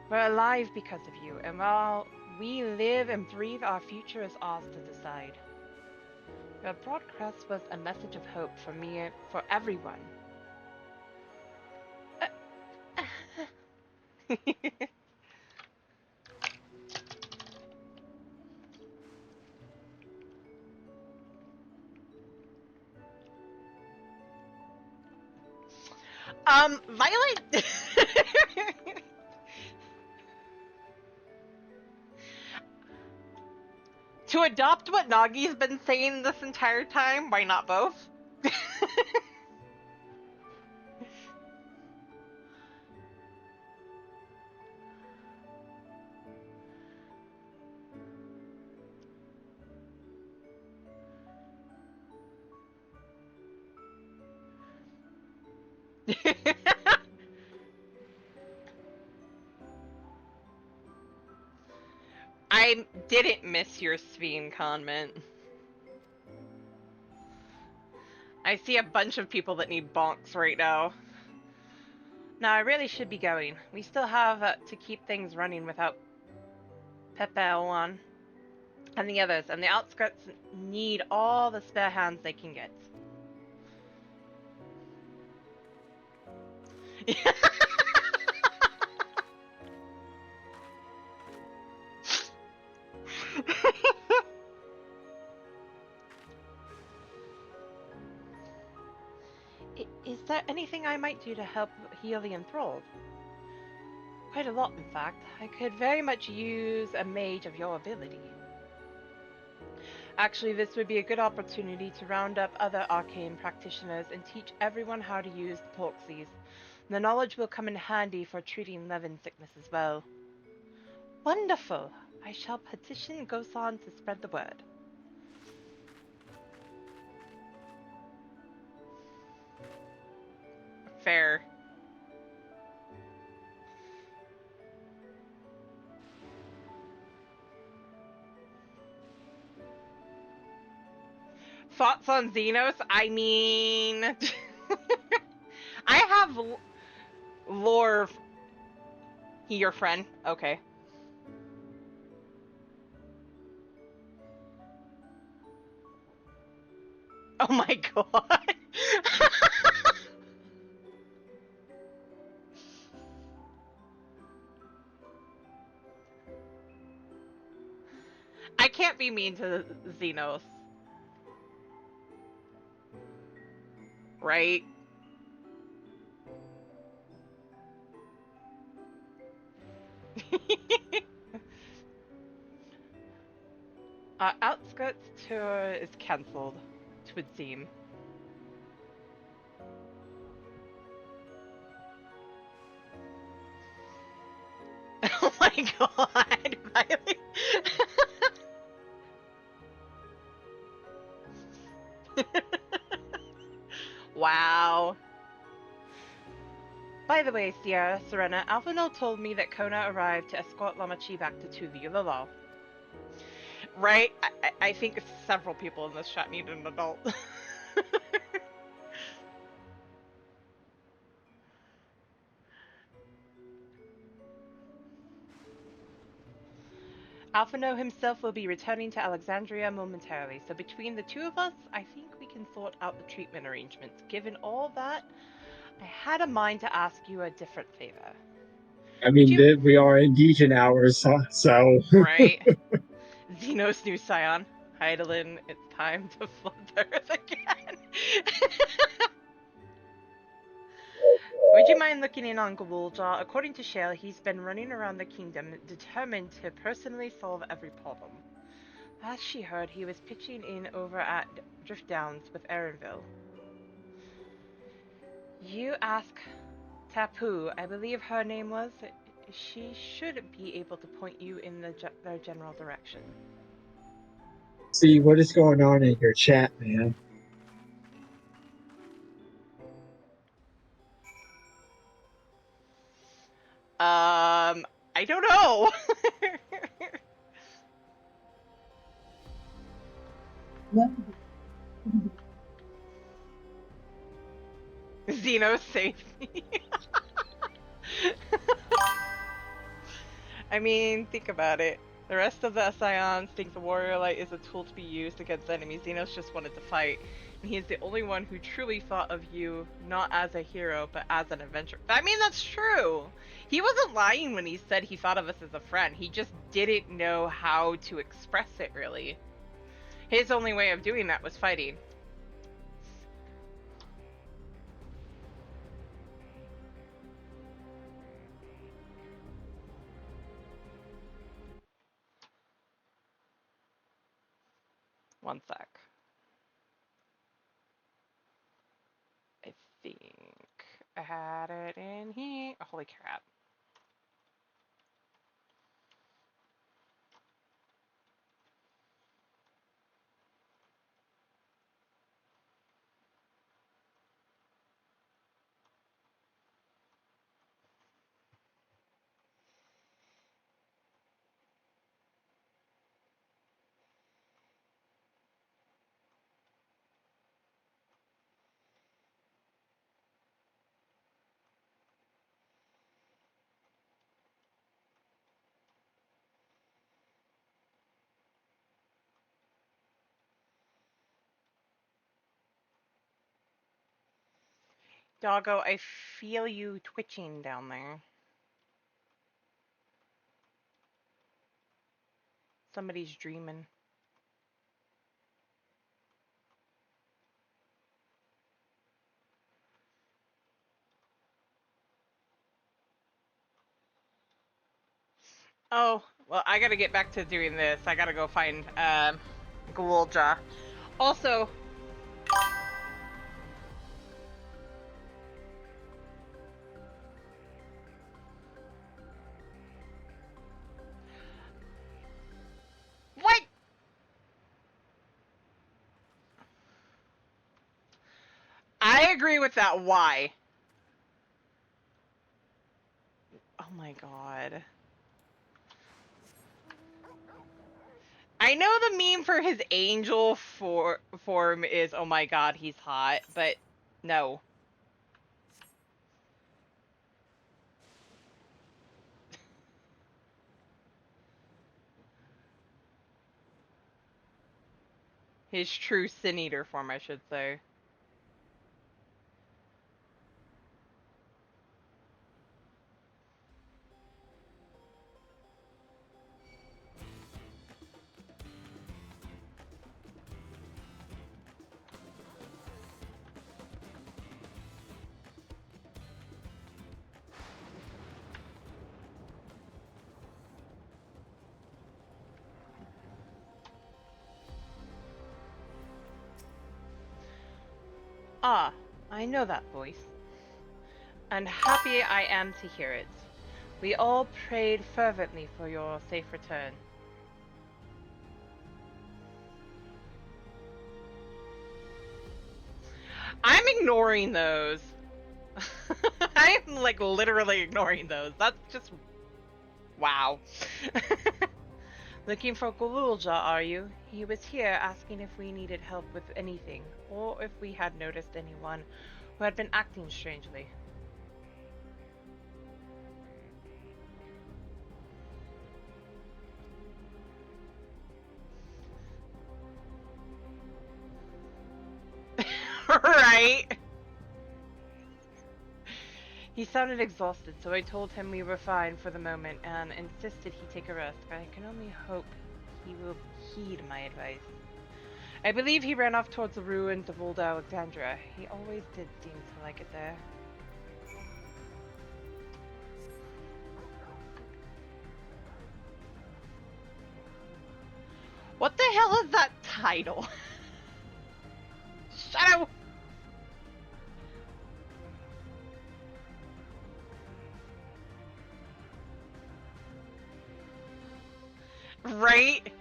Speaker 1: We're alive because of you, and while we live and breathe, our future is ours to decide. Your broadcast was a message of hope for me, for everyone. Violet. To adopt what Nagi's been saying this entire time, why not both? I didn't miss your Sveen comment. I see a bunch of people that need bonks right now. Now, I really should be going. We still have to keep things running without Pepe on and the others, and the outskirts need all the spare hands they can get. Is there anything I might do to help heal the enthralled? Quite a lot, in fact. I could very much use a mage of your ability. Actually, this would be a good opportunity to round up other arcane practitioners and teach everyone how to use the Porxies. The knowledge will come in handy for treating Levin sickness as well. Wonderful! I shall petition Gosan to spread the word. Fair. Thoughts on Xenos? I mean... I have lore... He your friend? Okay. Oh my god. I can't be mean to Xenos. Right? Outskirts tour is cancelled, it would seem. Oh my god, Riley. Wow. By the way, Sierra, Serena, Alphino told me that Kona arrived to escort Lamachi back to Tuviulala. Right? I think several people in this chat need an adult. Alphino himself will be returning to Alexandria momentarily, so between the two of us, I think we can sort out the treatment arrangements. Given all that, I had a mind to ask you a different favor.
Speaker 2: I mean, we are in Legion hours, so...
Speaker 1: Right. Xenos new scion. Heidelin, it's time to flood the earth again. Would you mind looking in on Gawulja? According to Shale, he's been running around the kingdom, determined to personally solve every problem. As she heard, he was pitching in over at Drift Downs with Erinville. You ask Tapu, I believe her name was. She should be able to point you in their general direction.
Speaker 2: See, what is going on in your chat, man?
Speaker 1: I don't know. Xeno saved me. I mean, think about it. The rest of the Scions thinks a warrior light is a tool to be used against enemies. Xenos just wanted to fight, and he is the only one who truly thought of you not as a hero, but as an adventurer. I mean, that's true. He wasn't lying when he said he thought of us as a friend. He just didn't know how to express it, really. His only way of doing that was fighting. One sec. I think I had it in here. Oh, holy crap. Doggo, I feel you twitching down there. Somebody's dreaming. Oh, well, I gotta get back to doing this. I gotta go find, Ghoulja. Also... What? I agree with that. Why? Oh my god. I know the meme for his angel form is, oh my god, he's hot, but no. His true Sin Eater form, I should say. Ah, I know that voice. And happy I am to hear it. We all prayed fervently for your safe return. I'm ignoring those. I am, like, literally ignoring those. That's just... wow. Looking for Ghoulja, are you? He was here asking if we needed help with anything, or if we had noticed anyone who had been acting strangely. Right? He sounded exhausted, so I told him we were fine for the moment and insisted he take a rest. I can only hope he will heed my advice. I believe he ran off towards the ruins of old Alexandria. He always did seem to like it there. What the hell is that title? Shadow! Right?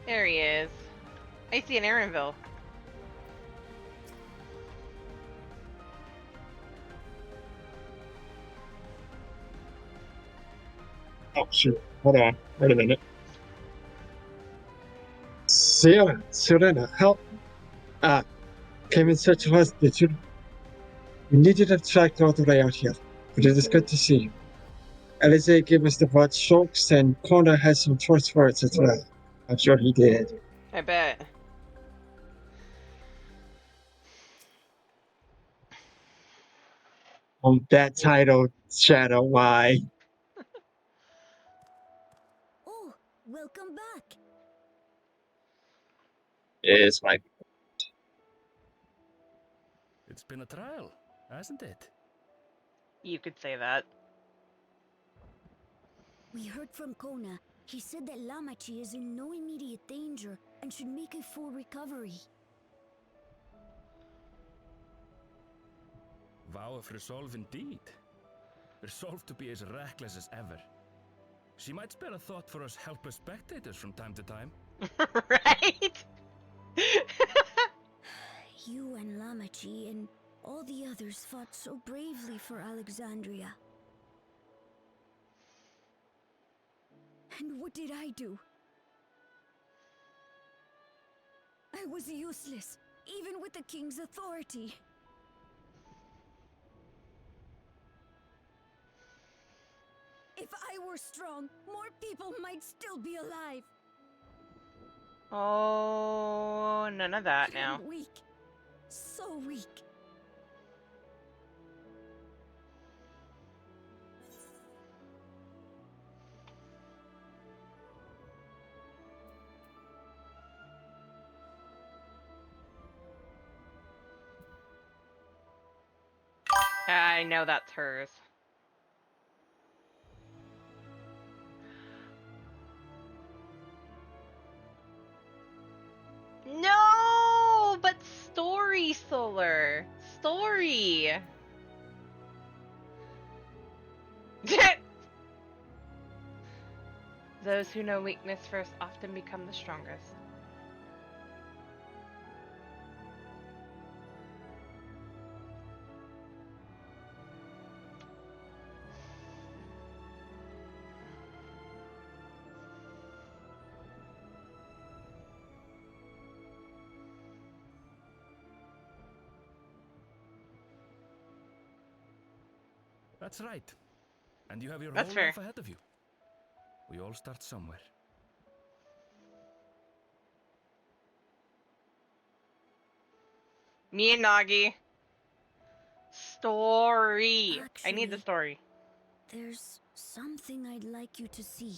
Speaker 1: There he is. I see an Aaronville.
Speaker 2: Oh, shoot. Hold on. Wait a minute. Serena, help me. Ah, came in search of us, did you? We needed to have tracked all the way out here, but it is good to see you. Alize gave us the broad strokes, and Connor has some choice words as well. I'm sure he did.
Speaker 1: I bet.
Speaker 2: That title, Shadow, why?
Speaker 12: Oh, welcome back.
Speaker 2: Is my.
Speaker 18: It's been a trial, hasn't it?
Speaker 1: You could say that.
Speaker 12: We heard from Kona. He said that Lamachi is in no immediate danger and should make a full recovery.
Speaker 18: Vow of resolve indeed. Resolved to be as reckless as ever. She might spare a thought for us helpless spectators from time to time.
Speaker 1: Right?
Speaker 12: You and Lamachi and all the others fought so bravely for Alexandria. And what did I do? I was useless, even with the king's authority. If I were strong, more people might still be alive.
Speaker 1: Oh, none of that
Speaker 12: But
Speaker 1: now.
Speaker 12: I'm weak. So weak.
Speaker 1: I know that's hers. No, but story, Solar. Story. Those who know weakness first often become the strongest.
Speaker 18: That's right. And you have your
Speaker 1: That's
Speaker 18: whole
Speaker 1: fair.
Speaker 18: life ahead of you. We all start somewhere.
Speaker 1: Me and Nagi. Story. I need the
Speaker 12: Actually,
Speaker 1: story.
Speaker 12: there's something I'd like you to see.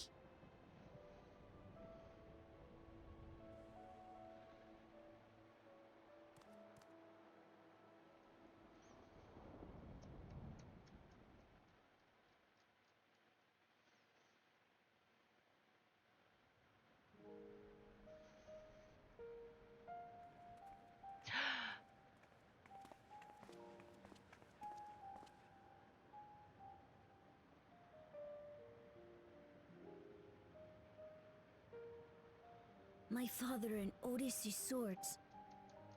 Speaker 12: My father and Odyssey's swords.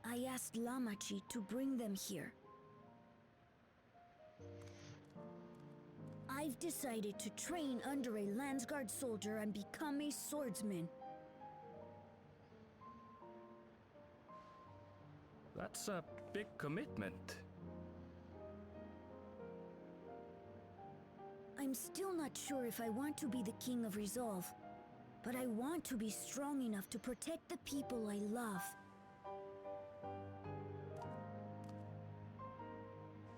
Speaker 12: I asked Lamachi to bring them here. I've decided to train under a Landsguard soldier and become a swordsman.
Speaker 18: That's a big commitment.
Speaker 12: I'm still not sure if I want to be the King of Resolve, but I want to be strong enough to protect the people I love.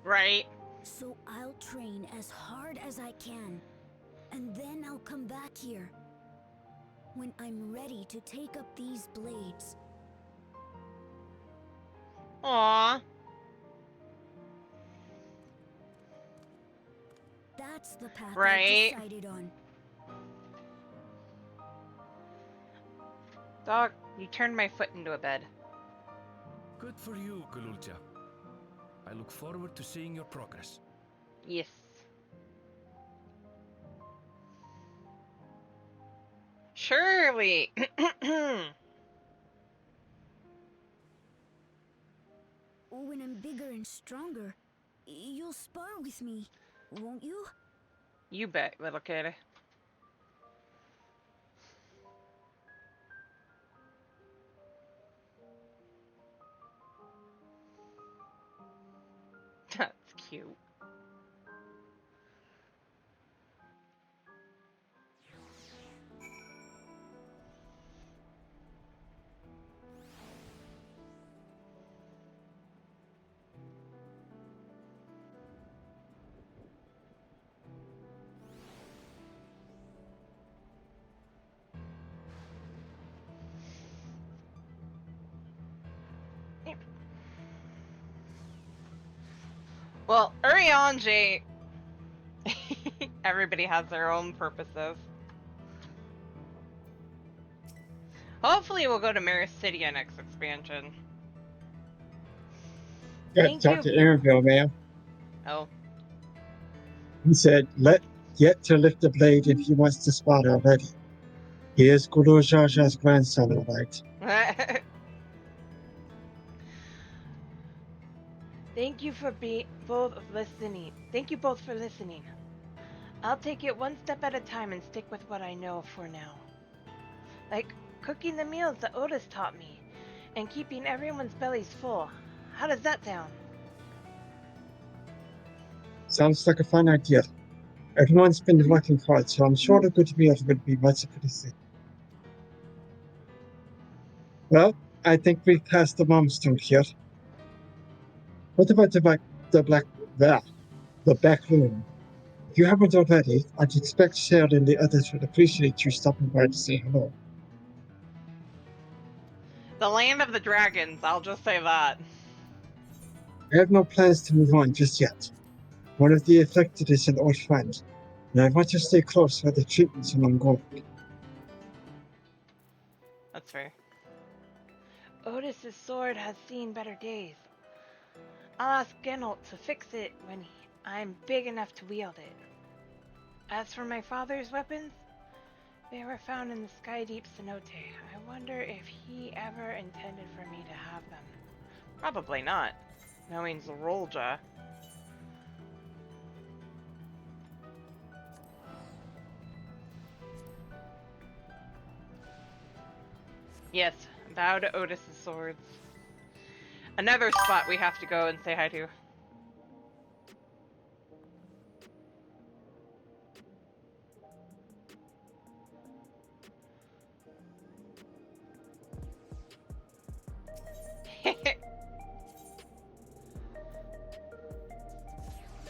Speaker 1: Right.
Speaker 12: So I'll train as hard as I can, and then I'll come back here when I'm ready to take up these blades.
Speaker 1: Aww.
Speaker 12: That's the path
Speaker 1: Right.
Speaker 12: I've decided on.
Speaker 1: Dog, you turned my foot into a bed.
Speaker 18: Good for you, Kululcha. I look forward to seeing your progress.
Speaker 1: Yes. Surely.
Speaker 12: When I'm bigger and stronger, you'll spar with me, won't you?
Speaker 1: You bet, little kid. cute. Well, Urianger, everybody has their own purposes. Hopefully we'll go to Maristidia next expansion.
Speaker 2: Got to
Speaker 1: Thank
Speaker 2: talk
Speaker 1: you.
Speaker 2: to Aaronville, man.
Speaker 1: Oh.
Speaker 2: He said, yet to lift the blade if he wants to spot already. He is Guru Jar Jar's grandson, all right.
Speaker 1: Thank you for both listening. Thank you both for listening. I'll take it one step at a time and stick with what I know for now. Like cooking the meals that Otis taught me, and keeping everyone's bellies full. How does that sound?
Speaker 2: Sounds like a fun idea. Everyone's been working hard, so I'm sure the good meals will be much appreciated. Well, I think we've passed the milestone here. What about the back room? If you haven't already, I'd expect Sharon and the others would appreciate you stopping by to say hello.
Speaker 1: The land of the dragons, I'll just say that.
Speaker 2: I have no plans to move on just yet. One of the affected is an old friend, and I want to stay close while the treatment's ongoing.
Speaker 1: That's fair. Otis's sword has seen better days. I'll ask Gennalt to fix it when I'm big enough to wield it. As for my father's weapons, they were found in the Sky Deep cenote. I wonder if he ever intended for me to have them. Probably not, knowing Zerolja. Yes, bow to Otis's swords. Another spot we have to go and say hi to.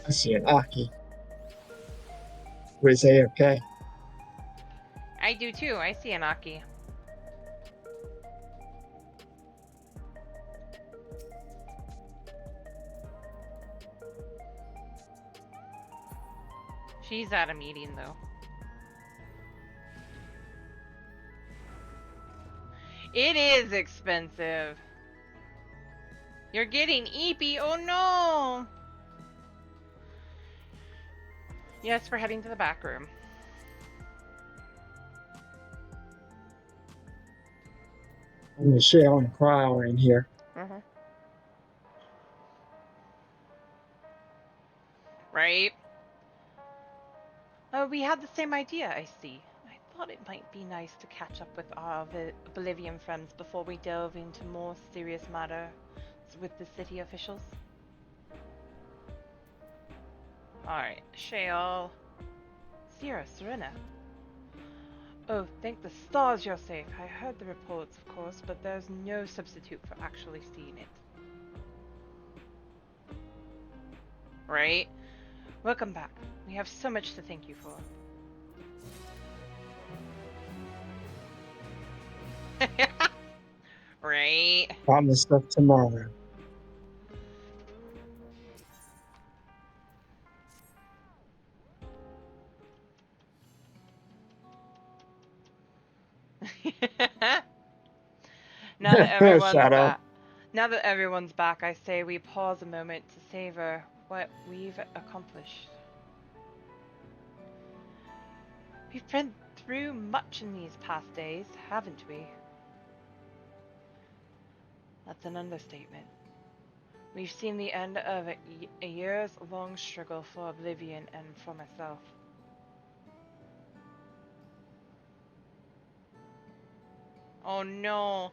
Speaker 2: I see an Aki. Was AFK.
Speaker 1: I do too, I see Anaki. She's at a meeting though. It is expensive. You're getting eepy, oh no! Yes, we're heading to the back room.
Speaker 2: Michelle and Crowell in here.
Speaker 1: Right? Oh, we had the same idea, I see. I thought it might be nice to catch up with our Oblivion friends before we delve into more serious matters with the city officials. Alright, Sheol. Sierra, Serena. Oh, thank the stars you're safe. I heard the reports, of course, but there's no substitute for actually seeing it. Right? Welcome back. We have so much to thank you for. Right?
Speaker 2: Promise of tomorrow.
Speaker 1: Now that everyone's
Speaker 2: Shadow.
Speaker 1: back. Now that everyone's back, I say we pause a moment to savor what we've accomplished. We've been through much in these past days, haven't we? That's an understatement. We've seen the end of a years-long struggle for Oblivion and for myself. Oh no!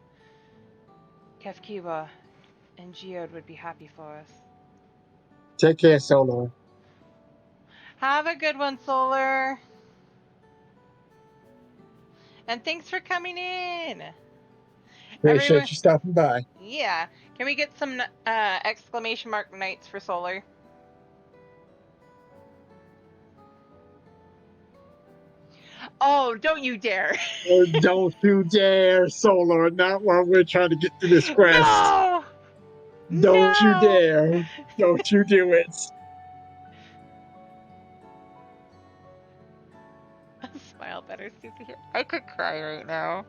Speaker 1: Kefkiwa and Geode would be happy for us.
Speaker 2: Take care, Solo.
Speaker 1: Have a good one, Solar. And thanks for coming in.
Speaker 2: Appreciate
Speaker 1: Everyone,
Speaker 2: you stopping by.
Speaker 1: yeah. Can we get some exclamation mark knights for Solar? Oh, don't you dare.
Speaker 2: Don't you dare, Solo. Not while we're trying to get to this quest.
Speaker 1: No!
Speaker 2: Don't you
Speaker 1: No!
Speaker 2: dare. Don't you do it.
Speaker 1: Smile better, superhero. I could cry right now.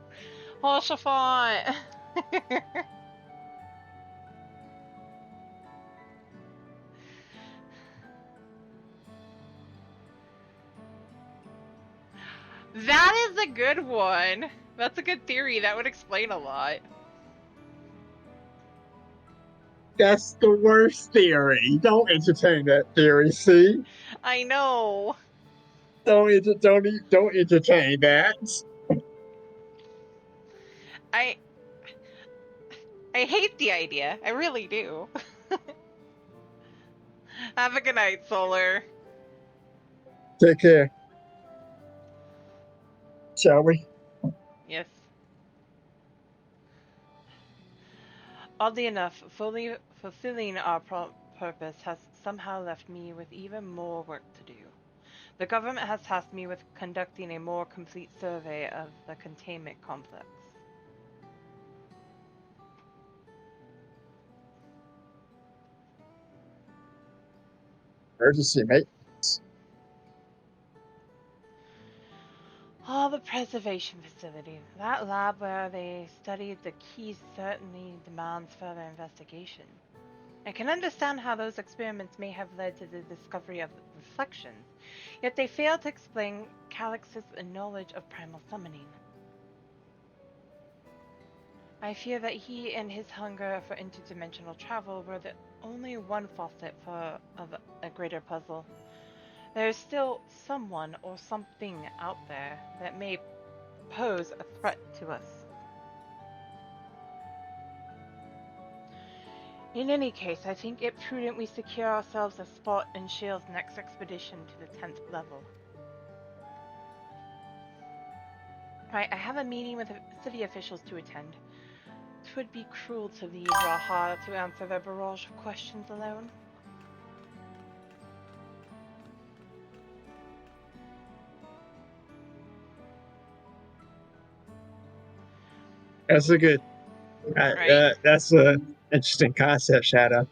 Speaker 1: Oh, Chiffon! That is a good one. That's a good theory. That would explain a lot.
Speaker 2: That's the worst theory. Don't entertain that theory, see?
Speaker 1: I know.
Speaker 2: Don't entertain that.
Speaker 1: I hate the idea. I really do. Have a good night, Solar.
Speaker 2: Take care. Shall we?
Speaker 1: Yes. Oddly enough, fully fulfilling our purpose has somehow left me with even more work to do. The government has tasked me with conducting a more complete survey of the containment complex.
Speaker 2: Emergency, mate.
Speaker 1: Oh, the preservation facility. That lab where they studied the keys certainly demands further investigation. I can understand how those experiments may have led to the discovery of reflections, yet they fail to explain Calix's knowledge of primal summoning. I fear that he and his hunger for interdimensional travel were the only one facet of a greater puzzle. There is still someone or something out there that may pose a threat to us. In any case, I think it prudent we secure ourselves a spot in Shale's next expedition to the 10th level. Right, I have a meeting with city officials to attend. 'Twould be cruel to leave Raha to answer their barrage of questions alone.
Speaker 2: That's a good.
Speaker 1: Right.
Speaker 2: That's a interesting concept, Shadow.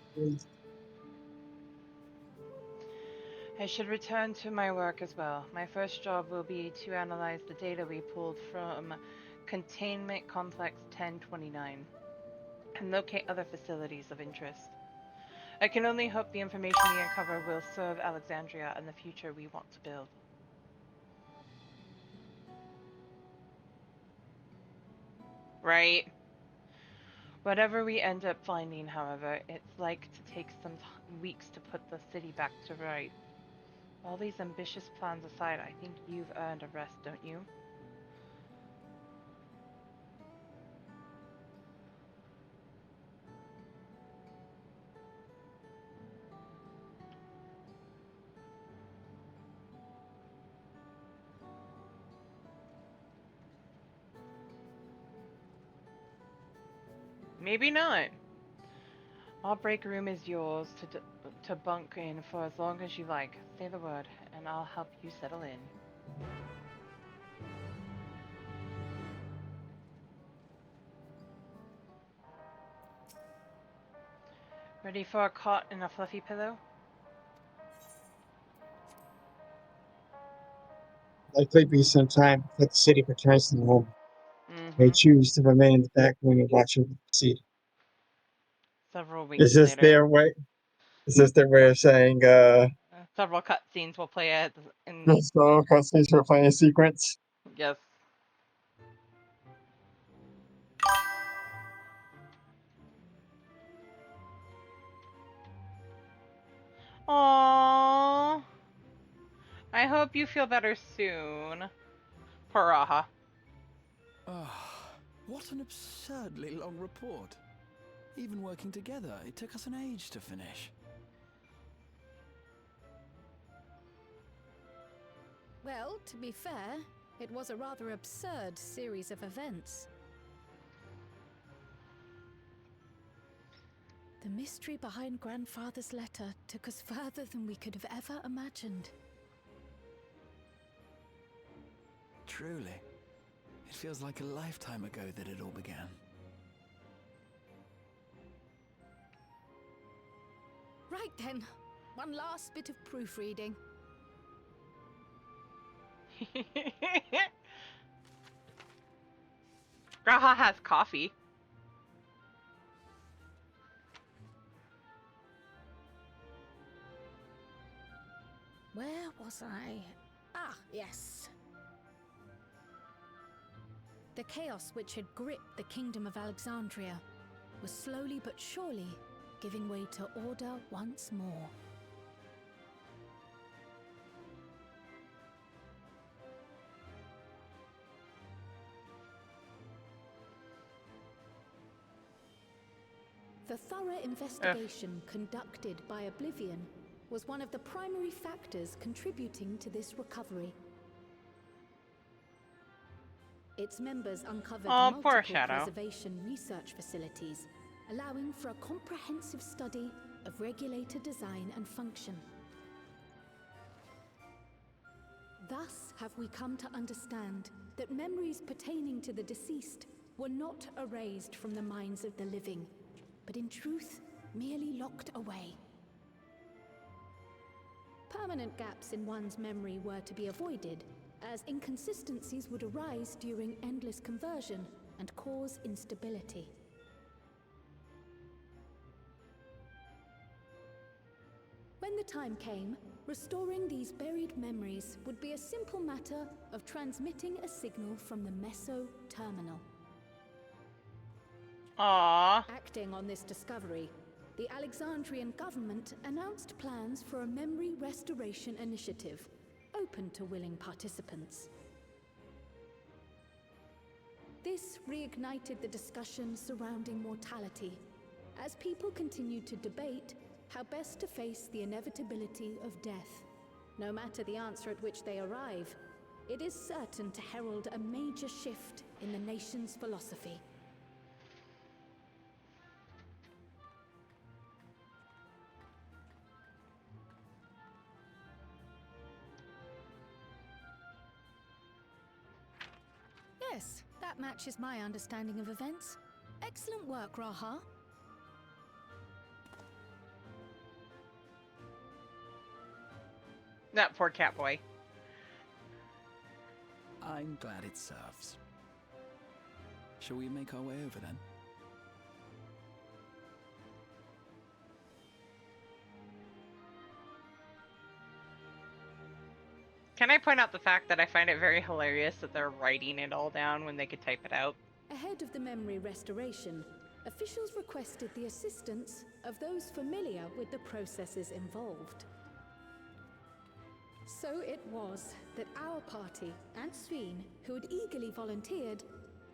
Speaker 1: I should return to my work as well. My first job will be to analyze the data we pulled from Containment Complex 1029 and locate other facilities of interest. I can only hope the information we uncover will serve Alexandria and the future we want to build. Right. Whatever we end up finding, however, it's like to take some weeks to put the city back to rights. All these ambitious plans aside, I think you've earned a rest, don't you? Maybe not. Our break room is yours to bunk in for as long as you like. Say the word, and I'll help you settle in. Ready for a cot and a fluffy pillow?
Speaker 2: Likely be some time before the city returns to normal. May
Speaker 1: Mm-hmm.
Speaker 2: choose to remain in the back room and watch over the proceeding.
Speaker 1: Several weeks later.
Speaker 2: Is this their way of saying
Speaker 1: Several cutscenes will play it in.
Speaker 2: so cutscenes for playing sequence?
Speaker 1: Yes. Aww. I hope you feel better soon. Poor Raha.
Speaker 9: What an absurdly long report. Even working together, it took us an age to finish.
Speaker 4: Well, to be fair, it was a rather absurd series of events. The mystery behind Grandfather's letter took us further than we could have ever imagined.
Speaker 9: Truly. It feels like a lifetime ago that it all began.
Speaker 4: Right then, one last bit of proofreading.
Speaker 1: Graha has coffee.
Speaker 4: Where was I? Ah, yes. The chaos which had gripped the Kingdom of Alexandria was slowly but surely giving way to order once more. The thorough investigation conducted by Oblivion was one of the primary factors contributing to this recovery. Its members uncovered multiple preservation research facilities, allowing for a comprehensive study of regulator design and function. Thus have we come to understand that memories pertaining to the deceased were not erased from the minds of the living, but in truth, merely locked away. Permanent gaps in one's memory were to be avoided, as inconsistencies would arise during endless conversion and cause instability. When the time came, restoring these buried memories would be a simple matter of transmitting a signal from the Meso terminal.
Speaker 1: Aww.
Speaker 4: Acting on this discovery, the Alexandrian government announced plans for a memory restoration initiative, open to willing participants. This reignited the discussion surrounding mortality, as people continued to debate how best to face the inevitability of death. No matter the answer at which they arrive, it is certain to herald a major shift in the nation's philosophy. Yes, that matches my understanding of events. Excellent work, Raha.
Speaker 1: That poor cat boy.
Speaker 9: I'm glad it serves. Shall we make our way over then?
Speaker 1: Can I point out the fact that I find it very hilarious that they're writing it all down when they could type it out?
Speaker 4: Ahead of the memory restoration, officials requested the assistance of those familiar with the processes involved. So it was that our party and Sveen, who had eagerly volunteered,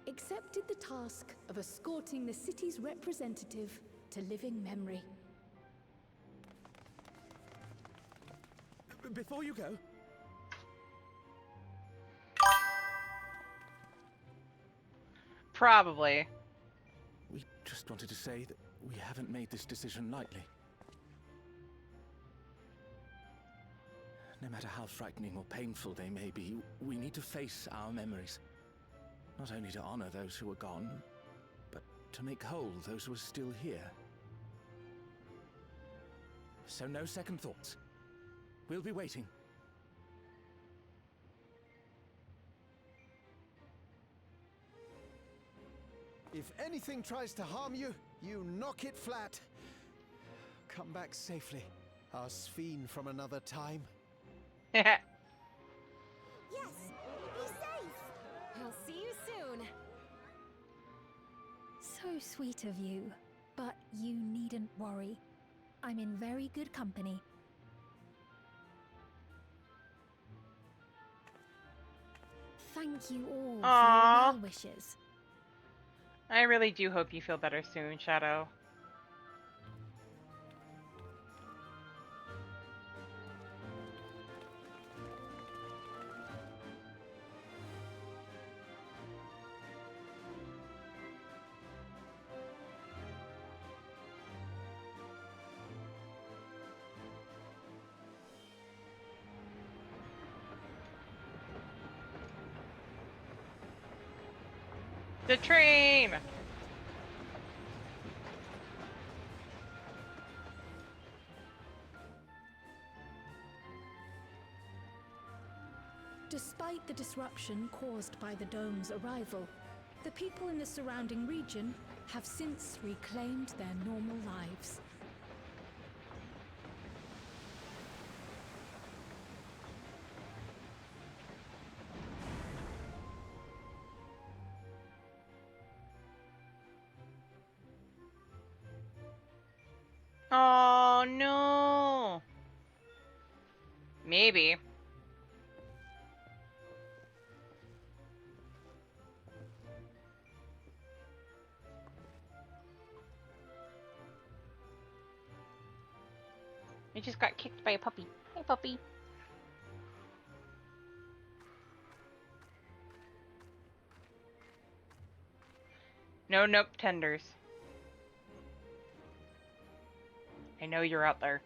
Speaker 4: accepted the task of escorting the city's representative to living memory.
Speaker 16: Before you go,
Speaker 1: Probably.
Speaker 16: we just wanted to say that we haven't made this decision lightly. No matter how frightening or painful they may be, we need to face our memories. Not only to honor those who are gone, but to make whole those who are still here. So no second thoughts. We'll be waiting.
Speaker 14: If anything tries to harm you, you knock it flat. Come back safely, our Sphene from another time.
Speaker 19: Yes! Be safe! I'll see you soon.
Speaker 13: So sweet of you, but you needn't worry. I'm in very good company. Thank you all for your well wishes.
Speaker 1: I really do hope you feel better soon, Shadow. The train!
Speaker 4: Despite the disruption caused by the dome's arrival, the people in the surrounding region have since reclaimed their normal lives.
Speaker 1: Oh no! Maybe. I just got kicked by a puppy. Hey, puppy. No nope tenders. I know you're out there.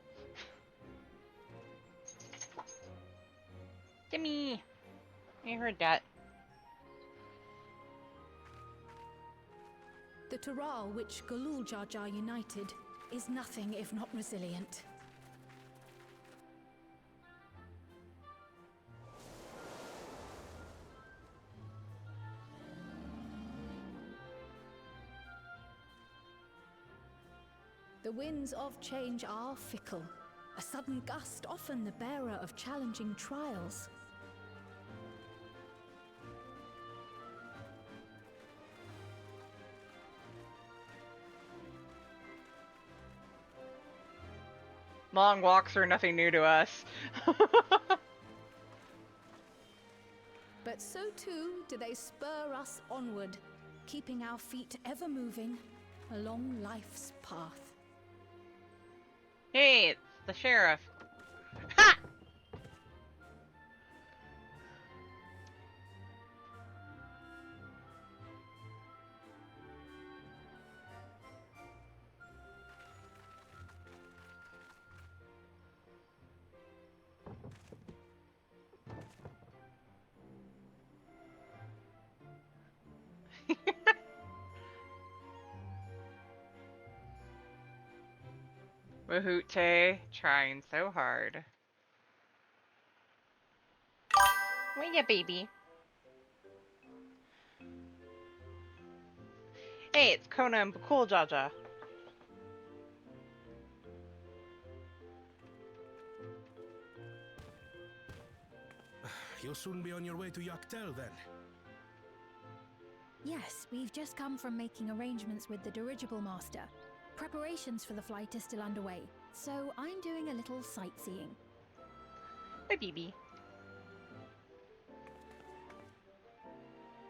Speaker 1: Gimme! I heard that.
Speaker 4: The Tural which Galul Jar Jar united is nothing if not resilient. The winds of change are fickle. A sudden gust often the bearer of challenging trials.
Speaker 1: Long walks are nothing new to us.
Speaker 4: But so too do they spur us onward, keeping our feet ever moving along life's path.
Speaker 1: Hey, it's the sheriff. Ha! Wahoote, trying so hard. Where ya, baby? Hey, it's Kona and Bakul Jaja.
Speaker 18: You'll soon be on your way to Yaktel then.
Speaker 13: Yes, we've just come from making arrangements with the dirigible master. Preparations for the flight are still underway, so I'm doing a little sightseeing.
Speaker 1: Hey, baby.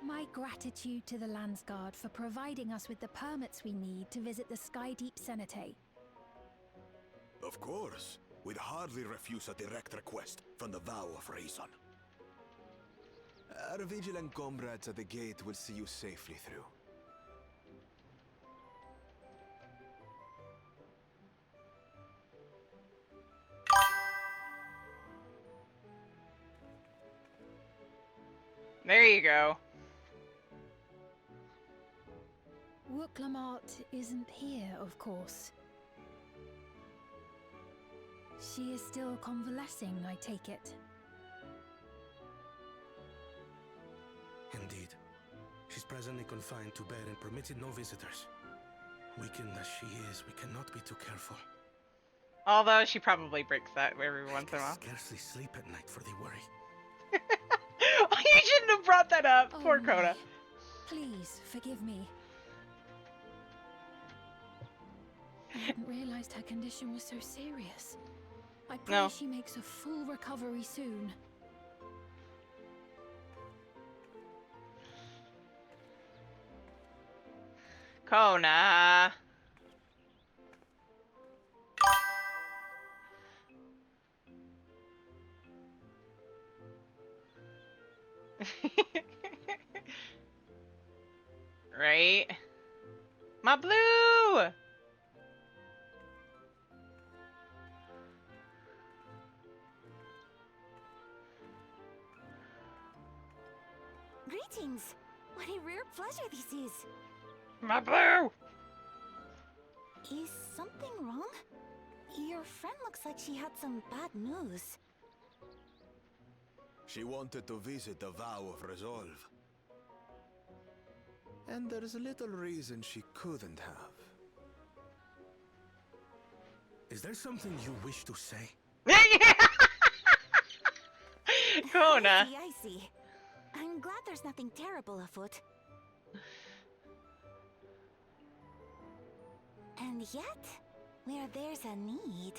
Speaker 13: My gratitude to the Landsguard for providing us with the permits we need to visit the Skydeep Cenotaph.
Speaker 20: Of course. We'd hardly refuse a direct request from the vow of reason.
Speaker 3: Our vigilant comrades at the gate will see you safely through.
Speaker 1: There you go.
Speaker 13: Wooklamart isn't here, of course. She is still convalescing, I take it.
Speaker 18: Indeed. She's presently confined to bed and permitted no visitors. Weakened as she is, we cannot be too careful.
Speaker 1: Although she probably breaks that every once in a while.
Speaker 18: Scarcely sleep at night for the worry.
Speaker 1: You shouldn't have brought that up.
Speaker 13: Oh
Speaker 1: Poor
Speaker 13: my.
Speaker 1: Kona.
Speaker 13: Please, forgive me. I hadn't realized her condition was so serious. I pray
Speaker 1: No.
Speaker 13: she makes a full recovery soon.
Speaker 1: Kona. Right? My blue!
Speaker 21: Greetings.
Speaker 12: What a rare pleasure this is.
Speaker 1: My blue!
Speaker 12: Is something wrong? Your friend looks like she had some bad news.
Speaker 20: She wanted to visit the Vow of Resolve.
Speaker 14: And there's a little reason she couldn't have.
Speaker 18: Is there something you wish to say?
Speaker 1: Kona.
Speaker 12: I see. I'm glad there's nothing terrible afoot. And yet, where there's a need...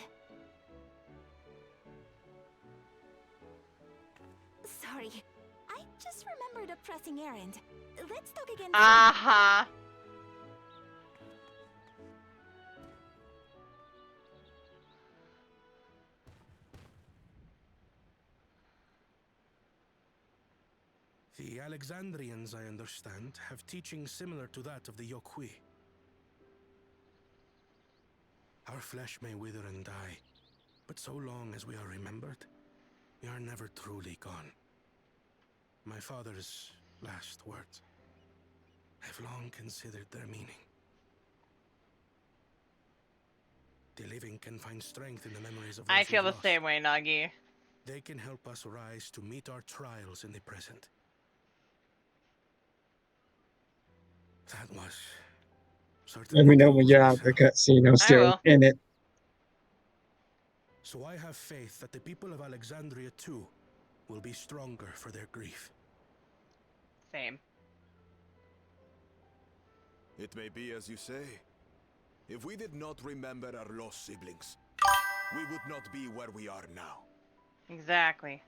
Speaker 12: Sorry, I just remembered a pressing errand. Let's talk again soon.
Speaker 1: Uh-huh.
Speaker 18: The Alexandrians, I understand, have teaching similar to that of the Yokui. Our flesh may wither and die, but so long as we are remembered, we are never truly gone. My father's last words. I've long considered their meaning. The living can find strength in the memories of those
Speaker 1: I feel the
Speaker 18: we've lost.
Speaker 1: same way, Nagi.
Speaker 18: They can help us rise to meet our trials in the present. That was certainly
Speaker 2: Let me know when
Speaker 18: close
Speaker 2: you're out the
Speaker 18: myself.
Speaker 2: cutscene. I'm still in it.
Speaker 18: So I have faith that the people of Alexandria too will be stronger for their grief.
Speaker 1: Same.
Speaker 20: It may be as you say. If we did not remember our lost siblings, we would not be where we are now.
Speaker 1: Exactly.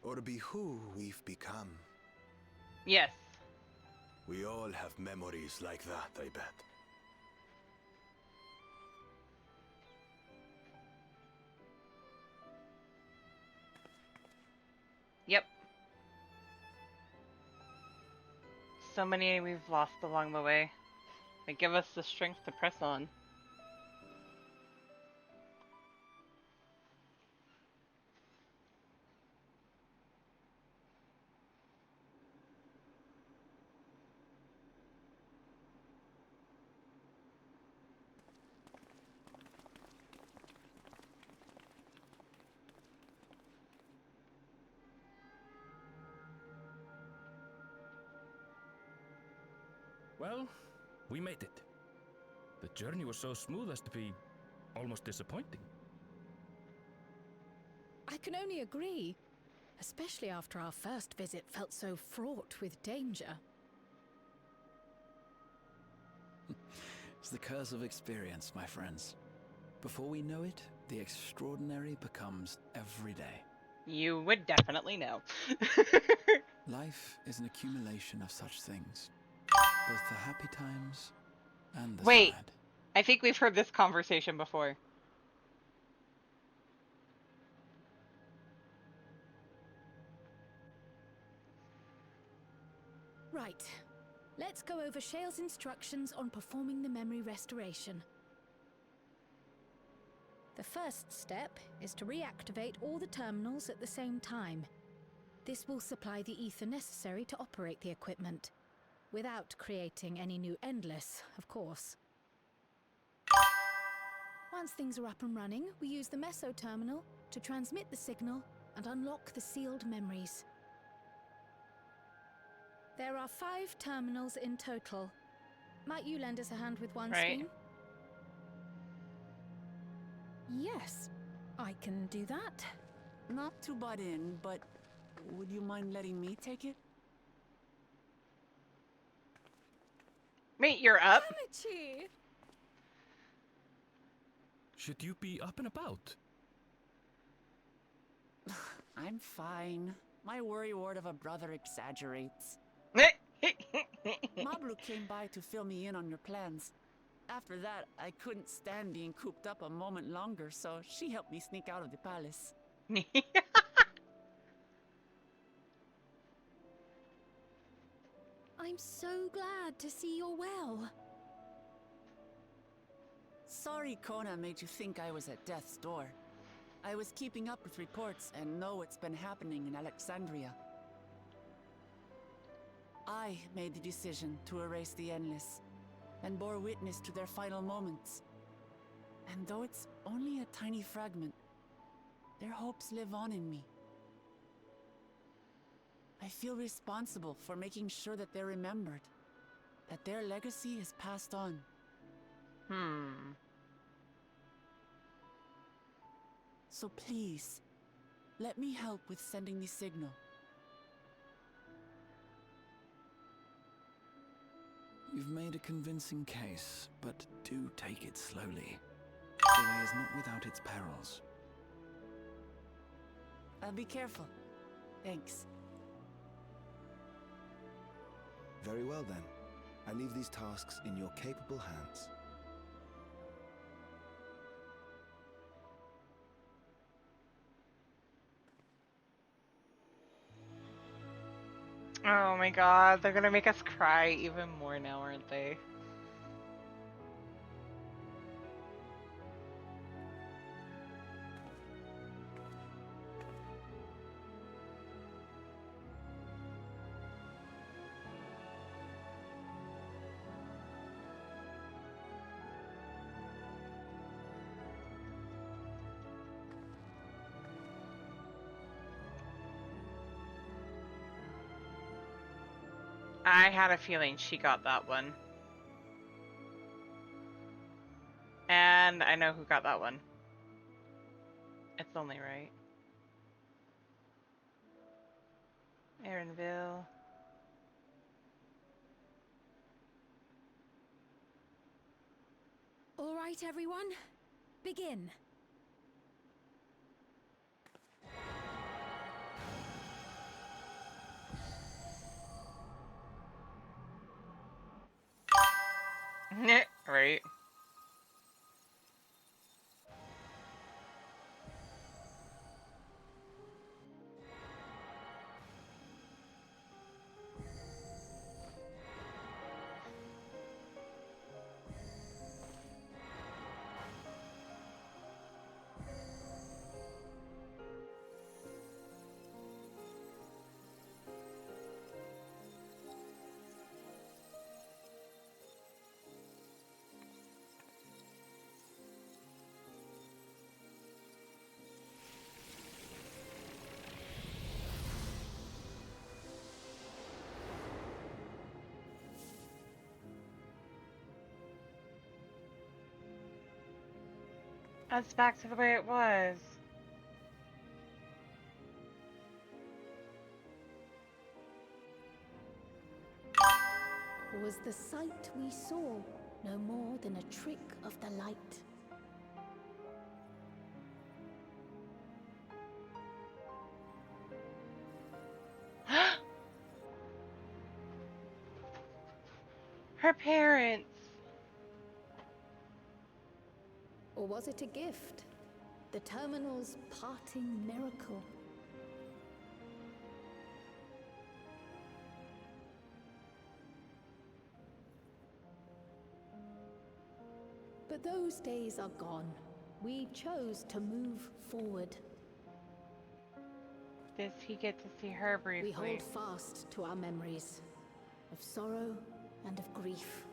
Speaker 20: Or be who we've become.
Speaker 1: Yes.
Speaker 20: We all have memories like that, I bet.
Speaker 1: Yep. So many we've lost along the way. They give us the strength to press on.
Speaker 18: Well, we made it. The journey was so smooth as to be almost disappointing.
Speaker 4: I can only agree, especially after our first visit felt so fraught with danger.
Speaker 9: It's the curse of experience, my friends. Before we know it, the extraordinary becomes every day.
Speaker 1: You would definitely know.
Speaker 9: Life is an accumulation of such things. Both the happy times and the
Speaker 1: Wait,
Speaker 9: sad.
Speaker 1: I think we've heard this conversation before.
Speaker 4: Right. Let's go over Shale's instructions on performing the memory restoration. The first step is to reactivate all the terminals at the same time. This will supply the ether necessary to operate the equipment, without creating any new Endless, of course. Once things are up and running, we use the Meso terminal to transmit the signal and unlock the sealed memories. There are 5 terminals in total. Might you lend us a hand with one screen? Yes, I can do that.
Speaker 11: Not to butt in, but would you mind letting me take it?
Speaker 1: Wait, you're up?
Speaker 13: Amachi!
Speaker 18: Should you be up and about?
Speaker 11: I'm fine. My worrywart of a brother exaggerates. Mablu came by to fill me in on your plans. After that, I couldn't stand being cooped up a moment longer, so she helped me sneak out of the palace.
Speaker 4: I'm so glad to see you're well.
Speaker 11: Sorry Kona made you think I was at death's door. I was keeping up with reports and know what's been happening in Alexandria. I made the decision to erase the Endless, and bore witness to their final moments. And though it's only a tiny fragment, their hopes live on in me. I feel responsible for making sure that they're remembered, that their legacy is passed on. So please, let me help with sending the signal.
Speaker 9: You've made a convincing case, but do take it slowly. The way is not without its perils.
Speaker 11: I'll be careful. Thanks.
Speaker 3: Very well then. I leave these tasks in your capable hands.
Speaker 1: Oh my god, they're gonna make us cry even more now, aren't they? I had a feeling she got that one. And I know who got that one. It's only right. Aaronville.
Speaker 4: All right, everyone. Begin.
Speaker 1: Right. That's back to the way it was.
Speaker 4: Was the sight we saw no more than a trick of the light?
Speaker 1: Her parents.
Speaker 4: Or was it a gift? The Terminal's parting miracle? But those days are gone. We chose to move forward.
Speaker 1: Does he get to see her briefly?
Speaker 4: We hold fast to our memories of sorrow and of grief.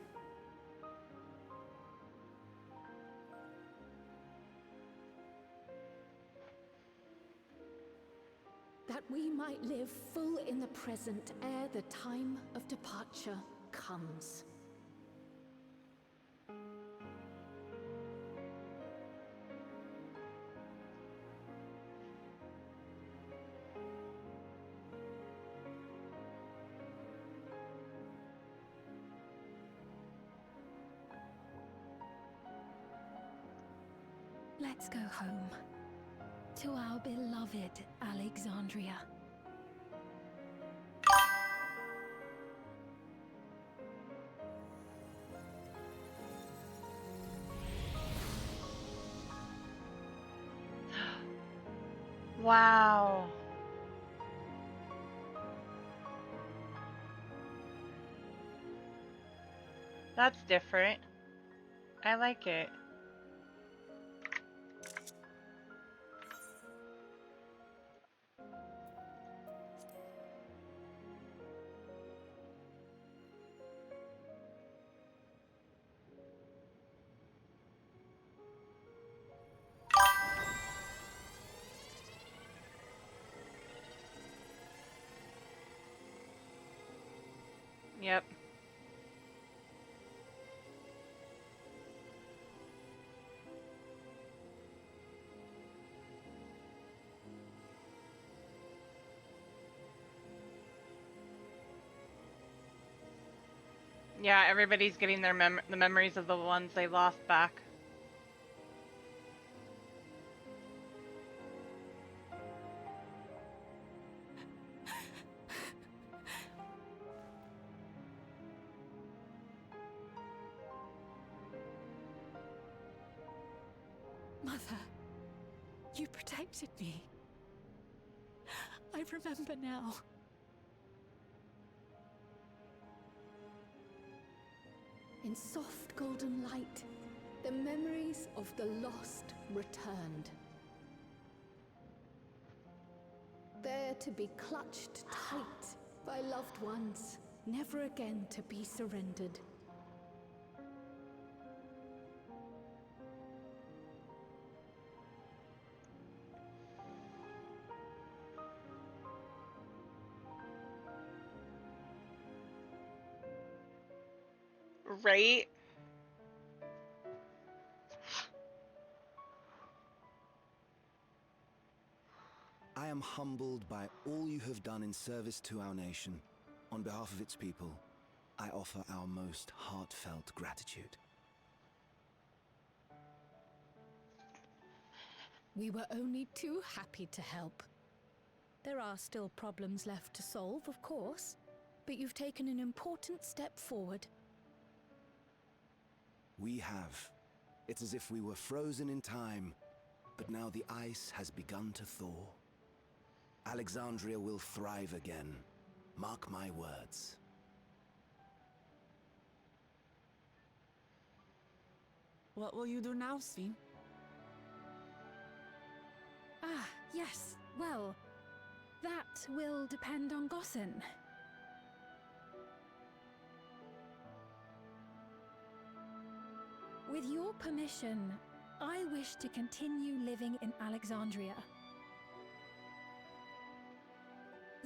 Speaker 4: That we might live full in the present ere the time of departure comes.
Speaker 13: Let's go home. To our beloved Alexandria.
Speaker 1: Wow. That's different. I like it. Yep. Yeah, everybody's getting their the memories of the ones they lost back.
Speaker 13: Mother, you protected me. I remember now. In soft golden light, the memories of the lost returned. There to be clutched tight by loved ones, never again to be surrendered.
Speaker 1: Right?
Speaker 3: I am humbled by all you have done in service to our nation. On behalf of its people, I offer our most heartfelt gratitude.
Speaker 4: We were only too happy to help. There are still problems left to solve, of course, but you've taken an important step forward.
Speaker 3: We have. It's as if we were frozen in time, but now the ice has begun to thaw. Alexandria will thrive again. Mark my words.
Speaker 11: What will you do now, Sven?
Speaker 4: Ah, yes. Well, that will depend on Gossen. With your permission, I wish to continue living in Alexandria.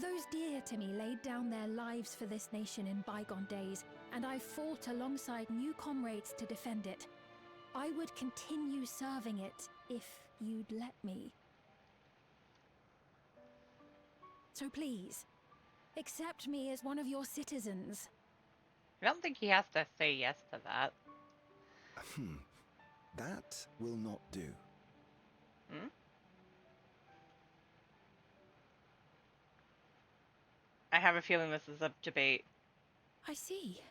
Speaker 4: Those dear to me laid down their lives for this nation in bygone days, and I fought alongside new comrades to defend it. I would continue serving it if you'd let me. So please, accept me as one of your citizens.
Speaker 1: I don't think he has to say yes to that.
Speaker 3: That will not do.
Speaker 1: Hmm? I have a feeling this is a debate.
Speaker 4: I see.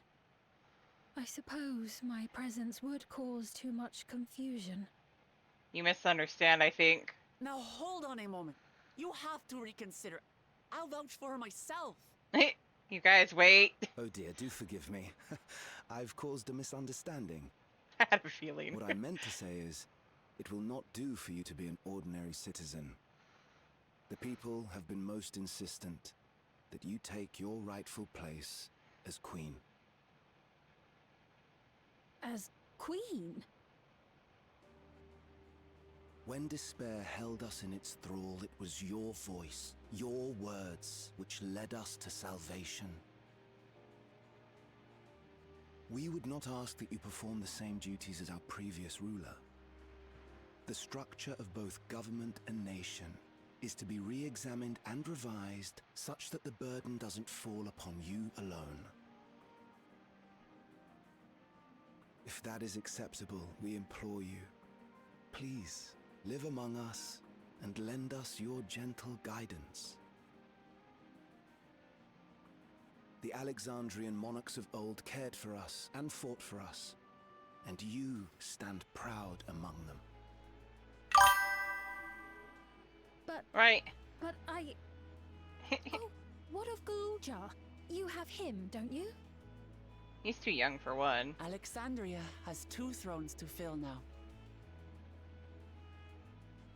Speaker 4: I suppose my presence would cause too much confusion.
Speaker 1: You misunderstand, I think.
Speaker 11: Now hold on a moment. You have to reconsider. I'll vouch for her myself.
Speaker 1: You guys, wait.
Speaker 3: Oh dear, do forgive me. I've caused a misunderstanding.
Speaker 1: I had a feeling.
Speaker 3: What I meant to say is, it will not do for you to be an ordinary citizen. The people have been most insistent that you take your rightful place as queen.
Speaker 4: As queen?
Speaker 3: When despair held us in its thrall, it was your voice, your words, which led us to salvation. We would not ask that you perform the same duties as our previous ruler. The structure of both government and nation is to be re-examined and revised such that the burden doesn't fall upon you alone. If that is acceptable, we implore you, please live among us and lend us your gentle guidance. The Alexandrian monarchs of old cared for us and fought for us, and you stand proud among them.
Speaker 4: But...
Speaker 1: Right.
Speaker 4: But I... Oh, what of Galuja? You have him, don't you?
Speaker 1: He's too young for one.
Speaker 11: Alexandria has 2 thrones to fill now.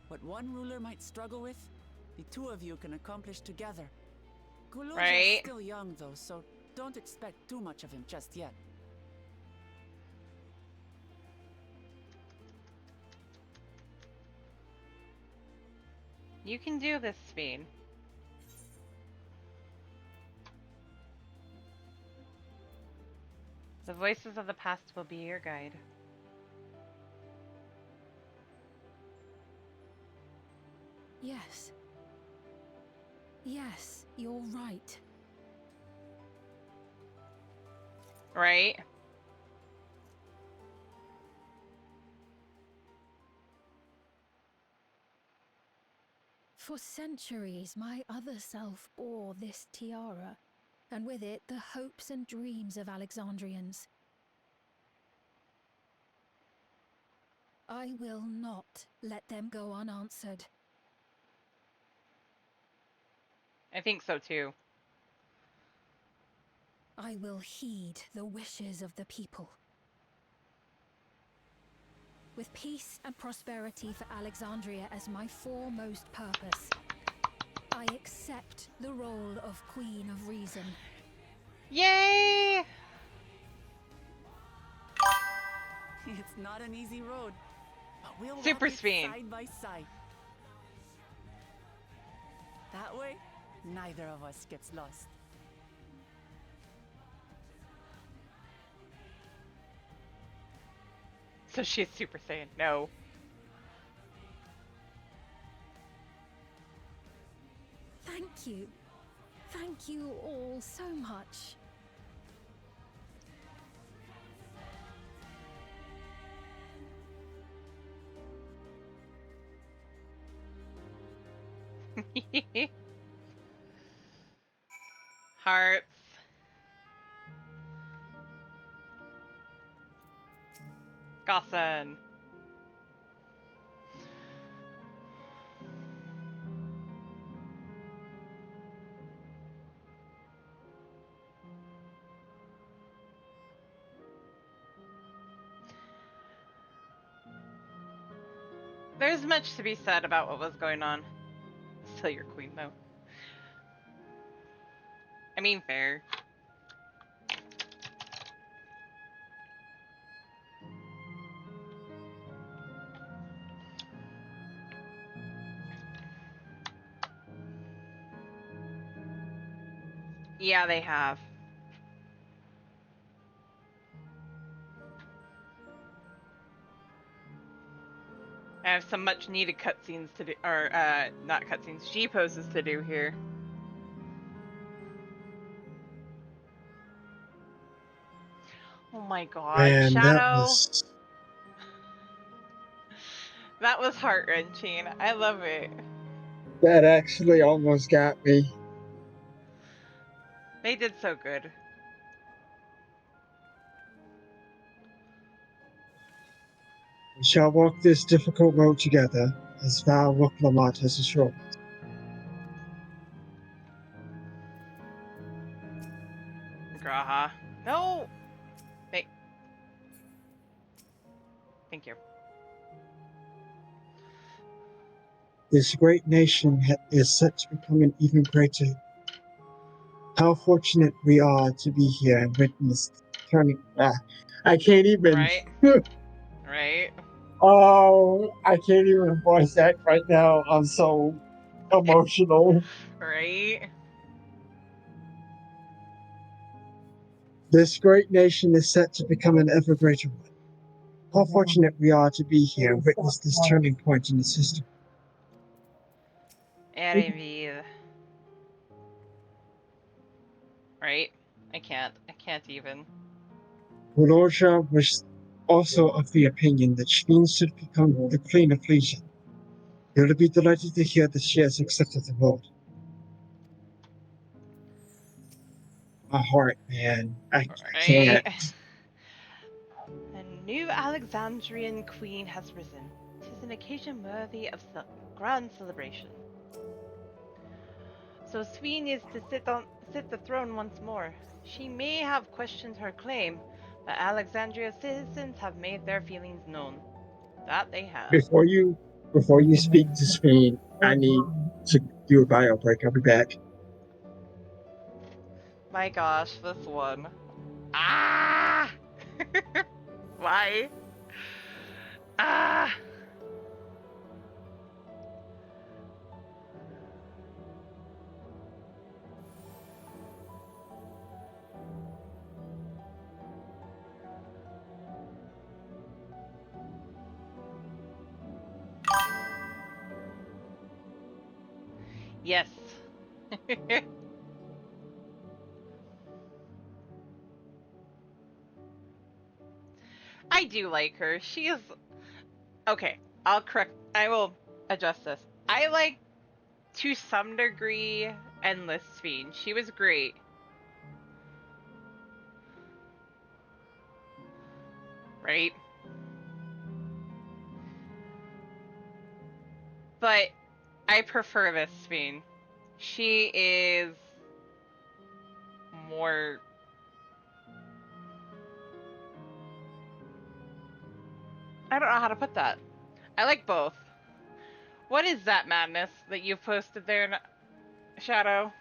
Speaker 11: What one ruler might struggle with, the 2 of you can accomplish together. Galuja is still young though, so don't expect too much of him just yet.
Speaker 1: You can do this, Sven. The voices of the past will be your guide.
Speaker 13: Yes. Yes, you're right.
Speaker 1: Right?
Speaker 13: For centuries, my other self bore this tiara, and with it the hopes and dreams of Alexandrians. I will not let them go unanswered.
Speaker 1: I think so too.
Speaker 13: I will heed the wishes of the people. With peace and prosperity for Alexandria as my foremost purpose, I accept the role of Queen of Reason.
Speaker 1: Yay!
Speaker 11: It's not an easy road, but we'll
Speaker 1: Super
Speaker 11: walk it
Speaker 1: speed.
Speaker 11: side by side. That way, neither of us gets lost.
Speaker 1: So she's Super Saiyan. No.
Speaker 13: Thank you. Thank you all so much.
Speaker 1: Hearts. Gossen. There's much to be said about what was going on. Still your queen, though. I mean, fair. Yeah, they have. I have some much needed cutscenes to do, or, not cutscenes, G-poses to do here. Oh my god,
Speaker 2: Man, that
Speaker 1: Shadow!
Speaker 2: was
Speaker 1: That was heart-wrenching. I love it.
Speaker 2: that actually almost got me.
Speaker 1: They did so good.
Speaker 2: We shall walk this difficult road together, as Val Lamont has assured us.
Speaker 1: Graha. No! Thank you.
Speaker 2: This great nation is set to become an even greater. How fortunate we are to be here and witness turning. I can't even.
Speaker 1: Right? Right?
Speaker 2: Oh, I can't even voice that right now. I'm so emotional.
Speaker 1: Right?
Speaker 2: This great nation is set to become an ever greater one. How fortunate we are to be here and witness this turning point in its history.
Speaker 1: Ereviv. Right? I can't even.
Speaker 2: Rolorja was also of the opinion that Sheen should become the Queen of Legion. You'll be delighted to hear that she has accepted the role. My heart, man. I can't.
Speaker 1: Right? A new Alexandrian queen has risen. 'Tis an occasion worthy of grand celebration. So Sween is to sit the throne once more. She may have questioned her claim, but Alexandria's citizens have made their feelings known. That they have.
Speaker 2: Before you speak to Sween, I need to do a bio break. I'll be back.
Speaker 1: My gosh, this one. Ah! Why? Ah! Yes. I do like her. She is... Okay, I will adjust this. I like, to some degree, Endless Fiend. She was great. Right? But I prefer this Fiend. She is more... I don't know how to put that. I like both. What is that madness that you've posted there, Shadow?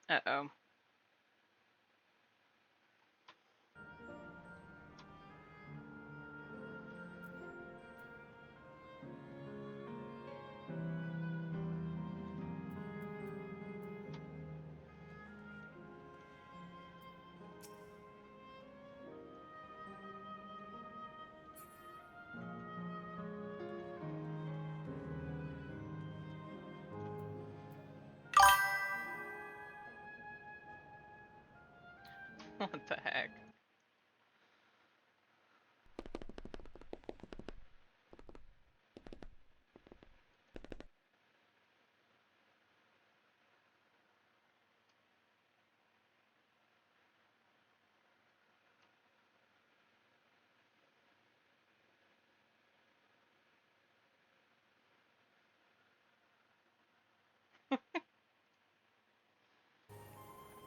Speaker 1: Uh-oh. What the heck?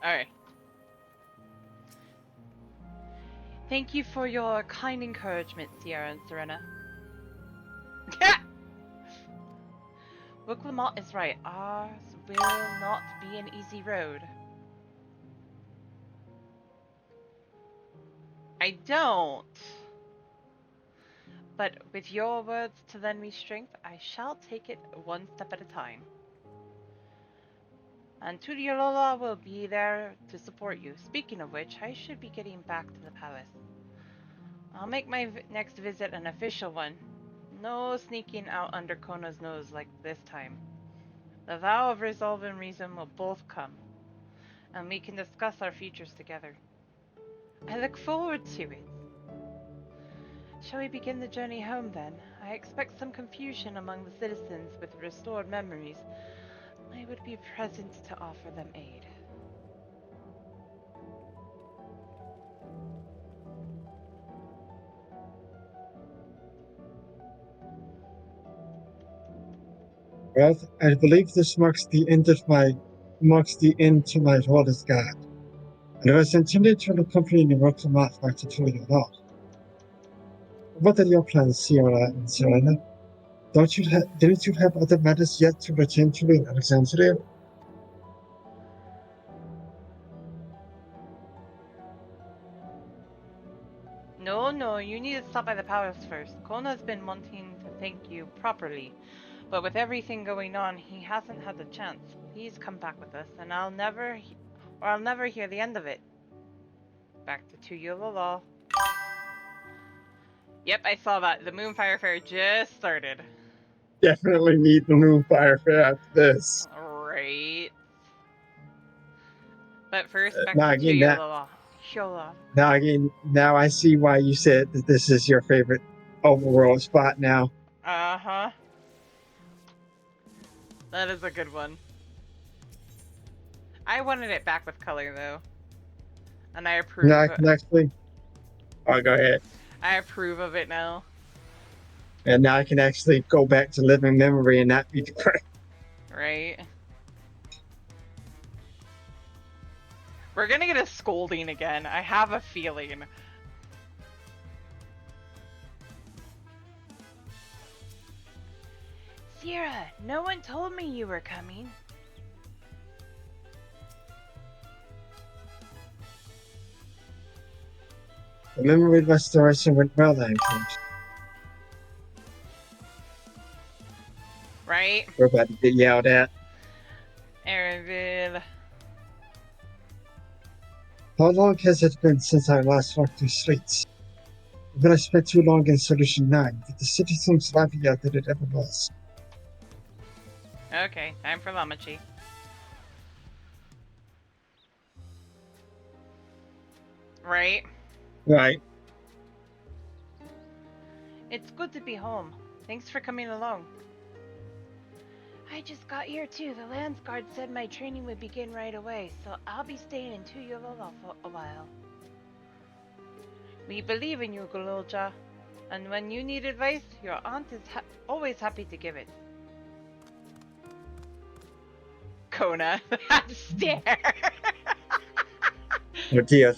Speaker 1: Alright. Thank you for your kind encouragement, Sierra and Serena. Book Lamont is right. Ours will not be an easy road. I don't. But with your words to lend me strength, I shall take it one step at a time. And Tudiolola will be there to support you. Speaking of which, I should be getting back to the palace. I'll make my next visit an official one. No sneaking out under Kona's nose like this time. The vow of resolve and reason will both come, and we can discuss our futures together. I look forward to it. Shall we begin the journey home then? I expect some confusion among the citizens with restored memories. I would be present to offer them aid.
Speaker 2: Well, I believe this marks the end to my role as guide. And I was intended to accompany the Rock Lamont back to Tuliana. What are your plans, Sierra and Serena? Didn't you have other matters yet to attend to in Alexandria?
Speaker 1: No, you need to stop by the palace first. Kona's been wanting to thank you properly, but with everything going on, he hasn't had the chance. Please come back with us, and I'll never hear the end of it. Back to Tuyulala. Yep, I saw that. The Moonfire Fair just started.
Speaker 2: Definitely need the Moonfire Fair after this.
Speaker 1: Right. But first, back
Speaker 2: Now
Speaker 1: to
Speaker 2: again,
Speaker 1: Tuyulala.
Speaker 2: now I see why you said that this is your favorite overworld spot now.
Speaker 1: Uh-huh. That is a good one. I wanted it back with color, though. And I approve.
Speaker 2: Now I can actually... Oh, go ahead.
Speaker 1: I approve of it now.
Speaker 2: And now I can actually go back to living memory and not be depressed.
Speaker 1: Right. We're gonna get a scolding again. I have a feeling. Sierra, no one told me you were coming.
Speaker 2: The memory restoration went well, then, Coach.
Speaker 1: Right?
Speaker 2: We're about to get yelled at.
Speaker 1: Arenville.
Speaker 2: How long has it been since I last walked these streets? But I spent too long in Solution 9, but the city seems livelier than it ever was.
Speaker 1: Okay, time for Lamachi. Right?
Speaker 2: Right.
Speaker 1: It's good to be home. Thanks for coming along. I just got here too. The Lands Guard said my training would begin right away, so I'll be staying in Tuyolola for a while. We believe in you, Gululja, and when you need advice, your aunt is always happy to give it. Kona, that stare.
Speaker 2: Oh dear.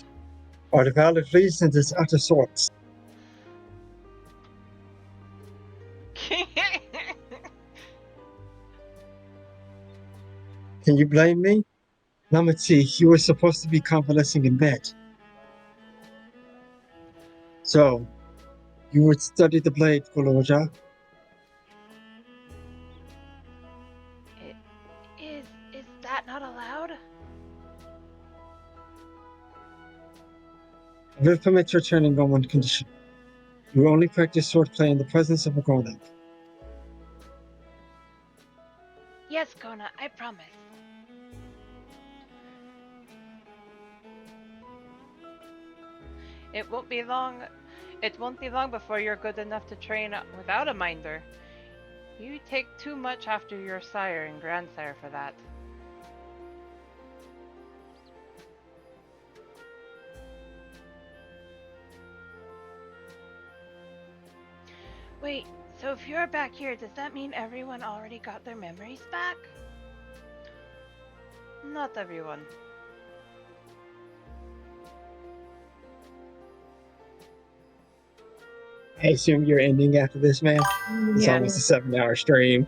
Speaker 2: Our valid reason is out of sorts. Can you blame me? Lamachi, you were supposed to be convalescing in bed. So, you would study the blade, Goloja?
Speaker 1: Is that not allowed?
Speaker 2: I will permit your training on one condition. You will only practice swordplay in the presence of a grown-up.
Speaker 1: Yes, Kona, I promise. It won't be long before you're good enough to train without a minder. You take too much after your sire and grandsire for that. Wait, so if you're back here, does that mean everyone already got their memories back? Not everyone.
Speaker 2: I assume you're ending after this, man? It's
Speaker 1: Yeah.
Speaker 2: almost a 7-hour stream.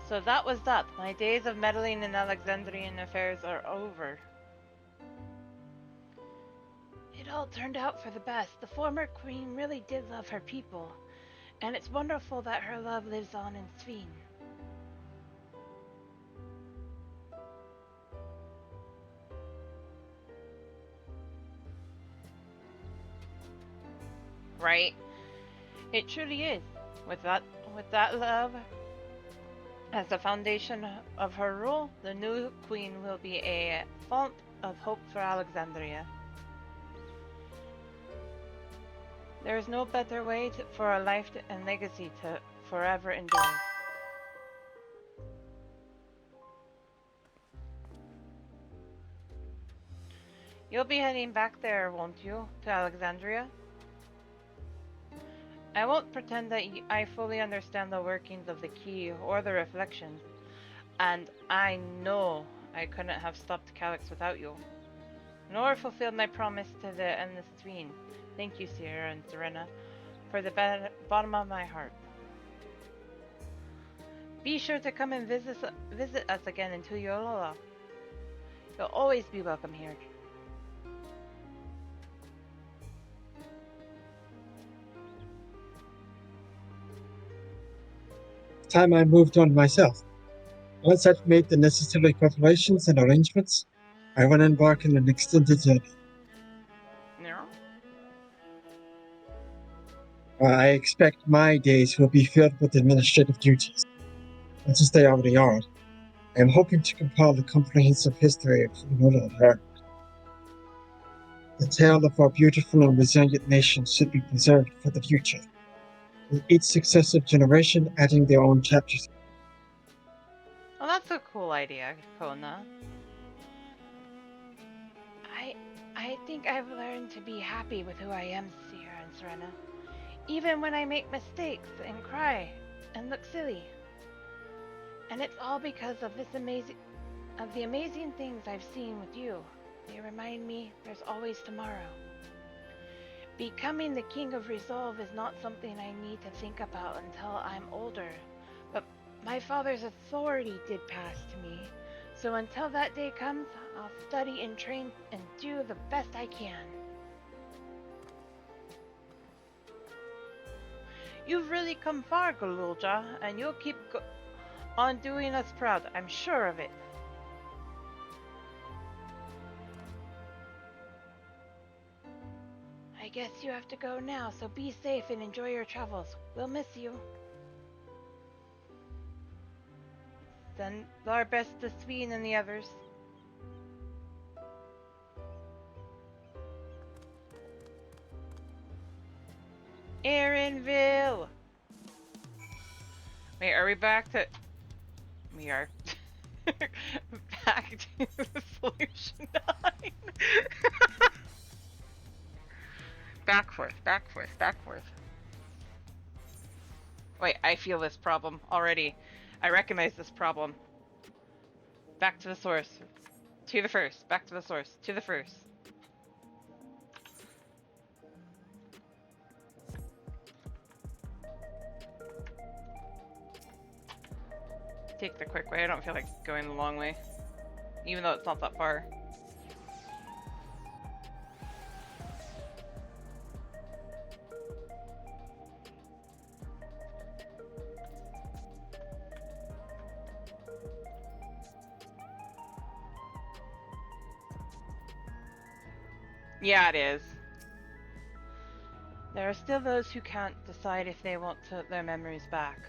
Speaker 1: So that was that. My days of meddling in Alexandrian affairs are over. It all turned out for the best. The former queen really did love her people, and it's wonderful that her love lives on in Sveen. Right? It truly is. With that love as the foundation of her rule, the new queen will be a font of hope for Alexandria. There is no better way for a life and legacy to forever endure. You'll be heading back there, won't you, to Alexandria? I won't pretend that I fully understand the workings of the key or the reflections, and I know I couldn't have stopped Calyx without you, nor fulfilled my promise to the Endless Tween. Thank you, Sierra and Serena, for the bottom of my heart. Be sure to come and visit us again in Tuyolola. You'll always be welcome here.
Speaker 2: Time I moved on myself. Once I've made the necessary preparations and arrangements, I will embark on an extended journey.
Speaker 1: No?
Speaker 2: I expect my days will be filled with administrative duties, not as they already are. I am hoping to compile a comprehensive history of her. The tale of our beautiful and resilient nation should be preserved for the future, with each successive generation adding their own chapters.
Speaker 1: Well, that's a cool idea, Kona. I think I've learned to be happy with who I am, Sierra and Serena. Even when I make mistakes and cry and look silly. And it's all because of the amazing things I've seen with you. They remind me there's always tomorrow. Becoming the King of Resolve is not something I need to think about until I'm older. But my father's authority did pass to me. So until that day comes, I'll study and train and do the best I can. You've really come far, Gululja, and you'll keep on doing us proud. I'm sure of it. I guess you have to go now, so be safe and enjoy your travels. We'll miss you. Send our best to Sveen and the others. Aaronville! Wait, are we back to... We are. Back to the solution 9. Back forth, back forth, back forth. Wait, I feel this problem already. I recognize this problem. Back to the source. To the first. Back to the source. To the first. Take the quick way. I don't feel like going the long way. Even though it's not that far. Yeah, it is. There are still those who can't decide if they want their memories back.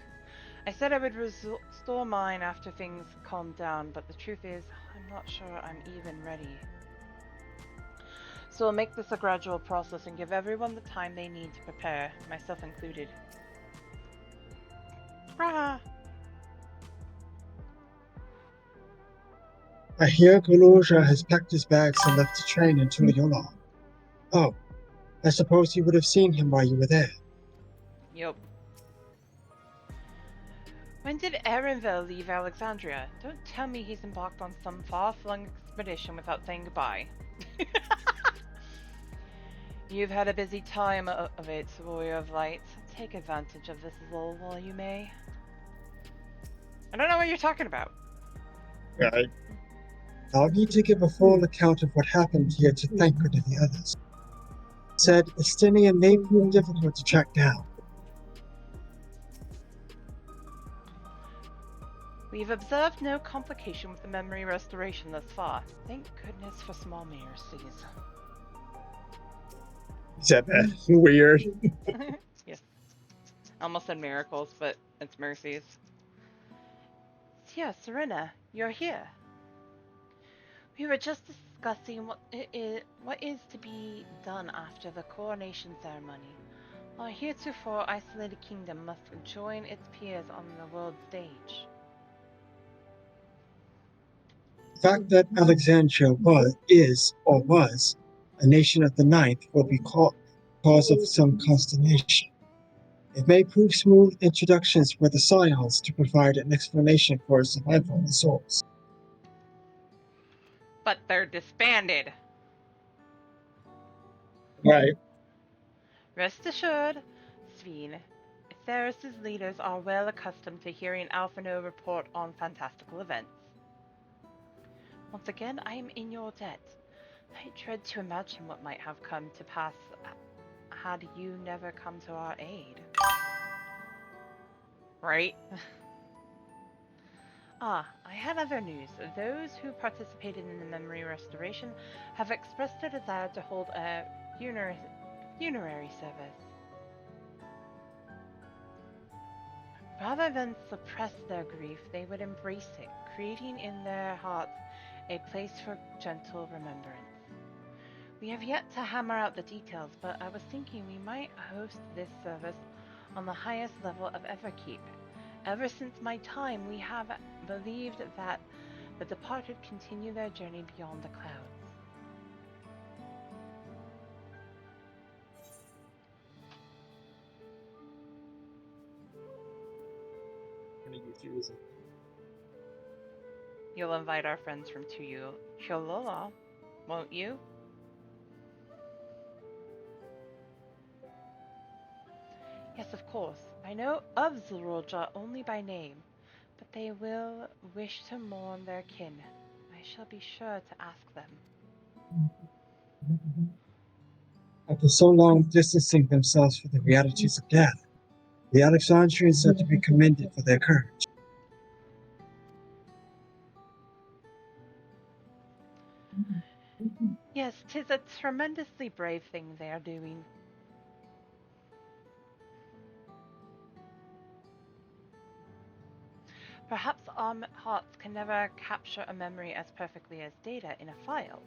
Speaker 1: I said I would restore mine after things calmed down, but the truth is, I'm not sure I'm even ready. So I'll make this a gradual process and give everyone the time they need to prepare, myself included. Rah!
Speaker 2: I hear Goloja has packed his bags and left the train in Tuliyola. Oh, I suppose you would have seen him while you were there.
Speaker 1: Yup. When did Aaronville leave Alexandria? Don't tell me he's embarked on some far-flung expedition without saying goodbye. You've had a busy time of it, Warrior of Light. Take advantage of this lull while you may. I don't know what you're talking about.
Speaker 2: Right. I'll need to give a full account of what happened here to Thancred and the others. Said Estinian may prove difficult to track down.
Speaker 1: We've observed no complication with the memory restoration thus far. Thank goodness for small mercies.
Speaker 2: Said that weird.
Speaker 1: Yes. I almost said miracles, but it's mercies. Yeah, Serena, you're here. We were just discussing what is to be done after the coronation ceremony. Our heretofore isolated kingdom must join its peers on the world stage.
Speaker 2: The fact that Alexandria was a nation of the ninth will be cause of some consternation. It may prove smooth introductions for the Scions to provide an explanation for its survival in the source.
Speaker 1: But they're disbanded.
Speaker 2: Right.
Speaker 1: Rest assured, Sveen, Theris' leaders are well accustomed to hearing Alphino report on fantastical events. Once again, I am in your debt. I dread to imagine what might have come to pass had you never come to our aid. Right? I had other news. Those who participated in the memory restoration have expressed a desire to hold a funerary service. Rather than suppress their grief, they would embrace it, creating in their hearts a place for gentle remembrance. We have yet to hammer out the details, but I was thinking we might host this service on the highest level of Everkeep. Ever since my time, we have believed that the departed continue their journey beyond the clouds. You'll invite our friends from Tuliyola, won't you? Yes, of course. I know of Zulroja only by name, but they will wish to mourn their kin. I shall be sure to ask them.
Speaker 2: After so long distancing themselves from the realities of death, the Alexandrians are to be commended for their courage.
Speaker 1: Yes, 'tis a tremendously brave thing they are doing. Perhaps our hearts can never capture a memory as perfectly as data in a file.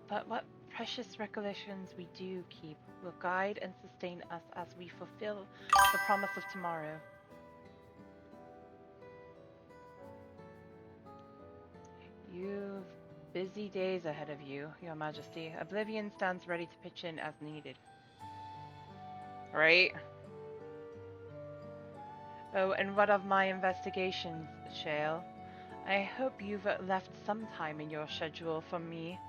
Speaker 1: But what precious recollections we do keep will guide and sustain us as we fulfill the promise of tomorrow. You've busy days ahead of you, Your Majesty. Oblivion stands ready to pitch in as needed. Right? Oh, and what of my investigations, Shale? I hope you've left some time in your schedule for me.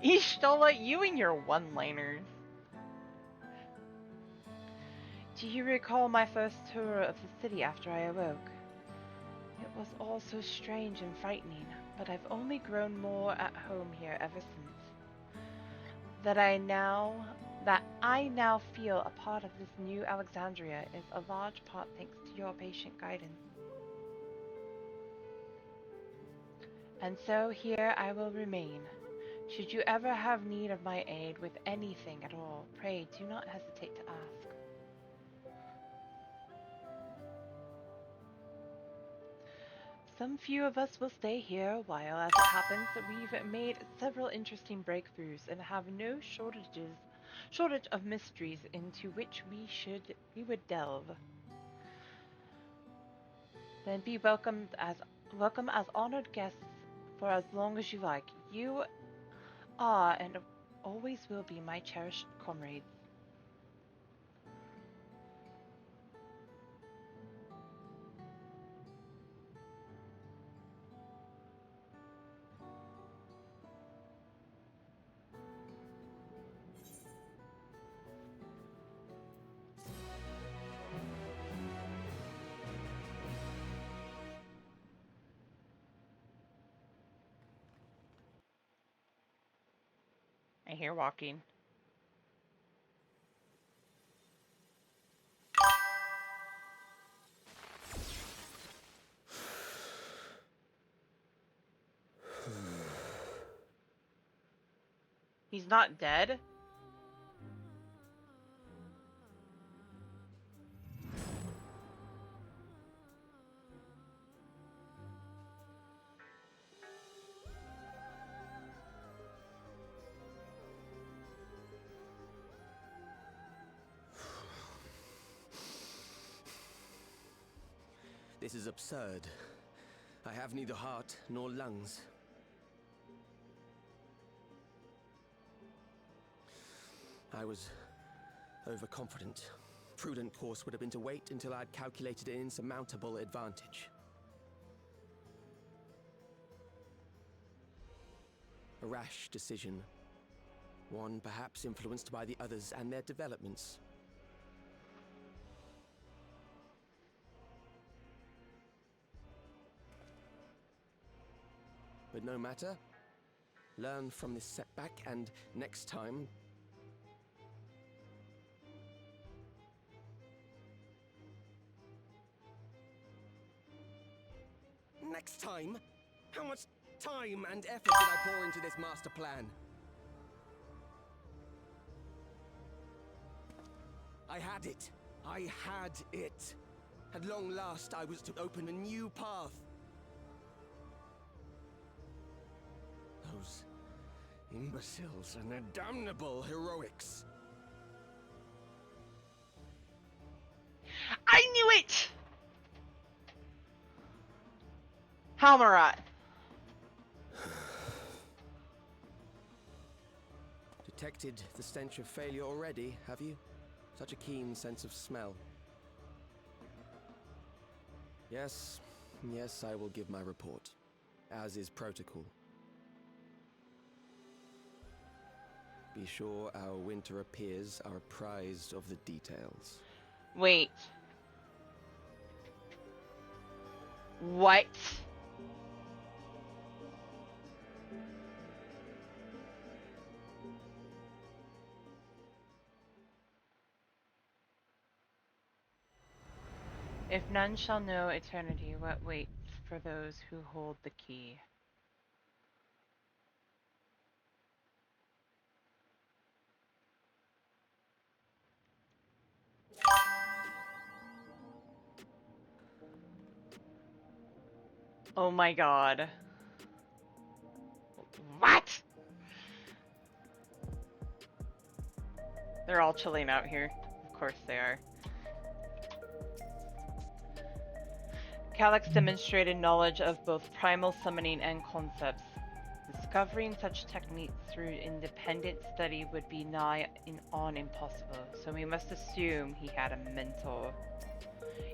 Speaker 1: Ishtola, you and your one-liners. Do you recall my first tour of the city after I awoke? It was all so strange and frightening, but I've only grown more at home here ever since. That I now feel a part of this new Alexandria is a large part thanks to your patient guidance. And so here I will remain. Should you ever have need of my aid with anything at all, pray do not hesitate to ask. Some few of us will stay here a while. As it happens, we've made several interesting breakthroughs and have no shortage of mysteries into which we would delve. Then be welcome as honored guests for as long as you like. You are and always will be my cherished comrades. I hear walking. He's not dead?
Speaker 7: This is absurd. I have neither heart nor lungs. I was overconfident. Prudent course would have been to wait until I'd calculated an insurmountable advantage. A rash decision. One perhaps influenced by the others and their developments. But no matter. Learn from this setback and next time... Next time? How much time and effort did I pour into this master plan? I had it. I had it. At long last, I was to open a new path. Those imbeciles and their damnable heroics.
Speaker 1: I knew it! Halmarat.
Speaker 7: Detected the stench of failure already, have you? Such a keen sense of smell. Yes, I will give my report, as is protocol. Be sure our winter peers are apprised of the details.
Speaker 1: Wait. What? If none shall know eternity, what waits for those who hold the key? Oh my god. What? They're all chilling out here. Of course they are. Calyx demonstrated knowledge of both primal summoning and concepts. Discovering such techniques through independent study would be nigh on impossible, so we must assume he had a mentor.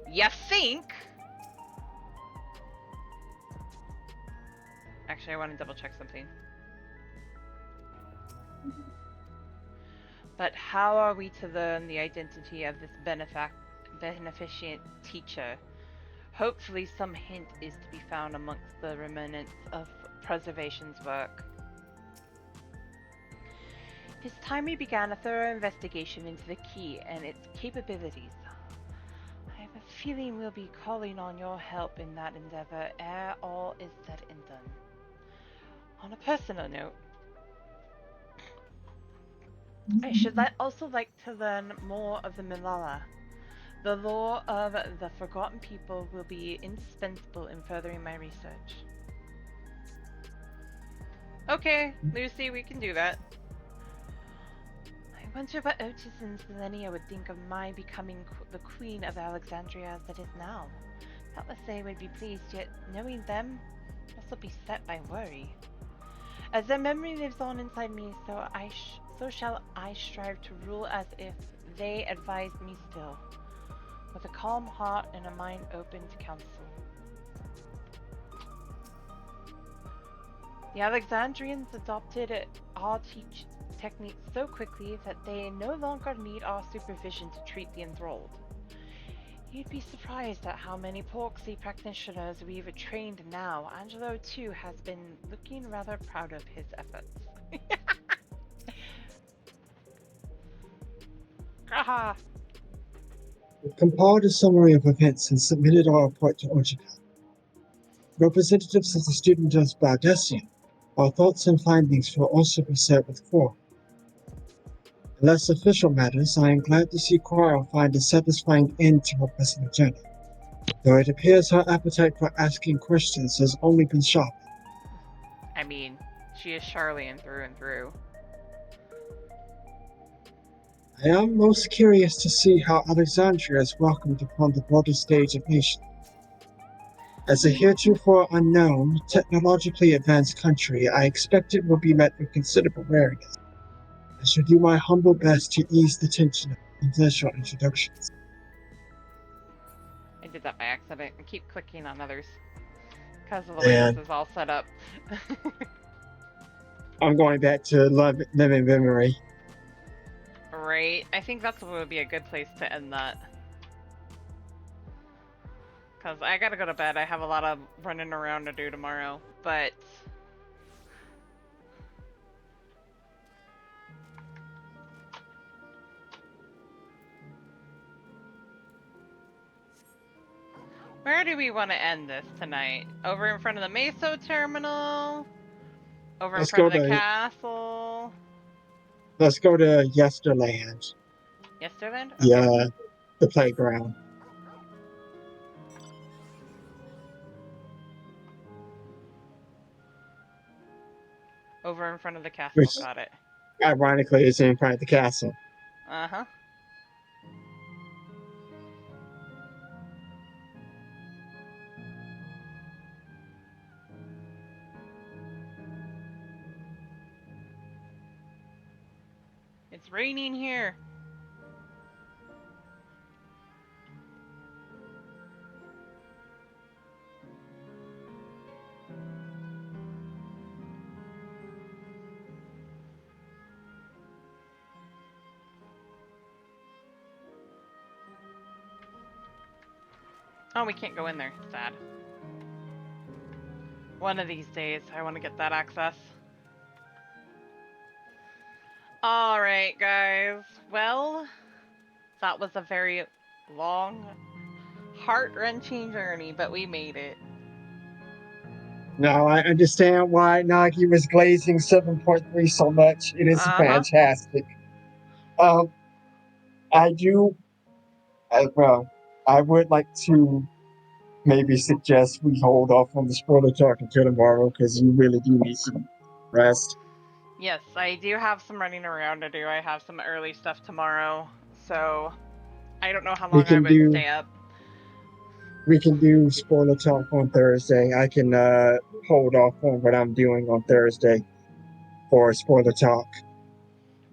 Speaker 1: You think? Actually, I want to double check something. But how are we to learn the identity of this beneficent teacher? Hopefully some hint is to be found amongst the remnants of preservation's work. It is time we began a thorough investigation into the key and its capabilities. I have a feeling we'll be calling on your help in that endeavor ere all is said and done. On a personal note, I should also like to learn more of the Milala. The lore of the Forgotten People will be indispensable in furthering my research. Okay, Lucy, we can do that. I wonder what Otis and Selenia would think of my becoming the Queen of Alexandria as it is now. Doubtless they would be pleased, yet knowing them, also beset by worry. As their memory lives on inside me, so shall I strive to rule as if they advised me still, with a calm heart and a mind open to counsel. The Alexandrians adopted our techniques so quickly that they no longer need our supervision to treat the enthralled. You'd be surprised at how many Porksy practitioners we've trained now. Angelo, too, has been looking rather proud of his efforts. Haha!
Speaker 2: We compiled a summary of events and submitted our report to Orchika. Representatives of the student of Baldessian, our thoughts and findings will also be shared with Four. In less official matters, I am glad to see Coral find a satisfying end to her personal journey, though it appears her appetite for asking questions has only been sharpened.
Speaker 1: I mean, she is Charlian through and through.
Speaker 2: I am most curious to see how Alexandria is welcomed upon the broader stage of nations. As a heretofore unknown, technologically advanced country, I expect it will be met with considerable wariness. I shall do my humble best to ease the tension of initial introductions.
Speaker 1: I did that by accident and keep clicking on others because of the way this is all set up.
Speaker 2: I'm going back to living memory.
Speaker 1: Right, I think that's what would be a good place to end that. Because I gotta go to bed, I have a lot of running around to do tomorrow, but... Where do we want to end this tonight? Over in front of the Meso terminal? Over in front of the castle?
Speaker 2: Let's go to Yesterland.
Speaker 1: Yesterland? Okay.
Speaker 2: Yeah, the playground.
Speaker 1: Over in front of the castle,
Speaker 2: Which,
Speaker 1: got it.
Speaker 2: ironically, is in front of the castle.
Speaker 1: Uh-huh. It's raining here. Oh, we can't go in there. Sad. One of these days, I want to get that access. Alright, guys. Well, that was a very long, heart-wrenching journey, but we made it.
Speaker 2: Now I understand why Nagi was glazing 7.3 so much. It is fantastic. I do. Well, I would like to maybe suggest we hold off on the spoiler talk until tomorrow because you really do need some rest.
Speaker 1: Yes, I do have some running around to do. I have some early stuff tomorrow, so I don't know how
Speaker 2: We
Speaker 1: long I
Speaker 2: can
Speaker 1: would
Speaker 2: do
Speaker 1: stay up.
Speaker 2: spoiler talk on Thursday. I can hold off on what I'm doing on Thursday for spoiler talk.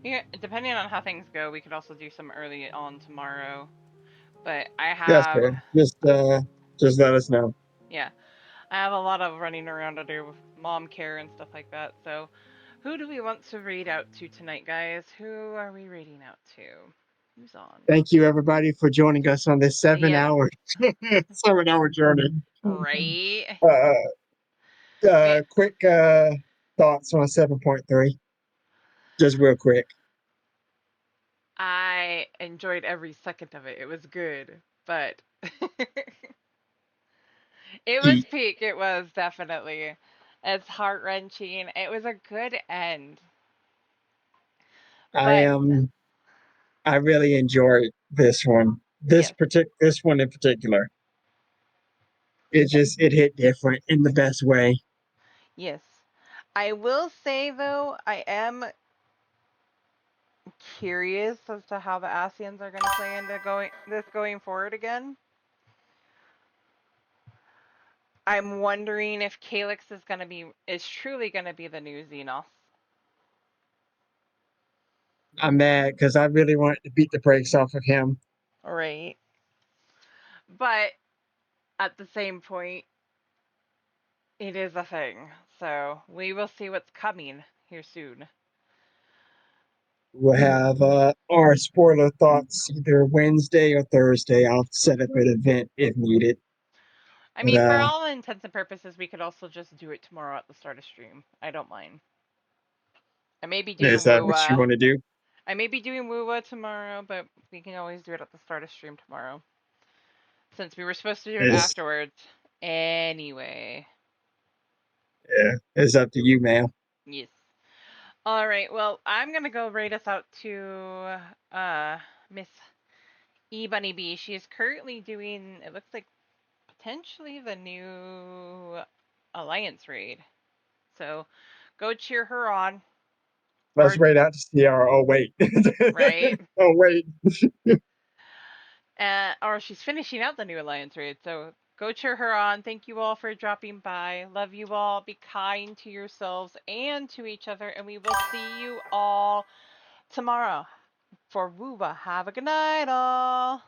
Speaker 1: Yeah, depending on how things go, we could also do some early on tomorrow. But I
Speaker 2: That's
Speaker 1: have,
Speaker 2: fair. Just let us know.
Speaker 1: yeah, I have a lot of running around to do with mom care and stuff like that. So, who do we want to read out to tonight, guys? Who are we reading out to? Who's on?
Speaker 2: Thank you everybody for joining us on this 7
Speaker 1: Yeah.
Speaker 2: hour 7 hour journey.
Speaker 1: Right.
Speaker 2: Quick thoughts on 7.3. Just real quick.
Speaker 1: I enjoyed every second of it. It was good, but it was
Speaker 2: Heat.
Speaker 1: peak. It was definitely. It's heart wrenching. It was a good end. But
Speaker 2: I really enjoyed this one.
Speaker 1: yes,
Speaker 2: This one in particular. It hit different in the best way.
Speaker 1: yes. I will say though, I am curious as to how the Asians are going to play into going forward again. I'm wondering if Calyx is truly going to be the new Xenos.
Speaker 2: I'm mad because I really wanted to beat the brakes off of him.
Speaker 1: Right. But at the same point, it is a thing. So we will see what's coming here soon.
Speaker 2: We'll have our spoiler thoughts either Wednesday or Thursday. I'll set up an event if needed.
Speaker 1: I
Speaker 2: But
Speaker 1: mean, for all intents and purposes, we could also just do it tomorrow at the start of stream. I don't mind. I may be doing
Speaker 2: is that what you
Speaker 1: Woowa.
Speaker 2: want to do?
Speaker 1: I may be doing Woowa tomorrow, but we can always do it at the start of stream tomorrow. Since we were supposed to do it
Speaker 2: Is
Speaker 1: afterwards. Anyway.
Speaker 2: Yeah, it's up to you, man.
Speaker 1: Yes. Alright, well, I'm gonna go rate us out to Miss E Bunny B. She is currently doing, it looks like, potentially the new Alliance raid. So go cheer her on.
Speaker 2: Let's rate out to Sierra. Oh wait.
Speaker 1: Right?
Speaker 2: Oh wait.
Speaker 1: Or she's finishing out the new Alliance raid, so go cheer her on. Thank you all for dropping by. Love you all. Be kind to yourselves and to each other, and we will see you all tomorrow for Wooba. Have a good night, all.